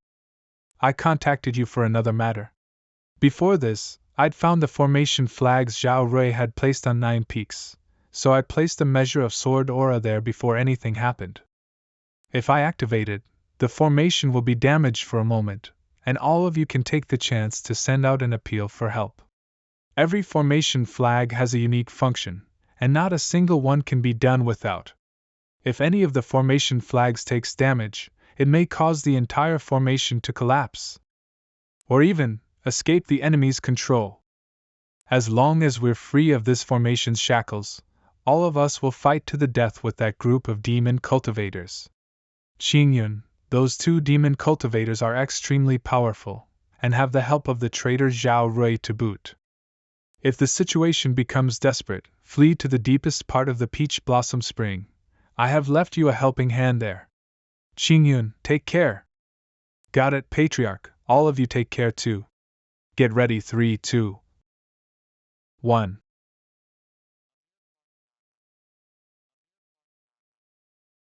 I contacted you for another matter. Before this, I'd found the formation flags Zhao Rui had placed on 9 peaks, so I placed a measure of sword aura there before anything happened. If I activate it, the formation will be damaged for a moment, and all of you can take the chance to send out an appeal for help. Every formation flag has a unique function, and not a single one can be done without. If any of the formation flags takes damage, it may cause the entire formation to collapse, or even escape the enemy's control. As long as we're free of this formation's shackles, all of us will fight to the death with that group of demon cultivators. Qingyun, those 2 demon cultivators are extremely powerful, and have the help of the traitor Zhao Rui to boot. If the situation becomes desperate, flee to the deepest part of the Peach Blossom Spring. I have left you a helping hand there. Qingyun, take care. Got it, Patriarch, all of you take care too. Get ready, 3, 2, 1.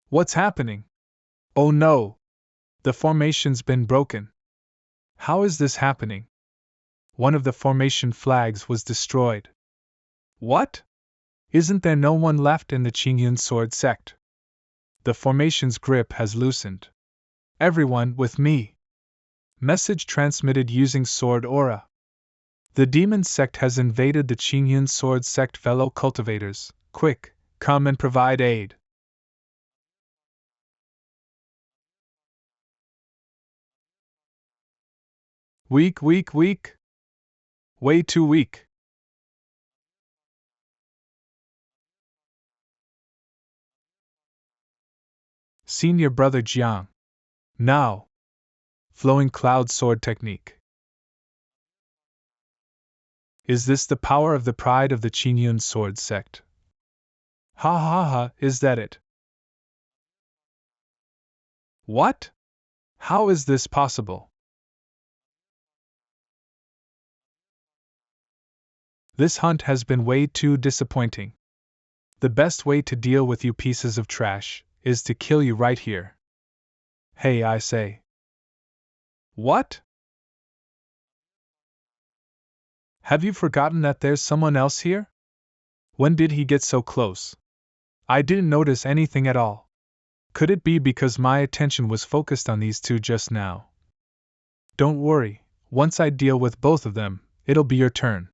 What's happening? Oh no! The formation's been broken. How is this happening? One of the formation flags was destroyed. What? Isn't there no one left in the Qingyun sword sect? The formation's grip has loosened. Everyone with me. Message transmitted using sword aura. The demon sect has invaded the Qingyun sword sect. Fellow cultivators, quick, come and provide aid. Weak, weak, weak. Way too weak. Senior brother Jiang. Now. Flowing cloud sword technique. Is this the power of the pride of the Qingyun sword sect? Ha ha ha, is that it? What? How is this possible? This hunt has been way too disappointing. The best way to deal with you pieces of trash is to kill you right here. Hey, I say. What? Have you forgotten that there's someone else here? When did he get so close? I didn't notice anything at all. Could it be because my attention was focused on these two just now? Don't worry, once I deal with both of them, it'll be your turn.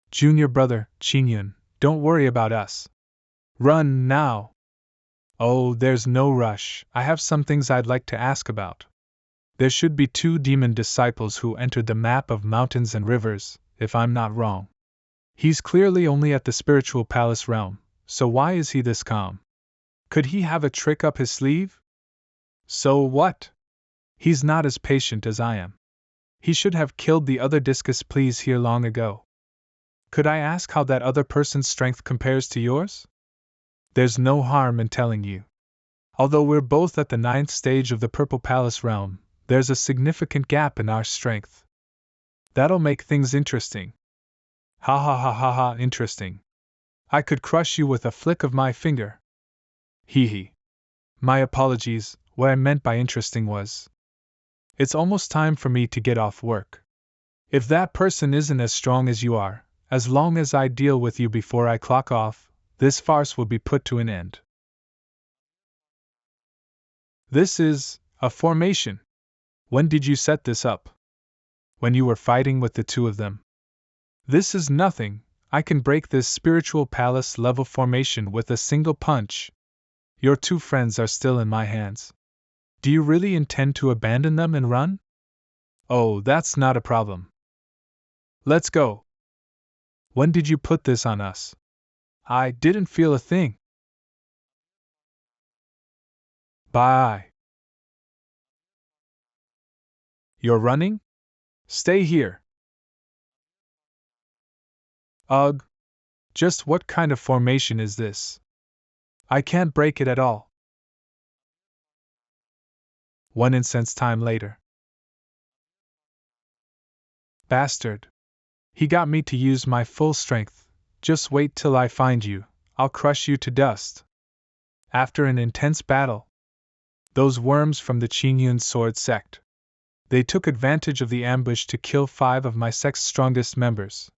Junior brother, Qingyun, don't worry about us. Run now! Oh, there's no rush, I have some things I'd like to ask about. There should be two demon disciples who entered the map of mountains and rivers, if I'm not wrong. He's clearly only at the spiritual palace realm, so why is he this calm? Could he have a trick up his sleeve? So what? He's not as patient as I am. He should have killed the other discus please here long ago. Could I ask how that other person's strength compares to yours? There's no harm in telling you. Although we're both at the 9th stage of the Purple Palace realm, there's a significant gap in our strength. That'll make things interesting. Ha ha ha ha ha, interesting. I could crush you with a flick of my finger. Hee hee. My apologies, what I meant by interesting was. It's almost time for me to get off work. If that person isn't as strong as you are, as long as I deal with you before I clock off, this farce will be put to an end. This is a formation. When did you set this up? When you were fighting with the two of them. This is nothing, I can break this spiritual palace level formation with a single punch. Your two friends are still in my hands. Do you really intend to abandon them and run? Oh, that's not a problem. Let's go. When did you put this on us? I didn't feel a thing. Bye. You're running? Stay here. Ugh. Just what kind of formation is this? I can't break it at all. 1 incense time later. Bastard. He got me to use my full strength. Just wait till I find you, I'll crush you to dust. After an intense battle, those worms from the Qingyun sword sect. They took advantage of the ambush to kill 5 of my sect's strongest members.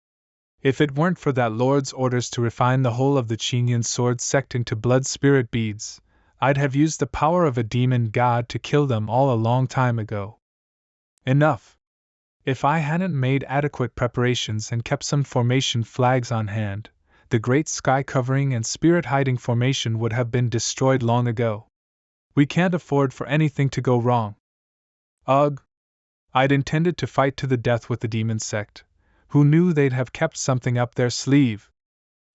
If it weren't for that lord's orders to refine the whole of the Qingyun sword sect into blood spirit beads, I'd have used the power of a demon god to kill them all a long time ago. Enough. If I hadn't made adequate preparations and kept some formation flags on hand, the great sky covering and spirit hiding formation would have been destroyed long ago. We can't afford for anything to go wrong. Ugh. I'd intended to fight to the death with the demon sect. Who knew they'd have kept something up their sleeve?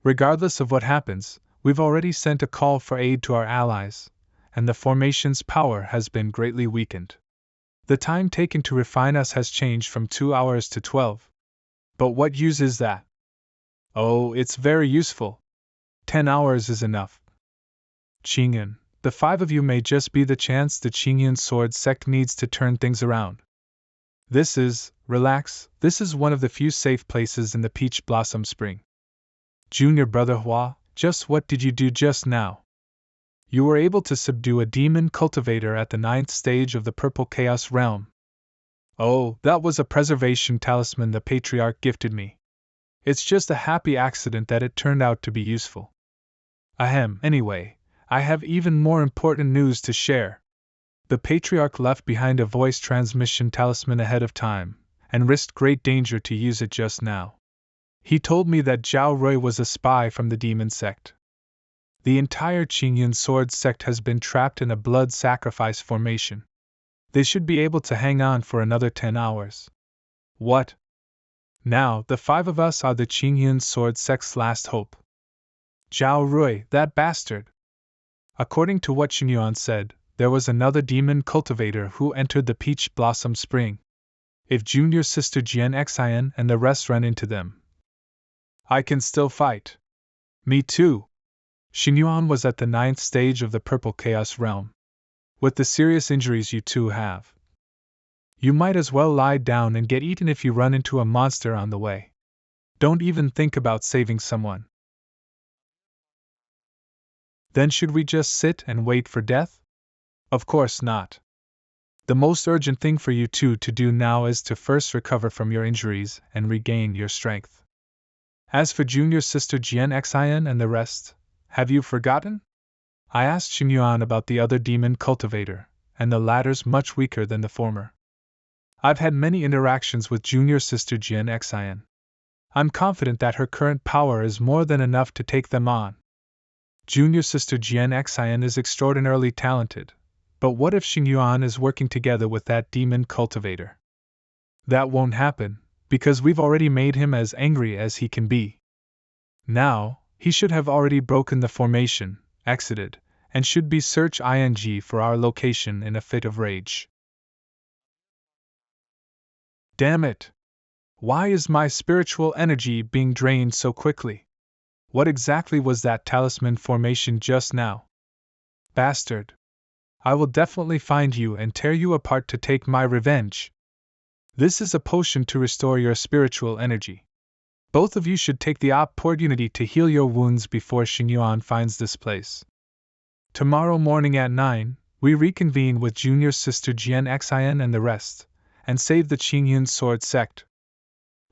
Regardless of what happens, we've already sent a call for aid to our allies, and the formation's power has been greatly weakened. The time taken to refine us has changed from 2 hours to 12. But what use is that? Oh, it's very useful. 10 hours is enough. Qingyun, the 5 of you may just be the chance the Qingyun sword sect needs to turn things around. Relax, this is one of the few safe places in the Peach Blossom Spring. Junior brother Hua, just what did you do just now? You were able to subdue a demon cultivator at the 9th stage of the Purple Chaos Realm. Oh, that was a preservation talisman the Patriarch gifted me. It's just a happy accident that it turned out to be useful. Ahem, anyway, I have even more important news to share. The Patriarch left behind a voice transmission talisman ahead of time, and risked great danger to use it just now. He told me that Zhao Rui was a spy from the demon sect. The entire Qingyun sword sect has been trapped in a blood sacrifice formation. They should be able to hang on for another 10 hours. What? Now, the 5 of us are the Qingyun sword sect's last hope. Zhao Rui, that bastard! According to what Xunyuan said, there was another demon cultivator who entered the Peach Blossom Spring. If junior sister Jian Xin and the rest run into them, I can still fight. Me too. Xunyuan was at the 9th stage of the Purple Chaos Realm. With the serious injuries you two have, you might as well lie down and get eaten if you run into a monster on the way. Don't even think about saving someone. Then should we just sit and wait for death? Of course not. The most urgent thing for you two to do now is to first recover from your injuries and regain your strength. As for junior sister Jian Xin and the rest, have you forgotten? I asked Xingyuan about the other demon cultivator, and the latter's much weaker than the former. I've had many interactions with junior sister Jian Xian. I'm confident that her current power is more than enough to take them on. Junior sister Jian Xian is extraordinarily talented, but what if Xingyuan is working together with that demon cultivator? That won't happen, because we've already made him as angry as he can be. Now, he should have already broken the formation, exited, and should be search ing for our location in a fit of rage. Damn it! Why is my spiritual energy being drained so quickly? What exactly was that talisman formation just now? Bastard! I will definitely find you and tear you apart to take my revenge. This is a potion to restore your spiritual energy. Both of you should take the opportunity to heal your wounds before Xingyuan finds this place. Tomorrow morning at 9, we reconvene with junior sister Jian Xian and the rest, and save the Qingyun sword sect.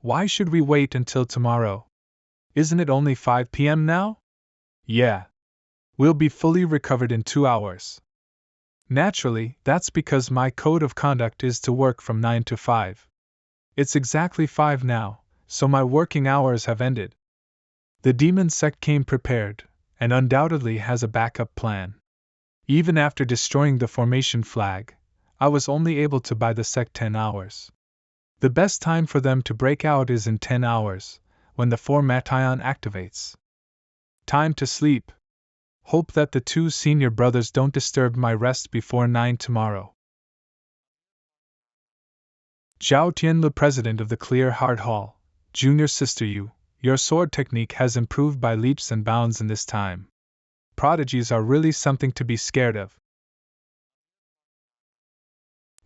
Why should we wait until tomorrow? Isn't it only 5 p.m. now? Yeah. We'll be fully recovered in 2 hours. Naturally, that's because my code of conduct is to work from 9 to 5. It's exactly 5 now, so my working hours have ended. The demon sect came prepared, and undoubtedly has a backup plan. Even after destroying the formation flag, I was only able to buy the sect 10 hours. The best time for them to break out is in 10 hours, when the formation activates. Time to sleep. Hope that the 2 senior brothers don't disturb my rest before 9 tomorrow. Zhao Tianlu, president of the Clear Heart Hall. Junior sister Yu, your sword technique has improved by leaps and bounds in this time. Prodigies are really something to be scared of.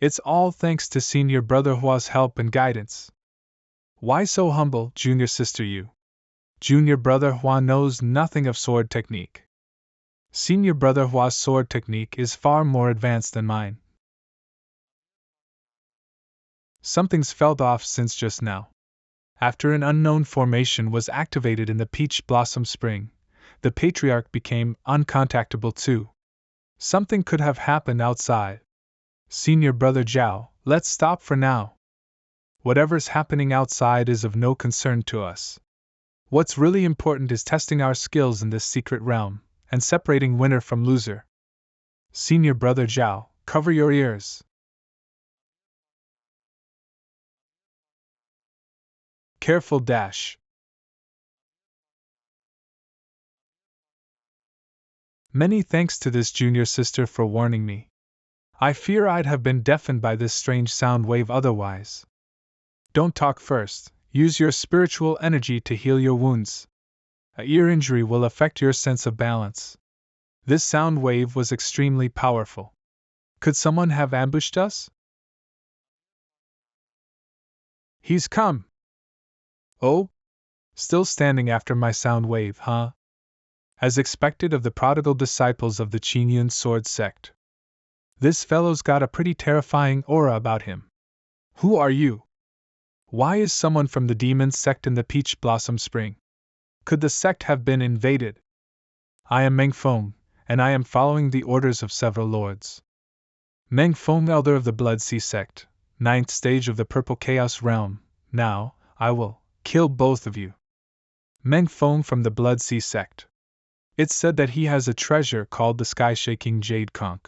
It's all thanks to senior brother Hua's help and guidance. Why so humble, junior sister Yu? Junior brother Hua knows nothing of sword technique. Senior brother Hua's sword technique is far more advanced than mine. Something's felt off since just now. After an unknown formation was activated in the Peach Blossom Spring, the Patriarch became uncontactable too. Something could have happened outside. Senior brother Zhao, let's stop for now. Whatever's happening outside is of no concern to us. What's really important is testing our skills in this secret realm, and separating winner from loser. Senior brother Zhao, cover your ears. Careful dash. Many thanks to this junior sister for warning me. I fear I'd have been deafened by this strange sound wave otherwise. Don't talk first, use your spiritual energy to heal your wounds. A ear injury will affect your sense of balance. This sound wave was extremely powerful. Could someone have ambushed us? He's come! Oh? Still standing after my sound wave, huh? As expected of the prodigal disciples of the Qingyun sword sect. This fellow's got a pretty terrifying aura about him. Who are you? Why is someone from the demon sect in the Peach Blossom Spring? Could the sect have been invaded? I am Meng Feng, and I am following the orders of several lords. Meng Feng, elder of the Blood Sea sect, 9th stage of the Purple Chaos realm. Now, I will kill both of you. Meng Feng from the Blood Sea sect. It's said that he has a treasure called the Sky-Shaking Jade Conch.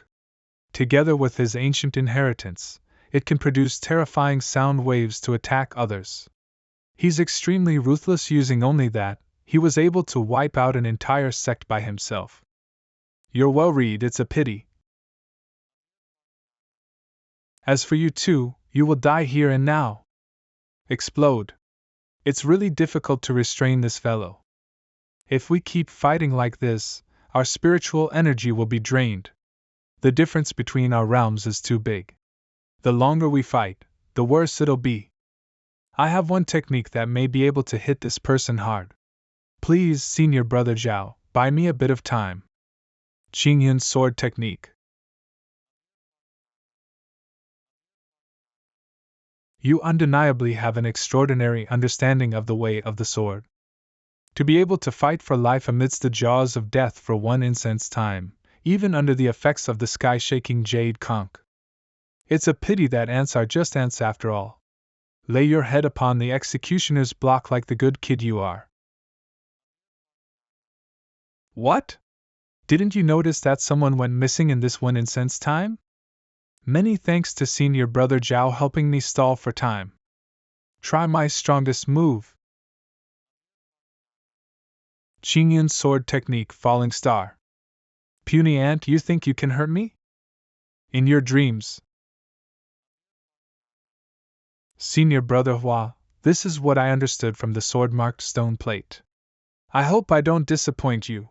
Together with his ancient inheritance, it can produce terrifying sound waves to attack others. He's extremely ruthless, using only that, he was able to wipe out an entire sect by himself. You're well read, it's a pity. As for you two, you will die here and now. Explode. It's really difficult to restrain this fellow. If we keep fighting like this, our spiritual energy will be drained. The difference between our realms is too big. The longer we fight, the worse it'll be. I have one technique that may be able to hit this person hard. Please, senior brother Zhao, buy me a bit of time. Qingyun sword technique. You undeniably have an extraordinary understanding of the way of the sword. To be able to fight for life amidst the jaws of death for one instant's time, even under the effects of the sky-shaking jade conch. It's a pity that ants are just ants after all. Lay your head upon the executioner's block like the good kid you are. What? Didn't you notice that someone went missing in this one incensed time? Many thanks to senior brother Zhao helping me stall for time. Try my strongest move. Qingyun's sword technique, falling star. Puny ant, you think you can hurt me? In your dreams. Senior brother Hua, this is what I understood from the sword-marked stone plate. I hope I don't disappoint you.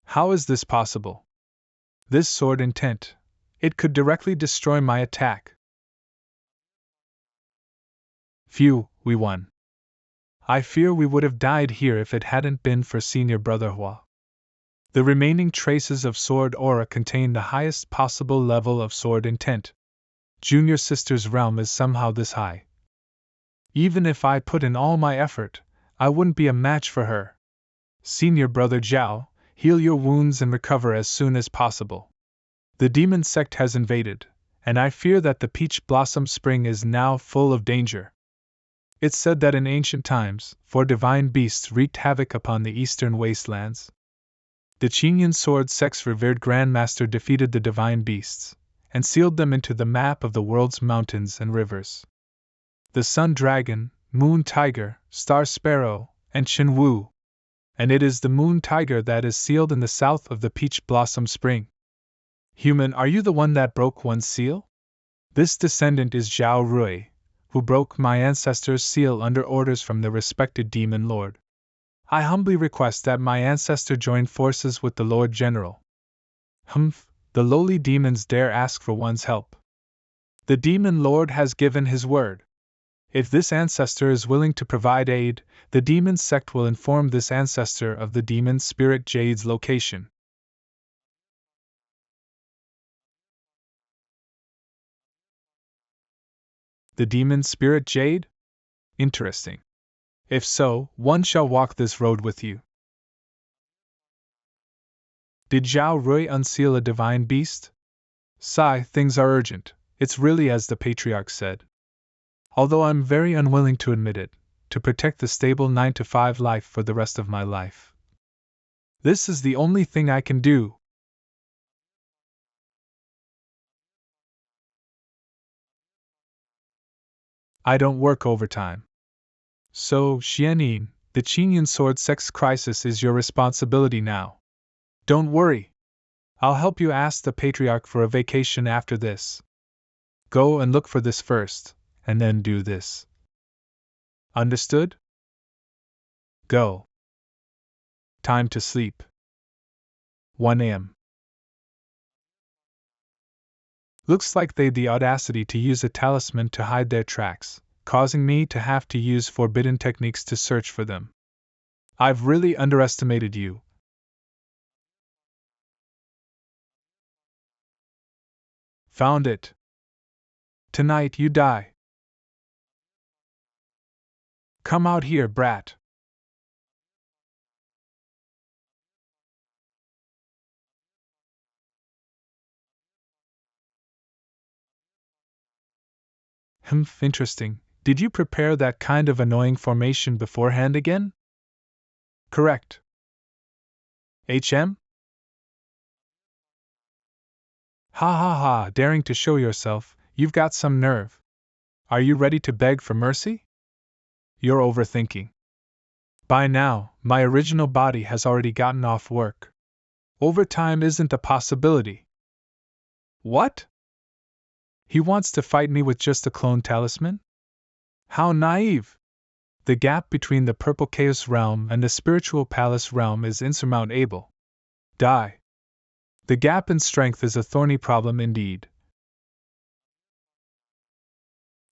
How is this possible? This sword intent. It could directly destroy my attack. Phew, we won. I fear we would have died here if it hadn't been for senior brother Hua. The remaining traces of sword aura contain the highest possible level of sword intent. Junior sister's realm is somehow this high. Even if I put in all my effort, I wouldn't be a match for her. Senior brother Zhao, heal your wounds and recover as soon as possible. The demon sect has invaded, and I fear that the Peach Blossom Spring is now full of danger. It's said that in ancient times, four divine beasts wreaked havoc upon the eastern wastelands. The Qingyun sword sect's revered Grandmaster defeated the divine beasts, and sealed them into the map of the world's mountains and rivers. The Sun Dragon, Moon Tiger, Star Sparrow, and Qin Wu. And it is the Moon Tiger that is sealed in the south of the Peach Blossom Spring. Human, are you the one that broke one's seal? This descendant is Zhao Rui, who broke my ancestor's seal under orders from the respected demon lord. I humbly request that my ancestor join forces with the Lord General. Humph, the lowly demons dare ask for one's help. The demon lord has given his word. If this ancestor is willing to provide aid, the demon sect will inform this ancestor of the demon spirit Jade's location. The demon spirit Jade? Interesting. If so, one shall walk this road with you. Did Zhao Rui unseal a divine beast? Sigh, things are urgent. It's really as the patriarch said. Although I'm very unwilling to admit it, to protect the stable 9-to-5 life for the rest of my life. This is the only thing I can do. I don't work overtime. So, Xianyin, the Qingyun sword sex crisis is your responsibility now. Don't worry. I'll help you ask the patriarch for a vacation after this. Go and look for this first, and then do this. Understood? Go. Time to sleep. 1 a.m. Looks like they'd the audacity to use a talisman to hide their tracks, causing me to have to use forbidden techniques to search for them. I've really underestimated you. Found it. Tonight you die. Come out here, brat. Humph, interesting. Did you prepare that kind of annoying formation beforehand again? Correct. HM? Ha ha ha, daring to show yourself, you've got some nerve. Are you ready to beg for mercy? You're overthinking. By now, my original body has already gotten off work. Overtime isn't a possibility. What? He wants to fight me with just a clone talisman? How naive! The gap between the Purple Chaos realm and the Spiritual Palace realm is insurmountable. Die. The gap in strength is a thorny problem indeed.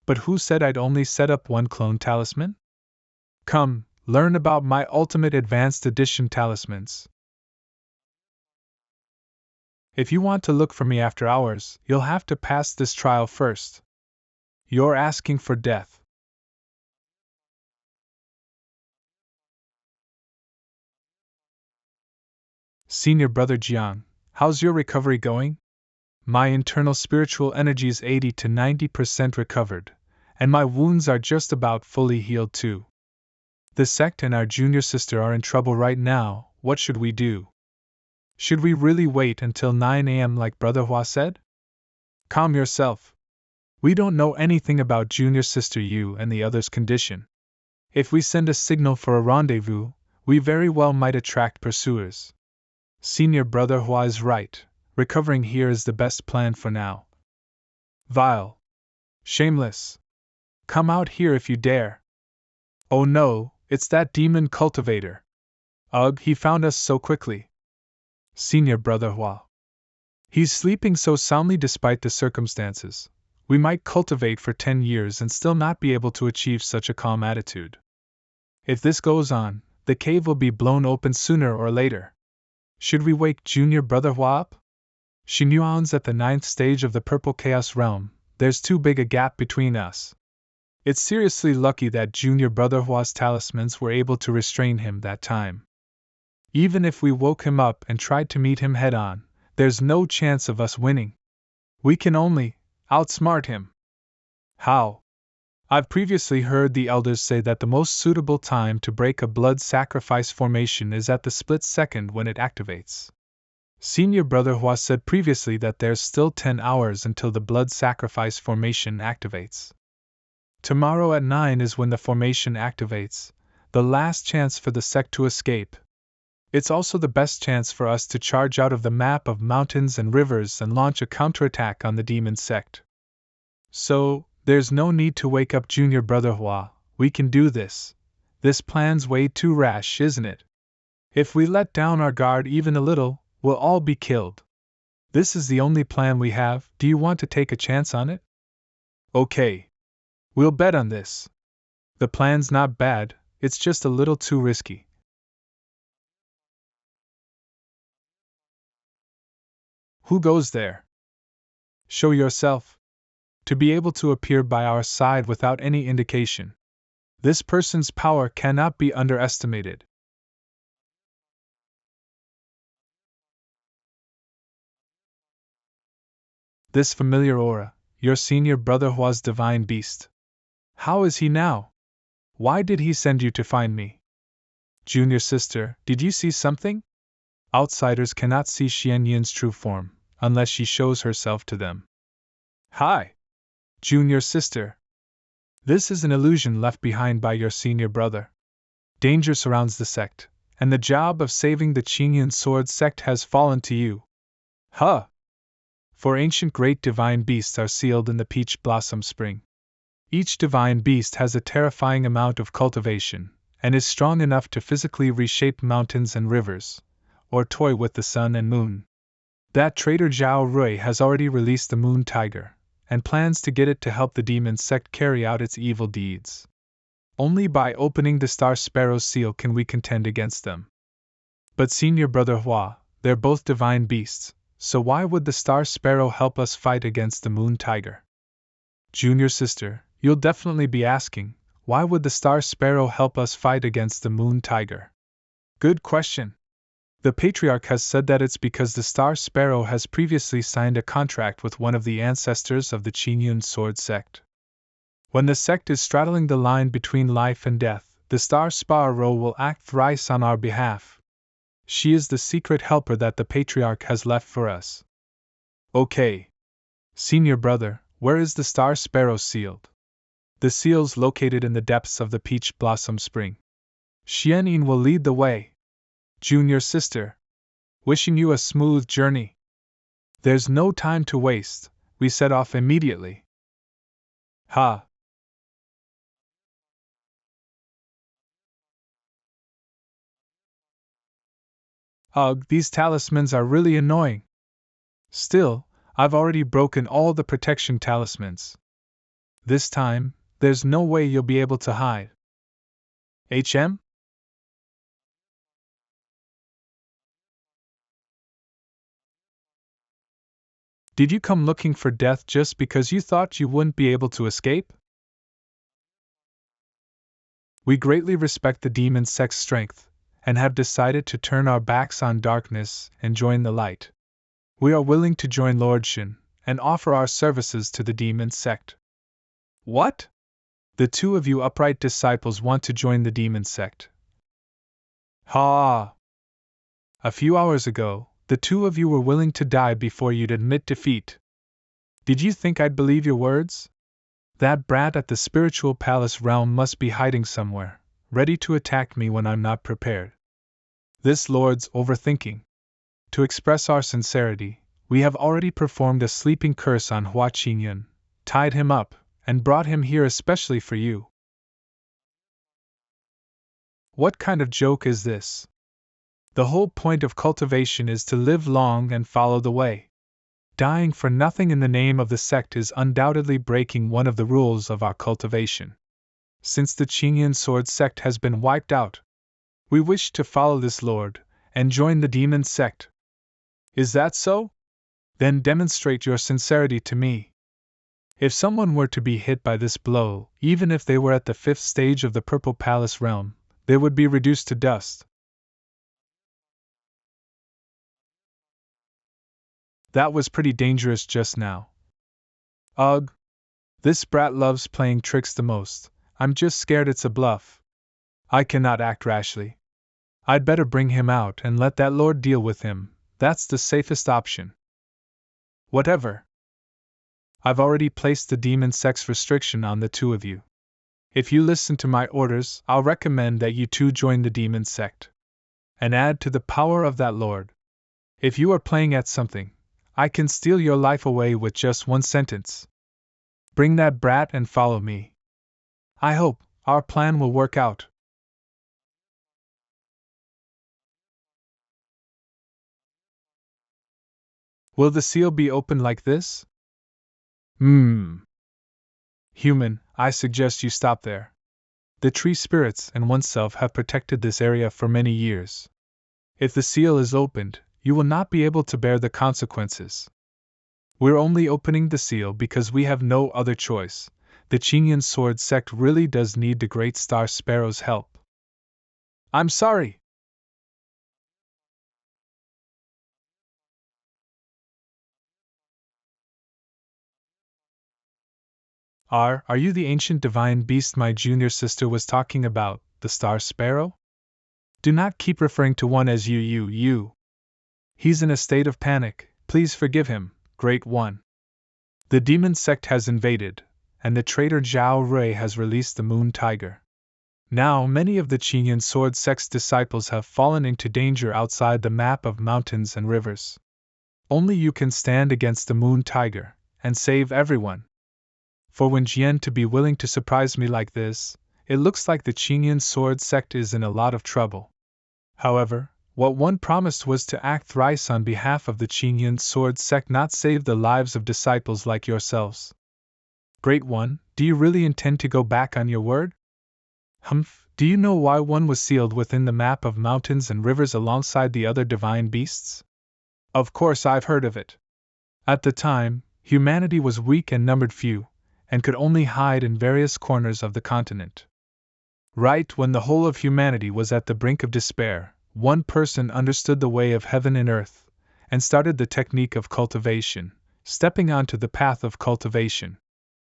But who said I'd only set up one clone talisman? Come, learn about my Ultimate Advanced Edition talismans. If you want to look for me after hours, you'll have to pass this trial first. You're asking for death. Senior Brother Jiang, how's your recovery going? My internal spiritual energy is 80 to 90% recovered, and my wounds are just about fully healed too. The sect and our junior sister are in trouble right now. What should we do? Should we really wait until 9 a.m. like Brother Hua said? Calm yourself. We don't know anything about junior sister Yu and the others' condition. If we send a signal for a rendezvous, we very well might attract pursuers. Senior Brother Hua is right. Recovering here is the best plan for now. Vile. Shameless. Come out here if you dare. Oh no, it's that demon cultivator. Ugh, he found us so quickly. Senior Brother Hua. He's sleeping so soundly despite the circumstances. We might cultivate for 10 years and still not be able to achieve such a calm attitude. If this goes on, the cave will be blown open sooner or later. Should we wake Junior Brother Hua up? Xinyuan's at the 9th stage of the Purple Chaos Realm. There's too big a gap between us. It's seriously lucky that Junior Brother Hua's talismans were able to restrain him that time. Even if we woke him up and tried to meet him head-on, there's no chance of us winning. We can only outsmart him. How? I've previously heard the elders say that the most suitable time to break a blood sacrifice formation is at the split second when it activates. Senior Brother Hua said previously that there's still 10 hours until the blood sacrifice formation activates. Tomorrow at 9 is when the formation activates, the last chance for the sect to escape. It's also the best chance for us to charge out of the map of mountains and rivers and launch a counterattack on the demon sect. So, there's no need to wake up Junior Brother Hua. We can do this. This plan's way too rash, isn't it? If we let down our guard even a little, we'll all be killed. This is the only plan we have. Do you want to take a chance on it? Okay. We'll bet on this. The plan's not bad, it's just a little too risky. Who goes there? Show yourself. To be able to appear by our side without any indication. This person's power cannot be underestimated. This familiar aura, your senior Brother Hua's divine beast. How is he now? Why did he send you to find me? Junior sister, did you see something? Outsiders cannot see Xianyin's true form, unless she shows herself to them. Hi! Junior sister. This is an illusion left behind by your senior brother. Danger surrounds the sect, and the job of saving the Qingyan Sword sect has fallen to you. Huh! For ancient great divine beasts are sealed in the peach blossom spring. Each divine beast has a terrifying amount of cultivation, and is strong enough to physically reshape mountains and rivers, or toy with the sun and moon. That traitor Zhao Rui has already released the moon tiger, and plans to get it to help the demon sect carry out its evil deeds. Only by opening the Star Sparrow's seal can we contend against them. But Senior Brother Hua, they're both divine beasts, so why would the Star Sparrow help us fight against the moon tiger? Junior sister, you'll definitely be asking, why would the Star Sparrow help us fight against the moon tiger? Good question. The Patriarch has said that it's because the Star Sparrow has previously signed a contract with one of the ancestors of the Qingyun Sword sect. When the sect is straddling the line between life and death, the Star Sparrow will act thrice on our behalf. She is the secret helper that the Patriarch has left for us. Okay. Senior brother, where is the Star Sparrow sealed? The seal's located in the depths of the peach blossom spring. Xianyin will lead the way. Junior sister. Wishing you a smooth journey. There's no time to waste, we set off immediately. Ha! Ugh, these talismans are really annoying. Still, I've already broken all the protection talismans. This time, there's no way you'll be able to hide. HM? Did you come looking for death just because you thought you wouldn't be able to escape? We greatly respect the demon sect's strength, and have decided to turn our backs on darkness and join the light. We are willing to join Lord Shin and offer our services to the demon sect. What? The two of you upright disciples want to join the demon sect? Ha! A few hours ago, the two of you were willing to die before you'd admit defeat. Did you think I'd believe your words? That brat at the spiritual palace realm must be hiding somewhere, ready to attack me when I'm not prepared. This lord's overthinking. To express our sincerity, we have already performed a sleeping curse on Hua Qingyun, tied him up, and brought him here especially for you. What kind of joke is this? The whole point of cultivation is to live long and follow the way. Dying for nothing in the name of the sect is undoubtedly breaking one of the rules of our cultivation. Since the Qingyun sword sect has been wiped out, we wish to follow this lord and join the demon sect. Is that so? Then demonstrate your sincerity to me. If someone were to be hit by this blow, even if they were at the 5th stage of the Purple Palace realm, they would be reduced to dust. That was pretty dangerous just now. Ugh! This brat loves playing tricks the most. I'm just scared it's a bluff. I cannot act rashly. I'd better bring him out and let that lord deal with him. That's the safest option. Whatever. I've already placed the demon sex restriction on the two of you. If you listen to my orders, I'll recommend that you two join the demon sect and add to the power of that lord. If you are playing at something, I can steal your life away with just one sentence. Bring that brat and follow me. I hope our plan will work out. Will the seal be open like this? Human, I suggest you stop there. The tree spirits and oneself have protected this area for many years. If the seal is opened, you will not be able to bear the consequences. We're only opening the seal because we have no other choice. The Qingyun sword sect really does need the Great Star Sparrow's help. I'm sorry! Are you the ancient divine beast my junior sister was talking about, the Star Sparrow? Do not keep referring to one as you. He's in a state of panic, please forgive him, Great One. The demon sect has invaded, and the traitor Zhao Rui has released the Moon Tiger. Now many of the Qingyun sword sect's disciples have fallen into danger outside the map of mountains and rivers. Only you can stand against the Moon Tiger and save everyone. For when Jian to be willing to surprise me like this, it looks like the Qingyun sword sect is in a lot of trouble. However, what one promised was to act thrice on behalf of the Qingyun sword sect, not save the lives of disciples like yourselves. Great One, do you really intend to go back on your word? Humph, do you know why one was sealed within the map of mountains and rivers alongside the other divine beasts? Of course I've heard of it. At the time, humanity was weak and numbered few, and could only hide in various corners of the continent. Right when the whole of humanity was at the brink of despair, one person understood the way of heaven and earth, and started the technique of cultivation, stepping onto the path of cultivation.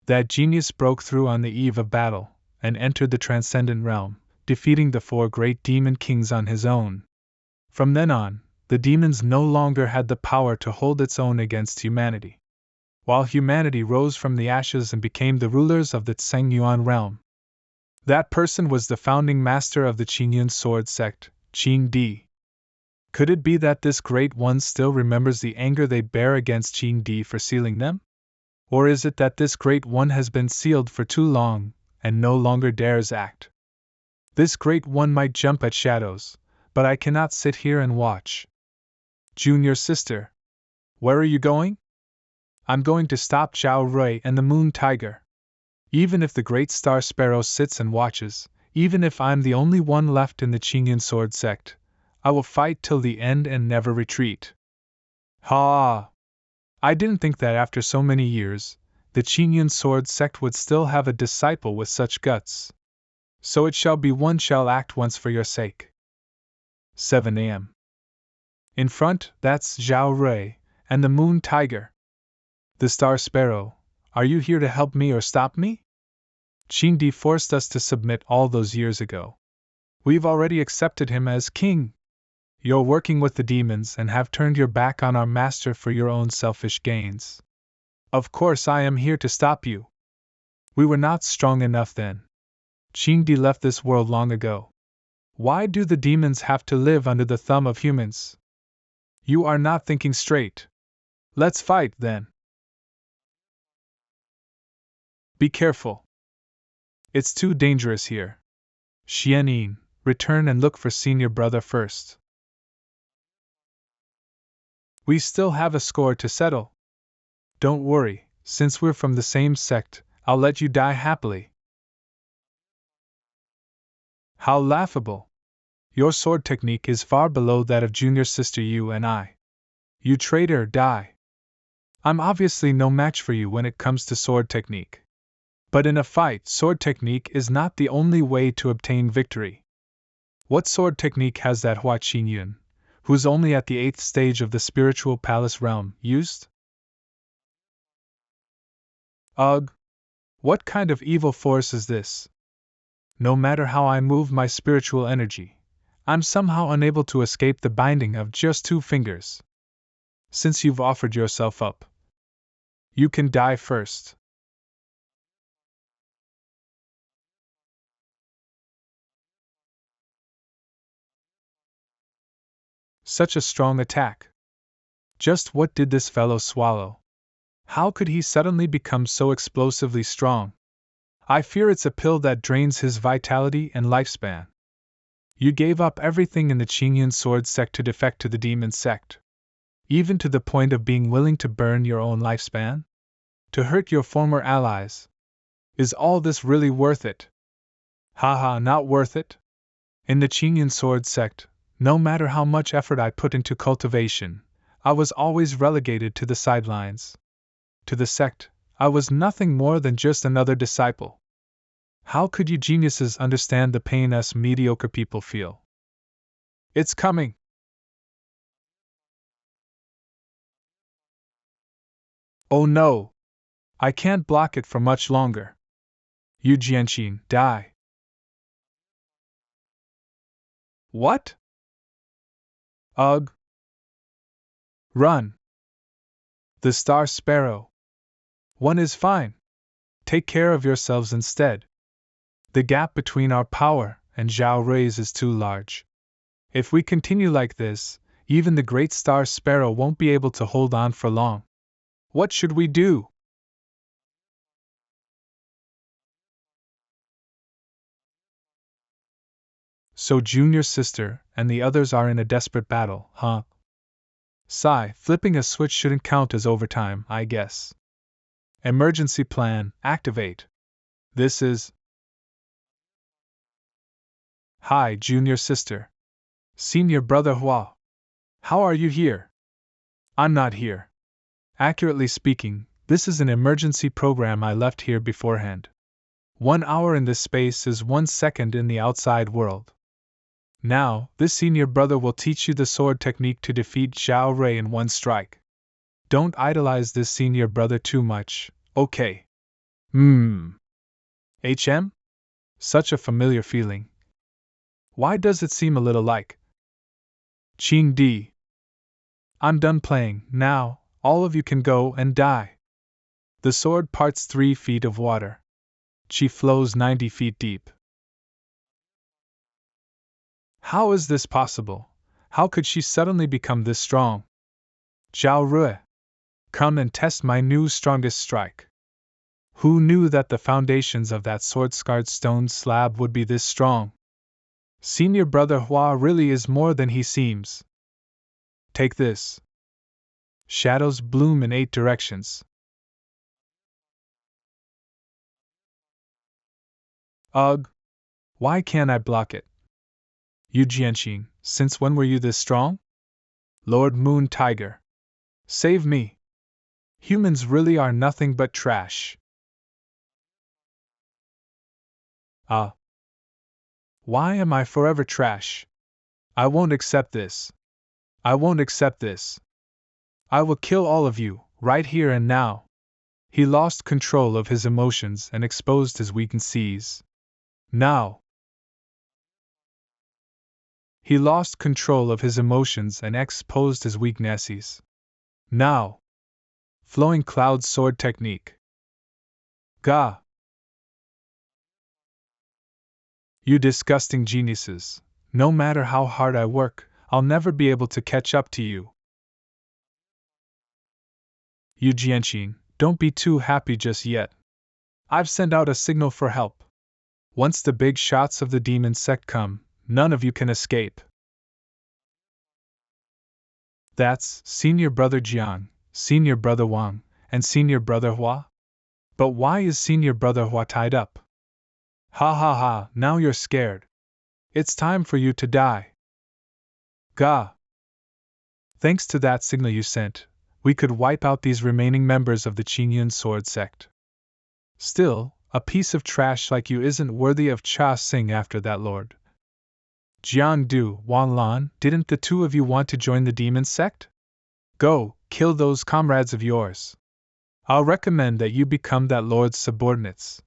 That genius broke through on the eve of battle, and entered the transcendent realm, defeating the 4 great demon kings on his own. From then on, the demons no longer had the power to hold its own against humanity, while humanity rose from the ashes and became the rulers of the Tsengyuan realm. That person was the founding master of the Qingyun sword sect, Qing Di. Could it be that this great one still remembers the anger they bear against Qing Di for sealing them? Or is it that this great one has been sealed for too long, and no longer dares act? This great one might jump at shadows, but I cannot sit here and watch. Junior sister, where are you going? I'm going to stop Zhao Rui and the Moon Tiger. Even if the Great Star Sparrow sits and watches, even if I'm the only one left in the Qingyun sword sect, I will fight till the end and never retreat. Ha! I didn't think that after so many years, the Qingyun sword sect would still have a disciple with such guts. So it shall be, one shall act once for your sake. 7 a.m. In front, that's Zhao Rui, and the Moon Tiger. The Star Sparrow, are you here to help me or stop me? Qing Di forced us to submit all those years ago. We've already accepted him as king. You're working with the demons and have turned your back on our master for your own selfish gains. Of course I am here to stop you. We were not strong enough then. Qing Di left this world long ago. Why do the demons have to live under the thumb of humans? You are not thinking straight. Let's fight, then. Be careful. It's too dangerous here. Xianyin, return and look for senior brother first. We still have a score to settle. Don't worry, since we're from the same sect, I'll let you die happily. How laughable. Your sword technique is far below that of junior sister you and I. You traitor, die. I'm obviously no match for you when it comes to sword technique. But in a fight, sword technique is not the only way to obtain victory. What sword technique has that Hua Qingyun, who's only at the 8th stage of the spiritual palace realm, used? Ugh! What kind of evil force is this? No matter how I move my spiritual energy, I'm somehow unable to escape the binding of just 2 fingers. Since you've offered yourself up, you can die first. Such a strong attack. Just what did this fellow swallow? How could he suddenly become so explosively strong? I fear it's a pill that drains his vitality and lifespan. You gave up everything in the Qingyun sword sect to defect to the demon sect. Even to the point of being willing to burn your own lifespan? To hurt your former allies? Is all this really worth it? Haha, not worth it? In the Qingyun sword sect, no matter how much effort I put into cultivation, I was always relegated to the sidelines. To the sect, I was nothing more than just another disciple. How could you geniuses understand the pain us mediocre people feel? It's coming! Oh no! I can't block it for much longer. You Jianqin, die! What? Ugh! Run! The Star Sparrow! One is fine. Take care of yourselves instead. The gap between our power and Zhao Rui's is too large. If we continue like this, even the great Star Sparrow won't be able to hold on for long. What should we do? So junior sister and the others are in a desperate battle, huh? Sigh, flipping a switch shouldn't count as overtime, I guess. Emergency plan, activate. This is... Hi, junior sister. Senior brother Hua. How are you here? I'm not here. Accurately speaking, this is an emergency program I left here beforehand. 1 hour in this space is 1 second in the outside world. Now, this senior brother will teach you the sword technique to defeat Zhao Rui in 1 strike. Don't idolize this senior brother too much, okay? HM? Such a familiar feeling. Why does it seem a little like Qing Di? I'm done playing, now, all of you can go and die. The sword parts 3 feet of water. Qi flows 90 feet deep. How is this possible? How could she suddenly become this strong? Zhao Rui, come and test my new strongest strike. Who knew that the foundations of that sword-scarred stone slab would be this strong? Senior brother Hua really is more than he seems. Take this. Shadows bloom in 8 directions. Ugh! Why can't I block it? You Jianqin, since when were you this strong? Lord Moon Tiger. Save me. Humans really are nothing but trash. Ah. Why am I forever trash? I won't accept this. I won't accept this. I will kill all of you, right here and now. He lost control of his emotions and exposed his weaknesses. Now. He lost control of his emotions and exposed his weaknesses. Now. Flowing Cloud Sword Technique. Ga. You disgusting geniuses. No matter how hard I work, I'll never be able to catch up to you. You Jianqing, don't be too happy just yet. I've sent out a signal for help. Once the big shots of the demon sect come, none of you can escape. That's Senior Brother Jiang, Senior Brother Wang, and Senior Brother Hua? But why is Senior Brother Hua tied up? Ha ha ha, now you're scared. It's time for you to die. Ga. Thanks to that signal you sent, we could wipe out these remaining members of the Qingyun Sword Sect. Still, a piece of trash like you isn't worthy of Cha Xing after that, Lord. Jiang Du, Wan Lan, didn't the two of you want to join the demon sect? Go, kill those comrades of yours. I'll recommend that you become that lord's subordinates.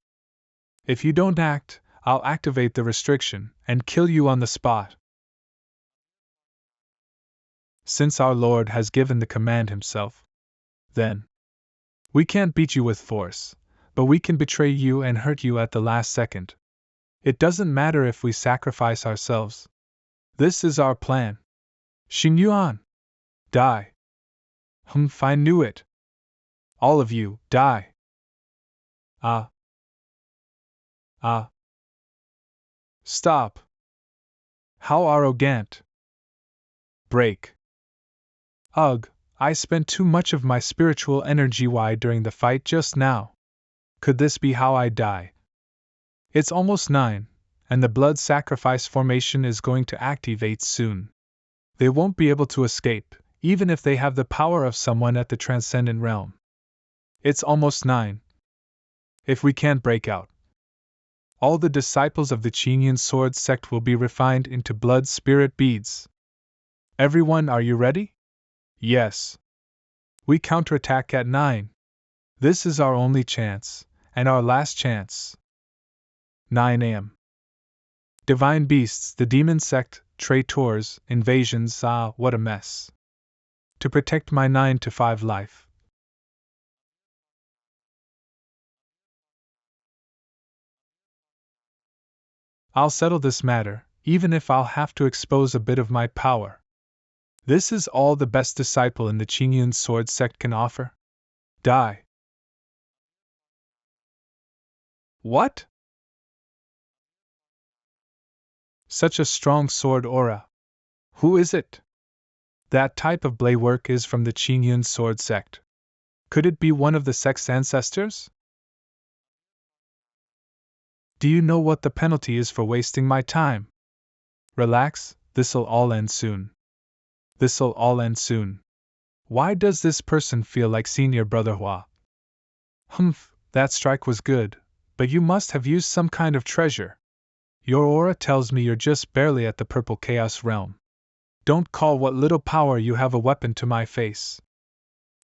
If you don't act, I'll activate the restriction and kill you on the spot. Since our lord has given the command himself, then we can't beat you with force, but we can betray you and hurt you at the last second. It doesn't matter if we sacrifice ourselves. This is our plan. Xingyuan, die. I knew it. All of you, die. Ah. Stop. How arrogant. Break. Ugh, I spent too much of my spiritual energy during the fight just now. Could this be how I die? It's almost 9, and the blood sacrifice formation is going to activate soon. They won't be able to escape, even if they have the power of someone at the transcendent realm. It's almost 9. If we can't break out, all the disciples of the Qingyun Sword Sect will be refined into blood spirit beads. Everyone, are you ready? Yes. We counterattack at 9. This is our only chance, and our last chance. 9 a.m. Divine beasts, the demon sect, traitors, invasions, what a mess. To protect my 9 to 5 life. I'll settle this matter, even if I'll have to expose a bit of my power. This is all the best disciple in the Qingyun Sword Sect can offer. Die. What? Such a strong sword aura. Who is it? That type of blade work is from the Qingyun Sword Sect. Could it be one of the sect's ancestors? Do you know what the penalty is for wasting my time? Relax, this'll all end soon. This'll all end soon. Why does this person feel like Senior Brother Hua? That strike was good, but you must have used some kind of treasure. Your aura tells me you're just barely at the Purple Chaos realm. Don't call what little power you have a weapon to my face.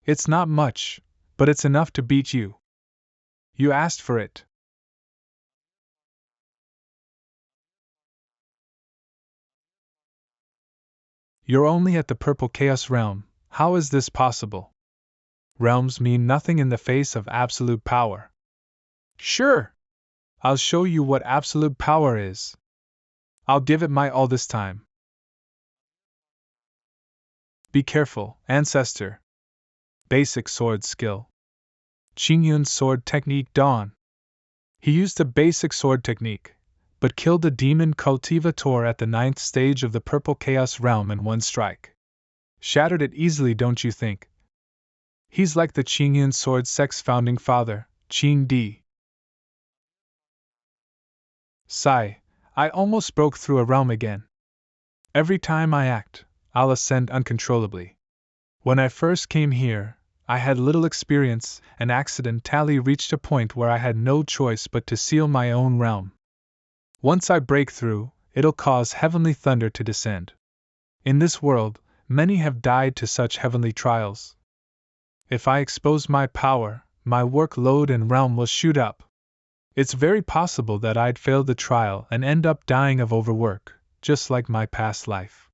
It's not much, but it's enough to beat you. You asked for it. You're only at the Purple Chaos realm. How is this possible? Realms mean nothing in the face of absolute power. Sure! I'll show you what absolute power is. I'll give it my all this time. Be careful, Ancestor. Basic sword skill. Qingyun sword technique Dawn. He used a basic sword technique, but killed the demon cultivator at the 9th stage of the Purple Chaos realm in one strike. Shattered it easily, don't you think? He's like the Qingyun Sword Sect's founding father, Qing Di. Sigh, I almost broke through a realm again. Every time I act, I'll ascend uncontrollably. When I first came here, I had little experience, and accidentally reached a point where I had no choice but to seal my own realm. Once I break through, it'll cause heavenly thunder to descend. In this world, many have died to such heavenly trials. If I expose my power, my workload and realm will shoot up. It's very possible that I'd fail the trial and end up dying of overwork, just like my past life.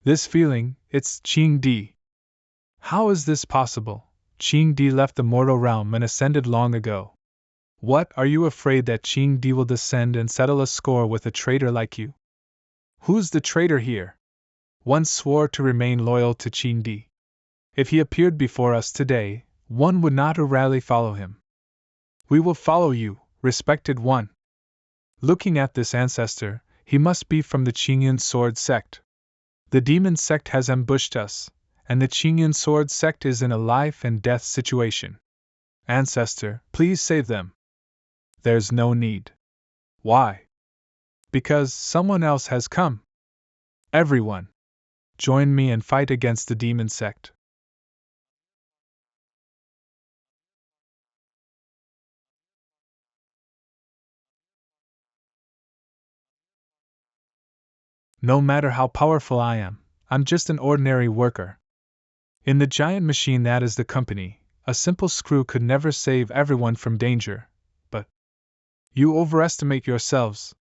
This feeling, it's Qing Di. How is this possible? Qing Di left the mortal realm and ascended long ago. What, are you afraid that Qing Di will descend and settle a score with a traitor like you? Who's the traitor here? One swore to remain loyal to Qing Di. If he appeared before us today, one would not rarely follow him. We will follow you, respected one. Looking at this ancestor, he must be from the Qingyun sword sect. The demon sect has ambushed us, and the Qingyun sword sect is in a life and death situation. Ancestor, please save them. There's no need. Why? Because someone else has come. Everyone, join me and fight against the demon sect. No matter how powerful I am, I'm just an ordinary worker. In the giant machine that is the company, a simple screw could never save everyone from danger, but you overestimate yourselves.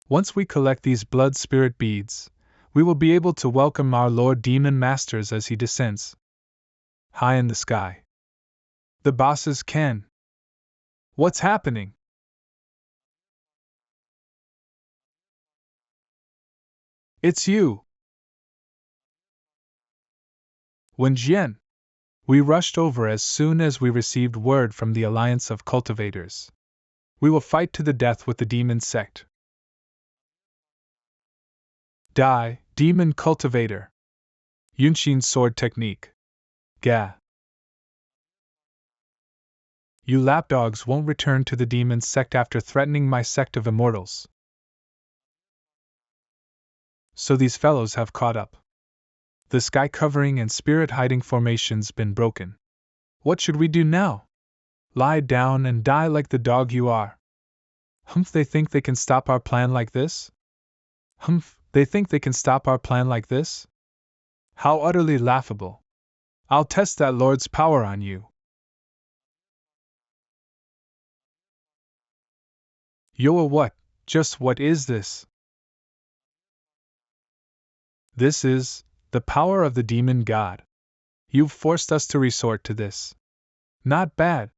Once we collect these blood spirit beads, we will be able to welcome our Lord Demon Masters as he descends. High in the sky. The bosses can. What's happening? It's you! Wen Jian! We rushed over as soon as we received word from the Alliance of Cultivators. We will fight to the death with the demon sect. Die, demon cultivator! Yunshin sword technique. Gah! You lapdogs won't return to the demon sect after threatening my sect of immortals. So these fellows have caught up. The sky covering and spirit hiding formation's been broken. What should we do now? Lie down and die like the dog you are. Humph, they think they can stop our plan like this? Humph, they think they can stop our plan like this? How utterly laughable. I'll test that Lord's power on you. Yoa, what? Just what is this? This is the power of the demon god. You've forced us to resort to this. Not bad.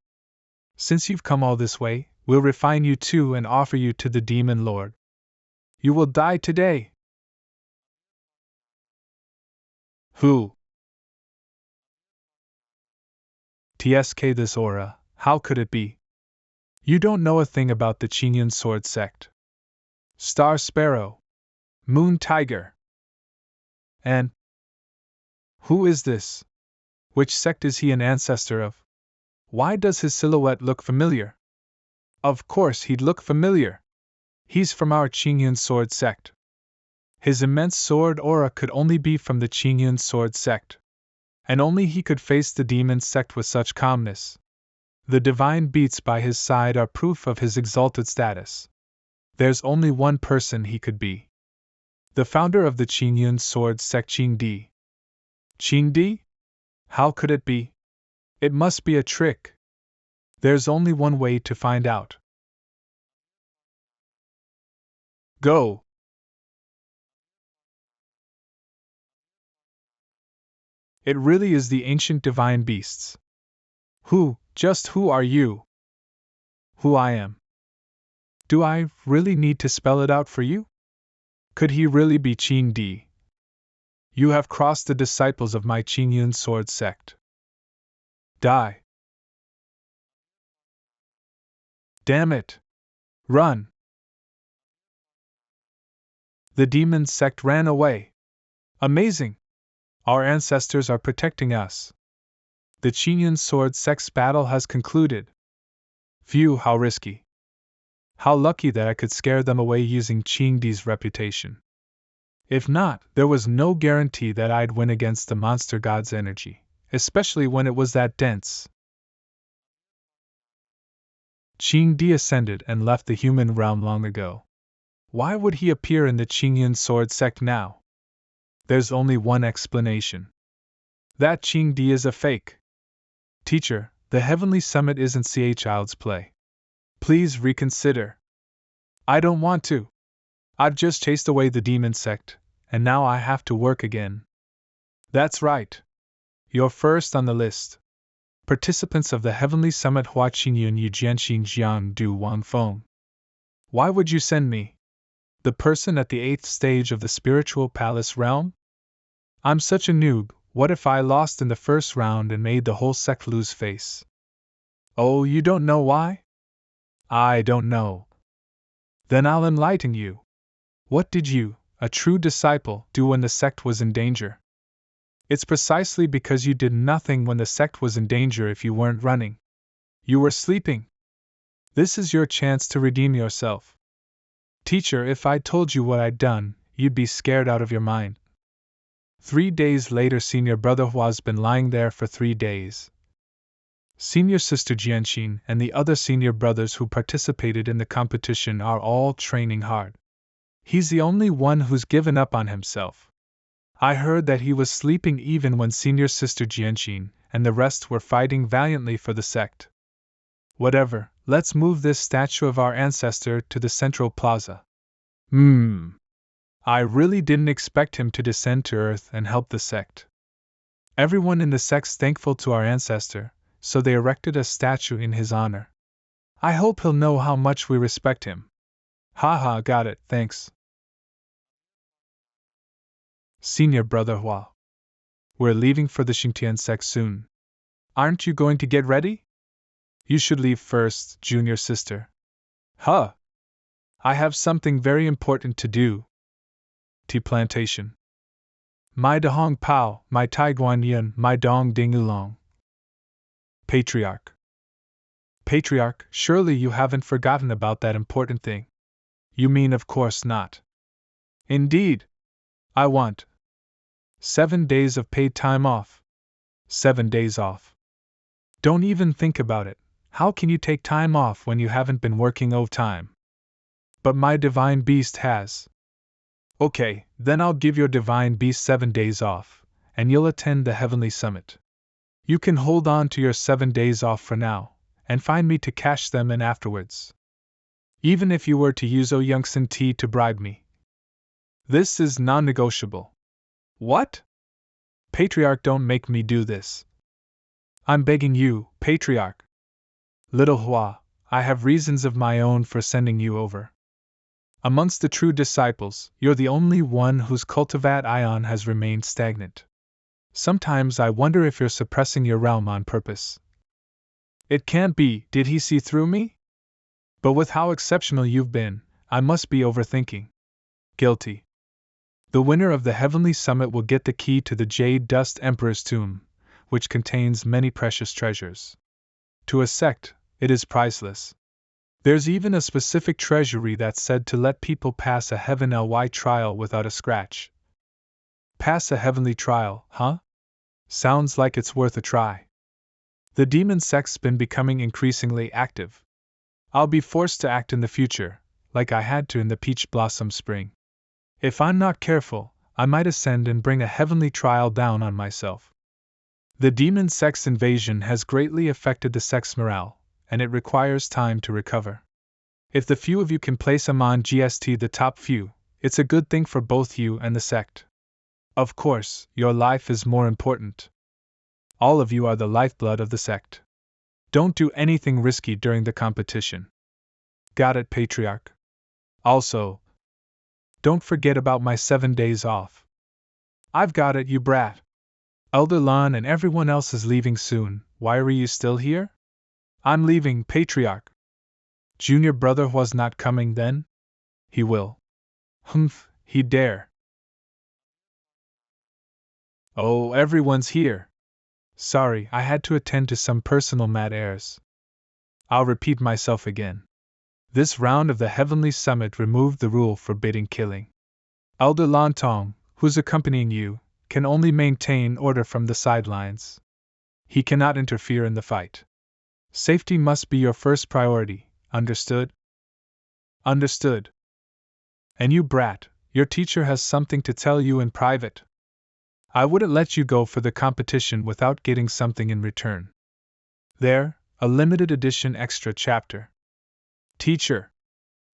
Since you've come all this way, we'll refine you too and offer you to the demon lord. You will die today. Who? TSK, this aura, how could it be? You don't know a thing about the Qingyun sword sect. Star Sparrow. Moon Tiger. And who is this? Which sect is he an ancestor of? Why does his silhouette look familiar? Of course he'd look familiar. He's from our Qingyun sword sect. His immense sword aura could only be from the Qingyun sword sect. And only he could face the demon sect with such calmness. The divine beats by his side are proof of his exalted status. There's only one person he could be. The founder of the Qingyun sword sect, Qing Di. Qing Di? How could it be? It must be a trick. There's only one way to find out. Go! It really is the ancient divine beasts. Just who are you? Who I am. Do I really need to spell it out for you? Could he really be Qing Di? You have crossed the disciples of my Qingyun sword sect. Die. Damn it! Run! The demon sect ran away. Amazing! Our ancestors are protecting us. The Qingyun sword sect's battle has concluded. Phew, how risky. How lucky that I could scare them away using Qing Di's reputation. If not, there was no guarantee that I'd win against the monster god's energy, especially when it was that dense. Qing Di ascended and left the human realm long ago. Why would he appear in the Qingyun sword sect now? There's only one explanation. That Qing Di is a fake. Teacher, the Heavenly Summit isn't child's play. Please reconsider. I don't want to. I've just chased away the demon sect, and now I have to work again. That's right. You're first on the list. Participants of the Heavenly Summit Hua Qingyun Yu Jianxin Jiang Du Wang Feng. Why would you send me? The person at the 8th stage of the spiritual palace realm? I'm such a noob, what if I lost in the first round and made the whole sect lose face? Oh, you don't know why? I don't know. Then I'll enlighten you. What did you, a true disciple, do when the sect was in danger? It's precisely because you did nothing when the sect was in danger if you weren't running. You were sleeping. This is your chance to redeem yourself. Teacher, if I told you what I'd done, you'd be scared out of your mind. 3 days later, Senior Brother Hua's been lying there for 3 days. Senior Sister Jianxin and the other senior brothers who participated in the competition are all training hard. He's the only one who's given up on himself. I heard that he was sleeping even when Senior Sister Jianxin and the rest were fighting valiantly for the sect. Whatever, let's move this statue of our ancestor to the central plaza. I really didn't expect him to descend to earth and help the sect. Everyone in the sect's thankful to our ancestor, so they erected a statue in his honor. I hope he'll know how much we respect him. Haha, got it, thanks. Senior Brother Hua. We're leaving for the Xingtian sect soon. Aren't you going to get ready? You should leave first, junior sister. Huh! I have something very important to do. Tea plantation. My Dahong Pao, my Tai Guan Yun, my Dong Ding Oolong. Patriarch. Patriarch, surely you haven't forgotten about that important thing. You mean of course not. Indeed. I want 7 days of paid time off. 7 days off. Don't even think about it. How can you take time off when you haven't been working overtime? But my divine beast has. Okay, then I'll give your divine beast 7 days off, and you'll attend the Heavenly Summit. You can hold on to your 7 days off for now, and find me to cash them in afterwards. Even if you were to use Youngson tea to bribe me. This is non-negotiable. What? Patriarch, don't make me do this. I'm begging you, Patriarch. Little Hua, I have reasons of my own for sending you over. Amongst the true disciples, you're the only one whose cultivat ion has remained stagnant. Sometimes I wonder if you're suppressing your realm on purpose. It can't be, did he see through me? But with how exceptional you've been, I must be overthinking. Guilty. The winner of the Heavenly Summit will get the key to the Jade Dust Emperor's tomb, which contains many precious treasures. To a sect, it is priceless. There's even a specific treasury that's said to let people pass a heaven-ly trial without a scratch. Pass a heavenly trial, huh? Sounds like it's worth a try. The demon sect's been becoming increasingly active. I'll be forced to act in the future, like I had to in the Peach Blossom Spring. If I'm not careful, I might ascend and bring a heavenly trial down on myself. The demon sect's invasion has greatly affected the sect's morale, and it requires time to recover. If the few of you can place among GST the top few, it's a good thing for both you and the sect. Of course, your life is more important. All of you are the lifeblood of the sect. Don't do anything risky during the competition. Got it, Patriarch. Also, don't forget about my 7 days off. I've got it, you brat. Elder Lan and everyone else is leaving soon. Why are you still here? I'm leaving, Patriarch. Junior brother was not coming then? He will. Humph, he dare. Oh, everyone's here. Sorry, I had to attend to some personal matters. I'll repeat myself again. This round of the Heavenly Summit removed the rule forbidding killing. Elder Lan Tong, who's accompanying you, can only maintain order from the sidelines. He cannot interfere in the fight. Safety must be your first priority, understood? Understood. And you brat, your teacher has something to tell you in private. I wouldn't let you go for the competition without getting something in return. There, a limited edition extra chapter. Teacher.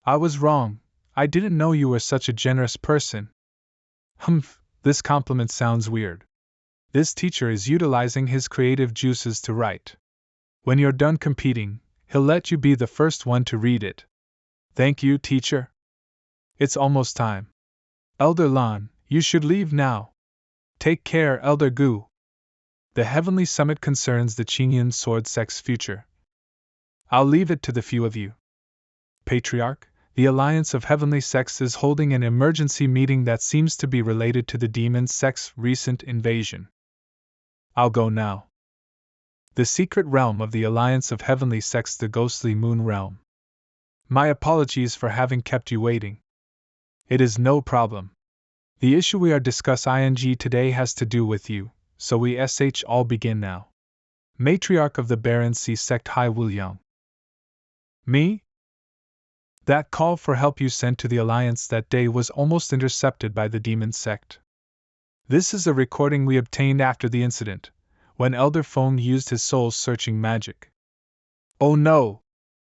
I was wrong. I didn't know you were such a generous person. Humph, this compliment sounds weird. This teacher is utilizing his creative juices to write. When you're done competing, he'll let you be the first one to read it. Thank you, teacher. It's almost time. Elder Lan, you should leave now. Take care, Elder Gu. The heavenly summit concerns the Qingyan sword sect's future. I'll leave it to the few of you. Patriarch, the Alliance of Heavenly Sects is holding an emergency meeting that seems to be related to the demon sect's recent invasion. I'll go now. The secret realm of the Alliance of Heavenly Sects, the ghostly moon realm. My apologies for having kept you waiting. It is no problem. The issue we are discussing today has to do with you, so we all begin now. Matriarch of the Baron C sect Hai Wuliang. Me? That call for help you sent to the Alliance that day was almost intercepted by the demon sect. This is a recording we obtained after the incident, when Elder Feng used his soul-searching magic. Oh no!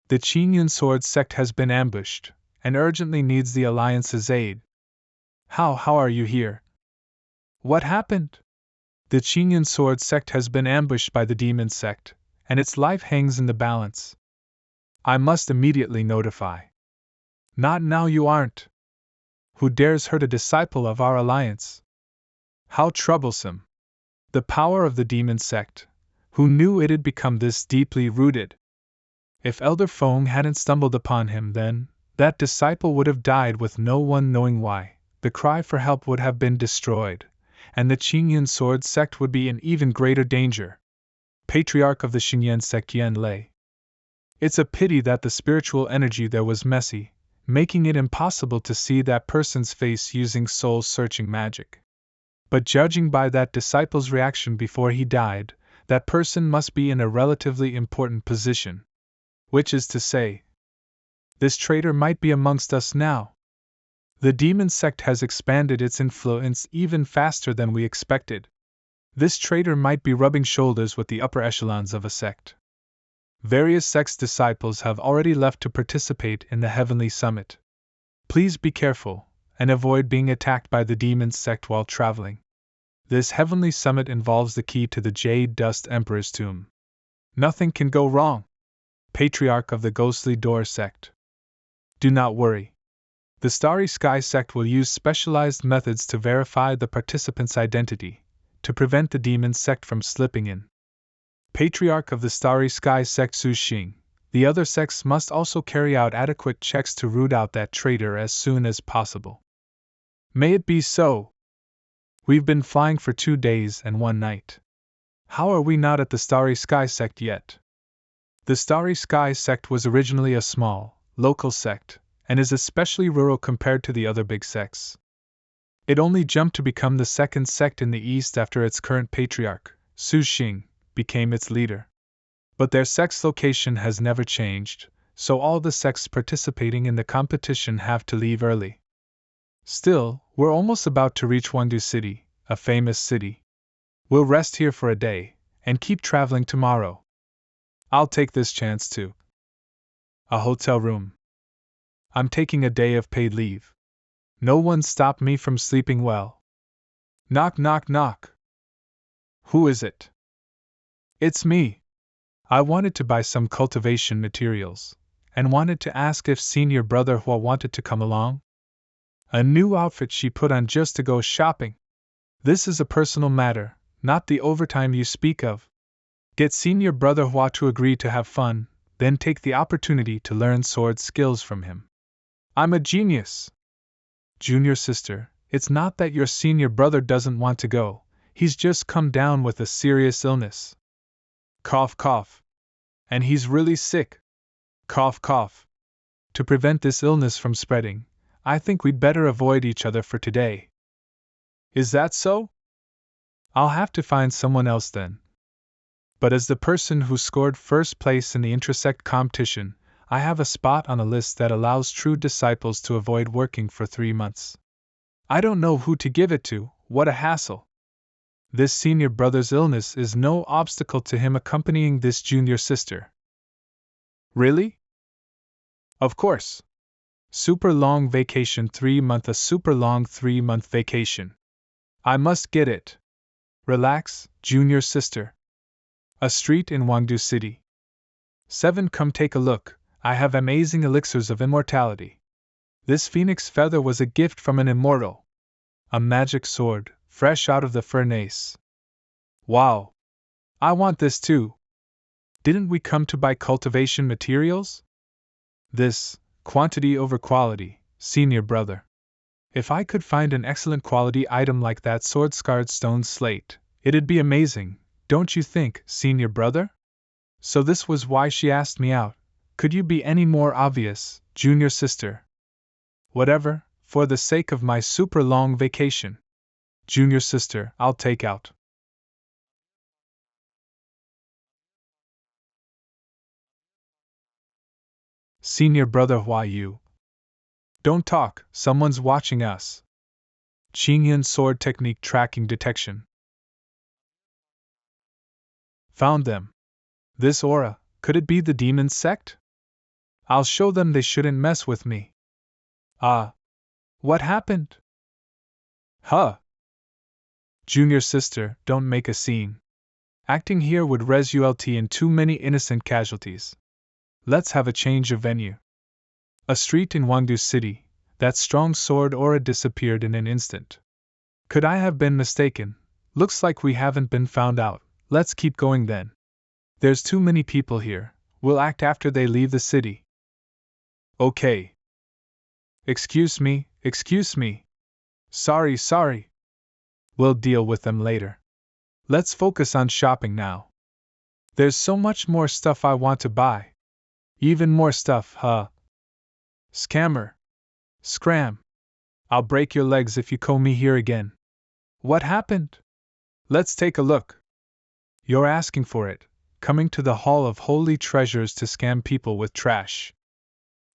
The Qingyan sword sect has been ambushed, and urgently needs the Alliance's aid. How are you here? What happened? The Qingyan sword sect has been ambushed by the demon sect, and its life hangs in the balance. I must immediately notify. Not now, you aren't. Who dares hurt a disciple of our alliance? How troublesome. The power of the demon sect. Who knew it had become this deeply rooted? If Elder Feng hadn't stumbled upon him then, that disciple would have died with no one knowing why. The cry for help would have been destroyed, and the Qingyan sword sect would be in even greater danger. Patriarch of the Xingyan sect Yan Lei. It's a pity that the spiritual energy there was messy, making it impossible to see that person's face using soul-searching magic. But judging by that disciple's reaction before he died, that person must be in a relatively important position. Which is to say, this traitor might be amongst us now. The demon sect has expanded its influence even faster than we expected. This traitor might be rubbing shoulders with the upper echelons of a sect. Various sects' disciples have already left to participate in the Heavenly Summit. Please be careful, and avoid being attacked by the demon sect while traveling. This Heavenly Summit involves the key to the Jade Dust Emperor's tomb. Nothing can go wrong. Patriarch of the Ghostly Door sect. Do not worry. The Starry Sky sect will use specialized methods to verify the participant's identity, to prevent the demon sect from slipping in. Patriarch of the Starry Sky sect Su Xing. The other sects must also carry out adequate checks to root out that traitor as soon as possible. May it be so. We've been flying for 2 days and 1 night. How are we not at the Starry Sky sect yet? The Starry Sky sect was originally a small, local sect, and is especially rural compared to the other big sects. It only jumped to become the second sect in the east after its current patriarch, Su Xing, became its leader. But their sect's location has never changed, so all the sects participating in the competition have to leave early. Still, we're almost about to reach Wangdu City, a famous city. We'll rest here for a day, and keep traveling tomorrow. I'll take this chance too. A hotel room. I'm taking a day of paid leave. No one stopped me from sleeping well. Knock, knock, knock. Who is it? It's me. I wanted to buy some cultivation materials, and wanted to ask if senior brother Hua wanted to come along. A new outfit she put on just to go shopping. This is a personal matter, not the overtime you speak of. Get senior brother Hua to agree to have fun, then take the opportunity to learn sword skills from him. I'm a genius. Junior sister, it's not that your senior brother doesn't want to go, he's just come down with a serious illness. Cough, cough. And he's really sick. Cough, cough. To prevent this illness from spreading, I think we'd better avoid each other for today. Is that so? I'll have to find someone else then. But as the person who scored first place in the intrasect competition, I have a spot on a list that allows true disciples to avoid working for 3 months. I don't know who to give it to, what a hassle. This senior brother's illness is no obstacle to him accompanying this junior sister. Really? Of course. Super long vacation 3-month, a super long 3-month vacation. I must get it. Relax, junior sister. A street in Wangdu City. 7. Come take a look, I have amazing elixirs of immortality. This phoenix feather was a gift from an immortal. A magic sword, fresh out of the furnace. Wow! I want this too. Didn't we come to buy cultivation materials? This, quantity over quality, senior brother. If I could find an excellent quality item like that sword-scarred stone slate, it'd be amazing, don't you think, senior brother? So this was why she asked me out. Could you be any more obvious, junior sister? Whatever, for the sake of my super long vacation. Junior sister, I'll take out. Senior brother, why you? Don't talk, someone's watching us. Qingyun sword technique tracking detection. Found them. This aura, could it be the demon sect? I'll show them they shouldn't mess with me. Ah. What happened? Huh. Junior sister, don't make a scene. Acting here would result in too many innocent casualties. Let's have a change of venue. A street in Wangdu City, that strong sword aura disappeared in an instant. Could I have been mistaken? Looks like we haven't been found out. Let's keep going then. There's too many people here. We'll act after they leave the city. Okay. Excuse me. Sorry. We'll deal with them later. Let's focus on shopping now. There's so much more stuff I want to buy. Even more stuff, huh? Scammer. Scram. I'll break your legs if you comb me here again. What happened? Let's take a look. You're asking for it, coming to the Hall of Holy Treasures to scam people with trash.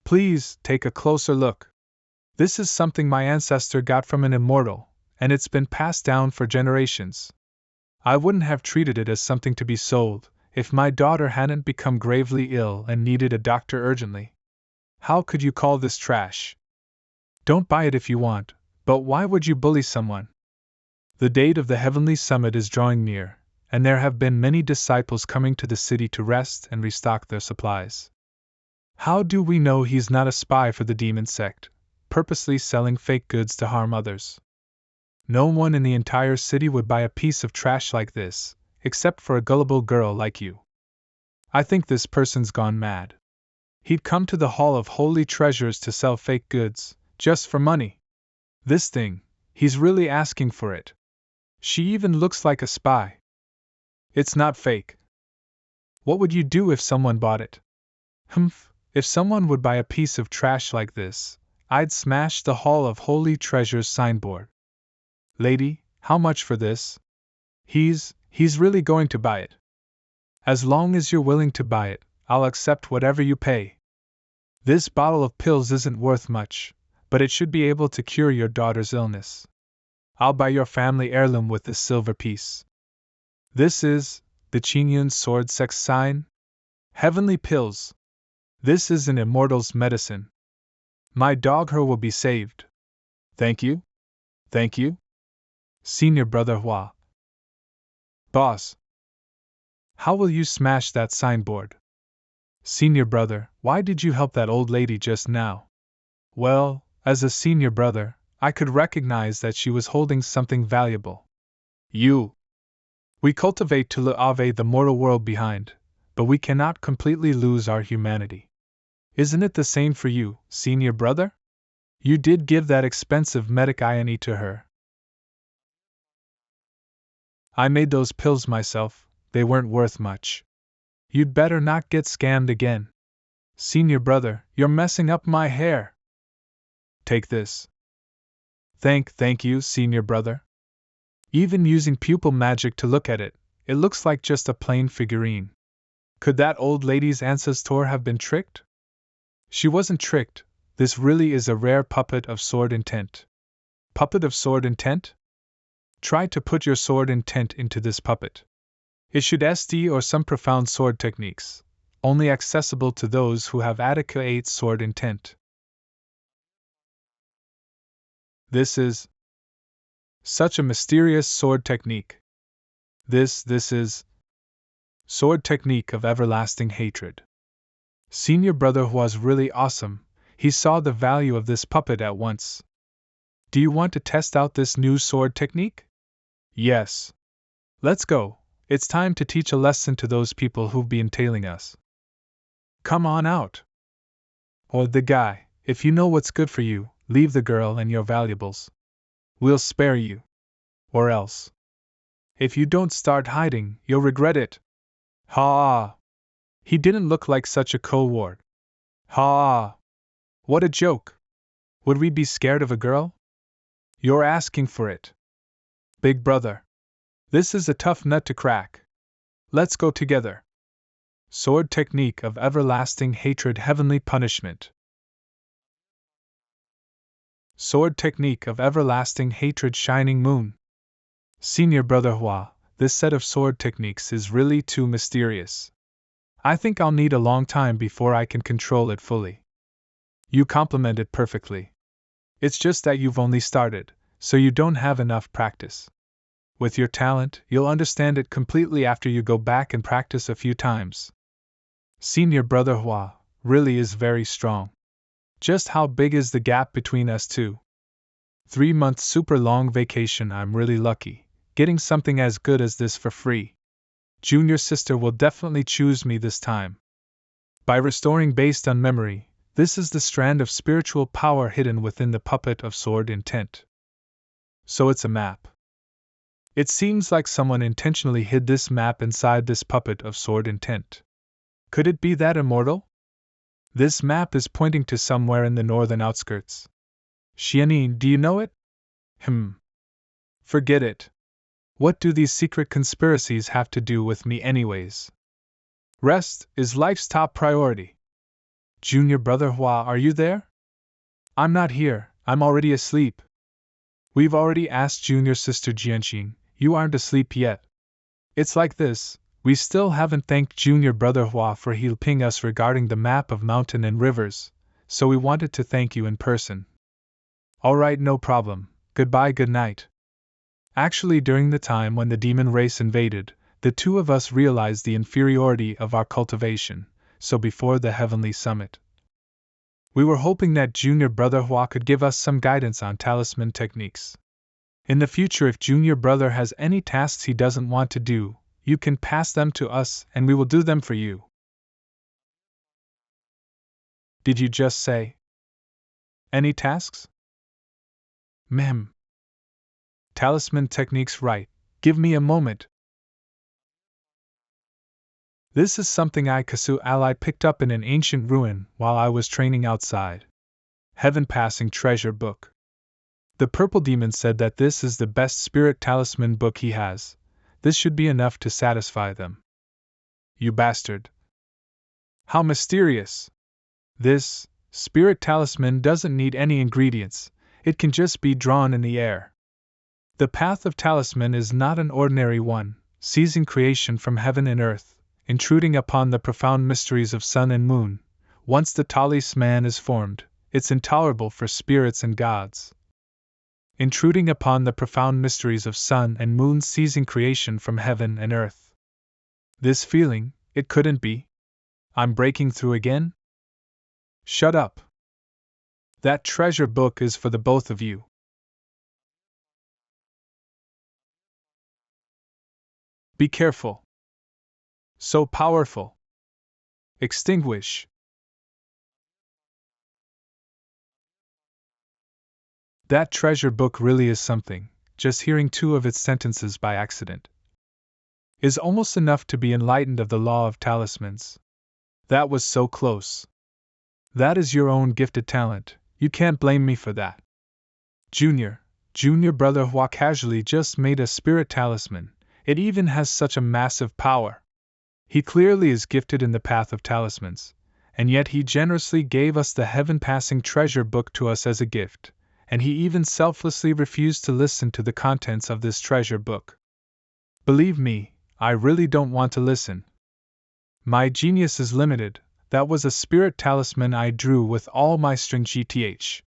Please, take a closer look. This is something my ancestor got from an immortal, and it's been passed down for generations. I wouldn't have treated it as something to be sold, if my daughter hadn't become gravely ill and needed a doctor urgently. How could you call this trash? Don't buy it if you want, but why would you bully someone? The date of the Heavenly Summit is drawing near, and there have been many disciples coming to the city to rest and restock their supplies. How do we know he's not a spy for the demon sect, purposely selling fake goods to harm others? No one in the entire city would buy a piece of trash like this, except for a gullible girl like you. I think this person's gone mad. He'd come to the Hall of Holy Treasures to sell fake goods, just for money. This thing, he's really asking for it. She even looks like a spy. It's not fake. What would you do if someone bought it? Humph, if someone would buy a piece of trash like this, I'd smash the Hall of Holy Treasures signboard. Lady, how much for this? He's really going to buy it. As long as you're willing to buy it, I'll accept whatever you pay. This bottle of pills isn't worth much, but it should be able to cure your daughter's illness. I'll buy your family heirloom with this silver piece. This is the Qingyun sword sex sign? Heavenly pills. This is an immortal's medicine. My dog her will be saved. Thank you? Senior brother Hua. Boss. How will you smash that signboard? Senior brother, why did you help that old lady just now? Well, as a senior brother, I could recognize that she was holding something valuable. We cultivate to leave the mortal world behind, but we cannot completely lose our humanity. Isn't it the same for you, senior brother? You did give that expensive medic INE to her. I made those pills myself, they weren't worth much. You'd better not get scammed again. Senior brother, you're messing up my hair. Take this. Thank you, senior brother. Even using pupil magic to look at it, it looks like just a plain figurine. Could that old lady's ancestor have been tricked? She wasn't tricked, this really is a rare puppet of sword intent. Puppet of sword intent? Try to put your sword intent into this puppet. It should SD or some profound sword techniques, only accessible to those who have adequate sword intent. This is such a mysterious sword technique. This is sword technique of everlasting hatred. Senior brother was really awesome. He saw the value of this puppet at once. Do you want to test out this new sword technique? Yes. Let's go. It's time to teach a lesson to those people who've been tailing us. Come on out. Or the guy, if you know what's good for you, leave the girl and your valuables. We'll spare you. Or else. If you don't start hiding, you'll regret it. Ha! He didn't look like such a coward. Ha! What a joke! Would we be scared of a girl? You're asking for it. Big brother. This is a tough nut to crack. Let's go together. Sword technique of everlasting hatred, heavenly punishment. Sword technique of everlasting hatred, shining moon. Senior brother Hua, this set of sword techniques is really too mysterious. I think I'll need a long time before I can control it fully. You complement it perfectly. It's just that you've only started, so you don't have enough practice. With your talent, you'll understand it completely after you go back and practice a few times. Senior brother Hua really is very strong. Just how big is the gap between us two? 3 months super long vacation. I'm really lucky, getting something as good as this for free. Junior sister will definitely choose me this time. By restoring based on memory, this is the strand of spiritual power hidden within the puppet of sword intent. So it's a map. It seems like someone intentionally hid this map inside this puppet of sword intent. Could it be that Immortal? This map is pointing to somewhere in the northern outskirts. Xianin, do you know it? Forget it. What do these secret conspiracies have to do with me anyways? Rest is life's top priority. Junior brother Hua, are you there? I'm not here, I'm already asleep. We've already asked junior sister Jianxing, you aren't asleep yet. It's like this, we still haven't thanked junior brother Hua for helping us regarding the map of mountain and rivers, so we wanted to thank you in person. Alright, no problem, goodbye, good night. Actually, during the time when the demon race invaded, the two of us realized the inferiority of our cultivation, so before the heavenly summit, we were hoping that junior brother Hua could give us some guidance on talisman techniques. In the future, if junior brother has any tasks he doesn't want to do, you can pass them to us and we will do them for you. Did you just say? Any tasks? Ma'am. Talisman techniques, right. Give me a moment. This is something Kasu Ally picked up in an ancient ruin while I was training outside. Heaven Passing Treasure Book. The purple demon said that this is the best spirit talisman book he has. This should be enough to satisfy them. You bastard. How mysterious. This spirit talisman doesn't need any ingredients, it can just be drawn in the air. The path of talisman is not an ordinary one, seizing creation from heaven and earth, intruding upon the profound mysteries of sun and moon. Once the talisman is formed, it's intolerable for spirits and gods. Intruding upon the profound mysteries of sun and moon, seizing creation from heaven and earth. This feeling, it couldn't be. I'm breaking through again? Shut up. That treasure book is for the both of you. Be careful. So powerful. Extinguish. That treasure book really is something. Just hearing 2 of its sentences by accident is almost enough to be enlightened of the law of talismans. That was so close. That is your own gifted talent, you can't blame me for that. Junior brother Hua casually just made a spirit talisman, it even has such a massive power. He clearly is gifted in the path of talismans, and yet he generously gave us the heaven-passing treasure book to us as a gift, and he even selflessly refused to listen to the contents of this treasure book. Believe me, I really don't want to listen. My genius is limited. That was a spirit talisman I drew with all my strength. GTH.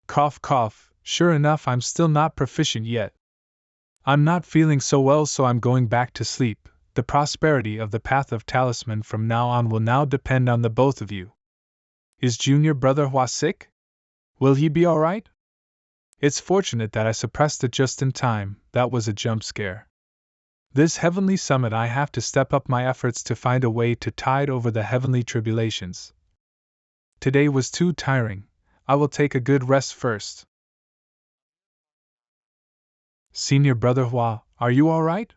Cough, cough, sure enough, I'm still not proficient yet. I'm not feeling so well, so I'm going back to sleep. The prosperity of the path of talisman from now on will now depend on the both of you. Is junior brother Hua sick? Will he be alright? It's fortunate that I suppressed it just in time. That was a jump scare. This heavenly summit, I have to step up my efforts to find a way to tide over the heavenly tribulations. Today was too tiring. I will take a good rest first. Senior brother Hua, are you alright?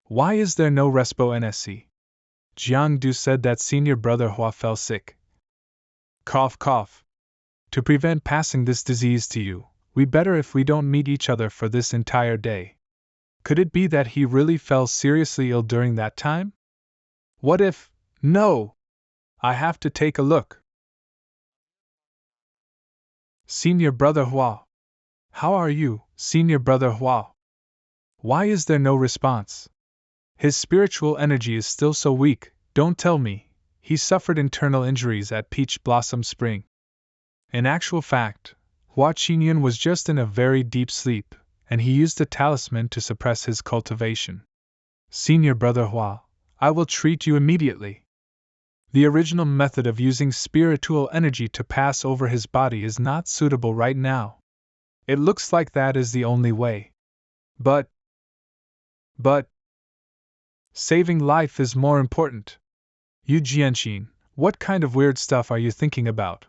Why is there no respo NSC? Jiang Du said that senior brother Hua fell sick. Cough, cough. To prevent passing this disease to you, we better if we don't meet each other for this entire day. Could it be that he really fell seriously ill during that time? What if... No! I have to take a look. Senior brother Hua. How are you, senior brother Hua? Why is there no response? His spiritual energy is still so weak. Don't tell me he suffered internal injuries at Peach Blossom Spring. In actual fact, Hua Qingyun was just in a very deep sleep, and he used a talisman to suppress his cultivation. Senior brother Hua, I will treat you immediately. The original method of using spiritual energy to pass over his body is not suitable right now. It looks like that is the only way. But saving life is more important. Yu Jianqin, what kind of weird stuff are you thinking about?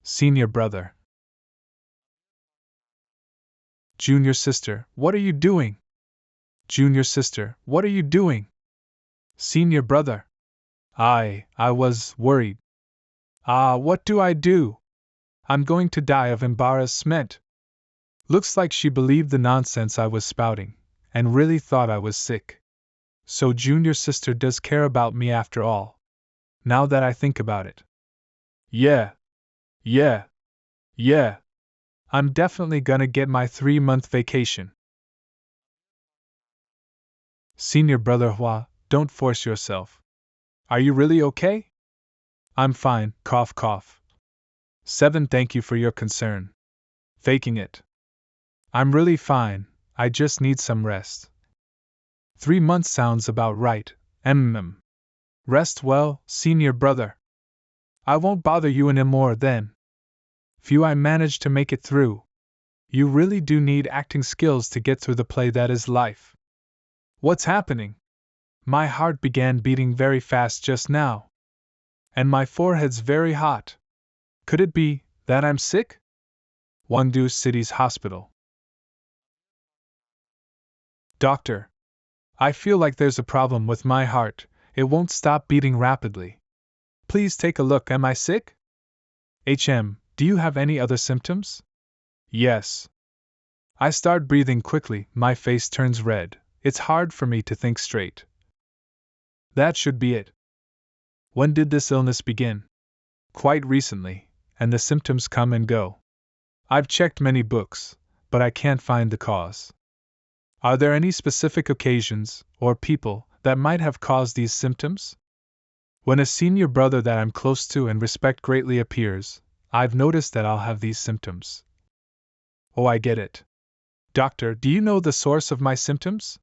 Senior brother. Junior sister, what are you doing? Junior sister, what are you doing? Senior brother. I was worried. What do I do? I'm going to die of embarrassment. Looks like she believed the nonsense I was spouting, and really thought I was sick. So junior sister does care about me after all. Now that I think about it. Yeah. I'm definitely gonna get my 3-month vacation. Senior brother Hua, don't force yourself. Are you really okay? I'm fine, cough cough. 7. Thank you for your concern. Faking it. I'm really fine, I just need some rest. 3 months sounds about right, Rest well, senior brother. I won't bother you any more then. Phew, I managed to make it through. You really do need acting skills to get through the play that is life. What's happening? My heart began beating very fast just now. And my forehead's very hot. Could it be that I'm sick? Wondu City's hospital. Doctor. I feel like there's a problem with my heart. It won't stop beating rapidly. Please take a look. Am I sick? Do you have any other symptoms? Yes. I start breathing quickly, my face turns red. It's hard for me to think straight. That should be it. When did this illness begin? Quite recently, and the symptoms come and go. I've checked many books, but I can't find the cause. Are there any specific occasions, or people, that might have caused these symptoms? When a senior brother that I'm close to and respect greatly appears, I've noticed that I'll have these symptoms. Oh, I get it. Doctor, do you know the source of my symptoms?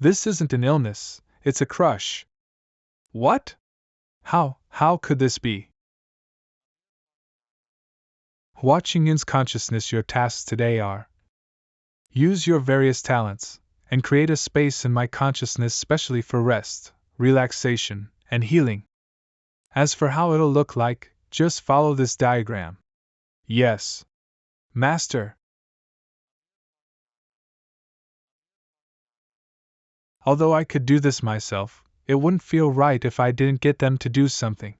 This isn't an illness, it's a crush. What? How could this be? Watching Yin's consciousness, your tasks today are: use your various talents, and create a space in my consciousness specially for rest, relaxation, and healing. As for how it'll look like, just follow this diagram. Yes. Master. Although I could do this myself, it wouldn't feel right if I didn't get them to do something.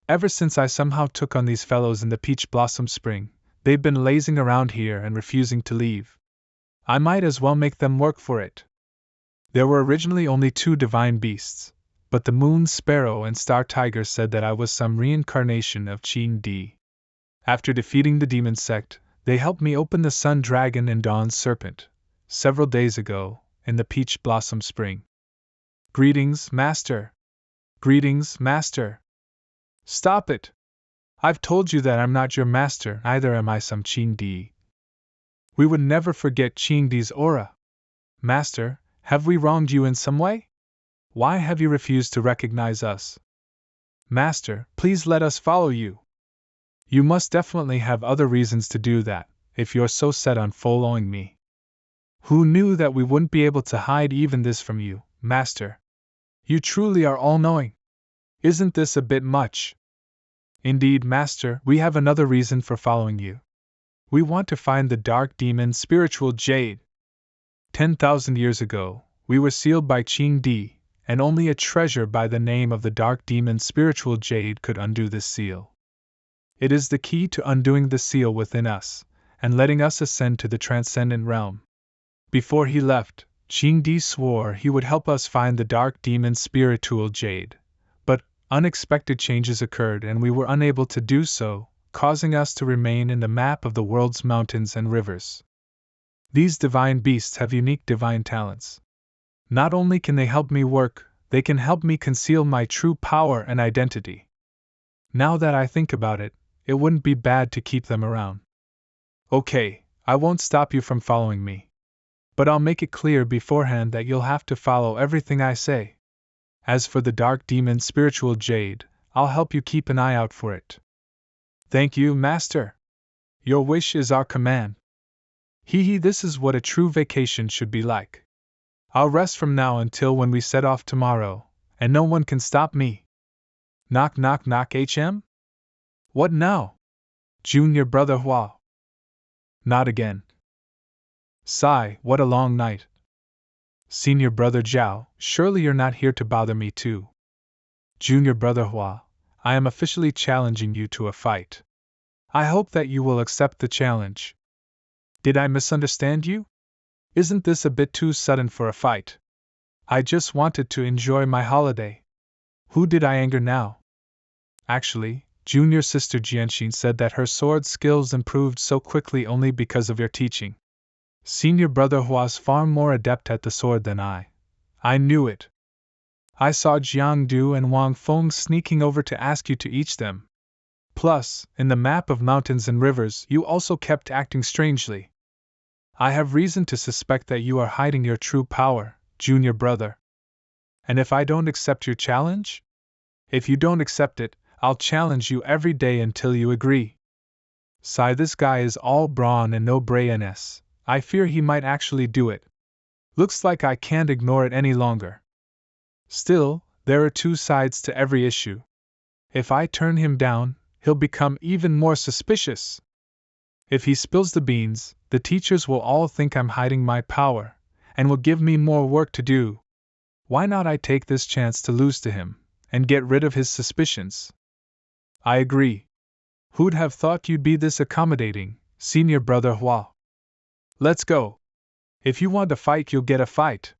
Ever since I somehow took on these fellows in the Peach Blossom Spring, they've been lazing around here and refusing to leave. I might as well make them work for it. There were originally only 2 divine beasts, but the Moon Sparrow and Star Tiger said that I was some reincarnation of Qin Di. After defeating the demon sect, They helped me open the Sun Dragon and Dawn's Serpent, several days ago, in the Peach Blossom Spring. Greetings, Master. Greetings, Master. Stop it! I've told you that I'm not your master, neither am I some Qingdi. We would never forget Qingdi's aura. Master, have we wronged you in some way? Why have you refused to recognize us? Master, please let us follow you. You must definitely have other reasons to do that, if you're so set on following me. Who knew that we wouldn't be able to hide even this from you, Master? You truly are all-knowing. Isn't this a bit much? Indeed, Master, we have another reason for following you. We want to find the dark demon spiritual jade. 10,000 years ago, we were sealed by Qingdi, and only a treasure by the name of the dark demon spiritual jade could undo this seal. It is the key to undoing the seal within us, and letting us ascend to the transcendent realm. Before he left, Qingdi swore he would help us find the dark demon spiritual jade, but unexpected changes occurred and we were unable to do so, causing us to remain in the map of the world's mountains and rivers. These divine beasts have unique divine talents. Not only can they help me work, they can help me conceal my true power and identity. Now that I think about it, it wouldn't be bad to keep them around. Okay, I won't stop you from following me. But I'll make it clear beforehand that you'll have to follow everything I say. As for the dark demon spiritual jade, I'll help you keep an eye out for it. Thank you, Master. Your wish is our command. This is what a true vacation should be like. I'll rest from now until when we set off tomorrow, and no one can stop me. Knock knock knock HM? What now? Junior brother Hua. Not again. Sigh, what a long night. Senior brother Zhao, surely you're not here to bother me too. Junior brother Hua, I am officially challenging you to a fight. I hope that you will accept the challenge. Did I misunderstand you? Isn't this a bit too sudden for a fight? I just wanted to enjoy my holiday. Who did I anger now? Actually, junior sister Jianxin said that her sword skills improved so quickly only because of your teaching. Senior brother Hua's far more adept at the sword than I. I knew it. I saw Jiangdu and Wang Feng sneaking over to ask you to each them. Plus, in the map of mountains and rivers, you also kept acting strangely. I have reason to suspect that you are hiding your true power, junior brother. And if I don't accept your challenge? If you don't accept it, I'll challenge you every day until you agree. Sigh, this guy is all brawn and no brains. I fear he might actually do it. Looks like I can't ignore it any longer. Still, there are two sides to every issue. If I turn him down, he'll become even more suspicious. If he spills the beans, the teachers will all think I'm hiding my power, and will give me more work to do. Why not I take this chance to lose to him, and get rid of his suspicions? I agree. Who'd have thought you'd be this accommodating, senior brother Hua? Let's go. If you want a fight, you'll get a fight.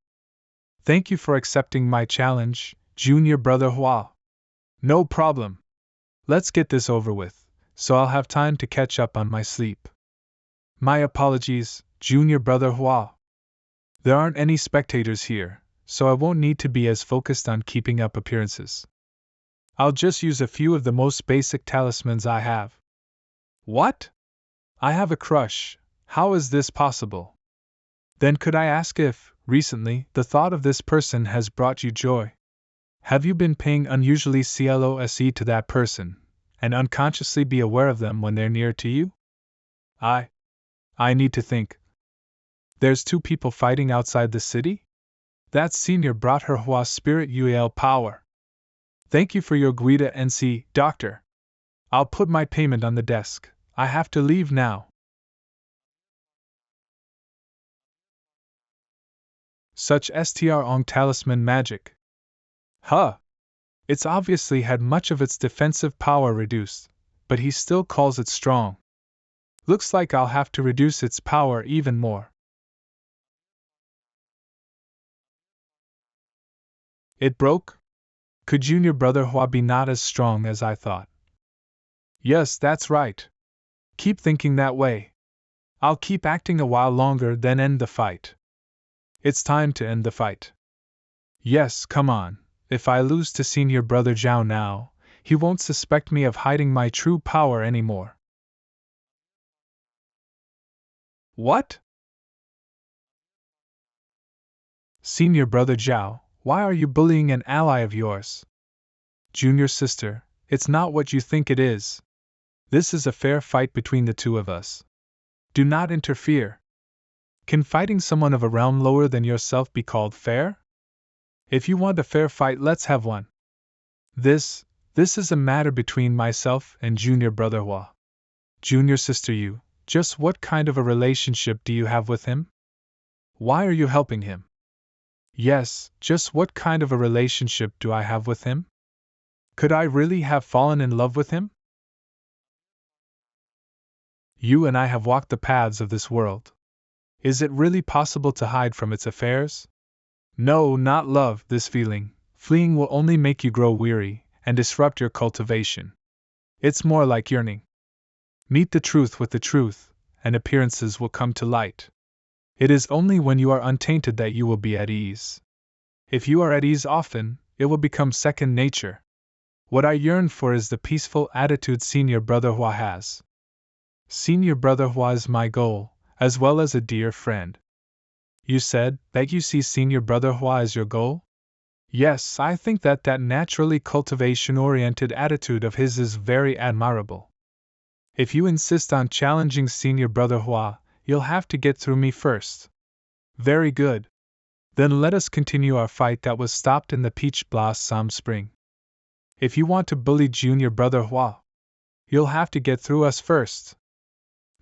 Thank you for accepting my challenge, junior brother Hua. No problem. Let's get this over with, so I'll have time to catch up on my sleep. My apologies, junior brother Hua. There aren't any spectators here, so I won't need to be as focused on keeping up appearances. I'll just use a few of the most basic talismans I have. What? I have a crush. How is this possible? Then could I ask if, recently, the thought of this person has brought you joy? Have you been paying unusually close to that person, and unconsciously be aware of them when they're near to you? I need to think. There's two people fighting outside the city? That senior brought her Hua spirit UL power. Thank you for your Guida NC, doctor. I'll put my payment on the desk. I have to leave now. Such STR on talisman magic. Huh. It's obviously had much of its defensive power reduced, but he still calls it strong. Looks like I'll have to reduce its power even more. It broke? Could junior brother Hua be not as strong as I thought? Yes, that's right. Keep thinking that way. I'll keep acting a while longer, then end the fight. It's time to end the fight. Yes, come on. If I lose to Senior Brother Zhao now, he won't suspect me of hiding my true power anymore. What? Senior Brother Zhao, why are you bullying an ally of yours? Junior sister, it's not what you think it is. This is a fair fight between the two of us. Do not interfere. Can fighting someone of a realm lower than yourself be called fair? If you want a fair fight, let's have one. This is a matter between myself and Junior Brother Hua. Junior sister Yu, just what kind of a relationship do you have with him? Why are you helping him? Yes, just what kind of a relationship do I have with him? Could I really have fallen in love with him? You and I have walked the paths of this world. Is it really possible to hide from its affairs? No, not love, this feeling. Fleeing will only make you grow weary and disrupt your cultivation. It's more like yearning. Meet the truth with the truth, and appearances will come to light. It is only when you are untainted that you will be at ease. If you are at ease often, it will become second nature. What I yearn for is the peaceful attitude Senior Brother Hua has. Senior Brother Hua is my goal, as well as a dear friend. You said that you see Senior Brother Hua as your goal? Yes, I think that naturally cultivation-oriented attitude of his is very admirable. If you insist on challenging Senior Brother Hua, you'll have to get through me first. Very good. Then let us continue our fight that was stopped in the Peach Blossom Spring. If you want to bully Junior Brother Hua, you'll have to get through us first.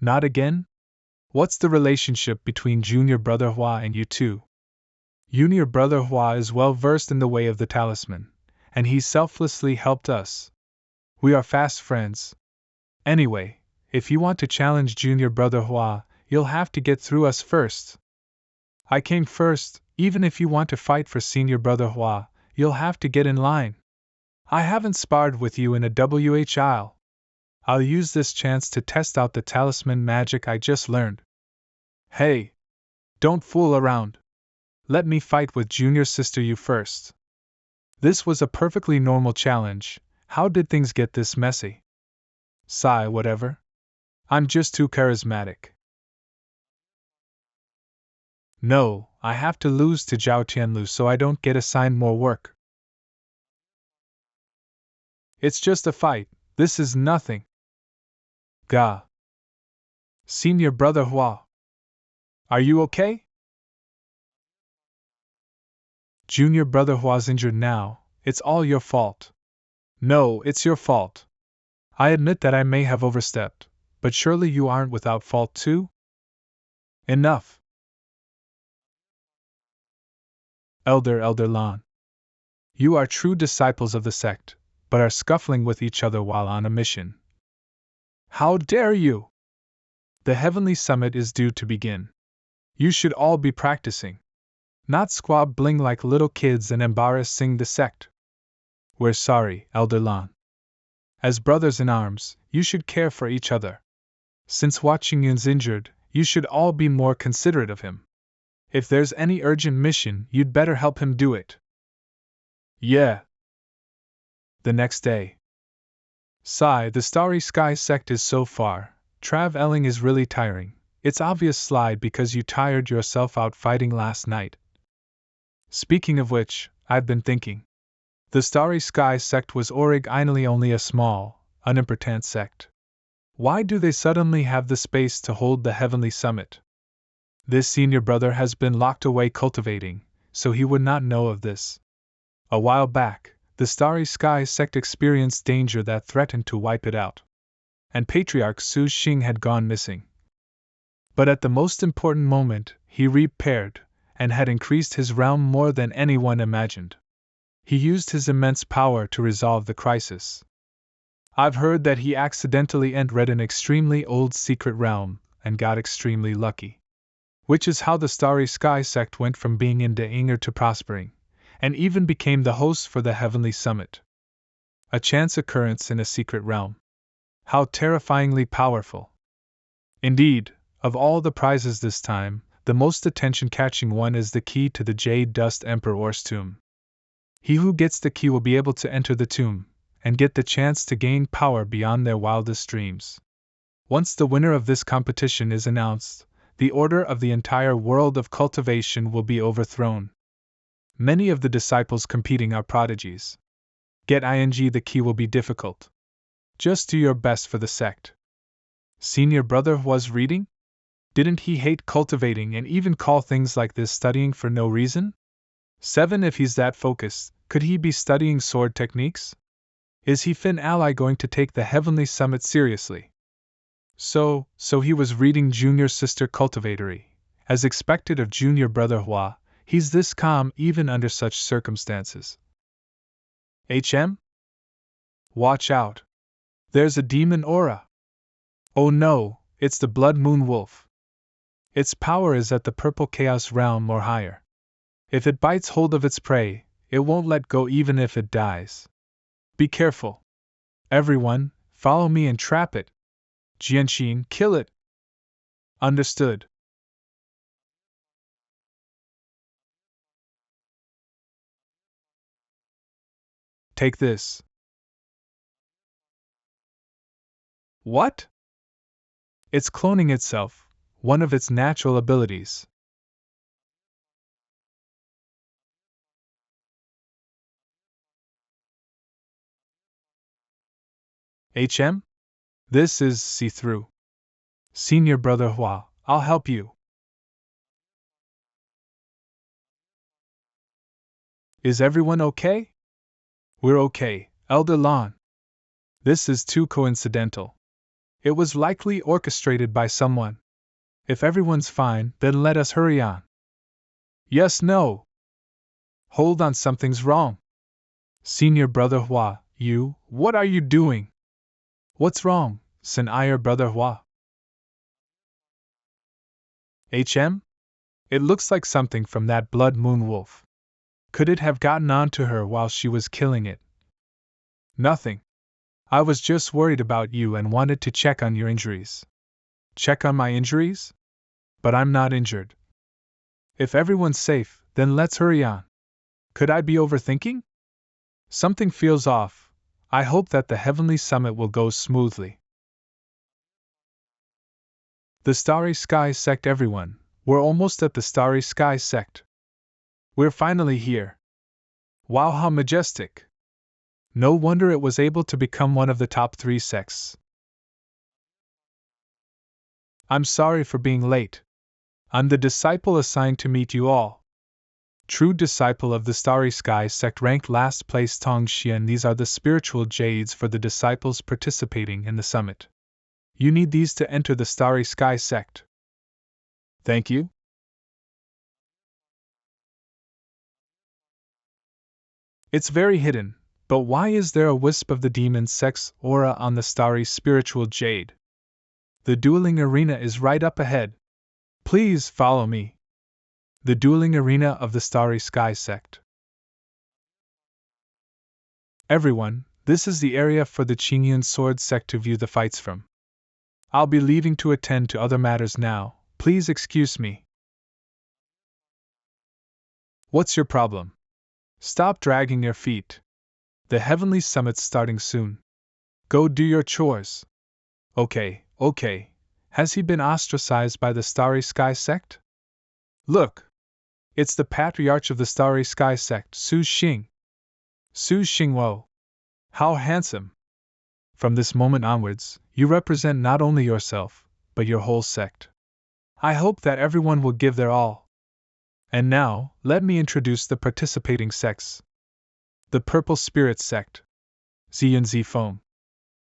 Not again? What's the relationship between Junior Brother Hua and you two? Junior Brother Hua is well versed in the way of the talisman, and he selflessly helped us. We are fast friends. Anyway, if you want to challenge Junior Brother Hua, you'll have to get through us first. I came first. Even if you want to fight for Senior Brother Hua, you'll have to get in line. I haven't sparred with you in a while. I'll use this chance to test out the talisman magic I just learned. Hey! Don't fool around. Let me fight with Junior Sister Yu first. This was a perfectly normal challenge. How did things get this messy? Sigh, whatever. I'm just too charismatic. No, I have to lose to Zhao Tianlu so I don't get assigned more work. It's just a fight, this is nothing. Gah. Senior Brother Hua. Are you okay? Junior Brother Hua's injured now, it's all your fault. No, it's your fault. I admit that I may have overstepped, but surely you aren't without fault too? Enough. Elder Lan. You are true disciples of the sect, but are scuffling with each other while on a mission. How dare you! The Heavenly Summit is due to begin. You should all be practicing. Not squabbling like little kids and embarrassing the sect. We're sorry, Elder Lan. As brothers in arms, you should care for each other. Since Watching Yun's injured, you should all be more considerate of him. If there's any urgent mission, you'd better help him do it. Yeah. The next day. Sigh, the Starry Sky sect is so far. Traveling is really tiring. It's obvious, Slide, because you tired yourself out fighting last night. Speaking of which, I've been thinking. The Starry Sky sect was originally only a small, unimportant sect. Why do they suddenly have the space to hold the Heavenly Summit? This senior brother has been locked away cultivating, so he would not know of this. A while back, the Starry Sky sect experienced danger that threatened to wipe it out. And Patriarch Su Xing had gone missing. But at the most important moment, he repaired, and had increased his realm more than anyone imagined. He used his immense power to resolve the crisis. I've heard that he accidentally entered an extremely old secret realm, and got extremely lucky. Which is how the Starry Sky sect went from being in danger to prospering, and even became the host for the Heavenly Summit. A chance occurrence in a secret realm. How terrifyingly powerful. Indeed, Of all the prizes this time, the most attention-catching one is the key to the Jade Dust Emperor's tomb. He who gets the key will be able to enter the tomb, and get the chance to gain power beyond their wildest dreams. Once the winner of this competition is announced, the order of the entire world of cultivation will be overthrown. Many of the disciples competing are prodigies. Get the key will be difficult. Just do your best for the sect. Senior brother was reading? Didn't he hate cultivating and even call things like this studying for no reason? 7. If he's that focused, could he be studying sword techniques? Is he Finn ally going to take the Heavenly Summit seriously? So he was reading Junior Sister Cultivatory. As expected of Junior Brother Hua, he's this calm even under such circumstances. Watch out. There's a demon aura. Oh no, it's the Blood Moon Wolf. Its power is at the purple chaos realm or higher. If it bites hold of its prey, it won't let go even if it dies. Be careful. Everyone, follow me and trap it. Jianxin, kill it. Understood. Take this. What? It's cloning itself, one of its natural abilities. This is see-through. Senior Brother Hua, I'll help you. Is everyone okay? We're okay, Elder Lon. This is too coincidental. It was likely orchestrated by someone. If everyone's fine, then let us hurry on. Yes, no. Hold on, something's wrong. Senior Brother Hua, what are you doing? What's wrong, Senior Brother Hua? It looks like something from that Blood Moon Wolf. Could it have gotten onto her while she was killing it? Nothing. I was just worried about you and wanted to check on your injuries. Check on my injuries? But I'm not injured. If everyone's safe, then let's hurry on. Could I be overthinking? Something feels off. I hope that the Heavenly Summit will go smoothly. The Starry Sky Sect, everyone. We're almost at the Starry Sky Sect. We're finally here. Wow, how majestic. No wonder it was able to become one of the top 3 sects. I'm sorry for being late. I'm the disciple assigned to meet you all. True disciple of the Starry Sky Sect, ranked last place Tong Xian. These are the spiritual jades for the disciples participating in the summit. You need these to enter the Starry Sky Sect. Thank you. It's very hidden, but why is there a wisp of the demon sect's aura on the starry spiritual jade? The dueling arena is right up ahead. Please follow me. The dueling arena of the Starry Sky Sect. Everyone, this is the area for the Qingyun Sword Sect to view the fights from. I'll be leaving to attend to other matters now. Please excuse me. What's your problem? Stop dragging your feet. The Heavenly Summit's starting soon. Go do your chores. Okay. Has he been ostracized by the Starry Sky Sect? Look! It's the patriarch of the Starry Sky Sect, Su Xing. Su Xingwo. How handsome! From this moment onwards, you represent not only yourself, but your whole sect. I hope that everyone will give their all. And now, let me introduce the participating sects. The Purple Spirit Sect. Ziyunzi Foam.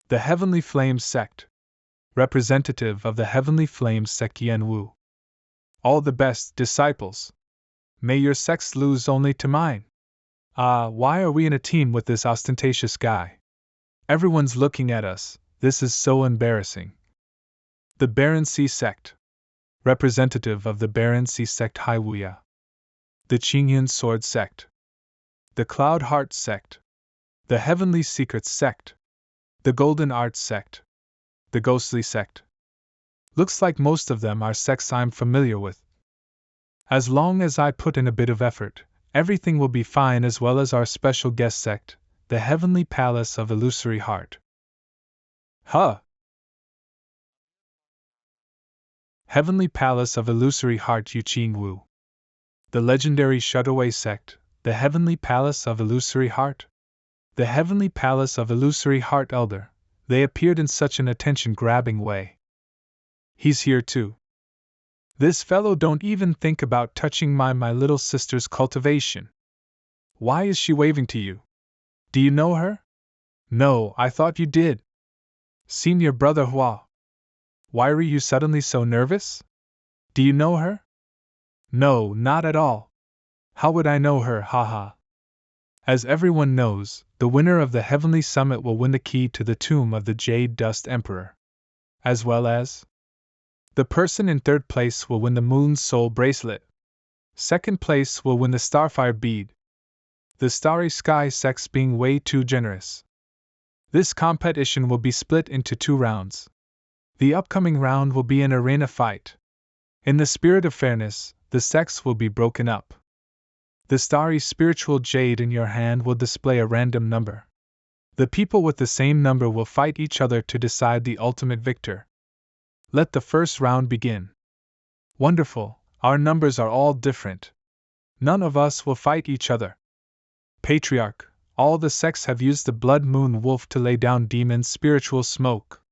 The Heavenly Flames Sect. Representative of the Heavenly Flames Sect Yanwu. All the best, disciples. May your sects lose only to mine. Why are we in a team with this ostentatious guy? Everyone's looking at us, this is so embarrassing. The Baron Sea Sect. Representative of the Baron Sea Sect Haiwuya. The Qingyun Sword Sect. The Cloud Heart Sect. The Heavenly Secrets Sect. The Golden Arts Sect. The Ghostly Sect. Looks like most of them are sects I'm familiar with. As long as I put in a bit of effort, everything will be fine, as well as our special guest sect, the Heavenly Palace of Illusory Heart. Huh! Heavenly Palace of Illusory Heart Yuqing Wu. The legendary Shutaway sect, the Heavenly Palace of Illusory Heart. The Heavenly Palace of Illusory Heart Elder. They appeared in such an attention-grabbing way. He's here too. This fellow don't even think about touching my little sister's cultivation. Why is she waving to you? Do you know her? No, I thought you did. Senior Brother Hua. Why are you suddenly so nervous? Do you know her? No, not at all. How would I know her, haha? As everyone knows, the winner of the Heavenly Summit will win the key to the tomb of the Jade Dust Emperor. As well as the person in third place will win the Moon's Soul Bracelet. Second place will win the Starfire Bead. The Starry Sky sects being way too generous. This competition will be split into 2 rounds. The upcoming round will be an arena fight. In the spirit of fairness, the sects will be broken up. The starry spiritual jade in your hand will display a random number. The people with the same number will fight each other to decide the ultimate victor. Let the first round begin. Wonderful, our numbers are all different. None of us will fight each other. Patriarch, all the sects have used the Blood Moon Wolf to lay down demon spiritual smoke.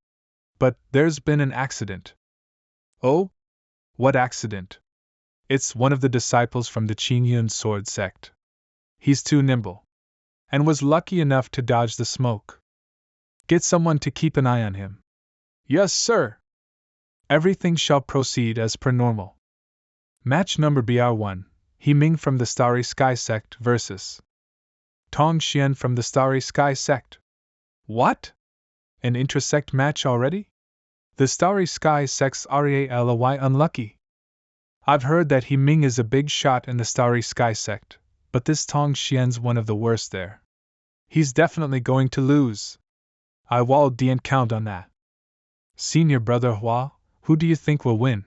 But there's been an accident. Oh? What accident? It's one of the disciples from the Qingyun Sword sect. He's too nimble. And was lucky enough to dodge the smoke. Get someone to keep an eye on him. Yes, sir. Everything shall proceed as per normal. Match number BR1, He Ming from the Starry Sky sect versus Tong Xian from the Starry Sky sect. What? An intersect match already? The Starry Sky sect's really unlucky. I've heard that He Ming is a big shot in the Starry Sky sect, but this Tong Xian's one of the worst there. He's definitely going to lose. I didn't count on that. Senior Brother Hua, who do you think will win?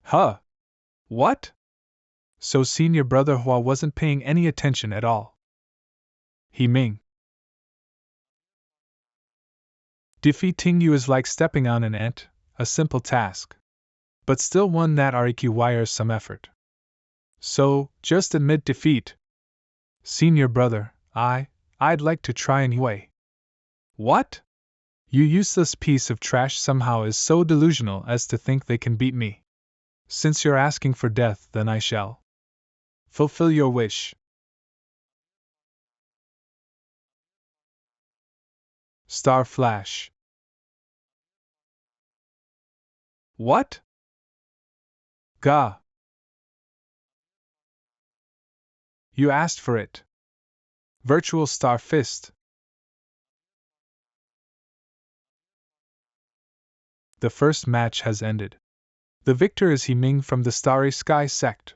Huh? What? So Senior Brother Hua wasn't paying any attention at all. He Ming. Defeating you is like stepping on an ant, a simple task. But still one that requires some effort. So, just admit defeat. Senior Brother, I'd like to try anyway. What? You useless piece of trash somehow is so delusional as to think they can beat me. Since you're asking for death, then I shall fulfill your wish. Star Flash. What? Gah. You asked for it. Virtual Star Fist. The first match has ended. The victor is He Ming from the Starry Sky sect.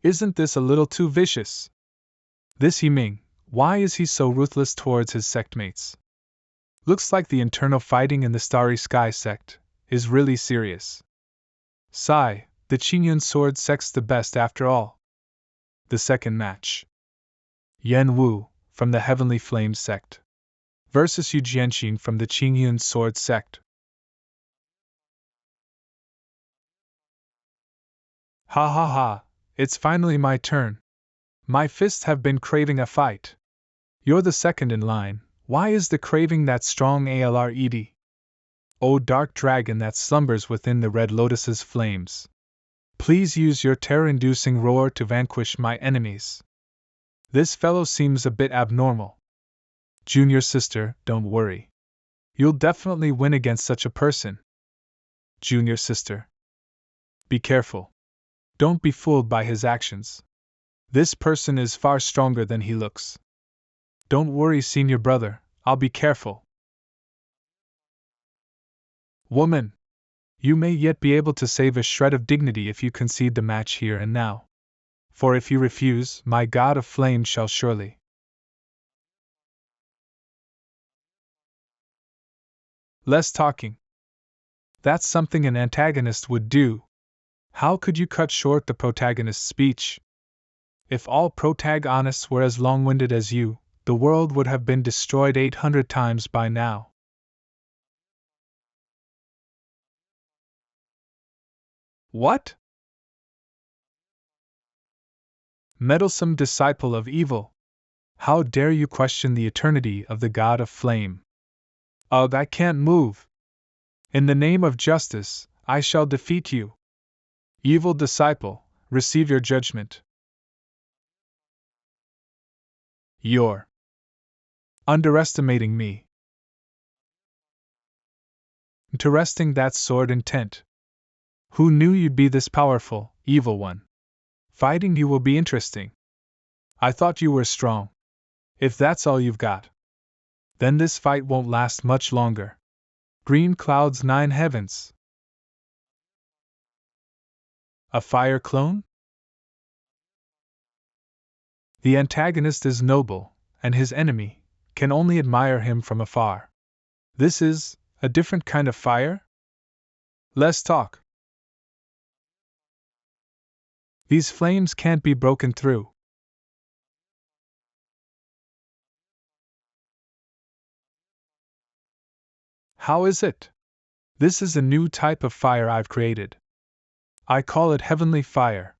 Isn't this a little too vicious? This He Ming, why is he so ruthless towards his sectmates? Looks like the internal fighting in the Starry Sky sect is really serious. Sigh, the Qingyun Sword sect's the best after all. The second match. Yen Wu, from the Heavenly Flame sect, versus Yu Jianxin from the Qingyun Sword sect. Ha ha ha, it's finally my turn. My fists have been craving a fight. You're the second in line, why is the craving that strong alred? O dark dragon that slumbers within the red lotus's flames. Please use your terror-inducing roar to vanquish my enemies. This fellow seems a bit abnormal. Junior sister, don't worry. You'll definitely win against such a person. Junior sister. Be careful. Don't be fooled by his actions. This person is far stronger than he looks. Don't worry, senior brother, I'll be careful. Woman! You may yet be able to save a shred of dignity if you concede the match here and now. For if you refuse, my god of flame shall surely. Less talking. That's something an antagonist would do. How could you cut short the protagonist's speech? If all protagonists were as long-winded as you, the world would have been destroyed 800 times by now. What? Meddlesome disciple of evil! How dare you question the eternity of the God of Flame? Ugh, I can't move. In the name of justice, I shall defeat you. Evil disciple, receive your judgment. You're underestimating me. Interesting, that sword intent. Who knew you'd be this powerful, evil one? Fighting you will be interesting. I thought you were strong. If that's all you've got, then this fight won't last much longer. Green clouds, 9 heavens. A fire clone? The antagonist is noble, and his enemy can only admire him from afar. This is a different kind of fire? Less talk. These flames can't be broken through. How is it? This is a new type of fire I've created. I call it heavenly fire.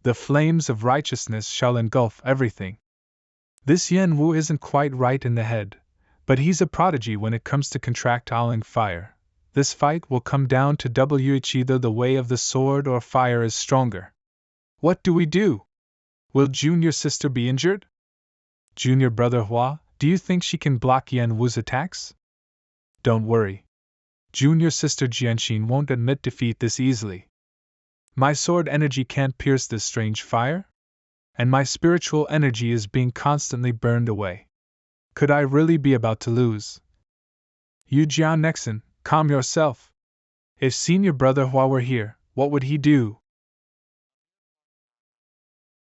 The flames of righteousness shall engulf everything. This Yen Wu isn't quite right in the head, but he's a prodigy when it comes to contractiling fire. This fight will come down to either the way of the sword or fire is stronger. What do we do? Will junior sister be injured? Junior brother Hua, do you think she can block Yen Wu's attacks? Don't worry. Junior sister Jianxin won't admit defeat this easily. My sword energy can't pierce this strange fire, and my spiritual energy is being constantly burned away. Could I really be about to lose? Yu Jian Nexon, calm yourself. If senior brother Hua were here, what would he do?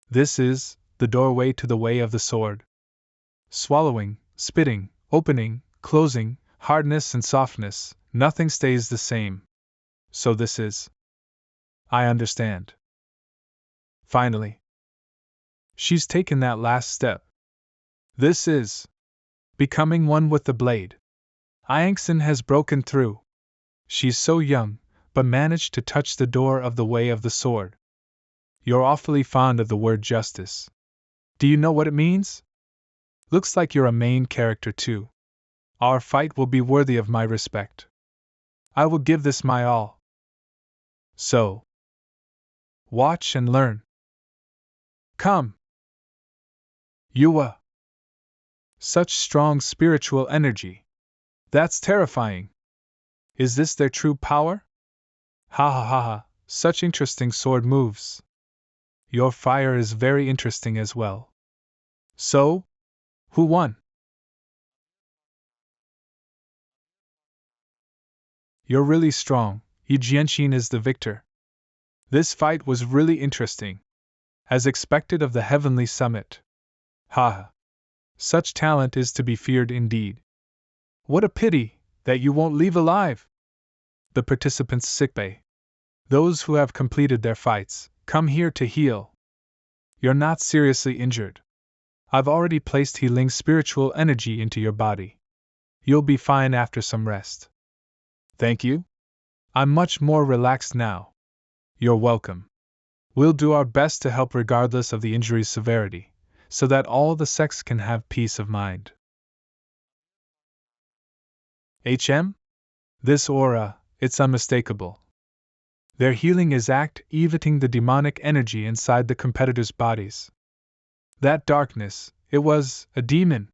This is the doorway to the way of the sword. Swallowing, spitting, opening, closing, hardness and softness, nothing stays the same. So this is. I understand. Finally. She's taken that last step. This is. Becoming one with the blade. Iangson has broken through. She's so young, but managed to touch the door of the way of the sword. You're awfully fond of the word justice. Do you know what it means? Looks like you're a main character too. Our fight will be worthy of my respect. I will give this my all. So. Watch and learn. Come. Yua. Such strong spiritual energy. That's terrifying. Is this their true power? Ha ha ha ha, such interesting sword moves. Your fire is very interesting as well. So? Who won? You're really strong. Yi Jianxin is the victor. This fight was really interesting. As expected of the Heavenly Summit. Ha! Such talent is to be feared indeed. What a pity that you won't leave alive! The participants' sickbay. Those who have completed their fights, come here to heal. You're not seriously injured. I've already placed healing spiritual energy into your body. You'll be fine after some rest. Thank you. I'm much more relaxed now. You're welcome. We'll do our best to help regardless of the injury's severity, so that all the sects can have peace of mind. HM? This aura, it's unmistakable. Their healing is activating the demonic energy inside the competitors' bodies. That darkness, it was a demon.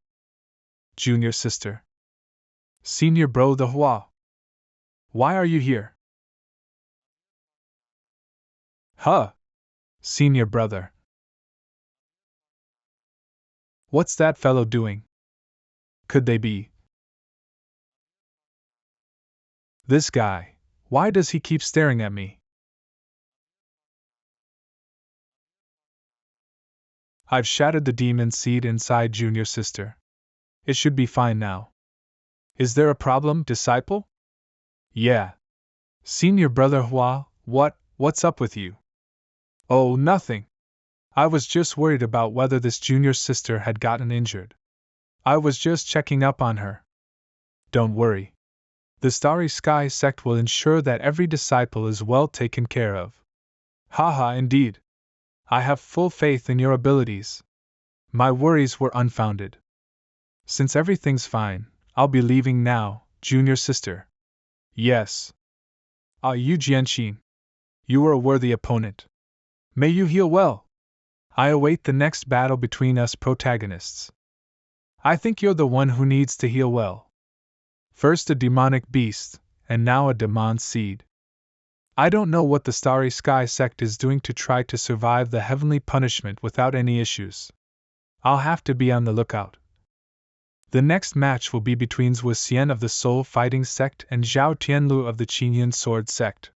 Junior sister. Senior bro the Hua. Why are you here? Huh? Senior brother. What's that fellow doing? Could they be? This guy, why does he keep staring at me? I've shattered the demon seed inside junior sister. It should be fine now. Is there a problem, disciple? Yeah. Senior Brother Hua, what's up with you? Oh, nothing. I was just worried about whether this junior sister had gotten injured. I was just checking up on her. Don't worry. The Starry Sky sect will ensure that every disciple is well taken care of. Haha, indeed. I have full faith in your abilities. My worries were unfounded. Since everything's fine, I'll be leaving now, junior sister. Yes. Ah, Yu Jianxin. You were a worthy opponent. May you heal well. I await the next battle between us protagonists. I think you're the one who needs to heal well. First a demonic beast, and now a demon seed. I don't know what the Starry Sky sect is doing to try to survive the heavenly punishment without any issues. I'll have to be on the lookout. The next match will be between Zhu Xian of the Soul Fighting Sect and Zhao Tianlu of the Qingyun Sword Sect.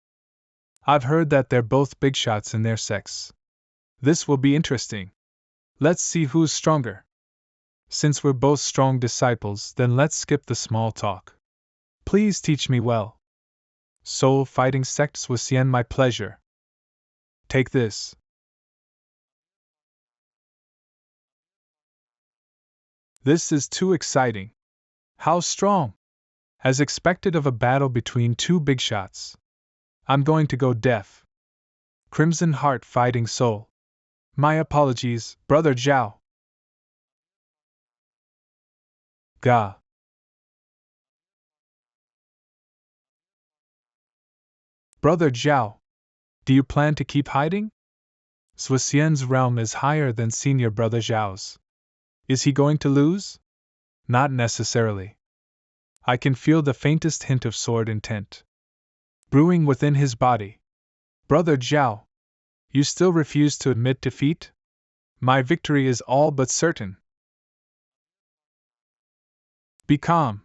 I've heard that they're both big shots in their sects. This will be interesting. Let's see who's stronger. Since we're both strong disciples, then let's skip the small talk. Please teach me well. Soul Fighting Sect Zhu Xian, my pleasure. Take this. This is too exciting. How strong? As expected of a battle between two big shots. I'm going to go deaf. Crimson Heart Fighting Soul. My apologies, Brother Zhao. Ga. Brother Zhao. Do you plan to keep hiding? Zhu Xian's realm is higher than Senior Brother Zhao's. Is he going to lose? Not necessarily. I can feel the faintest hint of sword intent brewing within his body. Brother Zhao, you still refuse to admit defeat? My victory is all but certain. Be calm.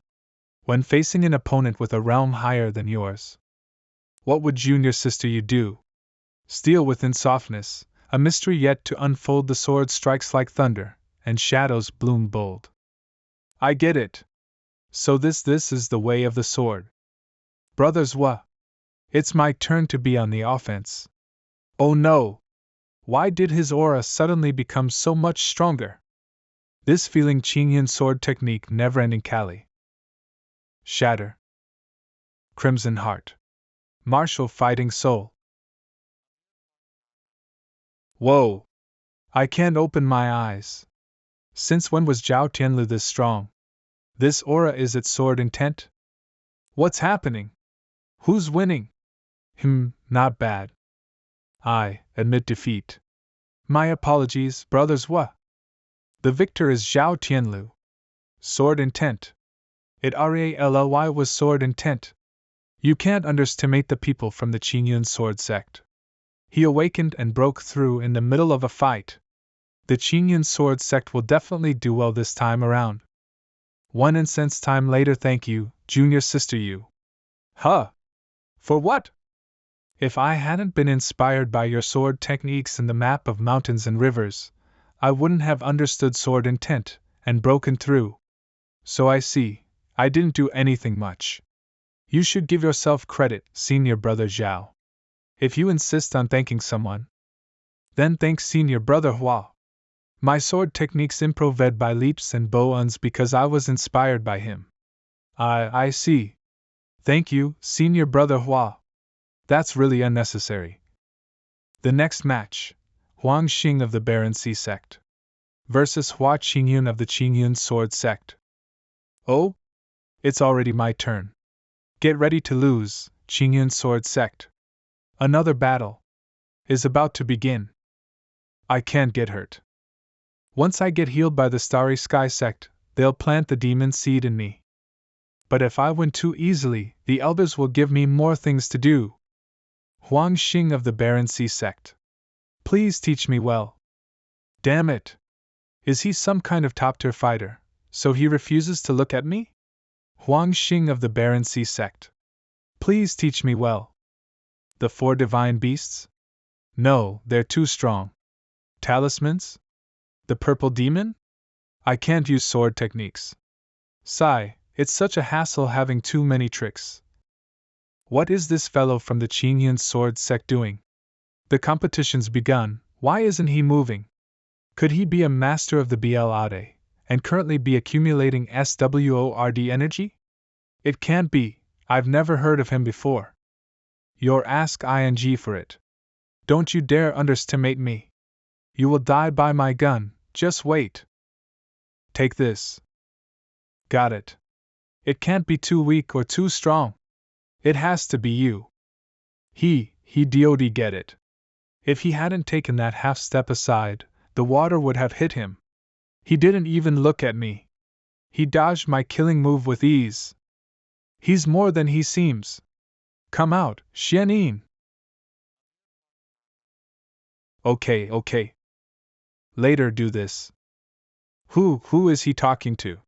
When facing an opponent with a realm higher than yours, what would junior sister you do? Steel within softness, a mystery yet to unfold. The sword strikes like thunder, and shadows bloom bold. I get it. So this is the way of the sword. Brothers, what? It's my turn to be on the offense. Oh no! Why did his aura suddenly become so much stronger? This feeling Qingyun sword technique never-ending Kali. Shatter. Crimson Heart. Martial Fighting Soul. Whoa! I can't open my eyes. Since when was Zhao Tianlu this strong? This aura is its sword intent? What's happening? Who's winning? Not bad. I admit defeat. My apologies, brothers. What? The victor is Zhao Tianlu. Sword intent. It really was sword intent. You can't underestimate the people from the Qingyun sword sect. He awakened and broke through in the middle of a fight. The Qingyun sword sect will definitely do well this time around. 1 incense time later. Thank you, junior sister you. Huh? For what? If I hadn't been inspired by your sword techniques and the map of mountains and rivers, I wouldn't have understood sword intent and broken through. So I see, I didn't do anything much. You should give yourself credit, Senior Brother Zhao. If you insist on thanking someone, then thank Senior Brother Hua. My sword techniques improved by leaps and bow-ons because I was inspired by him. I see. Thank you, Senior Brother Hua. That's really unnecessary. The next match, Huang Xing of the Barren Sea Sect versus Hua Qingyun of the Qingyun Sword Sect. Oh? It's already my turn. Get ready to lose, Qingyun Sword Sect. Another battle is about to begin. I can't get hurt. Once I get healed by the Starry Sky Sect, they'll plant the demon seed in me. But if I win too easily, the elders will give me more things to do. Huang Xing of the Barren Sea Sect. Please teach me well. Damn it! Is he some kind of top-tier fighter, so he refuses to look at me? Huang Xing of the Barren Sea Sect. Please teach me well. The 4 divine beasts? No, they're too strong. Talismans? The purple demon? I can't use sword techniques. Sigh, it's such a hassle having too many tricks. What is this fellow from the Qingyun sword sect doing? The competition's begun, why isn't he moving? Could he be a master of the BLADE, and currently be accumulating SWORD energy? It can't be, I've never heard of him before. You're ask ing for it. Don't you dare underestimate me. You will die by my gun, just wait. Take this. Got it. It can't be too weak or too strong. It has to be you. He did get it. If he hadn't taken that half step aside, the water would have hit him. He didn't even look at me. He dodged my killing move with ease. He's more than he seems. Come out, Xianyin. Okay. Later do this. Who is he talking to?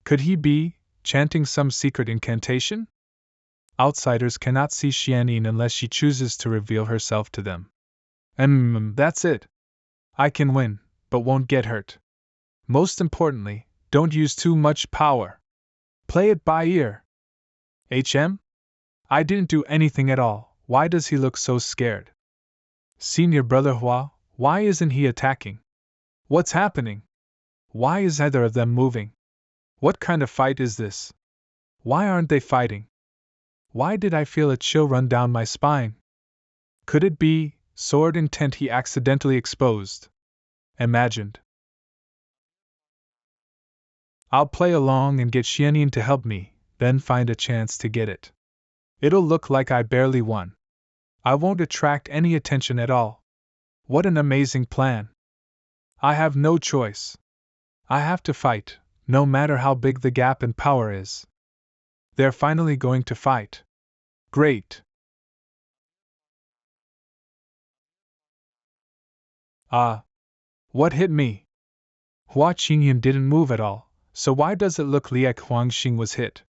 Could he be chanting some secret incantation? Outsiders cannot see Xianyin unless she chooses to reveal herself to them. That's it. I can win, but won't get hurt. Most importantly, don't use too much power. Play it by ear. I didn't do anything at all, why does he look so scared? Senior Brother Hua, why isn't he attacking? What's happening? Why is either of them moving? What kind of fight is this? Why aren't they fighting? Why did I feel a chill run down my spine? Could it be sword intent he accidentally exposed? Imagined. I'll play along and get Xianyin to help me, then find a chance to get it. It'll look like I barely won. I won't attract any attention at all. What an amazing plan. I have no choice. I have to fight, no matter how big the gap in power is. They're finally going to fight. Great. What hit me? Hua Qingyun didn't move at all, so why does it look like Huangxing was hit?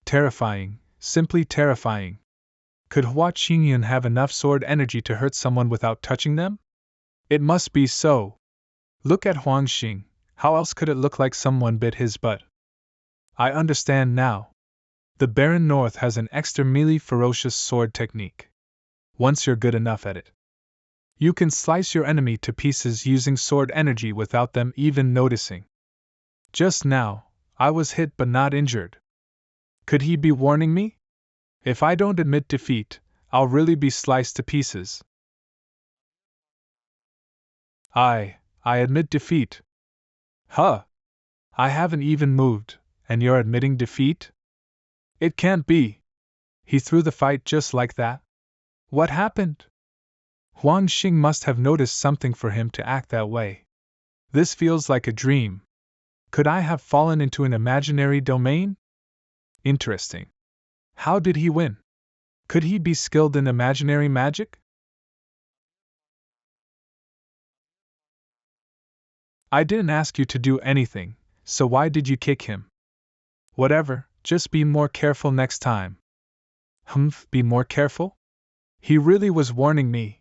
Terrifying, simply terrifying. Could Hua Qingyun have enough sword energy to hurt someone without touching them? It must be so. Look at Huangxing, how else could it look like someone bit his butt? I understand now. The Baron North has an extremely ferocious sword technique. Once you're good enough at it, you can slice your enemy to pieces using sword energy without them even noticing. Just now, I was hit but not injured. Could he be warning me? If I don't admit defeat, I'll really be sliced to pieces. I admit defeat. I haven't even moved, and you're admitting defeat? It can't be. He threw the fight just like that? What happened? Huang Xing must have noticed something for him to act that way. This feels like a dream. Could I have fallen into an imaginary domain? Interesting. How did he win? Could he be skilled in imaginary magic? I didn't ask you to do anything, so why did you kick him? Whatever, just be more careful next time. Be more careful? He really was warning me.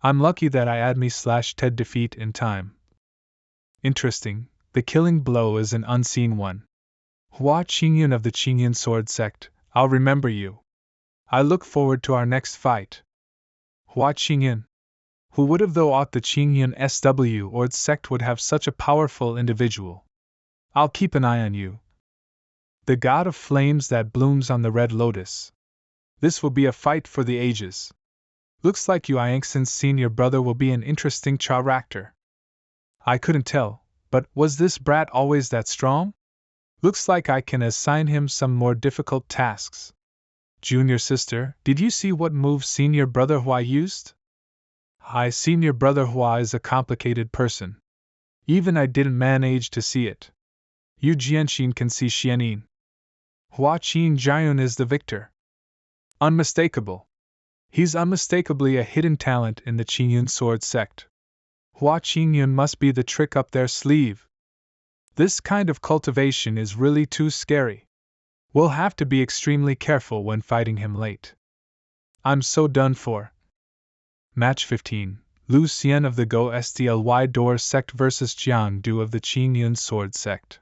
I'm lucky that I /Ted defeat in time. Interesting, the killing blow is an unseen one. Hua Qingyun of the Qingyun sword sect, I'll remember you. I look forward to our next fight. Hua Qingyun. Who would have thought the Qingyun SWORD sect would have such a powerful individual? I'll keep an eye on you. The god of flames that blooms on the red lotus. This will be a fight for the ages. Looks like Yu Yangxin's senior brother will be an interesting character. I couldn't tell, but was this brat always that strong? Looks like I can assign him some more difficult tasks. Junior sister, did you see what move senior brother Hua used? Senior brother Hua is a complicated person. Even I didn't manage to see it. Yu Jianxin can see Xianyin. Hua Qin Jiayun is the victor. Unmistakable. He's unmistakably a hidden talent in the Qingyun sword sect. Hua Qingyun must be the trick up their sleeve. This kind of cultivation is really too scary. We'll have to be extremely careful when fighting him late. I'm so done for. Match 15. Lu Xian of the Go Stly Door sect vs Jiang Du of the Qingyun sword sect.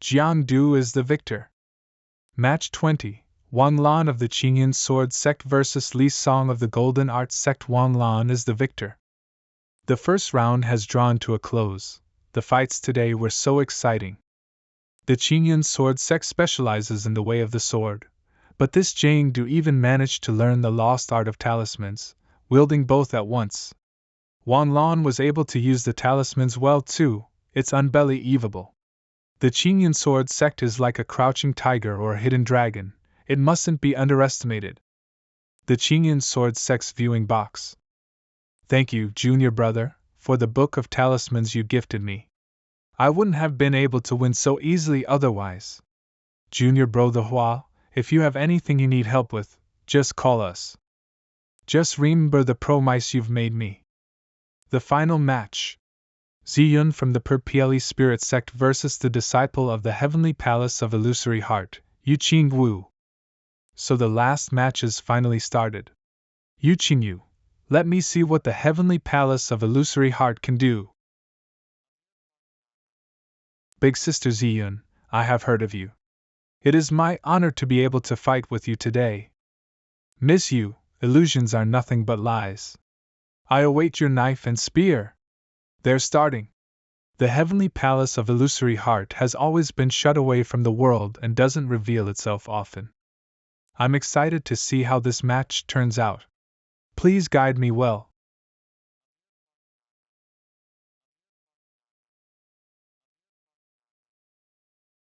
Jiang Du is the victor. Match 20. Wang Lan of the Qingyan Sword Sect versus Li Song of the Golden Arts Sect. Wang Lan is the victor. The first round has drawn to a close. The fights today were so exciting. The Qingyan Sword Sect specializes in the way of the sword, but this Jang Du even managed to learn the lost art of talismans, wielding both at once. Wang Lan was able to use the talismans well too, it's unbelievable. The Qingyan Sword Sect is like a crouching tiger or a hidden dragon, it mustn't be underestimated. The Qingyan Sword Sect's viewing box. Thank you, junior brother, for the book of talismans you gifted me. I wouldn't have been able to win so easily otherwise. Junior brother Hua, if you have anything you need help with, just call us. Just remember the promise you've made me. The final match. Ziyun from the Perpetual Spirit Sect versus the disciple of the Heavenly Palace of Illusory Heart, Yu Qingwu. So the last matches finally started. Yu Qingyu, let me see what the Heavenly Palace of Illusory Heart can do. Big Sister Ziyun, I have heard of you. It is my honor to be able to fight with you today. Miss Yu, illusions are nothing but lies. I await your knife and spear. They're starting. The Heavenly Palace of Illusory Heart has always been shut away from the world and doesn't reveal itself often. I'm excited to see how this match turns out. Please guide me well.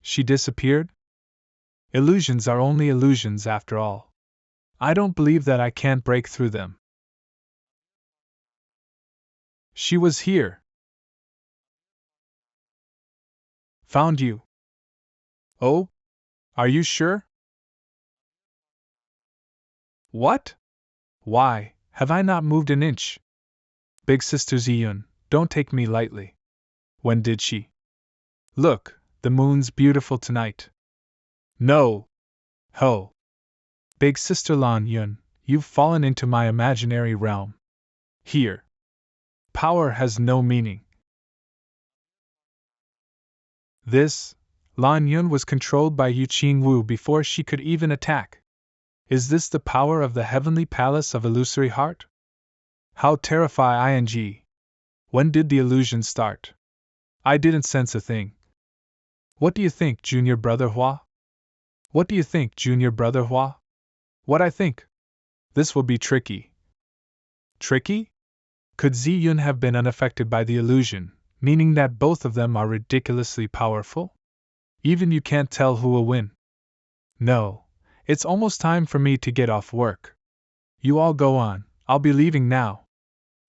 She disappeared? Illusions are only illusions after all. I don't believe that I can't break through them. She was here. Found you. Oh? Are you sure? What? Why, have I not moved an inch? Big Sister Ziyun, don't take me lightly. When did she? Look, the moon's beautiful tonight. No. Ho. Big Sister Lan Yun, you've fallen into my imaginary realm. Here. Power has no meaning. This, Lan Yun was controlled by Yu Qingwu before she could even attack. Is this the power of the Heavenly Palace of Illusory Heart? How terrifying! When did the illusion start? I didn't sense a thing. What do you think, junior brother Hua? What do you think, junior brother Hua? What I think? This will be tricky. Tricky? Could Ziyun have been unaffected by the illusion, meaning that both of them are ridiculously powerful? Even you can't tell who will win. No, it's almost time for me to get off work. You all go on, I'll be leaving now.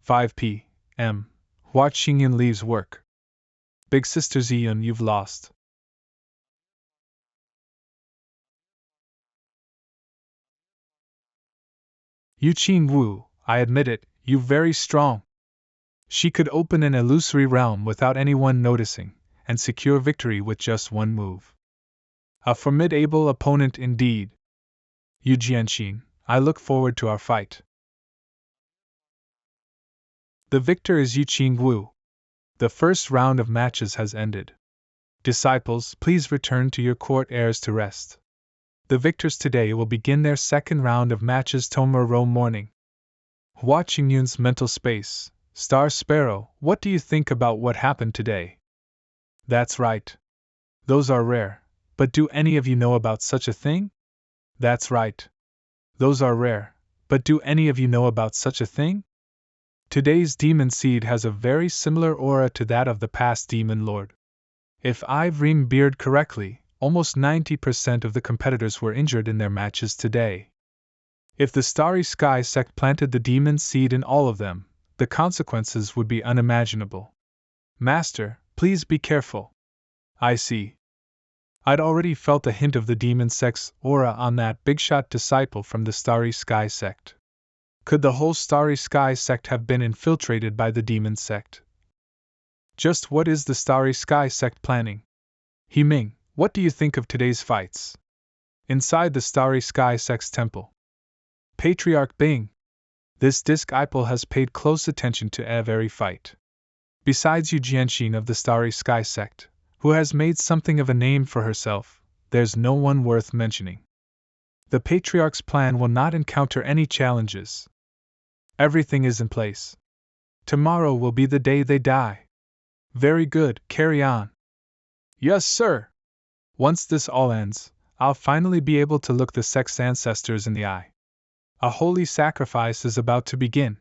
5 p.m. Hua Qingyan leaves work. Big Sister Ziyun, you've lost. Yu Qingwu, I admit it, you're very strong. She could open an illusory realm without anyone noticing, and secure victory with just one move. A formidable opponent indeed. Yu Jianxin, I look forward to our fight. The victor is Yu Qingwu. The first round of matches has ended. Disciples, please return to your court airs to rest. The victors today will begin their second round of matches tomorrow morning. Hua Qingyun's mental space. Star Sparrow, what do you think about what happened today? That's right. Those are rare, but do any of you know about such a thing? That's right. Those are rare, but do any of you know about such a thing? Today's demon seed has a very similar aura to that of the past demon lord. If I've remembered correctly, almost 90% of the competitors were injured in their matches today. If the Starry Sky sect planted the demon seed in all of them, the consequences would be unimaginable. Master, please be careful. I see. I'd already felt a hint of the demon sect's aura on that big-shot disciple from the Starry Sky sect. Could the whole Starry Sky sect have been infiltrated by the demon sect? Just what is the Starry Sky sect planning? He Ming, what do you think of today's fights? Inside the Starry Sky sect's temple. Patriarch Bing. This disciple has paid close attention to every fight. Besides Yu Jianxin of the Starry Sky sect, who has made something of a name for herself, there's no one worth mentioning. The Patriarch's plan will not encounter any challenges. Everything is in place. Tomorrow will be the day they die. Very good, carry on. Yes, sir. Once this all ends, I'll finally be able to look the sect's ancestors in the eye. A holy sacrifice is about to begin.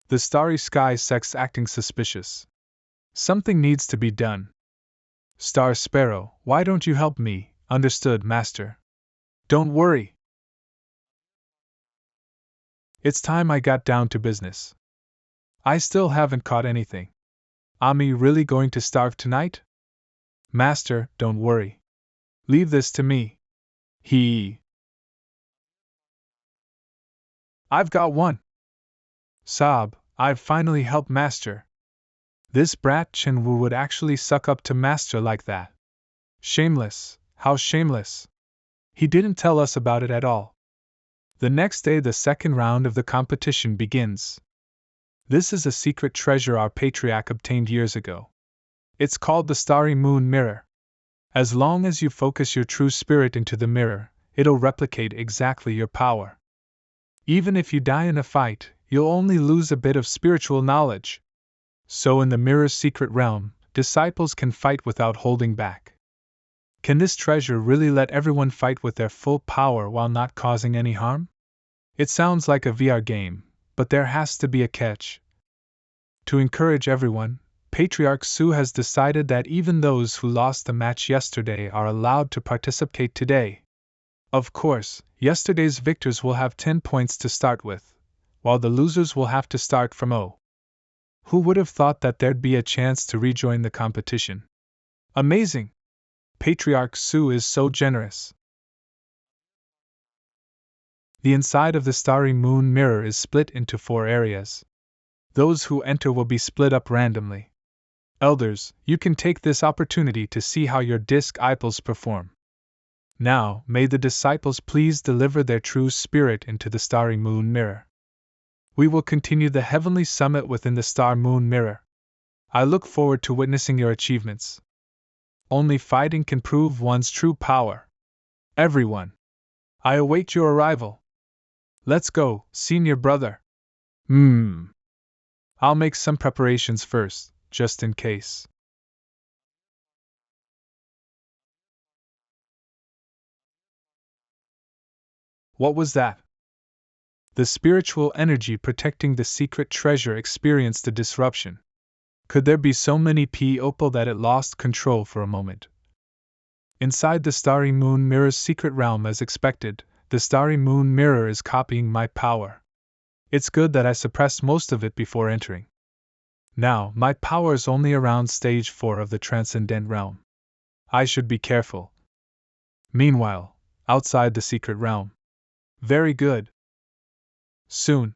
The Starry Sky sect's acting suspicious. Something needs to be done. Star Sparrow, why don't you help me? Understood, Master. Don't worry. It's time I got down to business. I still haven't caught anything. Ami really going to starve tonight? Master, don't worry. Leave this to me. I've got one. Sob, I've finally helped Master. This brat Chinwu would actually suck up to Master like that. Shameless, how shameless. He didn't tell us about it at all. The next day the second round of the competition begins. This is a secret treasure our patriarch obtained years ago. It's called the Starry Moon Mirror. As long as you focus your true spirit into the mirror, it'll replicate exactly your power. Even if you die in a fight, you'll only lose a bit of spiritual knowledge. So in the mirror's secret realm, disciples can fight without holding back. Can this treasure really let everyone fight with their full power while not causing any harm? It sounds like a VR game, but there has to be a catch. To encourage everyone, Patriarch Su has decided that even those who lost the match yesterday are allowed to participate today. Of course, yesterday's victors will have 10 points to start with, while the losers will have to start from 0. Who would have thought that there'd be a chance to rejoin the competition? Amazing! Patriarch Su is so generous. The inside of the Starry Moon Mirror is split into 4 areas. Those who enter will be split up randomly. Elders, you can take this opportunity to see how your disciples perform. Now, may the disciples please deliver their true spirit into the Starry Moon Mirror. We will continue the heavenly summit within the Star Moon Mirror. I look forward to witnessing your achievements. Only fighting can prove one's true power. Everyone, I await your arrival. Let's go, senior brother. I'll make some preparations first, just in case. What was that? The spiritual energy protecting the secret treasure experienced a disruption. Could there be so many Opal that it lost control for a moment? Inside the Starry Moon Mirror's secret realm, as expected, the Starry Moon Mirror is copying my power. It's good that I suppressed most of it before entering. Now, my power is only around stage 4 of the Transcendent Realm. I should be careful. Meanwhile, outside the secret realm. Very good. Soon.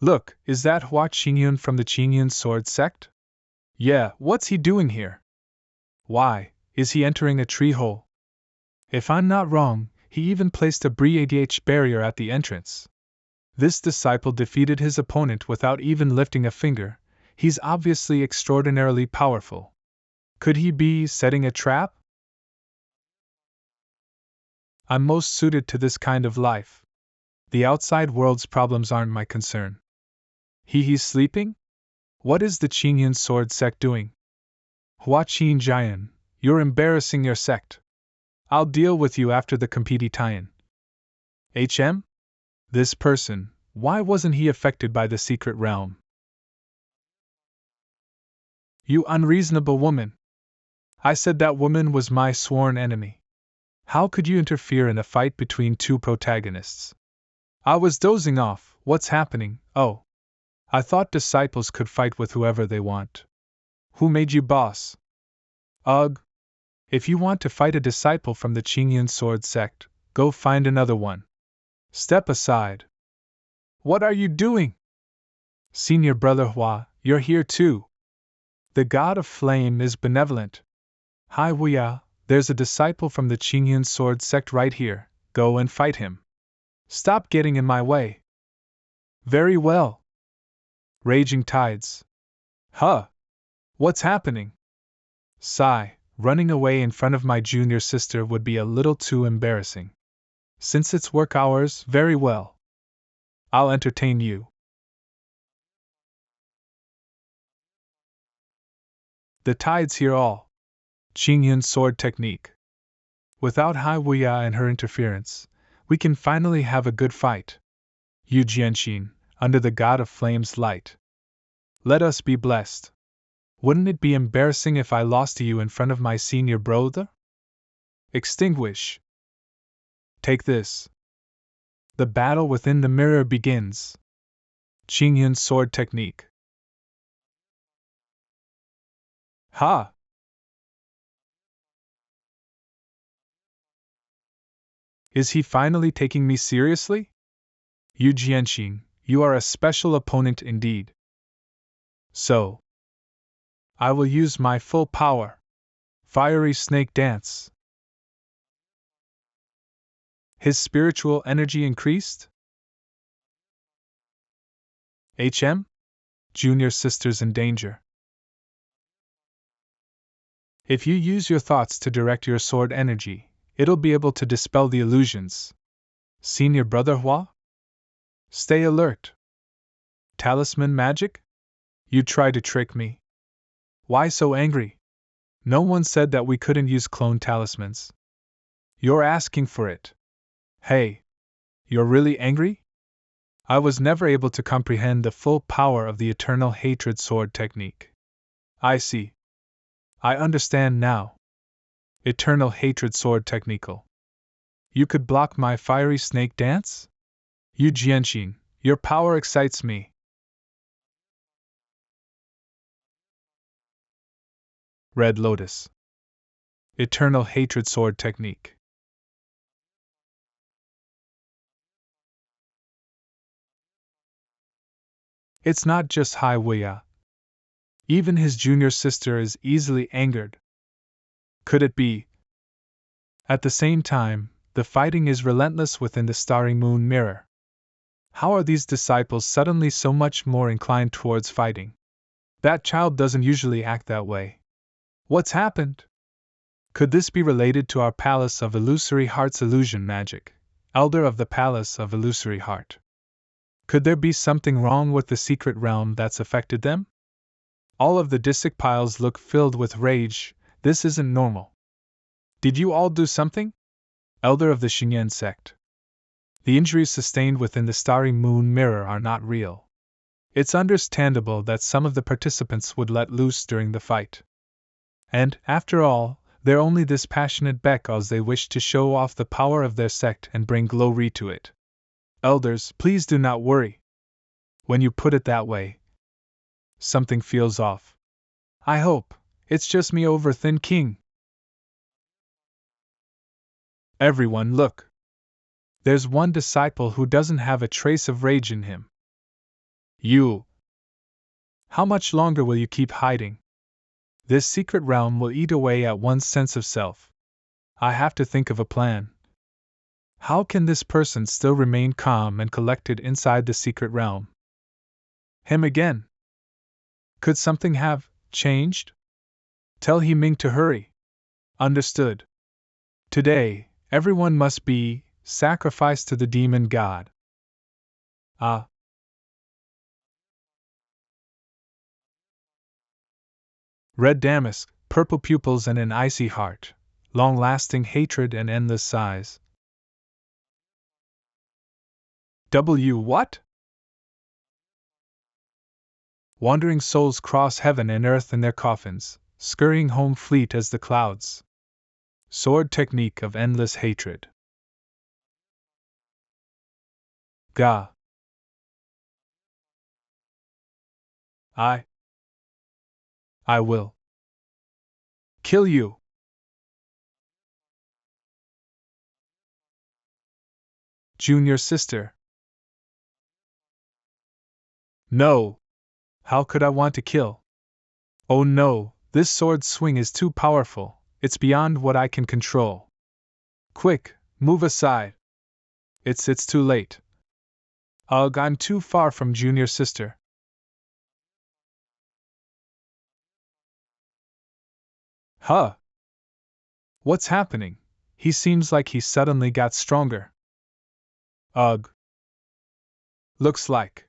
Look, is that Hua Qingyun from the Qingyun Sword Sect? Yeah, what's he doing here? Why, is he entering a tree hole? If I'm not wrong, he even placed a BRIADH barrier at the entrance. This disciple defeated his opponent without even lifting a finger. He's obviously extraordinarily powerful. Could he be setting a trap? I'm most suited to this kind of life. The outside world's problems aren't my concern. He's sleeping? What is the Qingyun Sword Sect doing? Hua Qinjian, you're embarrassing your sect. I'll deal with you after the competition. HM? This person, why wasn't he affected by the secret realm? You unreasonable woman! I said that woman was my sworn enemy. How could you interfere in a fight between 2 protagonists? I was dozing off. What's happening? Oh. I thought disciples could fight with whoever they want. Who made you boss? Ugh. If you want to fight a disciple from the Qingyun Sword Sect, go find another one. Step aside. What are you doing? Senior Brother Hua, you're here too. The God of Flame is benevolent. Hi Wuya, there's a disciple from the Qingyun Sword Sect right here, go and fight him. Stop getting in my way. Very well. Raging tides. Huh? What's happening? Sigh, running away in front of my junior sister would be a little too embarrassing. Since it's work hours, very well. I'll entertain you. The tides hear all. Qingyun's sword technique. Without Hai Wuya and her interference, we can finally have a good fight. Yu Jianxin, under the God of Flame's light. Let us be blessed. Wouldn't it be embarrassing if I lost to you in front of my senior brother? Extinguish. Take this. The battle within the mirror begins. Qingyun's sword technique. Ha! Is he finally taking me seriously? Yu Jianxin, you are a special opponent indeed. So, I will use my full power. Fiery snake dance. His spiritual energy increased? HM? Junior sister's in danger. If you use your thoughts to direct your sword energy, it'll be able to dispel the illusions. Senior brother Hua? Stay alert. Talisman magic? You tried to trick me. Why so angry? No one said that we couldn't use clone talismans. You're asking for it. Hey, you're really angry? I was never able to comprehend the full power of the eternal hatred sword technique. I see. I understand now. Eternal hatred sword technical. You could block my fiery snake dance? Yu Jianxin, your power excites me. Red Lotus. Eternal hatred sword technique. It's not just Hai Wuya. Even his junior sister is easily angered. Could it be? At the same time, the fighting is relentless within the starry moon mirror. How are these disciples suddenly so much more inclined towards fighting? That child doesn't usually act that way. What's happened? Could this be related to our Palace of Illusory Heart's illusion magic, Elder of the Palace of Illusory Heart? Could there be something wrong with the secret realm that's affected them? All of the disciples look filled with rage. This isn't normal. Did you all do something? Elder of the Xingyan sect. The injuries sustained within the starry moon mirror are not real. It's understandable that some of the participants would let loose during the fight. And, after all, they're only this passionate because they wish to show off the power of their sect and bring glory to it. Elders, please do not worry. When you put it that way, something feels off. I hope it's just me overthinking. Everyone, look. There's one disciple who doesn't have a trace of rage in him. You. How much longer will you keep hiding? This secret realm will eat away at one's sense of self. I have to think of a plan. How can this person still remain calm and collected inside the secret realm? Him again. Could something have changed? Tell He Ming to hurry. Understood. Today, everyone must be sacrificed to the demon god. Ah. Red damask, purple pupils, and an icy heart, long-lasting hatred and endless sighs. What? Wandering souls cross heaven and earth in their coffins, scurrying home fleet as the clouds. Sword technique of endless hatred. Ga. I will kill you. Junior sister. No. How could I want to kill? Oh no, this sword swing is too powerful, it's beyond what I can control. Quick, move aside. It's too late. Ugh, I'm too far from junior sister. Huh? What's happening? He seems like he suddenly got stronger. Ugh. Looks like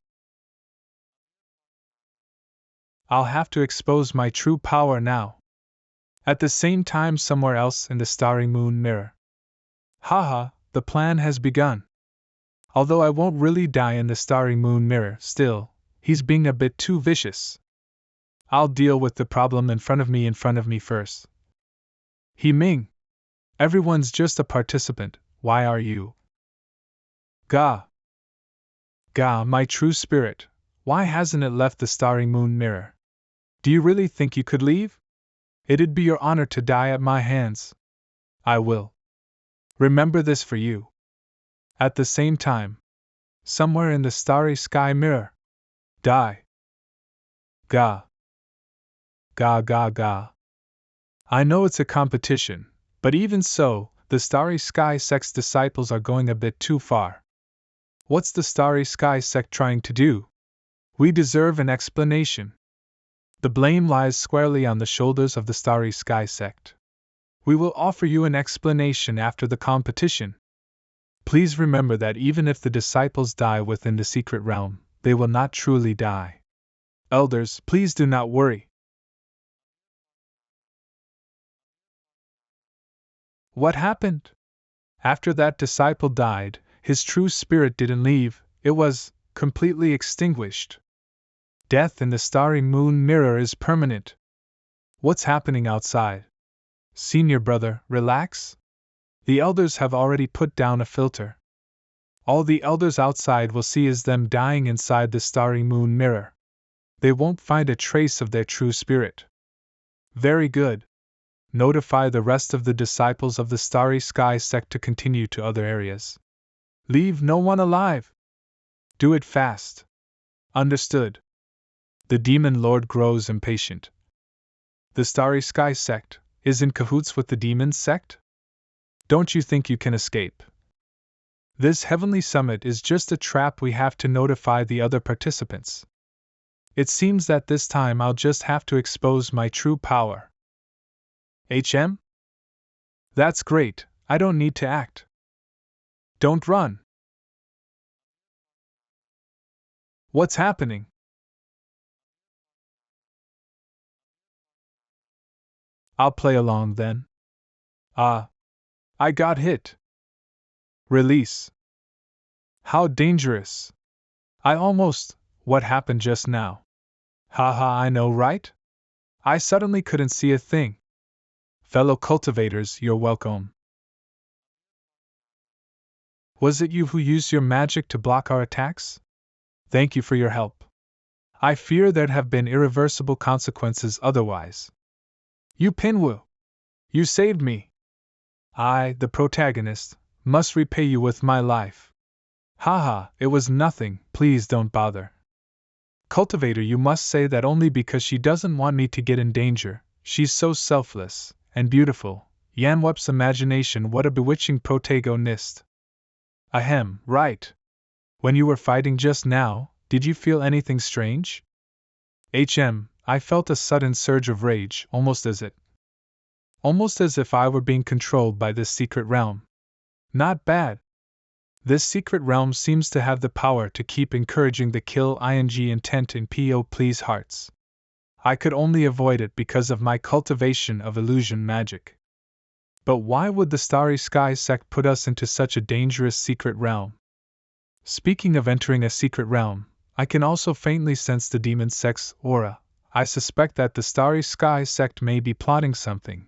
I'll have to expose my true power now. At the same time, somewhere else in the starry moon mirror. Haha, the plan has begun. Although I won't really die in the starry moon mirror, still, he's being a bit too vicious. I'll deal with the problem in front of me first. He Ming. Everyone's just a participant, why are you? Ga. Ga, my true spirit, why hasn't it left the starry moon mirror? Do you really think you could leave? It'd be your honor to die at my hands. I will. Remember this for you. At the same time, somewhere in the starry sky mirror. Die. Ga. Ga ga ga. I know it's a competition, but even so, the Starry Sky Sect's disciples are going a bit too far. What's the Starry Sky Sect trying to do? We deserve an explanation. The blame lies squarely on the shoulders of the Starry Sky Sect. We will offer you an explanation after the competition. Please remember that even if the disciples die within the secret realm, they will not truly die. Elders, please do not worry. What happened? After that disciple died, his true spirit didn't leave, it was completely extinguished. Death in the starry moon mirror is permanent. What's happening outside? Senior brother, relax. The elders have already put down a filter. All the elders outside will see is them dying inside the starry moon mirror. They won't find a trace of their true spirit. Very good. Notify the rest of the disciples of the Starry Sky Sect to continue to other areas. Leave no one alive. Do it fast. Understood. The Demon Lord grows impatient. The Starry Sky Sect is in cahoots with the Demon Sect? Don't you think you can escape? This heavenly summit is just a trap we have to notify the other participants. It seems that this time I'll just have to expose my true power. HM? That's great, I don't need to act. Don't run. What's happening? I'll play along then. I got hit. Release. How dangerous. What happened just now? Haha, I know, right? I suddenly couldn't see a thing. Fellow cultivators, you're welcome. Was it you who used your magic to block our attacks? Thank you for your help. I fear there'd have been irreversible consequences otherwise. You Pinwoo! You saved me! I, the protagonist, must repay you with my life. Haha, it was nothing, please don't bother. Cultivator, you must say that only because she doesn't want me to get in danger. She's so selfless and beautiful. Yanwep's imagination, what a bewitching protagonist. Ahem, right. When you were fighting just now, did you feel anything strange? I felt a sudden surge of rage, almost as if I were being controlled by this secret realm. Not bad. This secret realm seems to have the power to keep encouraging the kill intent in please hearts. I could only avoid it because of my cultivation of illusion magic. But why would the Starry Sky Sect put us into such a dangerous secret realm? Speaking of entering a secret realm, I can also faintly sense the Demon Sect's aura. I suspect that the Starry Sky Sect may be plotting something,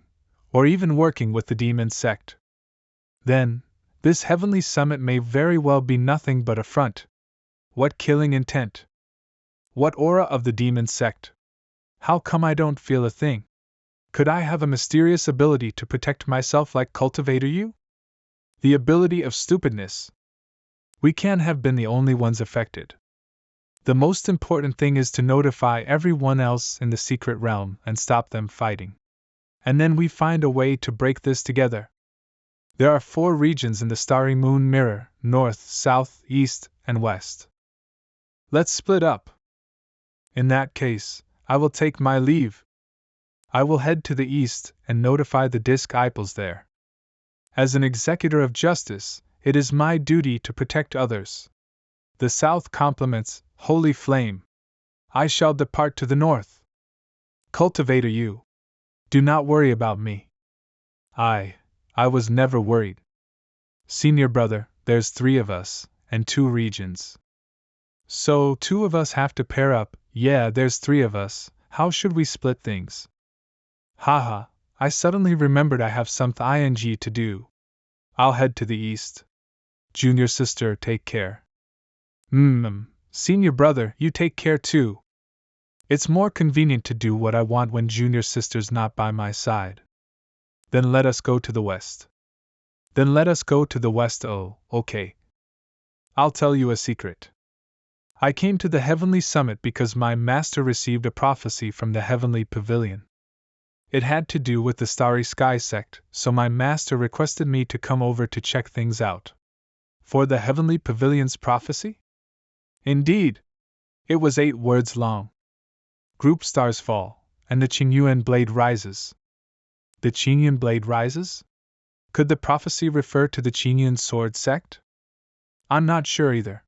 or even working with the Demon Sect. Then, this heavenly summit may very well be nothing but a front. What killing intent? What aura of the Demon Sect? How come I don't feel a thing? Could I have a mysterious ability to protect myself like Cultivator you? The ability of stupidness. We can't have been the only ones affected. The most important thing is to notify everyone else in the secret realm and stop them fighting. And then we find a way to break this together. There are 4 regions in the Starry Moon Mirror: North, South, East, and West. Let's split up. In that case, I will take my leave. I will head to the East and notify the Disc Eipels there. As an executor of justice, It is my duty to protect others. The south compliments, holy flame. I shall depart to the north. Cultivator, you. Do not worry about me. I was never worried. Senior brother, there's 3 of us, and 2 regions. So 2 of us have to pair up. Yeah, there's 3 of us. How should we split things? Haha, I suddenly remembered I have some ing to do. I'll head to the east. Junior sister, take care. Senior brother, you take care too. It's more convenient to do what I want when junior sister's not by my side. Then let us go to the west. Oh, okay. I'll tell you a secret. I came to the heavenly summit because my master received a prophecy from the heavenly pavilion. It had to do with the Starry Sky sect, so my master requested me to come over to check things out. For the heavenly pavilion's prophecy? Indeed. It was 8 words long. Group stars fall, and the Qingyuan blade rises. The Qingyuan blade rises? Could the prophecy refer to the Qingyuan sword sect? I'm not sure either.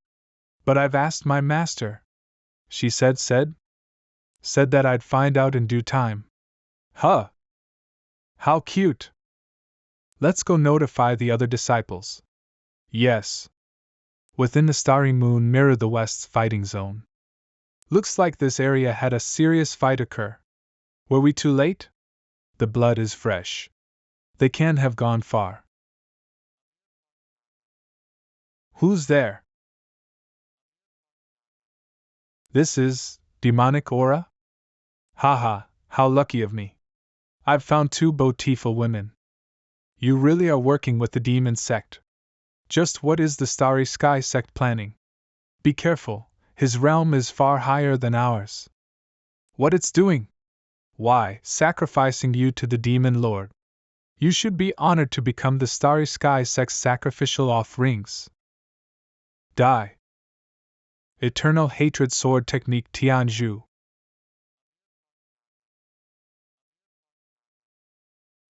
But I've asked my master. She said that I'd find out in due time. Huh! How cute! Let's go notify the other disciples. Yes. Within the starry moon mirror the west's fighting zone. Looks like this area had a serious fight occur. Were we too late? The blood is fresh. They can't have gone far. Who's there? This is demonic aura? Haha, how lucky of me. I've found 2 beautiful women. You really are working with the demon sect. Just what is the Starry Sky sect planning? Be careful, his realm is far higher than ours. What it's doing? Why, sacrificing you to the demon lord. You should be honored to become the Starry Sky sect's sacrificial offerings. Die. Eternal Hatred Sword Technique Tianzhu.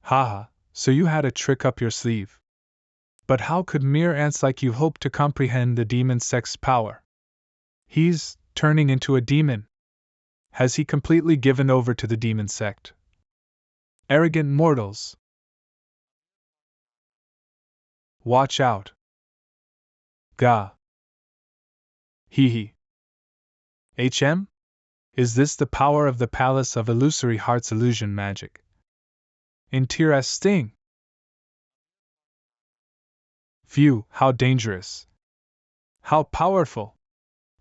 Haha, so you had a trick up your sleeve. But how could mere ants like you hope to comprehend the demon sect's power? He's turning into a demon. Has he completely given over to the demon sect? Arrogant mortals. Watch out. Gah. Hee hee. HM? Is this the power of the Palace of Illusory Heart's illusion magic? Interesting. Phew, how dangerous. How powerful.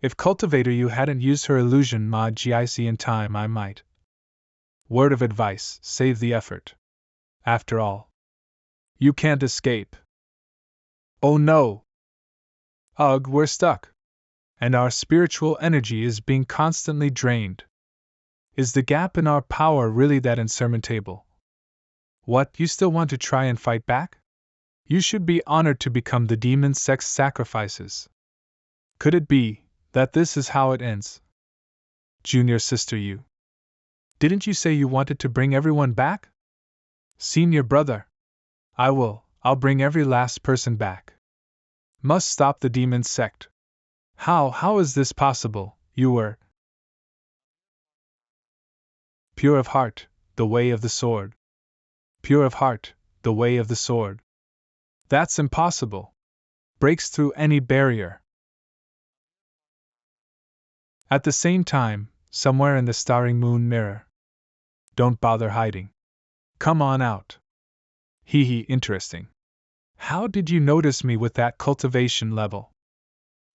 If Cultivator you hadn't used her illusion mod GIC in time, I might. Word of advice, save the effort. After all, you can't escape. Oh no! Ugh, we're stuck. And our spiritual energy is being constantly drained. Is the gap in our power really that insurmountable? What, you still want to try and fight back? You should be honored to become the demon sect's sacrifices. Could it be that this is how it ends? Junior sister, you. Didn't you say you wanted to bring everyone back? Senior brother. I'll bring every last person back. Must stop the demon sect. How is this possible? You were pure of heart, the way of the sword. Pure of heart, the way of the sword. That's impossible. Breaks through any barrier. At the same time, somewhere in the starry moon mirror. Don't bother hiding. Come on out. Hee hee, interesting. How did you notice me with that cultivation level?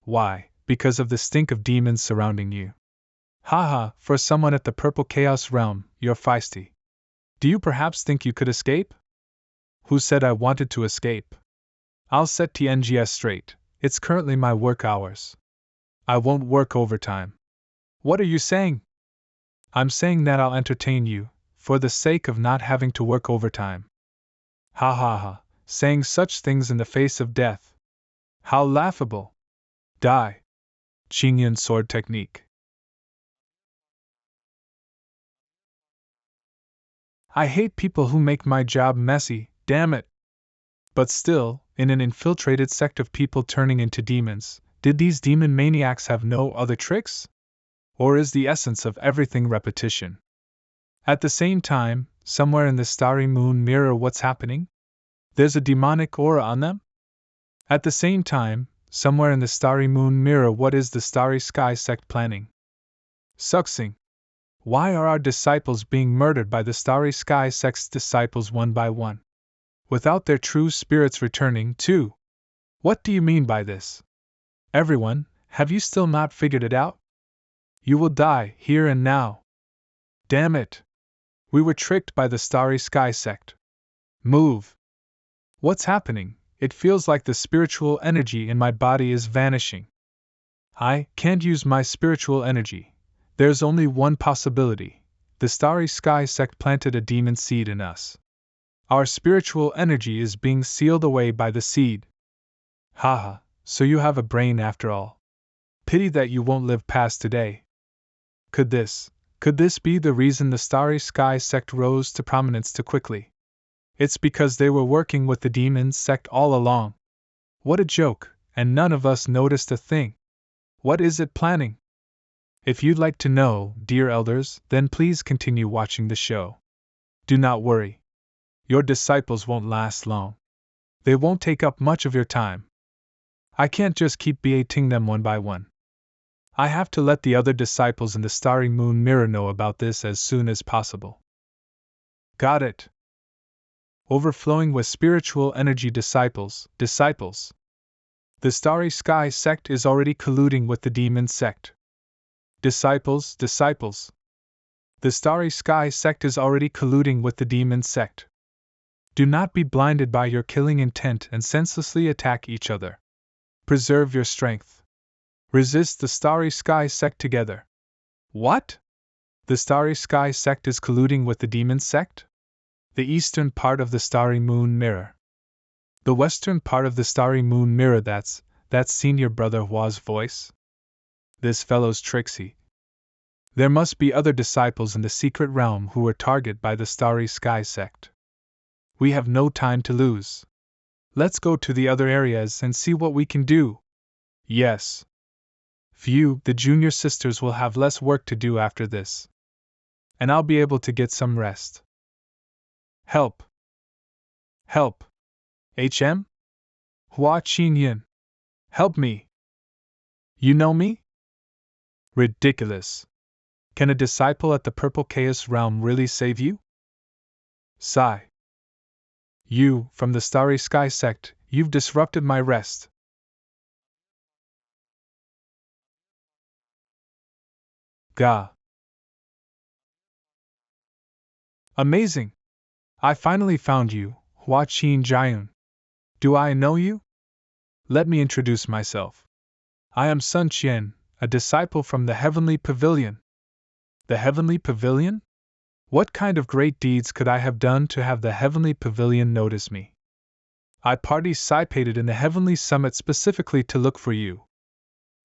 Why, because of the stink of demons surrounding you. Haha, for someone at the Purple Chaos Realm, you're feisty. Do you perhaps think you could escape? Who said I wanted to escape? I'll set TNGS straight, it's currently my work hours. I won't work overtime. What are you saying? I'm saying that I'll entertain you, for the sake of not having to work overtime. Ha ha ha, saying such things in the face of death. How laughable. Die. Qingyuan sword technique. I hate people who make my job messy, damn it. But still, In an infiltrated sect of people turning into demons, did these demon maniacs have no other tricks? Or is the essence of everything repetition? At the same time, somewhere in the starry moon mirror, what's happening? There's a demonic aura on them? At the same time, somewhere in the starry moon mirror, what is the starry sky sect planning? Suxing. Why are our disciples being murdered by the starry sky sect's disciples one by one? Without their true spirits returning, too? What do you mean by this? Everyone, have you still not figured it out? You will die, here and now. Damn it! We were tricked by the starry sky sect. Move! What's happening? It feels like the spiritual energy in my body is vanishing. I can't use my spiritual energy. There's only one possibility. The starry sky sect planted a demon seed in us. Our spiritual energy is being sealed away by the seed. Haha, so you have a brain after all. Pity that you won't live past today. Could this be the reason the starry sky sect rose to prominence too quickly? It's because they were working with the demon sect all along. What a joke, and none of us noticed a thing. What is it planning? If you'd like to know, dear elders, then please continue watching the show. Do not worry. Your disciples won't last long. They won't take up much of your time. I can't just keep beating them one by one. I have to let the other disciples in the starry moon mirror know about this as soon as possible. Got it. Overflowing with spiritual energy disciples. The starry sky sect is already colluding with the demon sect. Disciples. The starry sky sect is already colluding with the demon sect. Do not be blinded by your killing intent and senselessly attack each other. Preserve your strength. Resist the starry sky sect together. What? The starry sky sect is colluding with the demon sect? The eastern part of the starry moon mirror. The western part of the starry moon mirror, that's senior brother Hua's voice. This fellow's tricksy. There must be other disciples in the secret realm who were targeted by the starry sky sect. We have no time to lose. Let's go to the other areas and see what we can do. Yes. Phew, the junior sisters will have less work to do after this. And I'll be able to get some rest. Help! Help! HM? Hua Qingyan. Help me! You know me? Ridiculous. Can a disciple at the Purple Chaos Realm really save you? Sigh. You, from the Starry Sky sect, you've disrupted my rest. Gah. Amazing! I finally found you, Hua Qin Jian. Do I know you? Let me introduce myself. I am Sun Qian, a disciple from the Heavenly Pavilion. The Heavenly Pavilion? What kind of great deeds could I have done to have the Heavenly Pavilion notice me? I participated in the Heavenly Summit specifically to look for you.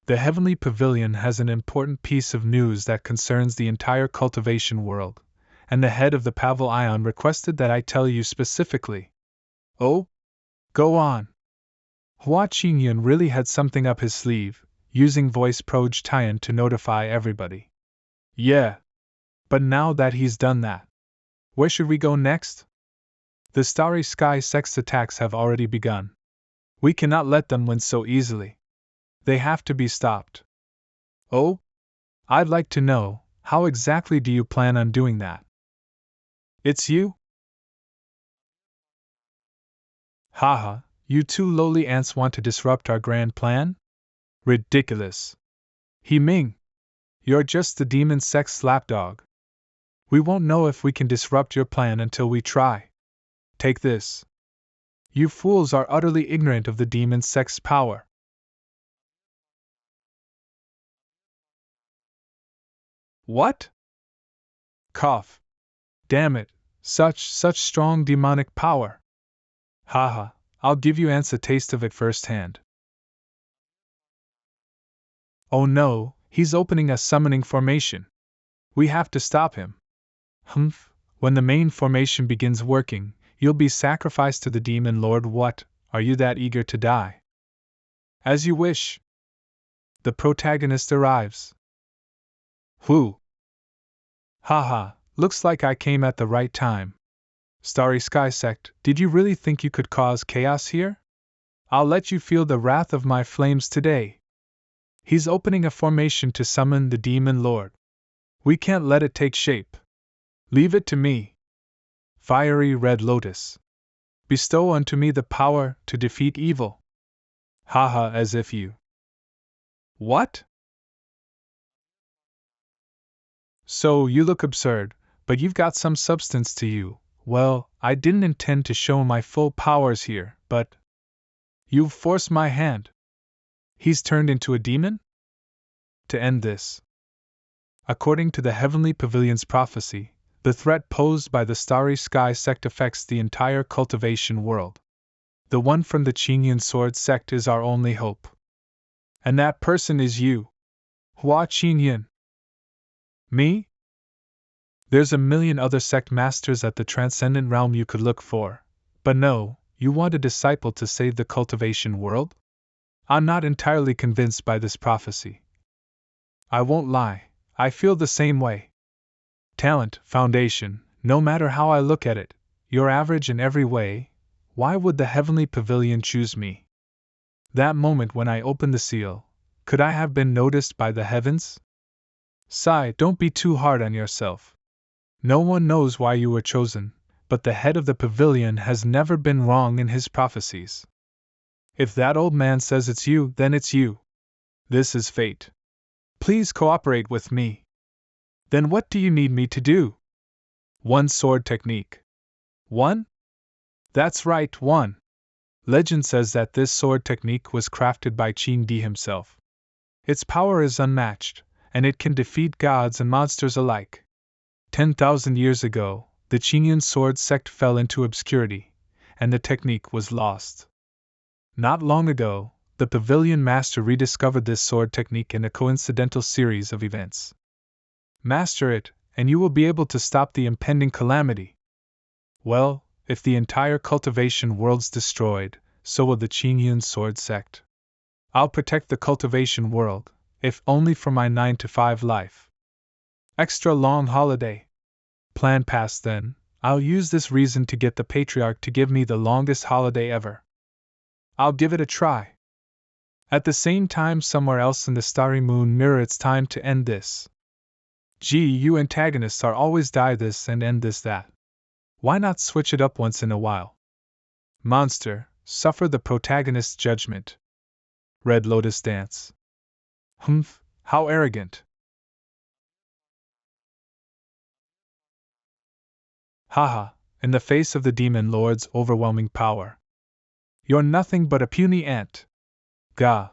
The Heavenly Pavilion has an important piece of news that concerns the entire cultivation world, and the head of the Pavilion requested that I tell you specifically. Oh? Go on. Hua Qingyun really had something up his sleeve, using voice Proj Tian to notify everybody. Yeah. But now that he's done that, where should we go next? The Starry Sky sect's attacks have already begun. We cannot let them win so easily. They have to be stopped. Oh? I'd like to know, how exactly do you plan on doing that? It's you? Haha, you two lowly ants want to disrupt our grand plan? Ridiculous. He Ming. You're just the demon sex slapdog. We won't know if we can disrupt your plan until we try. Take this. You fools are utterly ignorant of the demon sex power. What? Cough. Damn it, such strong demonic power. Haha, I'll give you ants a taste of it firsthand. Oh no, he's opening a summoning formation. We have to stop him. Humph, when the main formation begins working, you'll be sacrificed to the demon lord. What? Are you that eager to die? As you wish. The protagonist arrives. Who? Haha, looks like I came at the right time. Starry Sky Sect, did you really think you could cause chaos here? I'll let you feel the wrath of my flames today. He's opening a formation to summon the Demon Lord. We can't let it take shape. Leave it to me. Fiery Red Lotus. Bestow unto me the power to defeat evil. Haha, as if you. What? So you look absurd, but you've got some substance to you. Well, I didn't intend to show my full powers here, but. You've forced my hand. He's turned into a demon? To end this. According to the Heavenly Pavilion's prophecy, the threat posed by the Starry Sky Sect affects the entire cultivation world. The one from the Qingyan Sword Sect is our only hope. And that person is you. Hua Qingyan. Me? There's a million other sect masters at the Transcendent Realm you could look for. But no, you want a disciple to save the cultivation world? I'm not entirely convinced by this prophecy. I won't lie, I feel the same way. Talent, foundation, no matter how I look at it, you're average in every way. Why would the Heavenly Pavilion choose me? That moment when I opened the seal, could I have been noticed by the heavens? Sigh, don't be too hard on yourself. No one knows why you were chosen, but the head of the pavilion has never been wrong in his prophecies. If that old man says it's you, then it's you. This is fate. Please cooperate with me. Then what do you need me to do? One sword technique. One? That's right, one. Legend says that this sword technique was crafted by Qin Di himself. Its power is unmatched, and it can defeat gods and monsters alike. 10,000 years ago, the Qingyan sword sect fell into obscurity, and the technique was lost. Not long ago, the pavilion master rediscovered this sword technique in a coincidental series of events. Master it, and you will be able to stop the impending calamity. Well, if the entire cultivation world's destroyed, so will the Qingyan sword sect. I'll protect the cultivation world, if only for my 9-to-5 life. Extra long holiday. Plan passed then, I'll use this reason to get the Patriarch to give me the longest holiday ever. I'll give it a try. At the same time, somewhere else in the starry moon mirror, it's time to end this. Gee, you antagonists are always die this and end this that. Why not switch it up once in a while? Monster, suffer the protagonist's judgment. Red Lotus Dance. Humph, how arrogant. Haha, in the face of the Demon Lord's overwhelming power. You're nothing but a puny ant. Gah.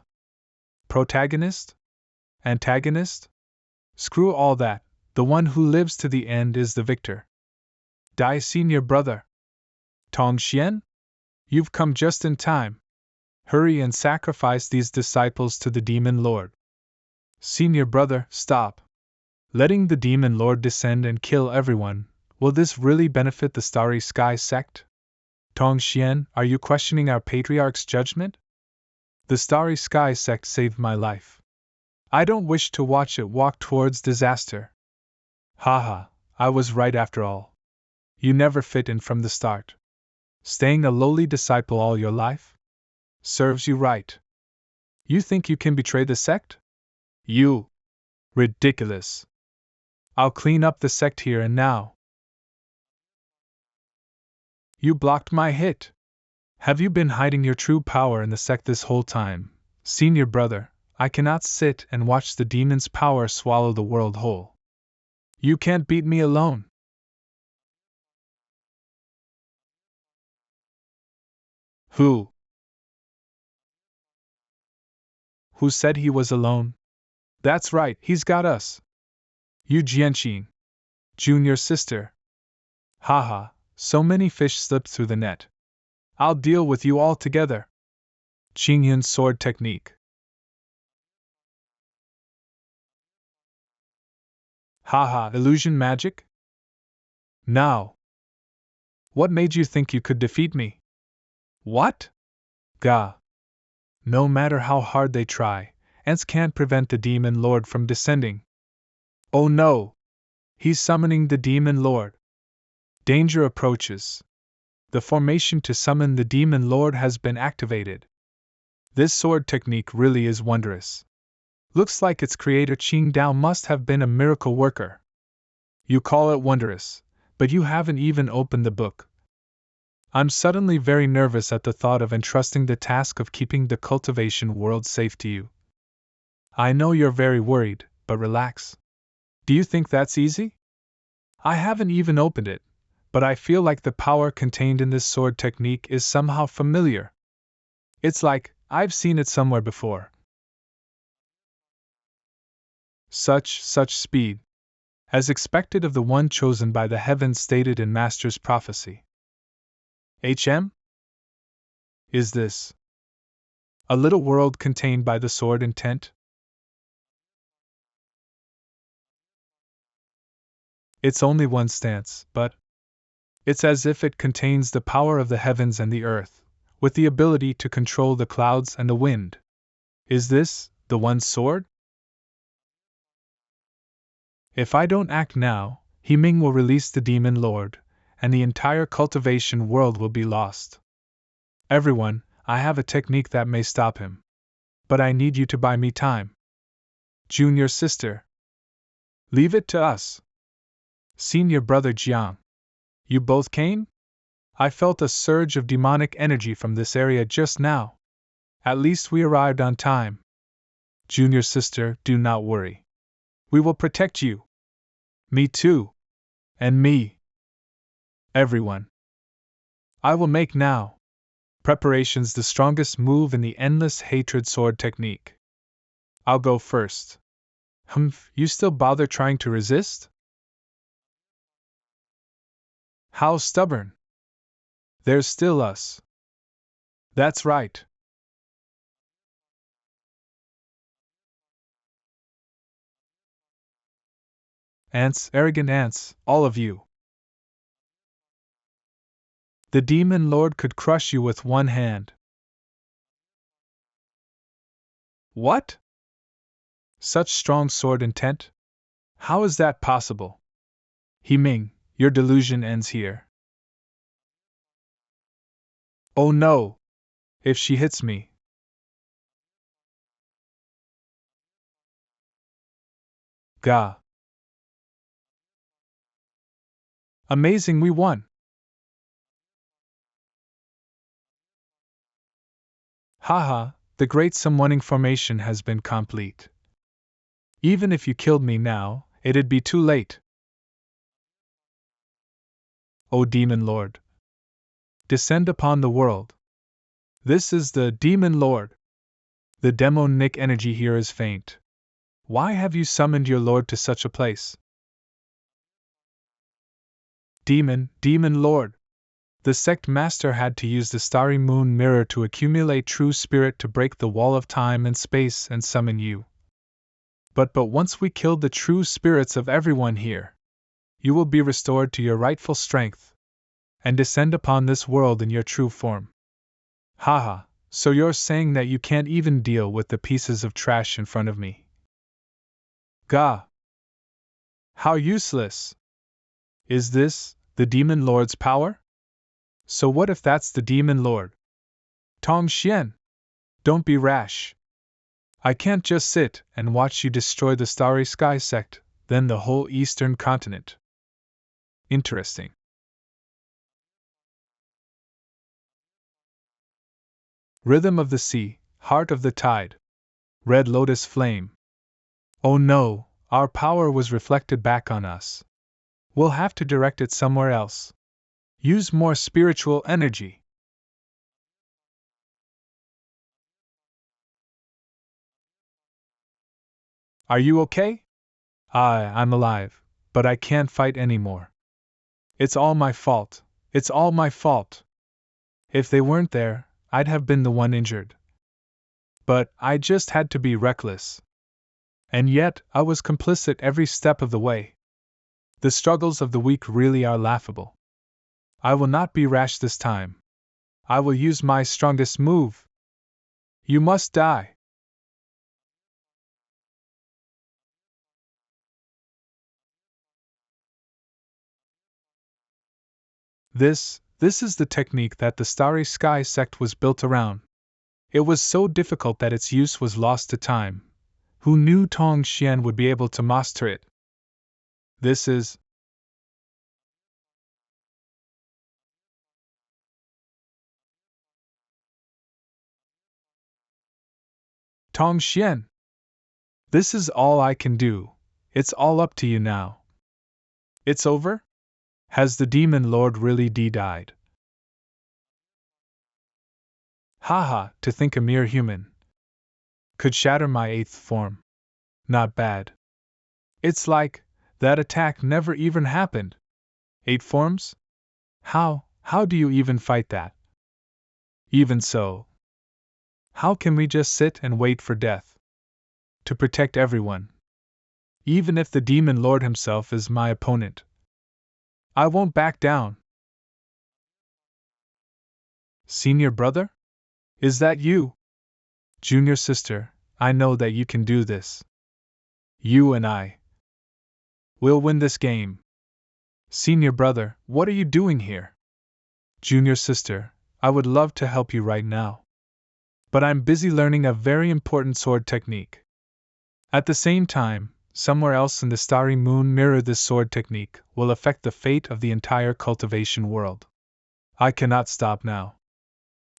Protagonist? Antagonist? Screw all that, the one who lives to the end is the victor. Die, senior brother. Tong Xian? You've come just in time. Hurry and sacrifice these disciples to the Demon Lord. Senior brother, stop. Letting the Demon Lord descend and kill everyone, will this really benefit the Starry Sky Sect? Tong Xian, are you questioning our Patriarch's judgment? The Starry Sky Sect saved my life. I don't wish to watch it walk towards disaster. Haha, I was right after all. You never fit in from the start. Staying a lowly disciple all your life? Serves you right. You think you can betray the sect? You. Ridiculous. I'll clean up the sect here and now. You blocked my hit. Have you been hiding your true power in the sect this whole time? Senior brother, I cannot sit and watch the demon's power swallow the world whole. You can't beat me alone. Who? Who said he was alone? That's right, he's got us. You Jianqing. Junior sister. Haha, so many fish slipped through the net. I'll deal with you all together. Qingyan sword technique. Haha, illusion magic? Now. What made you think you could defeat me? What? Gah! No matter how hard they try, ants can't prevent the Demon Lord from descending. Oh no! He's summoning the Demon Lord. Danger approaches. The formation to summon the Demon Lord has been activated. This sword technique really is wondrous. Looks like its creator Qing Dao must have been a miracle worker. You call it wondrous, but you haven't even opened the book. I'm suddenly very nervous at the thought of entrusting the task of keeping the cultivation world safe to you. I know you're very worried, but relax. Do you think that's easy? I haven't even opened it, but I feel like the power contained in this sword technique is somehow familiar. It's like I've seen it somewhere before. Such speed. As expected of the one chosen by the heavens stated in Master's prophecy. HM? Is this a little world contained by the sword intent? It's only one stance, but it's as if it contains the power of the heavens and the earth, with the ability to control the clouds and the wind. Is this the one sword? If I don't act now, He Ming will release the Demon Lord, and the entire cultivation world will be lost. Everyone, I have a technique that may stop him. But I need you to buy me time. Junior sister. Leave it to us. Senior brother Jiang. You both came? I felt a surge of demonic energy from this area just now. At least we arrived on time. Junior sister, do not worry. We will protect you. Me too. And me. Everyone. I will make now. Preparation's the strongest move in the endless hatred sword technique. I'll go first. Humph, you still bother trying to resist? How stubborn. There's still us. That's right. Ants, arrogant ants, all of you. The Demon Lord could crush you with one hand. What? Such strong sword intent? How is that possible? He Ming, your delusion ends here. Oh no! If she hits me. Gah! Amazing, we won! Haha, the great summoning formation has been complete. Even if you killed me now, it'd be too late. O Demon Lord! Descend upon the world. This is the Demon Lord. The demonic energy here is faint. Why have you summoned your lord to such a place? Demon Lord! The sect master had to use the starry moon mirror to accumulate true spirit to break the wall of time and space and summon you. But once we killed the true spirits of everyone here, you will be restored to your rightful strength and descend upon this world in your true form. Haha, so you're saying that you can't even deal with the pieces of trash in front of me? Gah! How useless! Is this the Demon Lord's power? So what if that's the Demon Lord? Tong Xian! Don't be rash. I can't just sit and watch you destroy the Starry Sky sect, then the whole eastern continent. Interesting. Rhythm of the sea, heart of the tide. Red lotus flame. Oh no, our power was reflected back on us. We'll have to direct it somewhere else. Use more spiritual energy. Are you okay? I'm alive, but I can't fight anymore. It's all my fault. It's all my fault. If they weren't there, I'd have been the one injured. But I just had to be reckless. And yet, I was complicit every step of the way. The struggles of the weak really are laughable. I will not be rash this time. I will use my strongest move. You must die. This is the technique that the Starry Sky sect was built around. It was so difficult that its use was lost to time. Who knew Tong Xian would be able to master it? This is Tong Xian. This is all I can do. It's all up to you now. It's over? Has the demon lord really died? Haha, to think a mere human could shatter my eighth form. Not bad. It's like, that attack never even happened. 8 forms? How do you even fight that? Even so, how can we just sit and wait for death? To protect everyone. Even if the demon lord himself is my opponent. I won't back down. Senior brother? Is that you? Junior sister, I know that you can do this. You and I will win this game. Senior brother, what are you doing here? Junior sister, I would love to help you right now. But I'm busy learning a very important sword technique. At the same time, somewhere else in the starry moon mirror this sword technique will affect the fate of the entire cultivation world. I cannot stop now.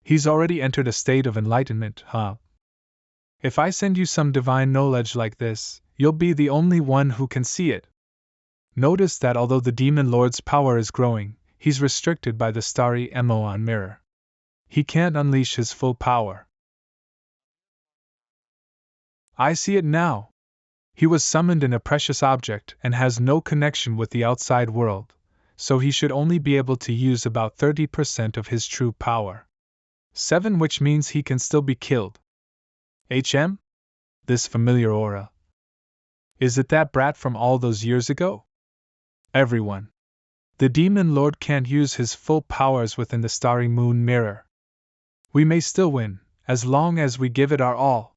He's already entered a state of enlightenment, huh? If I send you some divine knowledge like this, you'll be the only one who can see it. Notice that although the demon lord's power is growing, he's restricted by the starry Moon mirror. He can't unleash his full power. I see it now. He was summoned in a precious object and has no connection with the outside world, so he should only be able to use about 30% of his true power. 7, which means he can still be killed. This familiar aura. Is it that brat from all those years ago? Everyone. The demon lord can't use his full powers within the starry moon mirror. We may still win, as long as we give it our all.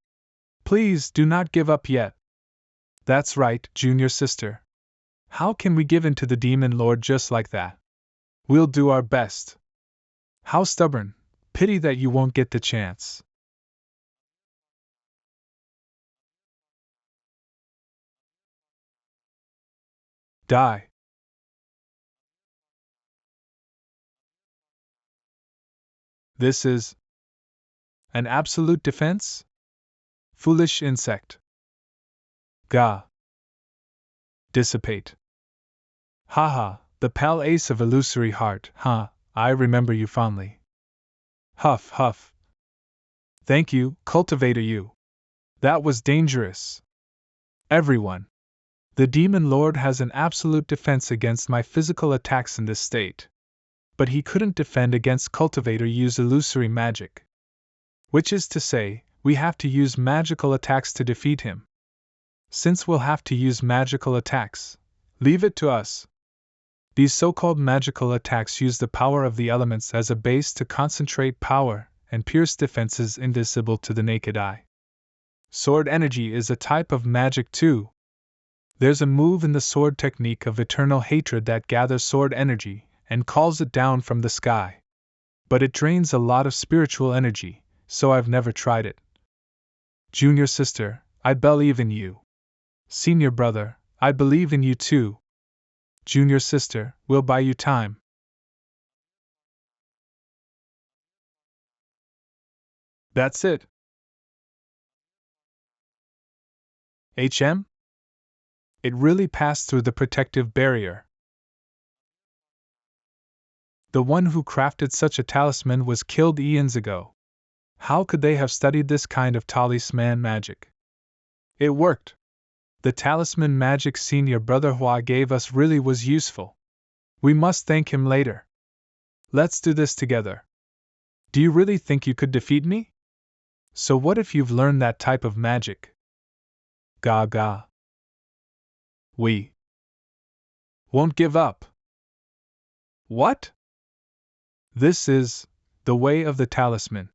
Please do not give up yet. That's right, junior sister. How can we give in to the demon lord just like that? We'll do our best. How stubborn. Pity that you won't get the chance. Die. This is an absolute defense? Foolish insect. Gah. Dissipate. Haha, the pale ace of illusory heart, huh, I remember you fondly. Huff, huff. Thank you, cultivator you. That was dangerous. Everyone. The demon lord has an absolute defense against my physical attacks in this state. But he couldn't defend against cultivator use illusory magic. Which is to say, we have to use magical attacks to defeat him. Since we'll have to use magical attacks, leave it to us. These so-called magical attacks use the power of the elements as a base to concentrate power and pierce defenses invisible to the naked eye. Sword energy is a type of magic too. There's a move in the sword technique of eternal hatred that gathers sword energy and calls it down from the sky. But it drains a lot of spiritual energy, so I've never tried it. Junior sister, I believe in you. Senior brother, I believe in you too. Junior sister, we'll buy you time. That's it. It really passed through the protective barrier. The one who crafted such a talisman was killed eons ago. How could they have studied this kind of talisman magic? It worked. The talisman magic senior brother Hua gave us really was useful. We must thank him later. Let's do this together. Do you really think you could defeat me? So what if you've learned that type of magic? Gaga. We won't give up. What? This is the way of the talisman.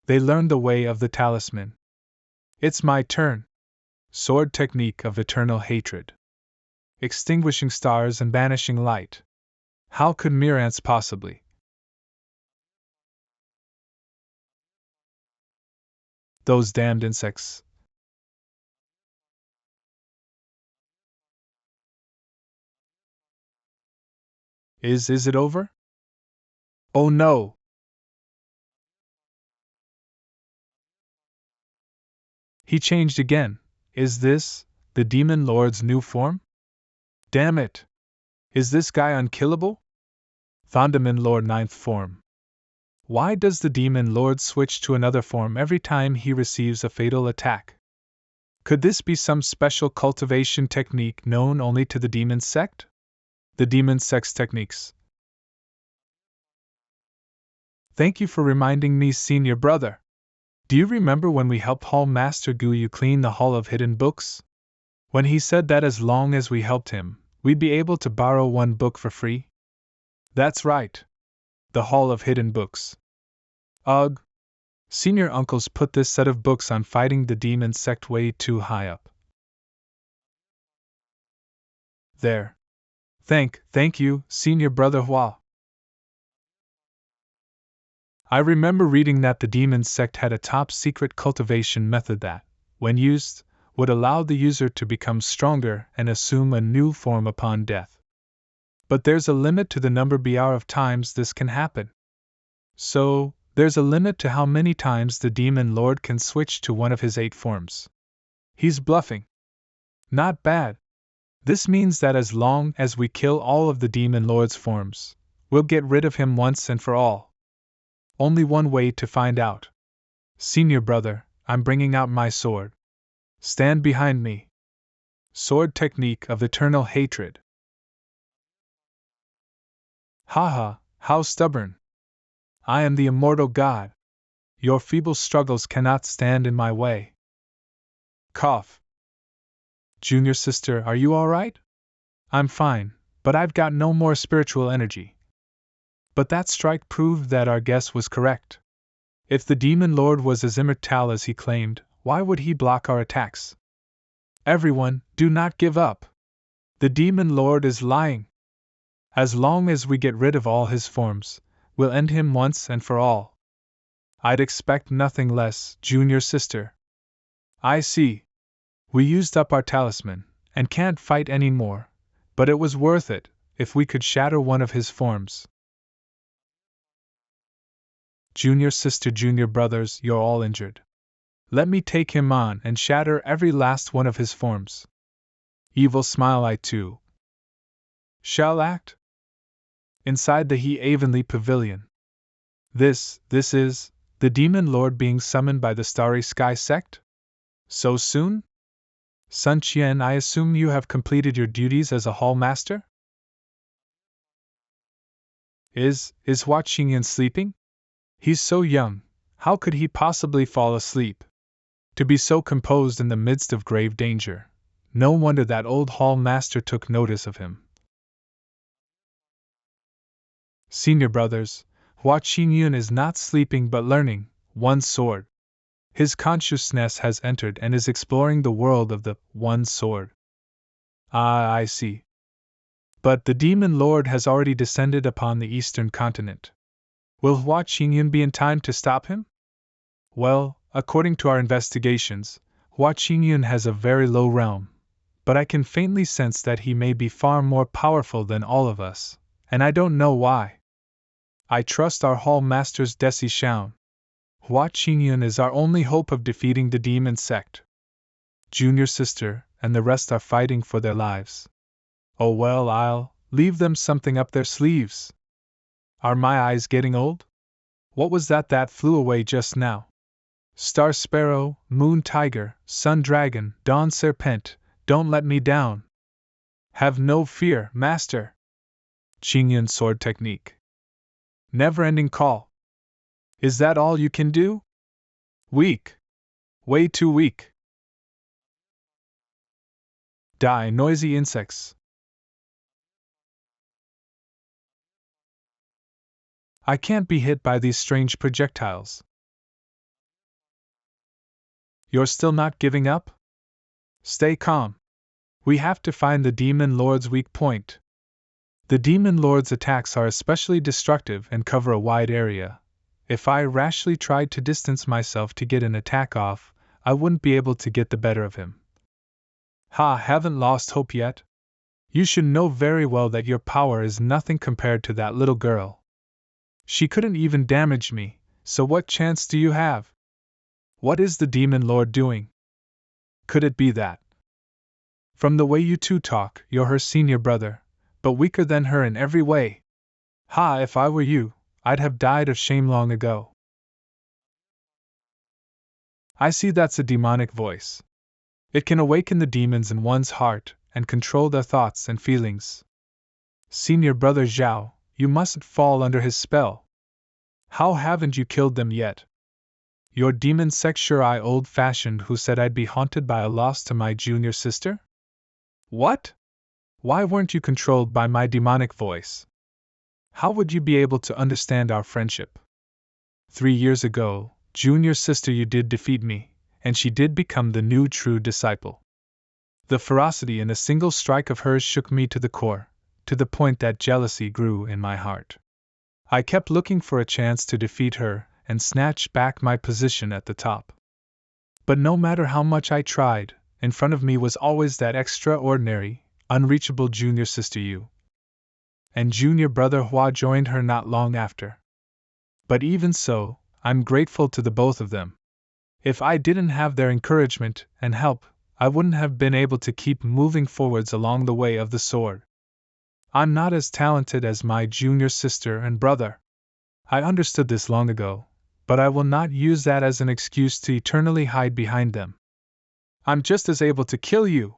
They learned the way of the talisman. It's my turn. Sword technique of eternal hatred. Extinguishing stars and banishing light. How could mere ants possibly? Those damned insects. Is it over? Oh no! He changed again. Is this the Demon Lord's new form? Damn it! Is this guy unkillable? Thondaman Lord ninth form. Why does the Demon Lord switch to another form every time he receives a fatal attack? Could this be some special cultivation technique known only to the demon sect? The demon sect's techniques. Thank you for reminding me, senior brother. Do you remember when we helped Hall Master Guyu clean the Hall of Hidden Books? When he said that as long as we helped him, we'd be able to borrow one book for free? That's right. The Hall of Hidden Books. Ugh. Senior uncles put this set of books on fighting the demon sect way too high up. There. Thank you, senior brother Hua. I remember reading that the demon sect had a top secret cultivation method that, when used, would allow the user to become stronger and assume a new form upon death. But there's a limit to the number BR of times this can happen. So, there's a limit to how many times the Demon Lord can switch to one of his 8 forms. He's bluffing. Not bad. This means that as long as we kill all of the Demon Lord's forms, we'll get rid of him once and for all. Only one way to find out. Senior brother, I'm bringing out my sword. Stand behind me. Sword technique of eternal hatred. Haha, how stubborn. I am the immortal god. Your feeble struggles cannot stand in my way. Cough. Junior sister, are you alright? I'm fine, but I've got no more spiritual energy. But that strike proved that our guess was correct. If the Demon Lord was as immortal as he claimed, why would he block our attacks? Everyone, do not give up. The Demon Lord is lying. As long as we get rid of all his forms, we'll end him once and for all. I'd expect nothing less, junior sister. I see. We used up our talisman, and can't fight any more, but it was worth it, if we could shatter one of his forms. Junior sister, junior brothers, you're all injured. Let me take him on and shatter every last one of his forms. Evil smile, I too shall act. Inside the He Avonlea Pavilion. This is the Demon Lord being summoned by the Starry Sky sect? So soon? Sun Qian, I assume you have completed your duties as a hall master? Is Hua Qingyan sleeping? He's so young, how could he possibly fall asleep? To be so composed in the midst of grave danger. No wonder that old hall master took notice of him. Senior brothers, Hua Qingyun is not sleeping but learning one sword. His consciousness has entered and is exploring the world of the one sword. Ah, I see. But the Demon Lord has already descended upon the eastern continent. Will Hua Qingyun be in time to stop him? Well, according to our investigations, Hua Qingyun has a very low realm, but I can faintly sense that he may be far more powerful than all of us, and I don't know why. I trust our hall master's Desi Shaun. Hua Qingyun is our only hope of defeating the demon sect. Junior sister and the rest are fighting for their lives. Oh well, I'll leave them something up their sleeves. Are my eyes getting old? What was that flew away just now? Star Sparrow, Moon Tiger, Sun Dragon, Dawn Serpent, don't let me down. Have no fear, master. Qingyun sword technique. Never-ending call. Is that all you can do? Weak. Way too weak. Die, noisy insects. I can't be hit by these strange projectiles. You're still not giving up? Stay calm. We have to find the Demon Lord's weak point. The Demon Lord's attacks are especially destructive and cover a wide area. If I rashly tried to distance myself to get an attack off, I wouldn't be able to get the better of him. Haven't lost hope yet? You should know very well that your power is nothing compared to that little girl. She couldn't even damage me, so what chance do you have? What is the Demon Lord doing? Could it be that? From the way you two talk, you're her senior brother, but weaker than her in every way. If I were you, I'd have died of shame long ago. I see that's a demonic voice. It can awaken the demons in one's heart and control their thoughts and feelings. Senior brother Zhao, you mustn't fall under his spell. How haven't you killed them yet? Your demon sex sure I old-fashioned who said I'd be haunted by a loss to my junior sister? What? Why weren't you controlled by my demonic voice? How would you be able to understand our friendship? 3 years ago, junior sister, you did defeat me, and she did become the new true disciple. The ferocity in a single strike of hers shook me to the core, to the point that jealousy grew in my heart. I kept looking for a chance to defeat her and snatch back my position at the top. But no matter how much I tried, in front of me was always that extraordinary, unreachable junior sister Yu. And junior brother Hua joined her not long after. But even so, I'm grateful to the both of them. If I didn't have their encouragement and help, I wouldn't have been able to keep moving forwards along the way of the sword. I'm not as talented as my junior sister and brother. I understood this long ago, but I will not use that as an excuse to eternally hide behind them. I'm just as able to kill you.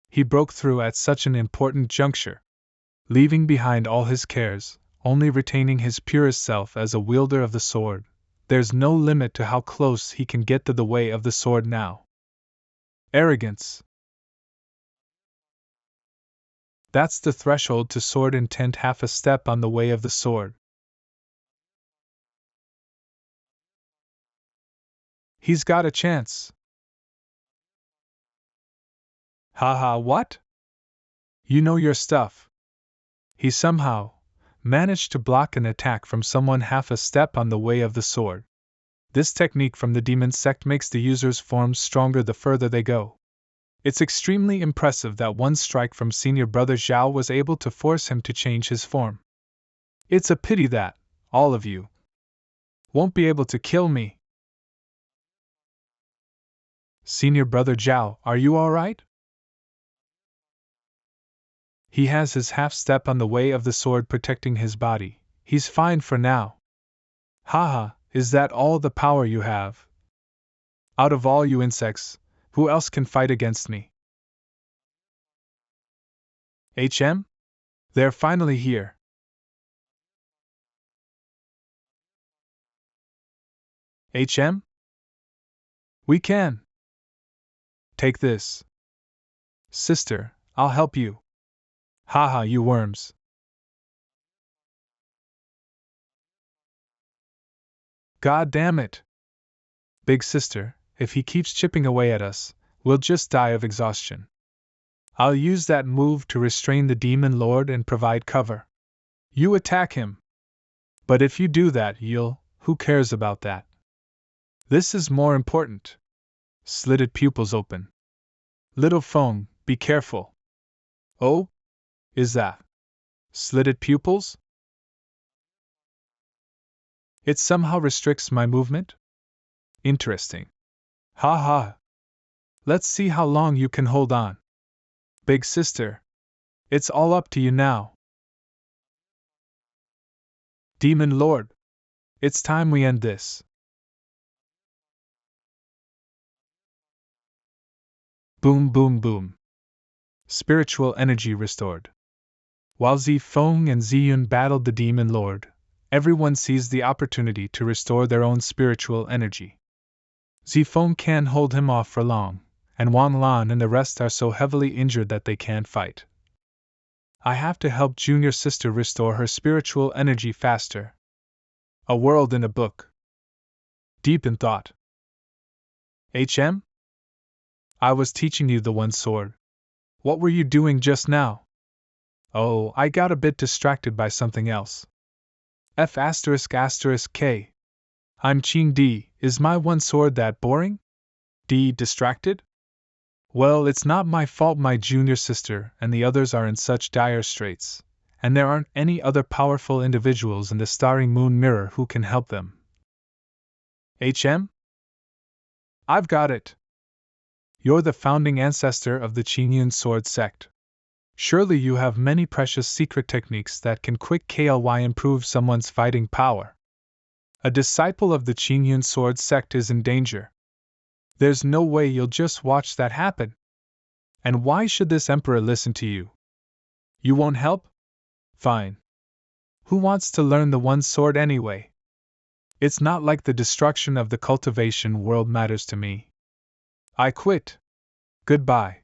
He broke through at such an important juncture, leaving behind all his cares, only retaining his purest self as a wielder of the sword. There's no limit to how close he can get to the way of the sword now. Arrogance. That's the threshold to sword intent, half a step on the way of the sword. He's got a chance. What? You know your stuff. He somehow managed to block an attack from someone half a step on the way of the sword. This technique from the demon sect makes the user's forms stronger the further they go. It's extremely impressive that one strike from senior brother Zhao was able to force him to change his form. It's a pity that, all of you, won't be able to kill me. Senior brother Zhao, are you alright? He has his half step on the way of the sword protecting his body. He's fine for now. Is that all the power you have? Out of all you insects, who else can fight against me? They're finally here. We can. Take this. Sister, I'll help you. You worms. God damn it. Big sister, if he keeps chipping away at us, we'll just die of exhaustion. I'll use that move to restrain the Demon Lord and provide cover. You attack him. But if you do that, who cares about that? This is more important. Slitted pupils open. Little Feng, be careful. Oh? Is that slitted pupils? It somehow restricts my movement? Interesting. Let's see how long you can hold on. Big sister. It's all up to you now. Demon Lord. It's time we end this. Boom, boom, boom. Spiritual energy restored. While Zifeng and Ziyun battled the Demon Lord, everyone seized the opportunity to restore their own spiritual energy. Zifeng can't hold him off for long, and Wang Lan and the rest are so heavily injured that they can't fight. I have to help junior sister restore her spiritual energy faster. A world in a book. Deep in thought. HM? I was teaching you the one sword. What were you doing just now? Oh, I got a bit distracted by something else. F asterisk asterisk K. I'm Ching D. Is my one sword that boring? D. Distracted? Well, it's not my fault my junior sister and the others are in such dire straits, and there aren't any other powerful individuals in the starry moon mirror who can help them. HM? I've got it. You're the founding ancestor of the Qingyun sword sect. Surely you have many precious secret techniques that can quick KLY improve someone's fighting power. A disciple of the Qingyun sword sect is in danger. There's no way you'll just watch that happen. And why should this emperor listen to you? You won't help? Fine. Who wants to learn the one sword anyway? It's not like the destruction of the cultivation world matters to me. I quit. Goodbye.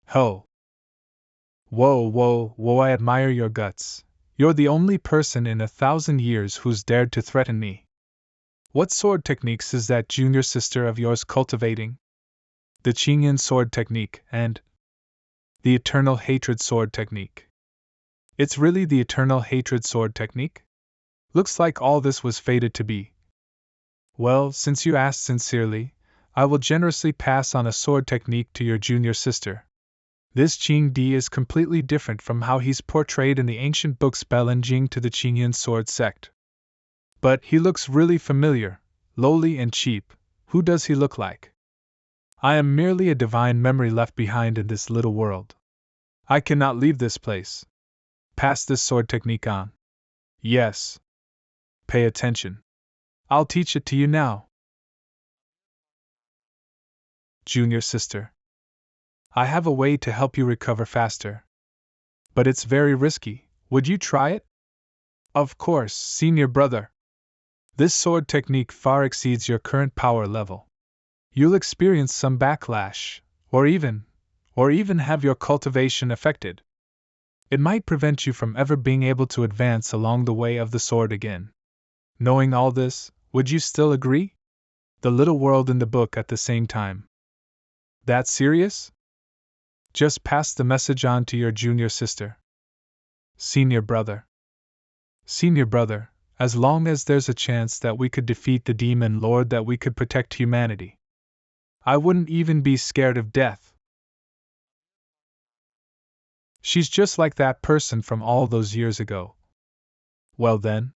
Ho. Whoa, I admire your guts. You're the only person in 1,000 years who's dared to threaten me. What sword techniques is that junior sister of yours cultivating? The Qingyun sword technique and the eternal hatred sword technique. It's really the eternal hatred sword technique? Looks like all this was fated to be. Well, since you asked sincerely, I will generously pass on a sword technique to your junior sister. This Qing Di is completely different from how he's portrayed in the ancient books Bell and Jing to the Qingyun sword sect. But he looks really familiar, lowly and cheap. Who does he look like? I am merely a divine memory left behind in this little world. I cannot leave this place. Pass this sword technique on. Yes. Pay attention. I'll teach it to you now. Junior sister. I have a way to help you recover faster. But it's very risky. Would you try it? Of course, senior brother. This sword technique far exceeds your current power level. You'll experience some backlash, or even have your cultivation affected. It might prevent you from ever being able to advance along the way of the sword again. Knowing all this, would you still agree? The little world in the book at the same time. That serious? Just pass the message on to your junior sister. Senior brother. Senior brother, as long as there's a chance that we could defeat the demon lord, that we could protect humanity, I wouldn't even be scared of death. She's just like that person from all those years ago. Well then,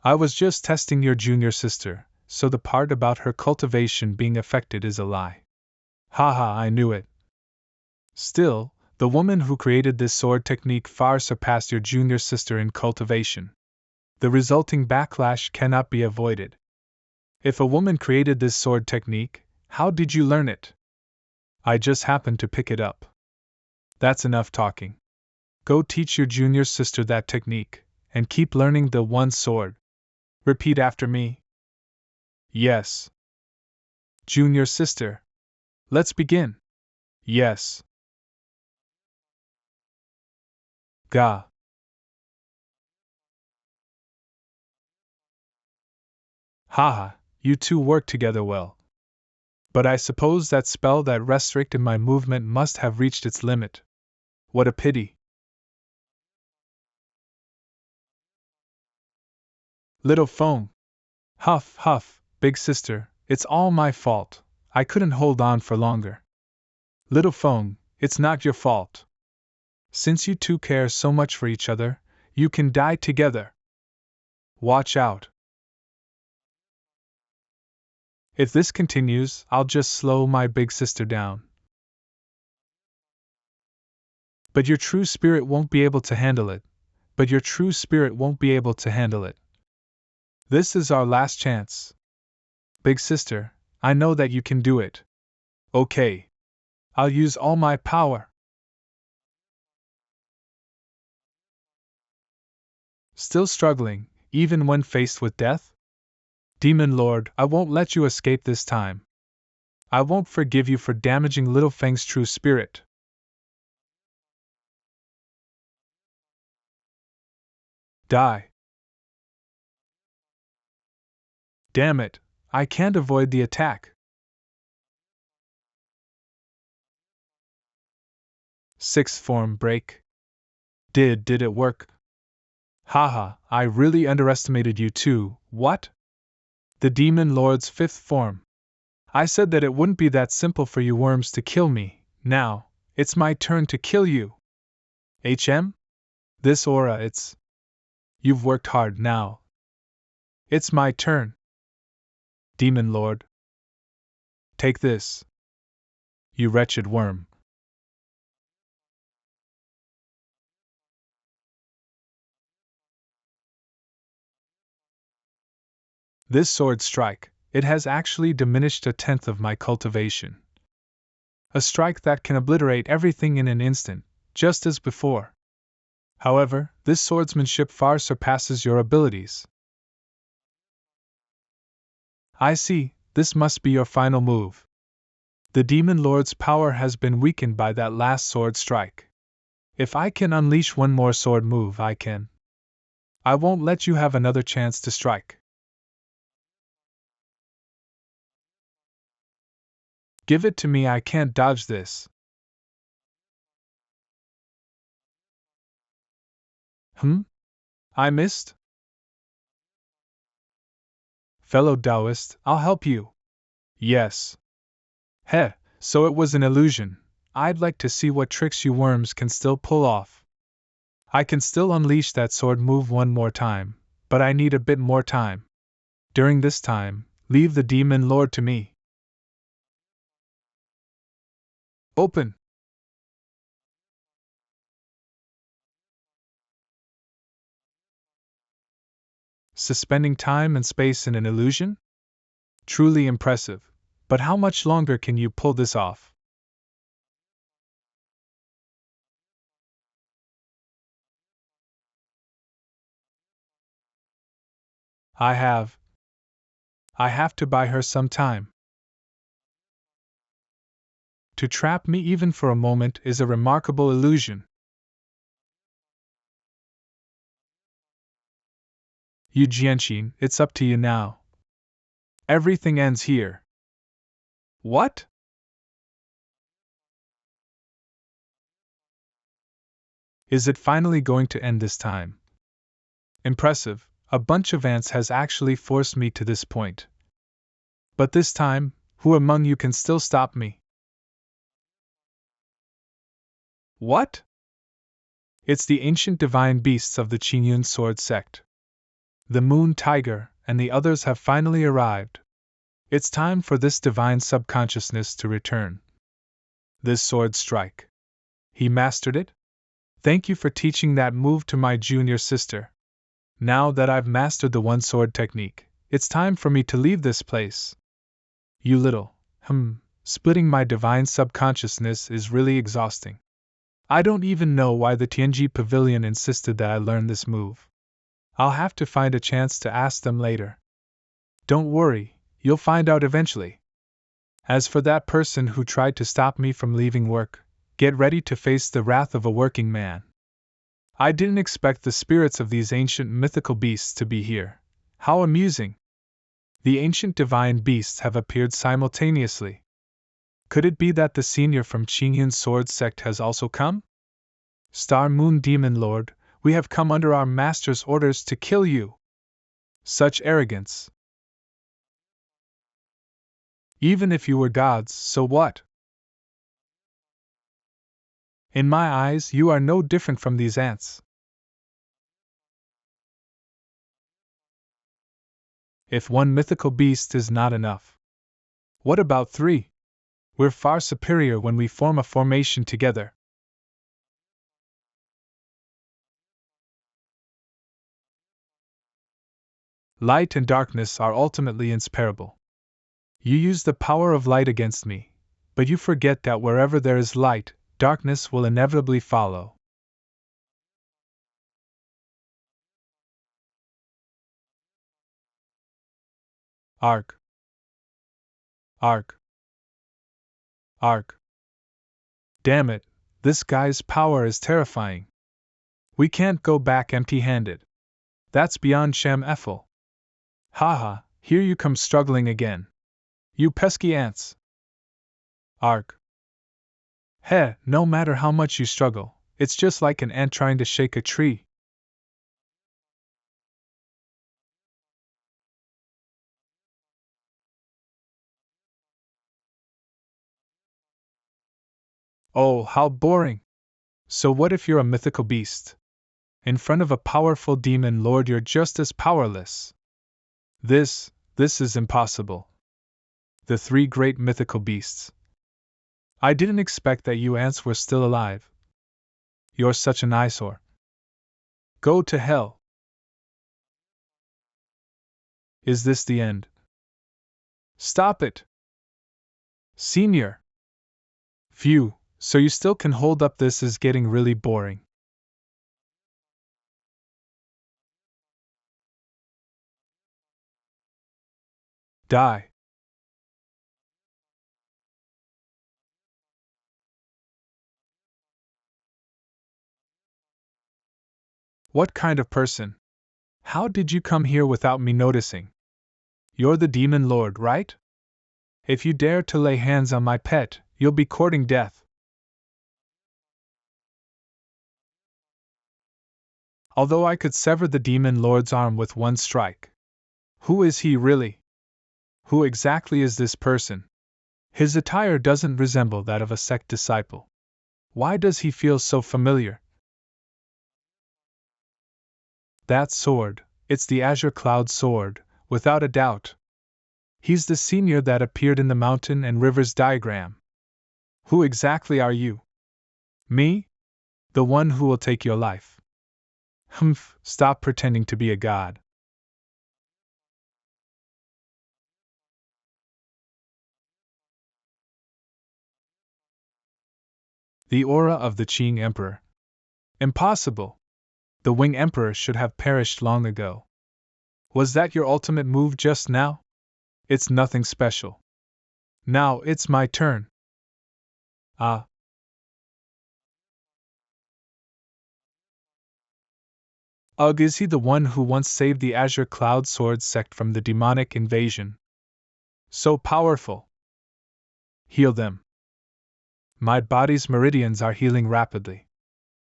I was just testing your junior sister, so the part about her cultivation being affected is a lie. Haha, I knew it. Still, the woman who created this sword technique far surpassed your junior sister in cultivation. The resulting backlash cannot be avoided. If a woman created this sword technique, how did you learn it? I just happened to pick it up. That's enough talking. Go teach your junior sister that technique, and keep learning the one sword. Repeat after me. Yes. Junior sister. Let's begin. Yes. Ga. Haha, you two work together well. But I suppose that spell that restricted my movement must have reached its limit. What a pity. Little phone. Huff, huff, big sister, it's all my fault. I couldn't hold on for longer. Little phone, it's not your fault. Since you two care so much for each other, you can die together. Watch out. If this continues, I'll just slow my big sister down. But your true spirit won't be able to handle it. This is our last chance. Big sister, I know that you can do it. Okay. I'll use all my power. Still struggling, even when faced with death? Demon Lord, I won't let you escape this time. I won't forgive you for damaging Little Feng's true spirit. Die. Damn it, I can't avoid the attack. Sixth form break. Did it work? Haha, I really underestimated you too, what? The Demon Lord's fifth form. I said that it wouldn't be that simple for you worms to kill me. Now, it's my turn to kill you. HM? This aura, it's. You've worked hard now. It's my turn. Demon Lord. Take this. You wretched worm. This sword strike, it has actually diminished a tenth of my cultivation. A strike that can obliterate everything in an instant, just as before. However, this swordsmanship far surpasses your abilities. I see, this must be your final move. The Demon Lord's power has been weakened by that last sword strike. If I can unleash one more sword move, I won't let you have another chance to strike. Give it to me, I can't dodge this. I missed? Fellow Taoist, I'll help you. Yes. Heh, so it was an illusion. I'd like to see what tricks you worms can still pull off. I can still unleash that sword move one more time, but I need a bit more time. During this time, leave the Demon Lord to me. Open! Suspending time and space in an illusion? Truly impressive, but how much longer can you pull this off? I have to buy her some time. To trap me even for a moment is a remarkable illusion. Yu Jianqin, it's up to you now. Everything ends here. What? Is it finally going to end this time? Impressive, a bunch of ants has actually forced me to this point. But this time, who among you can still stop me? What? It's the ancient divine beasts of the Qingyun sword sect. The Moon Tiger and the others have finally arrived. It's time for this divine subconsciousness to return. This sword strike. He mastered it? Thank you for teaching that move to my junior sister. Now that I've mastered the one sword technique, it's time for me to leave this place. You little, splitting my divine subconsciousness is really exhausting. I don't even know why the Tianji Pavilion insisted that I learn this move. I'll have to find a chance to ask them later. Don't worry, you'll find out eventually. As for that person who tried to stop me from leaving work, get ready to face the wrath of a working man. I didn't expect the spirits of these ancient mythical beasts to be here. How amusing! The ancient divine beasts have appeared simultaneously. Could it be that the senior from Qingyun Sword Sect has also come? Star Moon Demon Lord, we have come under our master's orders to kill you. Such arrogance. Even if you were gods, so what? In my eyes, you are no different from these ants. If one mythical beast is not enough, what about 3? We're far superior when we form a formation together. Light and darkness are ultimately inseparable. You use the power of light against me, but you forget that wherever there is light, darkness will inevitably follow. Arg. Arg. Arg. Damn it, this guy's power is terrifying. We can't go back empty-handed. That's beyond Shem Ethel. Haha, Here you come struggling again. You pesky ants. Arg. Heh, no matter how much you struggle, it's just like an ant trying to shake a tree. Oh, how boring! So what if you're a mythical beast? In front of a powerful demon lord you're just as powerless. This is impossible. The three great mythical beasts. I didn't expect that you ants were still alive. You're such an eyesore. Go to hell. Is this the end? Stop it! Senior! Phew, so you still can hold up. This is getting really boring. Die. What kind of person? How did you come here without me noticing? You're the demon lord, right? If you dare to lay hands on my pet, you'll be courting death. Although I could sever the demon lord's arm with one strike. Who is he really? Who exactly is this person? His attire doesn't resemble that of a sect disciple. Why does he feel so familiar? That sword, it's the Azure Cloud sword, without a doubt. He's the senior that appeared in the mountain and rivers diagram. Who exactly are you? Me? The one who will take your life. Humph, stop pretending to be a god. The aura of the Qing Emperor. Impossible! The Wing Emperor should have perished long ago. Was that your ultimate move just now? It's nothing special. Now it's my turn. Ah. Ugh, is he the one who once saved the Azure Cloud Sword sect from the demonic invasion? So powerful. Heal them. My body's meridians are healing rapidly.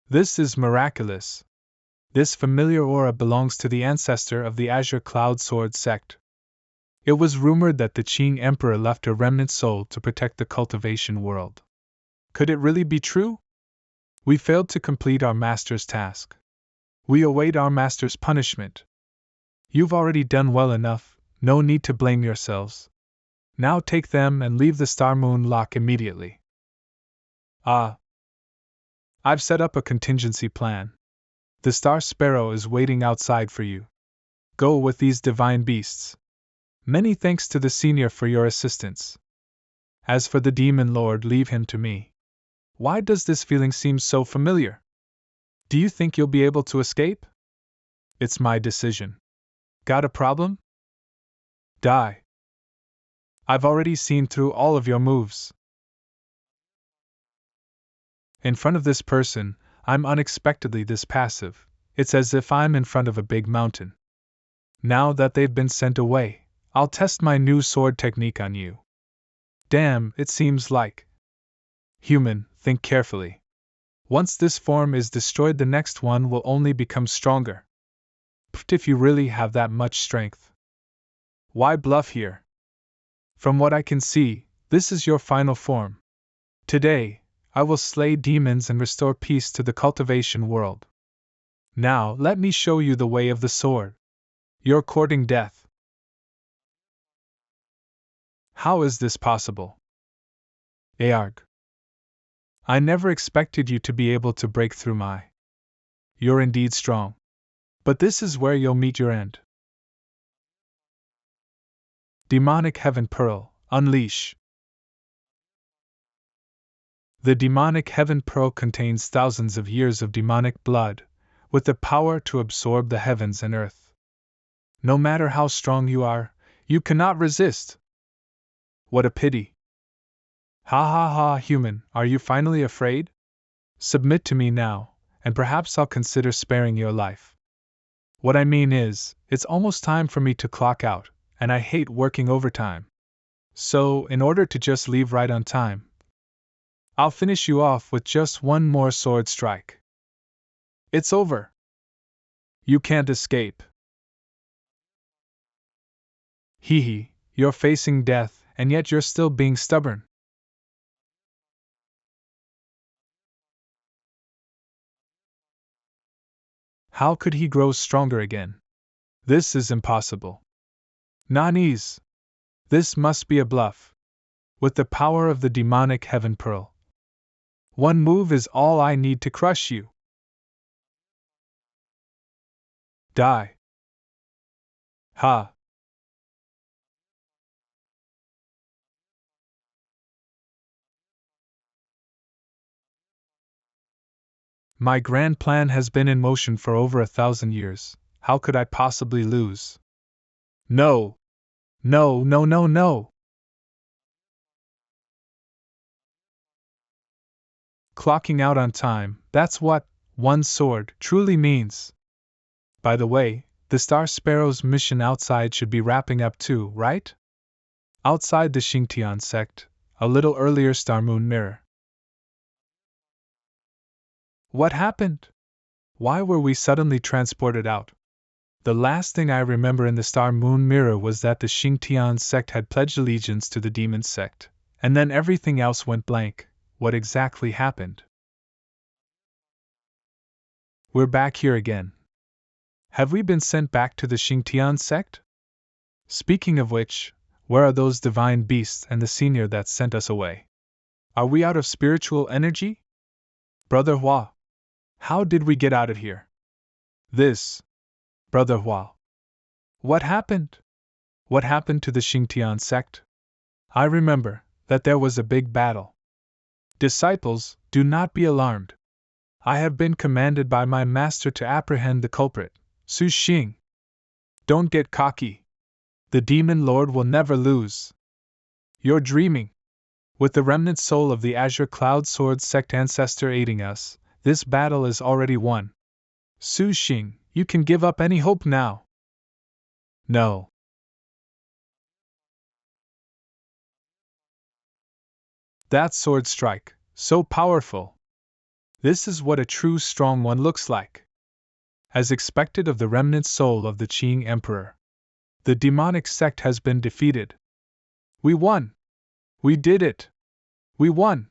This is miraculous. This familiar aura belongs to the ancestor of the Azure Cloud Sword sect. It was rumored that the Qing Emperor left a remnant soul to protect the cultivation world. Could it really be true? We failed to complete our master's task. We await our master's punishment. You've already done well enough, no need to blame yourselves. Now take them and leave the Star Moon Lock immediately. Ah. I've set up a contingency plan. The Star Sparrow is waiting outside for you. Go with these divine beasts. Many thanks to the senior for your assistance. As for the demon lord, leave him to me. Why does this feeling seem so familiar? Do you think you'll be able to escape? It's my decision. Got a problem? Die. I've already seen through all of your moves. In front of this person, I'm unexpectedly this passive. It's as if I'm in front of a big mountain. Now that they've been sent away, I'll test my new sword technique on you. Damn, it seems like. Human, think carefully. Once this form is destroyed, the next one will only become stronger. Pfft, if you really have that much strength. Why bluff here? From what I can see, this is your final form. Today, I will slay demons and restore peace to the cultivation world. Now, let me show you the way of the sword. You're courting death. How is this possible? Aarg. I never expected you to be able to break through my. You're indeed strong. But this is where you'll meet your end. Demonic Heaven Pearl, unleash. The demonic Heaven Pearl contains thousands of years of demonic blood, with the power to absorb the heavens and earth. No matter how strong you are, you cannot resist. What a pity. Ha ha ha, human, are you finally afraid? Submit to me now, and perhaps I'll consider sparing your life. What I mean is, it's almost time for me to clock out, and I hate working overtime. So, in order to just leave right on time, I'll finish you off with just one more sword strike. It's over. You can't escape. Hee hee, you're facing death, and yet you're still being stubborn. How could he grow stronger again? This is impossible. Nanis! This must be a bluff. With the power of the demonic heaven pearl, one move is all I need to crush you. Die. Ha! My grand plan has been in motion for over 1,000 years. How could I possibly lose? No! No, no, no, no! Clocking out on time, that's what one sword truly means. By the way, the Star Sparrow's mission outside should be wrapping up too, right? Outside the Xingtian sect, a little earlier Star Moon Mirror. What happened? Why were we suddenly transported out? The last thing I remember in the Star Moon Mirror was that the Xingtian sect had pledged allegiance to the demon sect, and then everything else went blank. What exactly happened? We're back here again. Have we been sent back to the Xingtian sect? Speaking of which, where are those divine beasts and the senior that sent us away? Are we out of spiritual energy? Brother Hua, how did we get out of here? This. Brother Hua. What happened? What happened to the Xingtian sect? I remember that there was a big battle. Disciples, do not be alarmed. I have been commanded by my master to apprehend the culprit, Su Xing. Don't get cocky. The demon lord will never lose. You're dreaming. With the remnant soul of the Azure Cloud Sword sect ancestor aiding us, this battle is already won. Su Xing, you can give up any hope now. No. That sword strike, so powerful. This is what a true strong one looks like. As expected of the remnant soul of the Qing Emperor, the demonic sect has been defeated. We won! We did it! We won!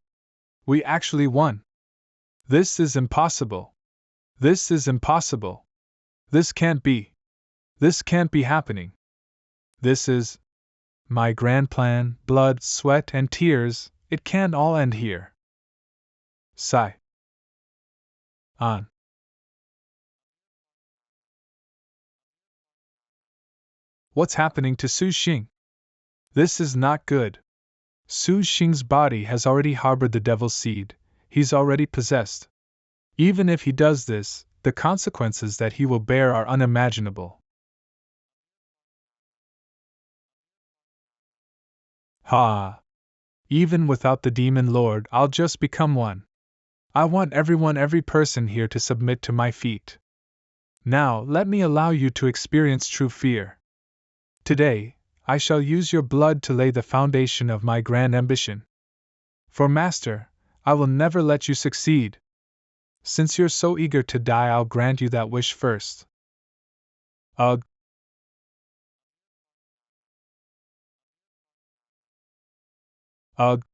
We actually won! This is impossible! This is impossible! This can't be! This can't be happening! This is my grand plan, blood, sweat, and tears. It can't all end here. Sigh. On. What's happening to Su Xing? This is not good. Su Xing's body has already harbored the devil's seed. He's already possessed. Even if he does this, the consequences that he will bear are unimaginable. Ha! Even without the demon lord, I'll just become one. I want every person here to submit to my feet. Now, let me allow you to experience true fear. Today, I shall use your blood to lay the foundation of my grand ambition. For Master, I will never let you succeed. Since you're so eager to die, I'll grant you that wish first. Ugh. Ugh.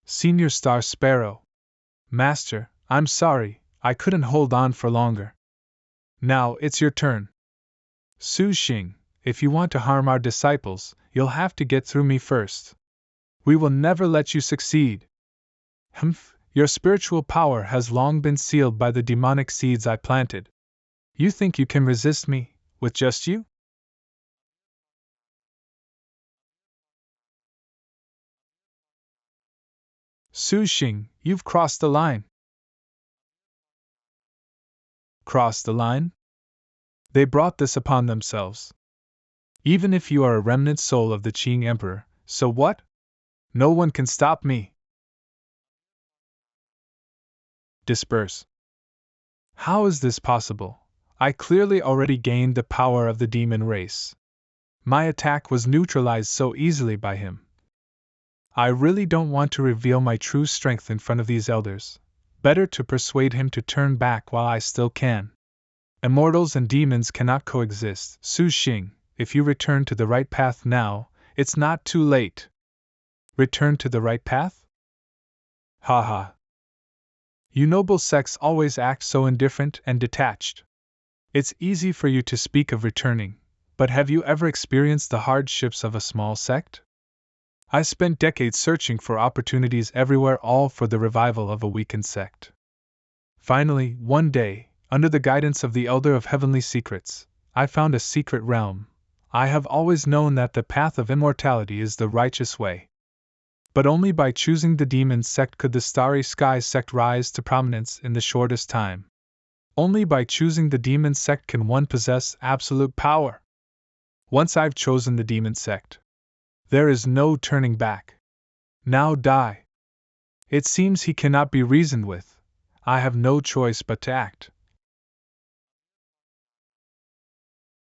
Senior Star Sparrow. Master, I'm sorry, I couldn't hold on for longer. Now it's your turn. Su Xing, if you want to harm our disciples, you'll have to get through me first. We will never let you succeed. Humph, your spiritual power has long been sealed by the demonic seeds I planted. You think you can resist me, with just you? Su Xing, you've crossed the line. Crossed the line? They brought this upon themselves. Even if you are a remnant soul of the Qing Emperor, so what? No one can stop me. Disperse. How is this possible? I clearly already gained the power of the demon race. My attack was neutralized so easily by him. I really don't want to reveal my true strength in front of these elders. Better to persuade him to turn back while I still can. Immortals and demons cannot coexist. Su Xing, if you return to the right path now, it's not too late. Return to the right path? Ha ha. You noble sects always act so indifferent and detached. It's easy for you to speak of returning, but have you ever experienced the hardships of a small sect? I spent decades searching for opportunities everywhere, all for the revival of a weakened sect. Finally, one day, under the guidance of the Elder of Heavenly Secrets, I found a secret realm. I have always known that the path of immortality is the righteous way. But only by choosing the demon sect could the Starry Sky sect rise to prominence in the shortest time. Only by choosing the demon sect can one possess absolute power. Once I've chosen the demon sect, there is no turning back. Now die. It seems he cannot be reasoned with. I have no choice but to act.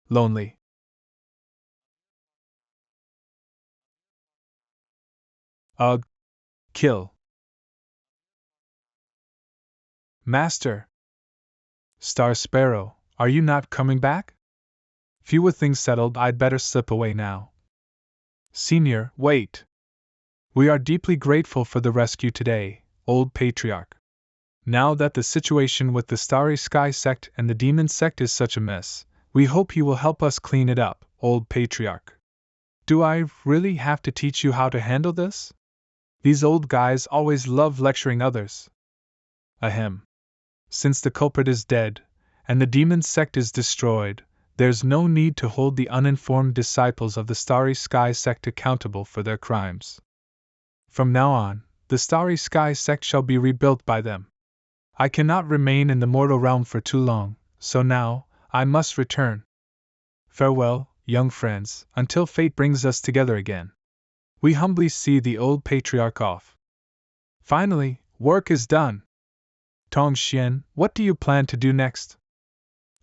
Lonely. Ugh. Kill. Master. Star Sparrow, are you not coming back? Few things settled, I'd better slip away now. Senior, wait. We are deeply grateful for the rescue today, old patriarch. Now that the situation with the Starry Sky sect and the demon sect is such a mess, we hope you will help us clean it up, old patriarch. Do I really have to teach you how to handle this? These old guys always love lecturing others. Ahem. Since the culprit is dead, and the demon sect is destroyed, there's no need to hold the uninformed disciples of the Starry Sky sect accountable for their crimes. From now on, the Starry Sky sect shall be rebuilt by them. I cannot remain in the mortal realm for too long, so now, I must return. Farewell, young friends, until fate brings us together again. We humbly see the old patriarch off. Finally, work is done. Tong Xian, what do you plan to do next?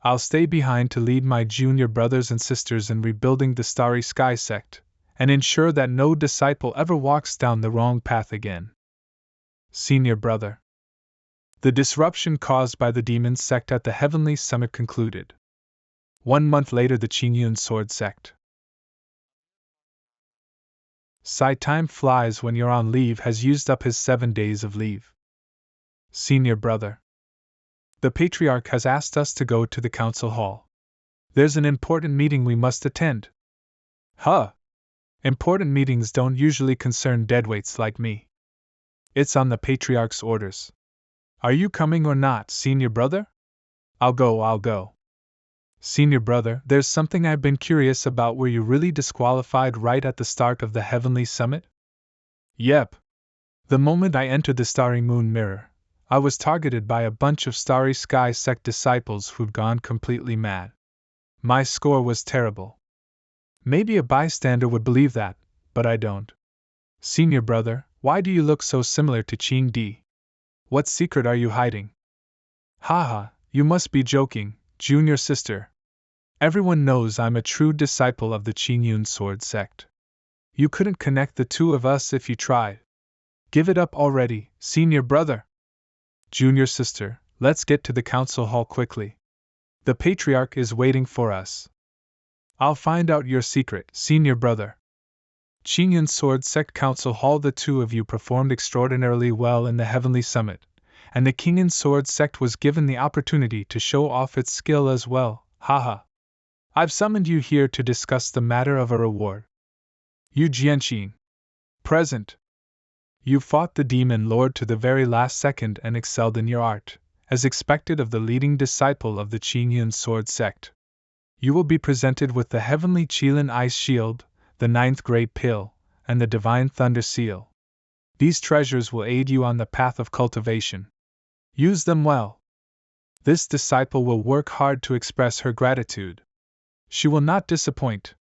I'll stay behind to lead my junior brothers and sisters in rebuilding the Starry Sky sect, and ensure that no disciple ever walks down the wrong path again. Senior brother. The disruption caused by the demon sect at the Heavenly Summit concluded. 1 month later, the Qingyun Sword sect. Time flies when you're on leave has used up his 7 days of leave. Senior brother. The Patriarch has asked us to go to the council hall. There's an important meeting we must attend. Huh! Important meetings don't usually concern deadweights like me. It's on the Patriarch's orders. Are you coming or not, senior brother? I'll go. Senior brother, there's something I've been curious about. Were you really disqualified right at the start of the Heavenly Summit? Yep. The moment I entered the Starry Moon Mirror, I was targeted by a bunch of Starry Sky sect disciples who'd gone completely mad. My score was terrible. Maybe a bystander would believe that, but I don't. Senior brother, why do you look so similar to Qing Di? What secret are you hiding? Haha, you must be joking, junior sister. Everyone knows I'm a true disciple of the Qingyun Sword sect. You couldn't connect the two of us if you tried. Give it up already, senior brother. Junior sister, let's get to the council hall quickly. The Patriarch is waiting for us. I'll find out your secret, senior brother. Qingyun Sword Sect Council Hall. The two of you performed extraordinarily well in the Heavenly Summit, and the Qingyun Sword Sect was given the opportunity to show off its skill as well, haha. I've summoned you here to discuss the matter of a reward. Yu Jianqing. Present. You fought the Demon Lord to the very last second and excelled in your art, as expected of the leading disciple of the Qingyun Sword Sect. You will be presented with the Heavenly Qilin Ice Shield, the 9th Great Pill, and the Divine Thunder Seal. These treasures will aid you on the path of cultivation. Use them well. This disciple will work hard to express her gratitude. She will not disappoint.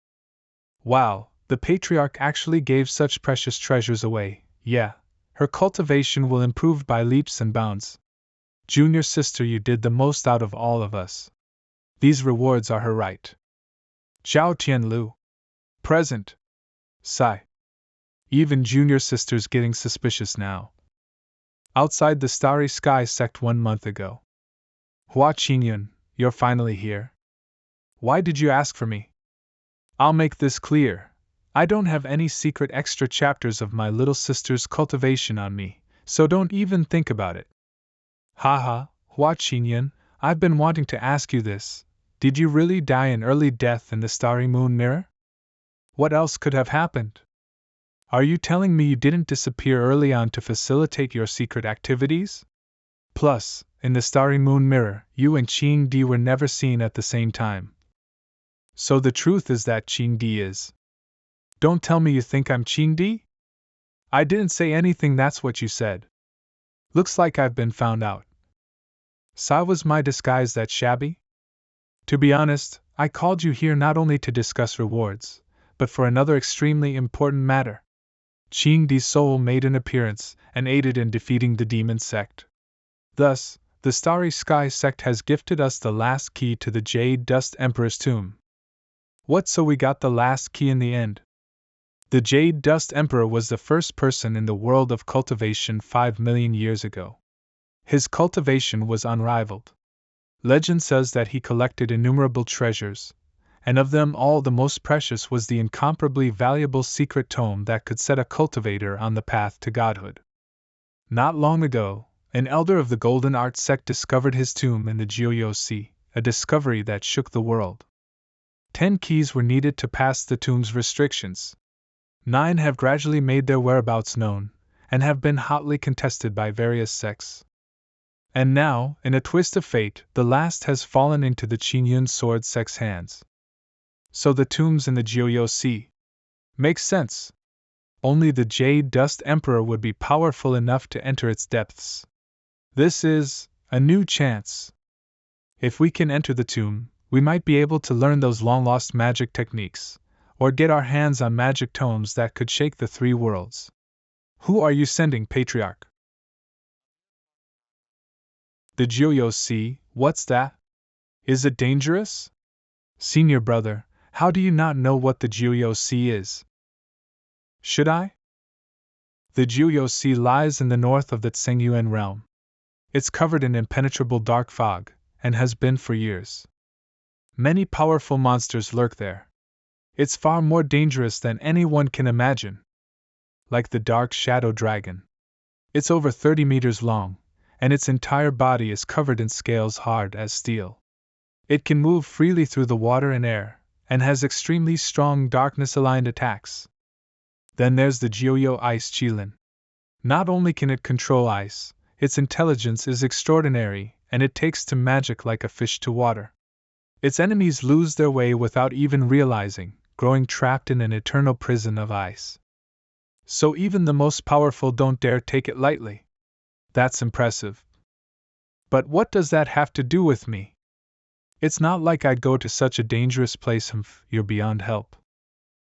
Wow, the Patriarch actually gave such precious treasures away. Yeah, her cultivation will improve by leaps and bounds. Junior sister, you did the most out of all of us. These rewards are her right. Zhao Tianlu. Present. Sigh. Even junior sister's getting suspicious now. Outside the starry sky sect 1 month ago. Hua Qingyun, you're finally here. Why did you ask for me? I'll make this clear. I don't have any secret extra chapters of my little sister's cultivation on me, so don't even think about it. Haha, Hua Qingyun, I've been wanting to ask you this. Did you really die an early death in the starry moon mirror? What else could have happened? Are you telling me you didn't disappear early on to facilitate your secret activities? Plus, in the starry moon mirror, you and Qing Di were never seen at the same time. So the truth is that Qing Di is. Don't tell me you think I'm Qing Di? I didn't say anything, that's what you said. Looks like I've been found out. So was my disguise that shabby? To be honest, I called you here not only to discuss rewards, but for another extremely important matter. Qing Di's soul made an appearance and aided in defeating the demon sect. Thus, the Starry Sky sect has gifted us the last key to the Jade Dust Emperor's tomb. What, so we got the last key in the end? The Jade Dust Emperor was the first person in the world of cultivation 5 million years ago. His cultivation was unrivaled. Legend says that he collected innumerable treasures, and of them all the most precious was the incomparably valuable secret tome that could set a cultivator on the path to godhood. Not long ago, an elder of the Golden Art sect discovered his tomb in the Jiuyo Sea, a discovery that shook the world. 10 keys were needed to pass the tomb's restrictions. 9 have gradually made their whereabouts known, and have been hotly contested by various sects. And now, in a twist of fate, the last has fallen into the Qingyun Sword sect's hands. So the tombs in the Jiuyo Sea. Makes sense. Only the Jade Dust Emperor would be powerful enough to enter its depths. This is a new chance. If we can enter the tomb, we might be able to learn those long-lost magic techniques, or get our hands on magic tomes that could shake the 3 worlds. Who are you sending, Patriarch? The Jiuyo Sea, what's that? Is it dangerous? Senior brother, how do you not know what the Jiuyo Sea is? Should I? The Jiuyo Sea lies in the north of the Tsengyuan realm. It's covered in impenetrable dark fog, and has been for years. Many powerful monsters lurk there. It's far more dangerous than anyone can imagine. Like the dark shadow dragon. It's over 30 meters long, and its entire body is covered in scales hard as steel. It can move freely through the water and air, and has extremely strong darkness-aligned attacks. Then there's the Jiuyo Ice Qilin. Not only can it control ice, its intelligence is extraordinary, and it takes to magic like a fish to water. Its enemies lose their way without even realizing, growing trapped in an eternal prison of ice. So even the most powerful don't dare take it lightly. That's impressive. But what does that have to do with me? It's not like I'd go to such a dangerous place. You're beyond help.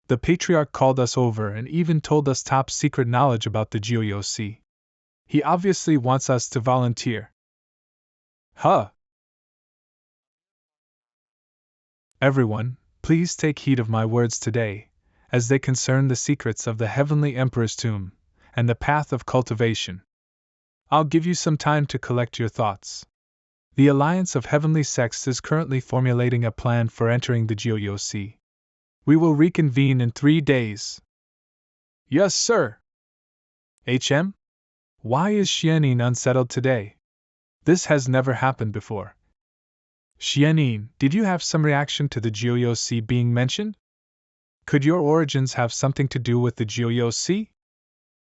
The Patriarch called us over and even told us top secret knowledge about the Jiuyo Sea. He obviously wants us to volunteer. Huh? Everyone, please take heed of my words today, as they concern the secrets of the Heavenly Emperor's tomb, and the path of cultivation. I'll give you some time to collect your thoughts. The Alliance of Heavenly Sects is currently formulating a plan for entering the Jiuyo Sea. We will reconvene in 3 days. Yes, sir. HM? Why is Xianin unsettled today? This has never happened before. Xianin, did you have some reaction to the Jiuyo Sea being mentioned? Could your origins have something to do with the Jiuyo Sea?